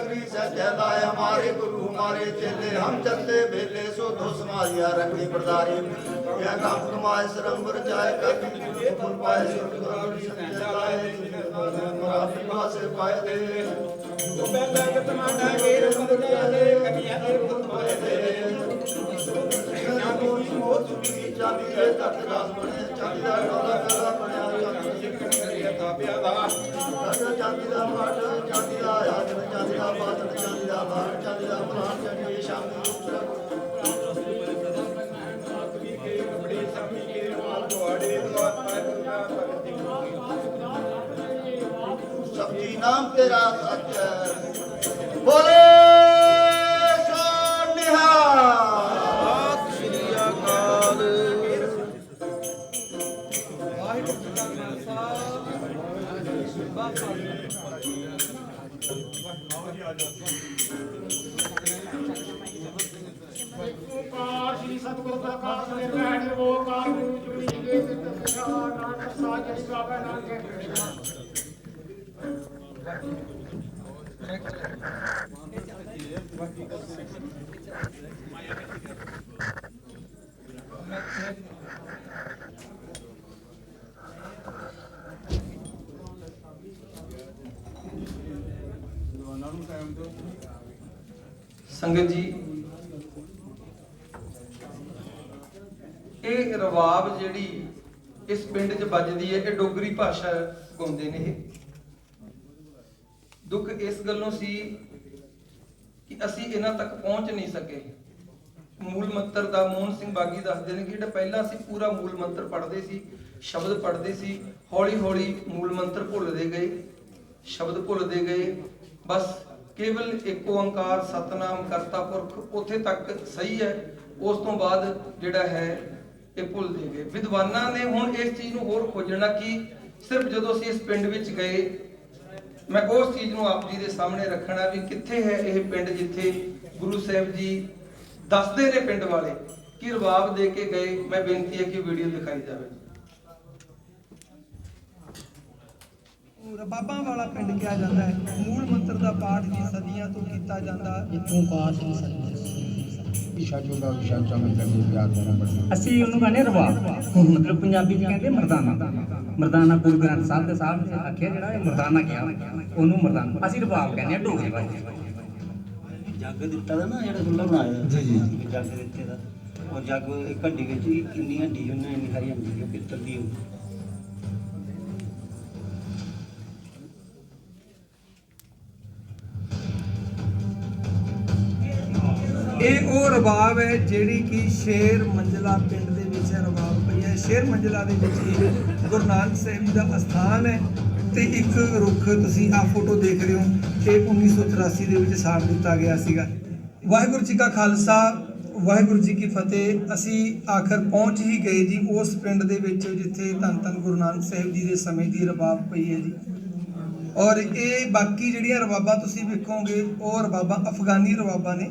हमारे गुरु हमारे चेले हम चलते बेले सो दो समारिया रखी बरदारी या काम कमाए सरंबर जाए कर पाए सुर से पाए दे सबकी नाम तेरा सत्य बोले सो निहाल। श्री अकाल। श्री सतगुरु प्रकाश निर्वहन निर्वोकार गुरु जुड़ी के नानक साज जस बाबा नानक ਸੰਗਤ ਜੀ, ਇਹ ਰਵਾਬ ਜਿਹੜੀ ਇਸ ਪਿੰਡ 'ਚ ਵੱਜਦੀ ਹੈ, ਇਹ ਡੋਗਰੀ ਭਾਸ਼ਾ ਗਾਉਂਦੇ ਨੇ। ਇਹ ਦੁੱਖ ਇਸ ਗੱਲੋਂ ਸੀ ਕਿ ਅਸੀਂ ਇਹਨਾਂ ਤੱਕ ਪਹੁੰਚ ਨਹੀਂ ਸਕੇ। ਮੂਲ ਮੰਤਰ ਦਾ ਮੋਹਨ ਸਿੰਘ ਬਾਗੀ ਦੱਸਦੇ ਨੇ ਕਿ ਜਿਹੜਾ ਪਹਿਲਾਂ ਅਸੀਂ ਪੂਰਾ ਮੂਲ ਮੰਤਰ ਪੜ੍ਹਦੇ ਸੀ, ਸ਼ਬਦ ਪੜ੍ਹਦੇ ਸੀ, ਹੌਲੀ ਹੌਲੀ ਮੂਲ ਮੰਤਰ ਭੁੱਲਦੇ ਗਏ, ਸ਼ਬਦ ਭੁੱਲਦੇ ਗਏ। ਬਸ ਕੇਵਲ ਇੱਕ ਓੰਕਾਰ ਸਤਨਾਮ ਕਰਤਾ ਪੁਰਖ ਉੱਥੇ ਤੱਕ ਸਹੀ ਹੈ। ਉਸ ਤੋਂ ਬਾਅਦ ਜਿਹੜਾ ਹੈ ਇਹ ਭੁੱਲਦੇ ਗਏ। ਵਿਦਵਾਨਾਂ ਨੇ ਹੁਣ ਇਸ ਚੀਜ਼ ਨੂੰ ਹੋਰ ਖੋਜਣਾ ਕਿ ਸਿਰਫ ਜਦੋਂ ਅਸੀਂ ਇਸ ਪਿੰਡ ਵਿੱਚ ਗਏ, ਮੈਂ ਉਸ ਚੀਜ਼ ਨੂੰ ਆਪ ਜੀ ਦੇ ਸਾਹਮਣੇ ਰੱਖਣਾ ਵੀ ਕਿੱਥੇ ਹੈ ਇਹ ਪਿੰਡ ਜਿੱਥੇ ਗੁਰੂ ਸਾਹਿਬ ਜੀ ਦੱਸਦੇ ਨੇ ਪਿੰਡ ਵਾਲੇ ਕਿ ਰਵਾਬ ਦੇ ਕੇ ਗਏ। ਮੈਂ ਬੇਨਤੀ ਹੈ ਕਿ ਵੀਡੀਓ ਦਿਖਾਈ ਜਾਵੇ। ਰਬਾਬਾਂ ਵਾਲਾ ਪਿੰਡ ਕਿਹਾ ਜਾਂਦਾ ਹੈ। ਮੂਲ ਮੰਤਰ ਦਾ ਪਾਠ ਜੀ ਸਦੀਆਂ ਤੋਂ ਕੀਤਾ ਜਾਂਦਾ। ਅਸੀਂ ਉਹਨੂੰ ਕਹਿੰਦੇ ਰਵਾਬ, ਮਤਲਬ ਪੰਜਾਬੀ ਚ ਕਹਿੰਦੇ ਮਰਦਾਨਾ। ਮਰਦਾਨਾ ਗੁਰੂ ਗ੍ਰੰਥ ਸਾਹਿਬ ਦੇ ਸਾਹਿਬ ਨੇ ਆਖਿਆ ਜਿਹੜਾ ਇਹ ਮਰਦਾਨਾ ਕਿਹਾ ਉਹਨੂੰ ਮਰਦਾਨਾ। ਅਸੀਂ ਰਵਾਬ ਕਹਿੰਦੇ ਆ ਢੋਗੇ ਭਾਈ। ਜੱਗ ਦਿੱਤਾ ਦਾ ਨਾ ਜਿਹੜਾ ਦੁੱਲਾ ਬਣਾਇਆ ਜੀ ਜੀ ਜੱਗ ਦਿੱਤੇ ਦਾ, ਔਰ ਜੱਗ ਘੰਟੀ ਵਿੱਚ ਹੀ ਕਿੰਨੀ ਹੱਡੀ ਉਹਨਾਂ ਇੰਨੀ ਸਾਰੀ ਹੁੰਦੀ ਹੈ ਪਿੱਤਲ ਦੀ। ਇਹ ਉਹ ਰਬਾਬ ਹੈ ਜਿਹੜੀ ਕਿ ਸ਼ੇਰ ਮੰਜਲਾ ਪਿੰਡ ਦੇ ਵਿੱਚ ਰਬਾਬ ਪਈ ਹੈ। ਸ਼ੇਰ ਮੰਜਲਾ ਦੇ ਵਿੱਚ ਹੀ ਗੁਰੂ ਨਾਨਕ ਸਾਹਿਬ ਜੀ ਦਾ ਅਸਥਾਨ ਹੈ ਤੇ ਇੱਕ ਰੁੱਖ ਤੁਸੀਂ ਆਹ ਫੋਟੋ ਦੇਖ ਰਹੇ ਹੋ, ਇਹ 1983 ਦੇ ਵਿੱਚ ਸਾੜ ਦਿੱਤਾ ਗਿਆ ਸੀਗਾ। ਵਾਹਿਗੁਰੂ ਜੀ ਕਾ ਖਾਲਸਾ, ਵਾਹਿਗੁਰੂ ਜੀ ਕੀ ਫਤਿਹ। ਅਸੀਂ ਆਖਰ ਪਹੁੰਚ ਹੀ ਗਏ ਜੀ ਉਸ ਪਿੰਡ ਦੇ ਵਿੱਚ ਜਿੱਥੇ ਧੰਨ ਧੰਨ ਗੁਰੂ ਨਾਨਕ ਸਾਹਿਬ ਜੀ ਦੇ ਸਮੇਂ ਦੀ ਰਬਾਬ ਪਈ ਹੈ ਜੀ। ਔਰ ਇਹ ਬਾਕੀ ਜਿਹੜੀਆਂ ਰਬਾਬਾਂ ਤੁਸੀਂ ਵੇਖੋਗੇ ਉਹ ਰਬਾਬਾਂ ਅਫਗਾਨੀ ਰਬਾਬਾਂ ਨੇ,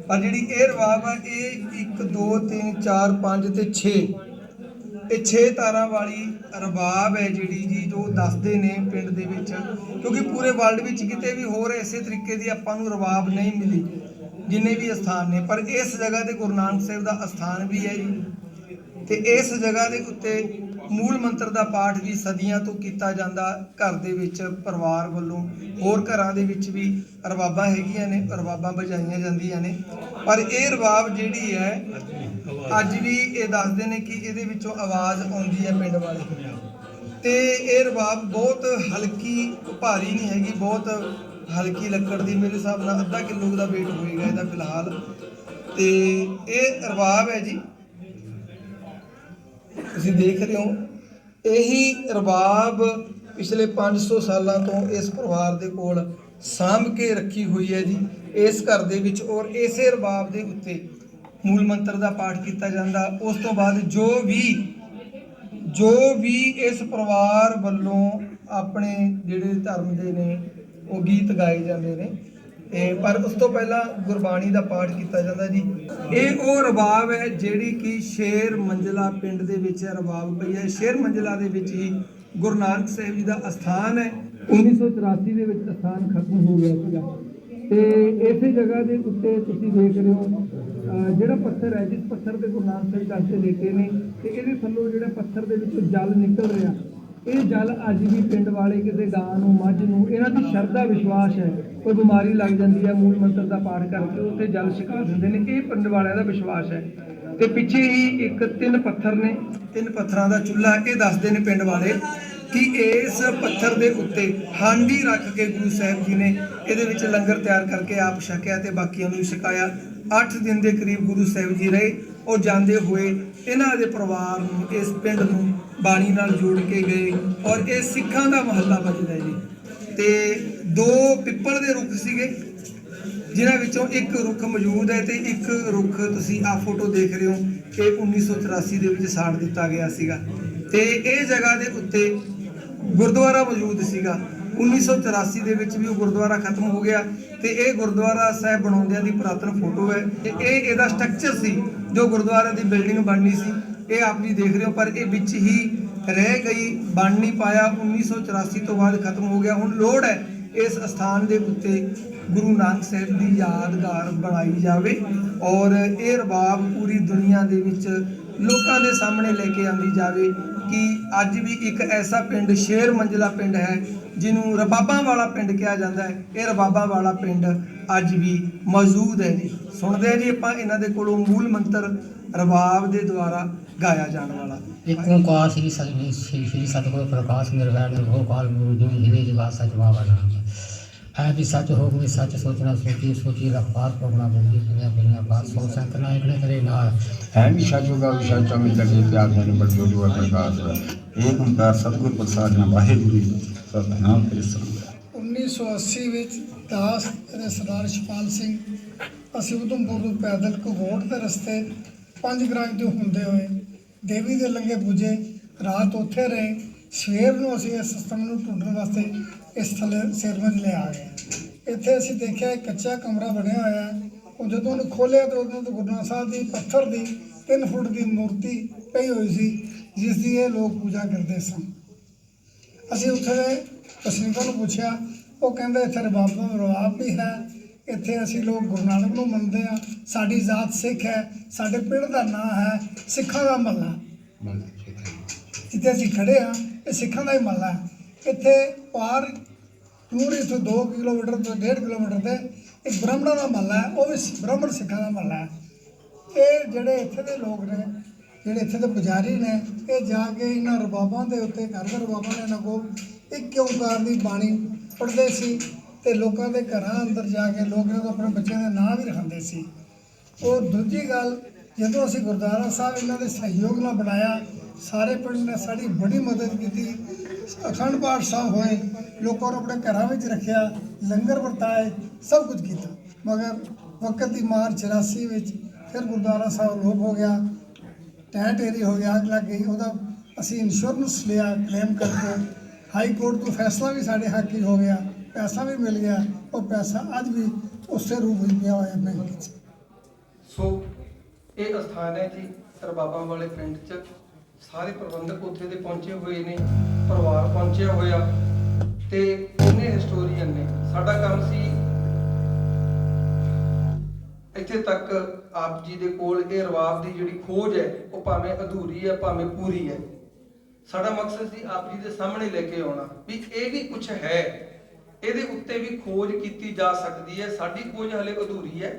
ਪਰ ਜਿਹੜੀ ਇਹ ਰਵਾਬ ਆ ਇਹ 1 2 3 4 5 ਤੇ 6 ਇਹ 6 ਤਾਰਾਂ ਵਾਲੀ ਰਬਾਬ ਹੈ ਜਿਹੜੀ ਜੀ ਜੋ ਦੱਸਦੇ ਨੇ ਪਿੰਡ ਦੇ ਵਿੱਚ। ਕਿਉਂਕਿ ਪੂਰੇ ਵਰਲਡ ਵਿੱਚ ਕਿਤੇ ਵੀ ਹੋਰ ਇਸੇ ਤਰੀਕੇ ਦੀ ਆਪਾਂ ਨੂੰ ਰਬਾਬ ਨਹੀਂ ਮਿਲੀ ਜਿੰਨੇ ਵੀ ਅਸਥਾਨ ਨੇ, ਪਰ ਇਸ ਜਗ੍ਹਾ ਤੇ ਗੁਰੂ ਨਾਨਕ ਸਾਹਿਬ ਦਾ ਅਸਥਾਨ ਵੀ ਹੈ ਜੀ। ਤੇ ਇਸ ਜਗ੍ਹਾ ਦੇ ਉੱਤੇ ਮੂਲ ਮੰਤਰ ਦਾ ਪਾਠ ਵੀ ਸਦੀਆਂ ਤੋਂ ਕੀਤਾ ਜਾਂਦਾ ਘਰ ਦੇ ਵਿੱਚ ਪਰਿਵਾਰ ਵੱਲੋਂ। ਹੋਰ ਘਰਾਂ ਦੇ ਵਿੱਚ ਵੀ ਰਬਾਬਾਂ ਹੈਗੀਆਂ ਨੇ, ਰਬਾਬਾਂ ਵਜਾਈਆਂ ਜਾਂਦੀਆਂ ਨੇ, ਪਰ ਇਹ ਰਬਾਬ ਜਿਹੜੀ ਹੈ ਅੱਜ ਵੀ ਇਹ ਦੱਸਦੇ ਨੇ ਕਿ ਇਹਦੇ ਵਿੱਚੋਂ ਆਵਾਜ਼ ਆਉਂਦੀ ਹੈ ਪਿੰਡ ਵਾਲੇ। ਤੇ ਇਹ ਰਬਾਬ ਬਹੁਤ ਹਲਕੀ, ਭਾਰੀ ਨਹੀਂ ਹੈਗੀ, ਬਹੁਤ ਹਲਕੀ ਲੱਕੜ ਦੀ, ਮੇਰੇ ਹਿਸਾਬ ਨਾਲ ਅੱਧਾ ਕਿਲੋ ਦਾ weight ਹੋਏਗਾ ਇਹਦਾ ਫਿਲਹਾਲ। ਤੇ ਇਹ ਰਬਾਬ ਹੈ ਜੀ, ਤੁਸੀਂ ਦੇਖ ਰਹੇ ਹੋ। ਇਹੀ ਰਬਾਬ ਪਿਛਲੇ 500 ਸਾਲਾਂ ਤੋਂ ਇਸ ਪਰਿਵਾਰ ਦੇ ਕੋਲ ਸਾਂਭ ਕੇ ਰੱਖੀ ਹੋਈ ਹੈ ਜੀ ਇਸ ਘਰ ਦੇ ਵਿੱਚ। ਔਰ ਇਸੇ ਰਬਾਬ ਦੇ ਉੱਤੇ ਮੂਲ ਮੰਤਰ ਦਾ ਪਾਠ ਕੀਤਾ ਜਾਂਦਾ। ਉਸ ਤੋਂ ਬਾਅਦ ਜੋ ਵੀ ਇਸ ਪਰਿਵਾਰ ਵੱਲੋਂ ਆਪਣੇ ਜਿਹੜੇ ਧਰਮ ਦੇ ਨੇ ਉਹ ਗੀਤ ਗਾਏ ਜਾਂਦੇ ਨੇ, ਪਰ ਉਸ ਤੋਂ ਪਹਿਲਾਂ ਗੁਰਬਾਣੀ ਦਾ ਪਾਠ ਕੀਤਾ ਜਾਂਦਾ ਜੀ। ਇਹ ਉਹ ਰਬਾਬ ਹੈ ਜਿਹੜੀ ਕਿ ਸ਼ੇਰ ਮੰਜਲਾ ਪਿੰਡ ਦੇ ਵਿੱਚ ਰਬਾਬ ਪਈ ਹੈ। ਸ਼ੇਰ ਮੰਜਲਾ ਦੇ ਵਿੱਚ ਹੀ ਗੁਰੂ ਨਾਨਕ ਸਾਹਿਬ ਜੀ ਦਾ ਅਸਥਾਨ ਹੈ। 1984 ਦੇ ਵਿੱਚ ਅਸਥਾਨ ਖਤਮ ਹੋ ਗਿਆ ਸੀਗਾ ਤੇ ਇਸੇ ਜਗ੍ਹਾ ਦੇ ਉੱਤੇ ਤੁਸੀਂ ਦੇਖ ਰਹੇ ਹੋ ਜਿਹੜਾ ਪੱਥਰ ਹੈ, ਜਿਸ ਪੱਥਰ ਤੇ ਗੁਰੂ ਨਾਨਕ ਸਾਹਿਬ ਦੱਸਦੇ ਲੇਟੇ ਨੇ, ਤੇ ਇਹਦੇ ਥੱਲੋਂ ਜਿਹੜਾ ਪੱਥਰ ਦੇ ਵਿੱਚੋਂ ਜਲ ਨਿਕਲ ਰਿਹਾ, ਇਹ ਜਲ ਅੱਜ ਵੀ ਪਿੰਡ ਵਾਲੇ ਕਿਸੇ ਗਾਂ ਨੂੰ, ਮੱਝ ਨੂੰ, ਇਹਨਾਂ ਦੀ ਸ਼ਰਧਾ ਵਿਸ਼ਵਾਸ ਹੈ ਕੋਈ ਬਿਮਾਰੀ ਲੱਗ ਜਾਂਦੀ ਹੈ ਮੂਲ ਮੰਤਰ ਦਾ ਪਾਠ ਕਰਕੇ ਉੱਥੇ ਜਲ ਛਕਾ ਦਿੰਦੇ ਨੇ। ਇਹ ਪਿੰਡ ਵਾਲਿਆਂ ਦਾ ਵਿਸ਼ਵਾਸ ਹੈ। ਤੇ ਪਿੱਛੇ ਹੀ ਇੱਕ 3 ਪੱਥਰ ਨੇ, 3 ਪੱਥਰਾਂ ਦਾ ਚੁੱਲ੍ਹਾ। ਇਹ ਦੱਸਦੇ ਨੇ ਪਿੰਡ ਵਾਲੇ ਕਿ ਇਸ ਪੱਥਰ ਦੇ ਉੱਤੇ ਹਾਂਡੀ ਰੱਖ ਕੇ ਗੁਰੂ ਸਾਹਿਬ ਜੀ ਨੇ ਇਹਦੇ ਵਿੱਚ ਲੰਗਰ ਤਿਆਰ ਕਰਕੇ ਆਪ ਛਕਿਆ ਤੇ ਬਾਕੀਆਂ ਨੂੰ ਛਕਾਇਆ। 8 ਦਿਨ ਦੇ ਕਰੀਬ ਗੁਰੂ ਸਾਹਿਬ ਜੀ ਰਹੇ। ਉਹ ਜਾਂਦੇ ਹੋਏ ਇਹਨਾਂ ਦੇ ਪਰਿਵਾਰ ਨੂੰ, ਇਸ ਪਿੰਡ ਨੂੰ ਬਾਣੀ ਨਾਲ ਜੋੜ ਕੇ ਗਏ ਔਰ ਇਹ ਸਿੱਖਾਂ ਦਾ ਮਹੱਲਾ ਵੱਜਦਾ ਜੀ। ਤੇ 2 ਪਿੱਪਲ ਦੇ ਰੁੱਖ ਸੀਗੇ ਜਿਨ੍ਹਾਂ ਵਿੱਚੋਂ ਇੱਕ ਰੁੱਖ ਮੌਜੂਦ ਹੈ ਤੇ ਇੱਕ ਰੁੱਖ ਤੁਸੀਂ ਆਹ ਫੋਟੋ ਦੇਖ ਰਹੇ ਹੋ, ਇਹ 1983 ਦੇ ਵਿੱਚ ਸਾੜ ਦਿੱਤਾ ਗਿਆ ਸੀਗਾ। ਤੇ ਇਹ ਜਗ੍ਹਾ ਦੇ ਉੱਤੇ ਗੁਰਦੁਆਰਾ ਮੌਜੂਦ ਸੀਗਾ। 1984 ਦੇ ਵਿੱਚ ਵੀ ਉਹ ਗੁਰਦੁਆਰਾ ਖਤਮ ਹੋ ਗਿਆ ਤੇ ਇਹ ਗੁਰਦੁਆਰਾ ਸਾਹਿਬ ਬਣਾਉਂਦਿਆਂ ਦੀ ਪੁਰਾਤਨ ਫੋਟੋ ਹੈ। ਤੇ ਇਹ ਇਹਦਾ ਸਟਰਕਚਰ ਸੀ ਜੋ ਗੁਰਦੁਆਰੇ ਦੀ ਬਿਲਡਿੰਗ ਬਣਨੀ ਸੀ। ਇਹ ਆਪ ਜੀ ਦੇਖ ਰਹੇ ਹੋ, ਪਰ ਇਹ ਵਿੱਚ ਹੀ ਰਹਿ ਗਈ, ਬਣ ਨਹੀਂ ਪਾਇਆ। 1984 ਤੋਂ ਬਾਅਦ ਖਤਮ ਹੋ ਗਿਆ। ਹੁਣ ਲੋੜ ਹੈ ਇਸ ਸਥਾਨ ਦੇ ਉੱਤੇ ਗੁਰੂ ਨਾਨਕ ਸਾਹਿਬ ਦੀ ਯਾਦਗਾਰ ਬਣਾਈ ਜਾਵੇ ਔਰ ਇਹ ਰਬਾਬ ਪੂਰੀ ਦੁਨੀਆ ਦੇ ਵਿੱਚ ਲੋਕਾਂ ਦੇ ਸਾਹਮਣੇ ਲੈ ਕੇ ਆਂਦੀ ਜਾਵੇ ਕਿ ਅੱਜ ਵੀ ਇੱਕ ਐਸਾ ਪਿੰਡ, ਸ਼ੇਰ ਮੰਜ਼ਲਾ ਪਿੰਡ ਹੈ ਜਿਹਨੂੰ ਰਬਾਬਾਂ ਵਾਲਾ ਪਿੰਡ ਕਿਹਾ ਜਾਂਦਾ ਹੈ। ਇਹ ਰਬਾਬਾਂ ਵਾਲਾ ਪਿੰਡ ਅੱਜ ਵੀ ਮੌਜੂਦ ਹੈ ਜੀ। ਸੁਣਦੇ ਹਾਂ ਜੀ ਆਪਾਂ ਇਹਨਾਂ ਦੇ ਕੋਲੋਂ ਮੂਲ ਮੰਤਰ ਰਬਾਬ ਦੇ ਦੁਆਰਾ ਗਾਇਆ ਜਾਣ ਵਾਲਾ। एक ओंकार श्री सतगुरु प्रकाश निर्वैर निर्भो काल गुरु जो हिरे जगा सच बाबा नाम है भी सच हो भी सच सोचना सोची सोची रफ्तार पगना बोली पिया बात सो संतना इतने करे नाल है भी सच होगा भी सच हमें लगे प्यार देने पर जो हुआ प्रकाश एक ओंकार सतगुरु प्रसाद ना वाहिगुरु सतनाम कृष्ण। 1980 ਵਿੱਚ ਦਾਸ ਅਤੇ ਸਰਦਾਰ ਸ਼ਪਾਲ ਸਿੰਘ ਅਸੀਂ ਉਧਮਪੁਰ ਤੋਂ ਪੈਦਲ ਘਗੋਟ ਦੇ ਰਸਤੇ 5 ਗ੍ਰਾਮ ਤੋਂ ਹੁੰਦੇ ਹੋਏ ਦੇਵੀ ਦੇ ਲੰਗੇ ਪੁੱਜੇ। ਰਾਤ ਉੱਥੇ ਰਹੇ। ਸਵੇਰ ਨੂੰ ਅਸੀਂ ਇਸ ਸਿਸਟਮ ਨੂੰ ਢੂੰਡਣ ਵਾਸਤੇ ਇਸ ਥੱਲੇ ਸਿਰਮੰਜ ਲੈ ਆ ਗਏ। ਇੱਥੇ ਅਸੀਂ ਦੇਖਿਆ ਇੱਕ ਕੱਚਾ ਕਮਰਾ ਬਣਿਆ ਹੋਇਆ ਹੈ। ਉਹ ਜਦੋਂ ਉਹਨੂੰ ਖੋਲ੍ਹਿਆ ਤਾਂ ਉਦੋਂ ਗੁਰੂ ਨਾਨਕ ਸਾਹਿਬ ਦੀ ਪੱਥਰ ਦੀ 3 ਫੁੱਟ ਦੀ ਮੂਰਤੀ ਪਈ ਹੋਈ ਸੀ ਜਿਸ ਦੀ ਇਹ ਲੋਕ ਪੂਜਾ ਕਰਦੇ ਸਨ। ਅਸੀਂ ਉੱਥੇ ਦੇ ਵਸਨੀਕਾਂ ਨੂੰ ਪੁੱਛਿਆ, ਉਹ ਕਹਿੰਦੇ ਇੱਥੇ ਰਬਾਬ ਵੀ ਹੈ। ਇੱਥੇ ਅਸੀਂ ਲੋਕ ਗੁਰੂ ਨਾਨਕ ਨੂੰ ਮੰਨਦੇ ਹਾਂ। ਸਾਡੀ ਜ਼ਾਤ ਸਿੱਖ ਹੈ। ਸਾਡੇ ਪਿੰਡ ਦਾ ਨਾਂ ਹੈ ਸਿੱਖਾਂ ਦਾ ਮਹੱਲਾ। ਜਿੱਥੇ ਅਸੀਂ ਖੜੇ ਹਾਂ ਇਹ ਸਿੱਖਾਂ ਦਾ ਹੀ ਮਹੱਲਾ ਹੈ। ਇੱਥੇ ਪਾਰ ਦੂਰ ਇੱਥੋਂ 2 ਕਿਲੋਮੀਟਰ ਤੋਂ 1.5 ਕਿਲੋਮੀਟਰ ਤੇ ਇੱਕ ਬ੍ਰਾਹਮਣਾਂ ਦਾ ਮਹੱਲਾ ਹੈ, ਉਹ ਵੀ ਬ੍ਰਾਹਮਣ ਸਿੱਖਾਂ ਦਾ ਮਹੱਲਾ ਹੈ। ਇਹ ਜਿਹੜੇ ਇੱਥੇ ਦੇ ਲੋਕ ਨੇ, ਜਿਹੜੇ ਇੱਥੇ ਦੇ ਪੁਜਾਰੀ ਨੇ, ਇਹ ਜਾ ਕੇ ਇਹਨਾਂ ਰਬਾਬਾਂ ਦੇ ਉੱਤੇ, ਘਰ ਦੇ ਰਬਾਬਾਂ ਨੇ ਇਹਨਾਂ ਕੋਲ ਇੱਕ ਓਂਕਾਰ ਦੀ ਬਾਣੀ ਪੜ੍ਹਦੇ ਸੀ ਤੇ ਲੋਕਾਂ ਦੇ ਘਰਾਂ ਅੰਦਰ ਜਾ ਕੇ ਲੋਕ ਇਹਨਾਂ ਆਪਣੇ ਬੱਚਿਆਂ ਦੇ ਨਾਂ ਵੀ ਰਖਾਉਂਦੇ ਸੀ। ਔਰ ਦੂਜੀ ਗੱਲ, ਜਦੋਂ ਅਸੀਂ ਗੁਰਦੁਆਰਾ ਸਾਹਿਬ ਇਹਨਾਂ ਦੇ ਸਹਿਯੋਗ ਨਾਲ ਬਣਾਇਆ, ਸਾਰੇ ਪਿੰਡ ਨੇ ਸਾਡੀ ਬੜੀ ਮਦਦ ਕੀਤੀ। ਅਖੰਡ ਪਾਠ ਸਾਹਿਬ ਹੋਏ, ਲੋਕਾਂ ਨੂੰ ਆਪਣੇ ਘਰਾਂ ਵਿੱਚ ਰੱਖਿਆ, ਲੰਗਰ ਵਰਤਾਏ, ਸਭ ਕੁਝ ਕੀਤਾ। ਮਗਰ ਵਕਤ ਦੀ ਮਾਰ 84 ਵਿੱਚ ਫਿਰ ਗੁਰਦੁਆਰਾ ਸਾਹਿਬ ਲੋਪ ਹੋ ਗਿਆ, ਟੈਂ ਟੇਰੀ ਹੋ ਗਿਆ, ਅੱਗ ਲੱਗ ਗਈ। ਉਹਦਾ ਅਸੀਂ ਇੰਸ਼ੋਰੈਂਸ ਲਿਆ ਕਲੇਮ ਕਰਕੇ। ਹਾਈ ਕੋਰਟ ਤੋਂ ਫੈਸਲਾ ਵੀ ਸਾਡੇ ਹੱਕ 'ਚ ਹੋ ਗਿਆ, ਪੈਸਾ ਵੀ ਮਿਲ ਗਿਆ। ਉਹ ਪੈਸਾ ਅੱਜ ਵੀ ਉਸੇ ਰੂਪ ਵਿੱਚ ਪਿਆ ਹੋਇਆ ਬੈਂਕ ਵਿੱਚ। ਸੋ ਇਹ ਅਸਥਾਨ ਹੈ ਜੀ ਰਬਾਬਾਂ ਵਾਲੇ ਪਿੰਡ 'ਚ। ਸਾਰੇ ਪ੍ਰਬੰਧਕ ਉੱਥੇ ਦੇ ਪਹੁੰਚੇ ਹੋਏ ਨੇ, ਪਰਿਵਾਰ ਪਹੁੰਚਿਆ ਹੋਇਆ ਤੇ ਉਹਨੇ ਹਿਸਟੋਰੀਅਨ ਨੇ। ਸਾਡਾ ਕੰਮ ਸੀ ਇੱਥੇ ਤੱਕ ਆਪ ਜੀ ਦੇ ਕੋਲ ਇਹ ਰਬਾਬ ਦੀ ਜਿਹੜੀ ਖੋਜ ਹੈ ਉਹ ਭਾਵੇਂ ਅਧੂਰੀ ਹੈ ਭਾਵੇਂ ਪੂਰੀ ਹੈ। ਸਾਡਾ ਮਕਸਦ ਸੀ ਆਪ ਜੀ ਦੇ ਸਾਹਮਣੇ ਲੈ ਕੇ ਆਉਣਾ ਵੀ ਇਹ ਵੀ ਕੁਝ ਹੈ, ਇਹਦੇ ਉੱਤੇ ਵੀ ਖੋਜ ਕੀਤੀ ਜਾ ਸਕਦੀ ਹੈ। ਸਾਡੀ ਖੋਜ ਹਲੇ ਅਧੂਰੀ ਹੈ,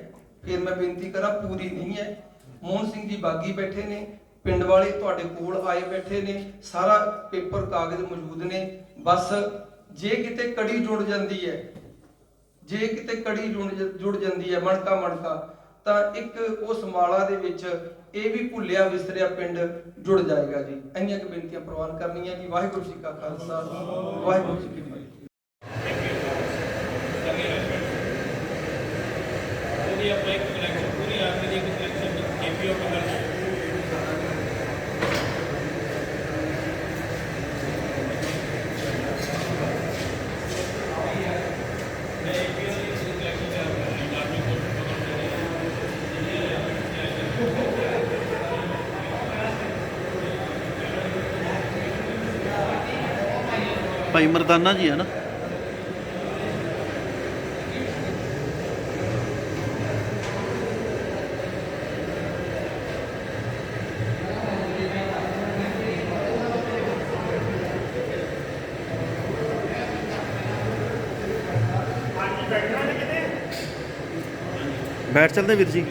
ਫਿਰ ਮੈਂ ਬੇਨਤੀ ਕਰਾਂ ਪੂਰੀ ਨਹੀਂ ਹੈ। ਮੋਹਨ ਸਿੰਘ ਜੀ ਬਾਗੀ ਬੈਠੇ ਨੇ, ਪਿੰਡ ਵਾਲੇ ਤੁਹਾਡੇ ਕੋਲ ਆਏ ਬੈਠੇ ਨੇ, ਸਾਰਾ ਪੇਪਰ ਕਾਗਜ਼ ਮੌਜੂਦ ਨੇ। ਬਸ ਜੇ ਕਿਤੇ ਕੜੀ ਜੁੜ ਜਾਂਦੀ ਹੈ, ਜੇ ਕਿਤੇ ਕੜੀ ਜੁੜ ਜਾਂਦੀ ਹੈ ਮਣਕਾ ਤਾਂ ਇੱਕ ਉਸ ਮਾਲਾ ਦੇ ਵਿੱਚ ਇਹ ਵੀ ਭੁੱਲਿਆ ਵਿਸਰਿਆ ਪਿੰਡ ਜੁੜ ਜਾਏਗਾ ਜੀ। ਇੰਨੀਆਂ ਕੁ ਬੇਨਤੀਆਂ ਪ੍ਰਵਾਨ ਕਰਨੀਆਂ ਜੀ। ਵਾਹਿਗੁਰੂ ਜੀ ਕਾ ਖਾਲਸਾ, ਵਾਹਿਗੁਰੂ ਜੀ ਕੀ ਫਤਿਹ। ਉਹਦੀ ਆਪਾਂ ਇੱਕ ਕਨੈਕਸ਼ਨ ਪੂਰੀ ਆਰਮੀ ਦੀ ਕਨੈਕਸ਼ਨ ਕੇਪੀਓ ਕਮਰ ਭਾਈ ਮਰਦਾਨਾ ਜੀ ਹੈ ਨਾ। ਬੈਠਾ ਬੈਠ ਚੱਲਦੇ ਵੀਰ ਜੀ।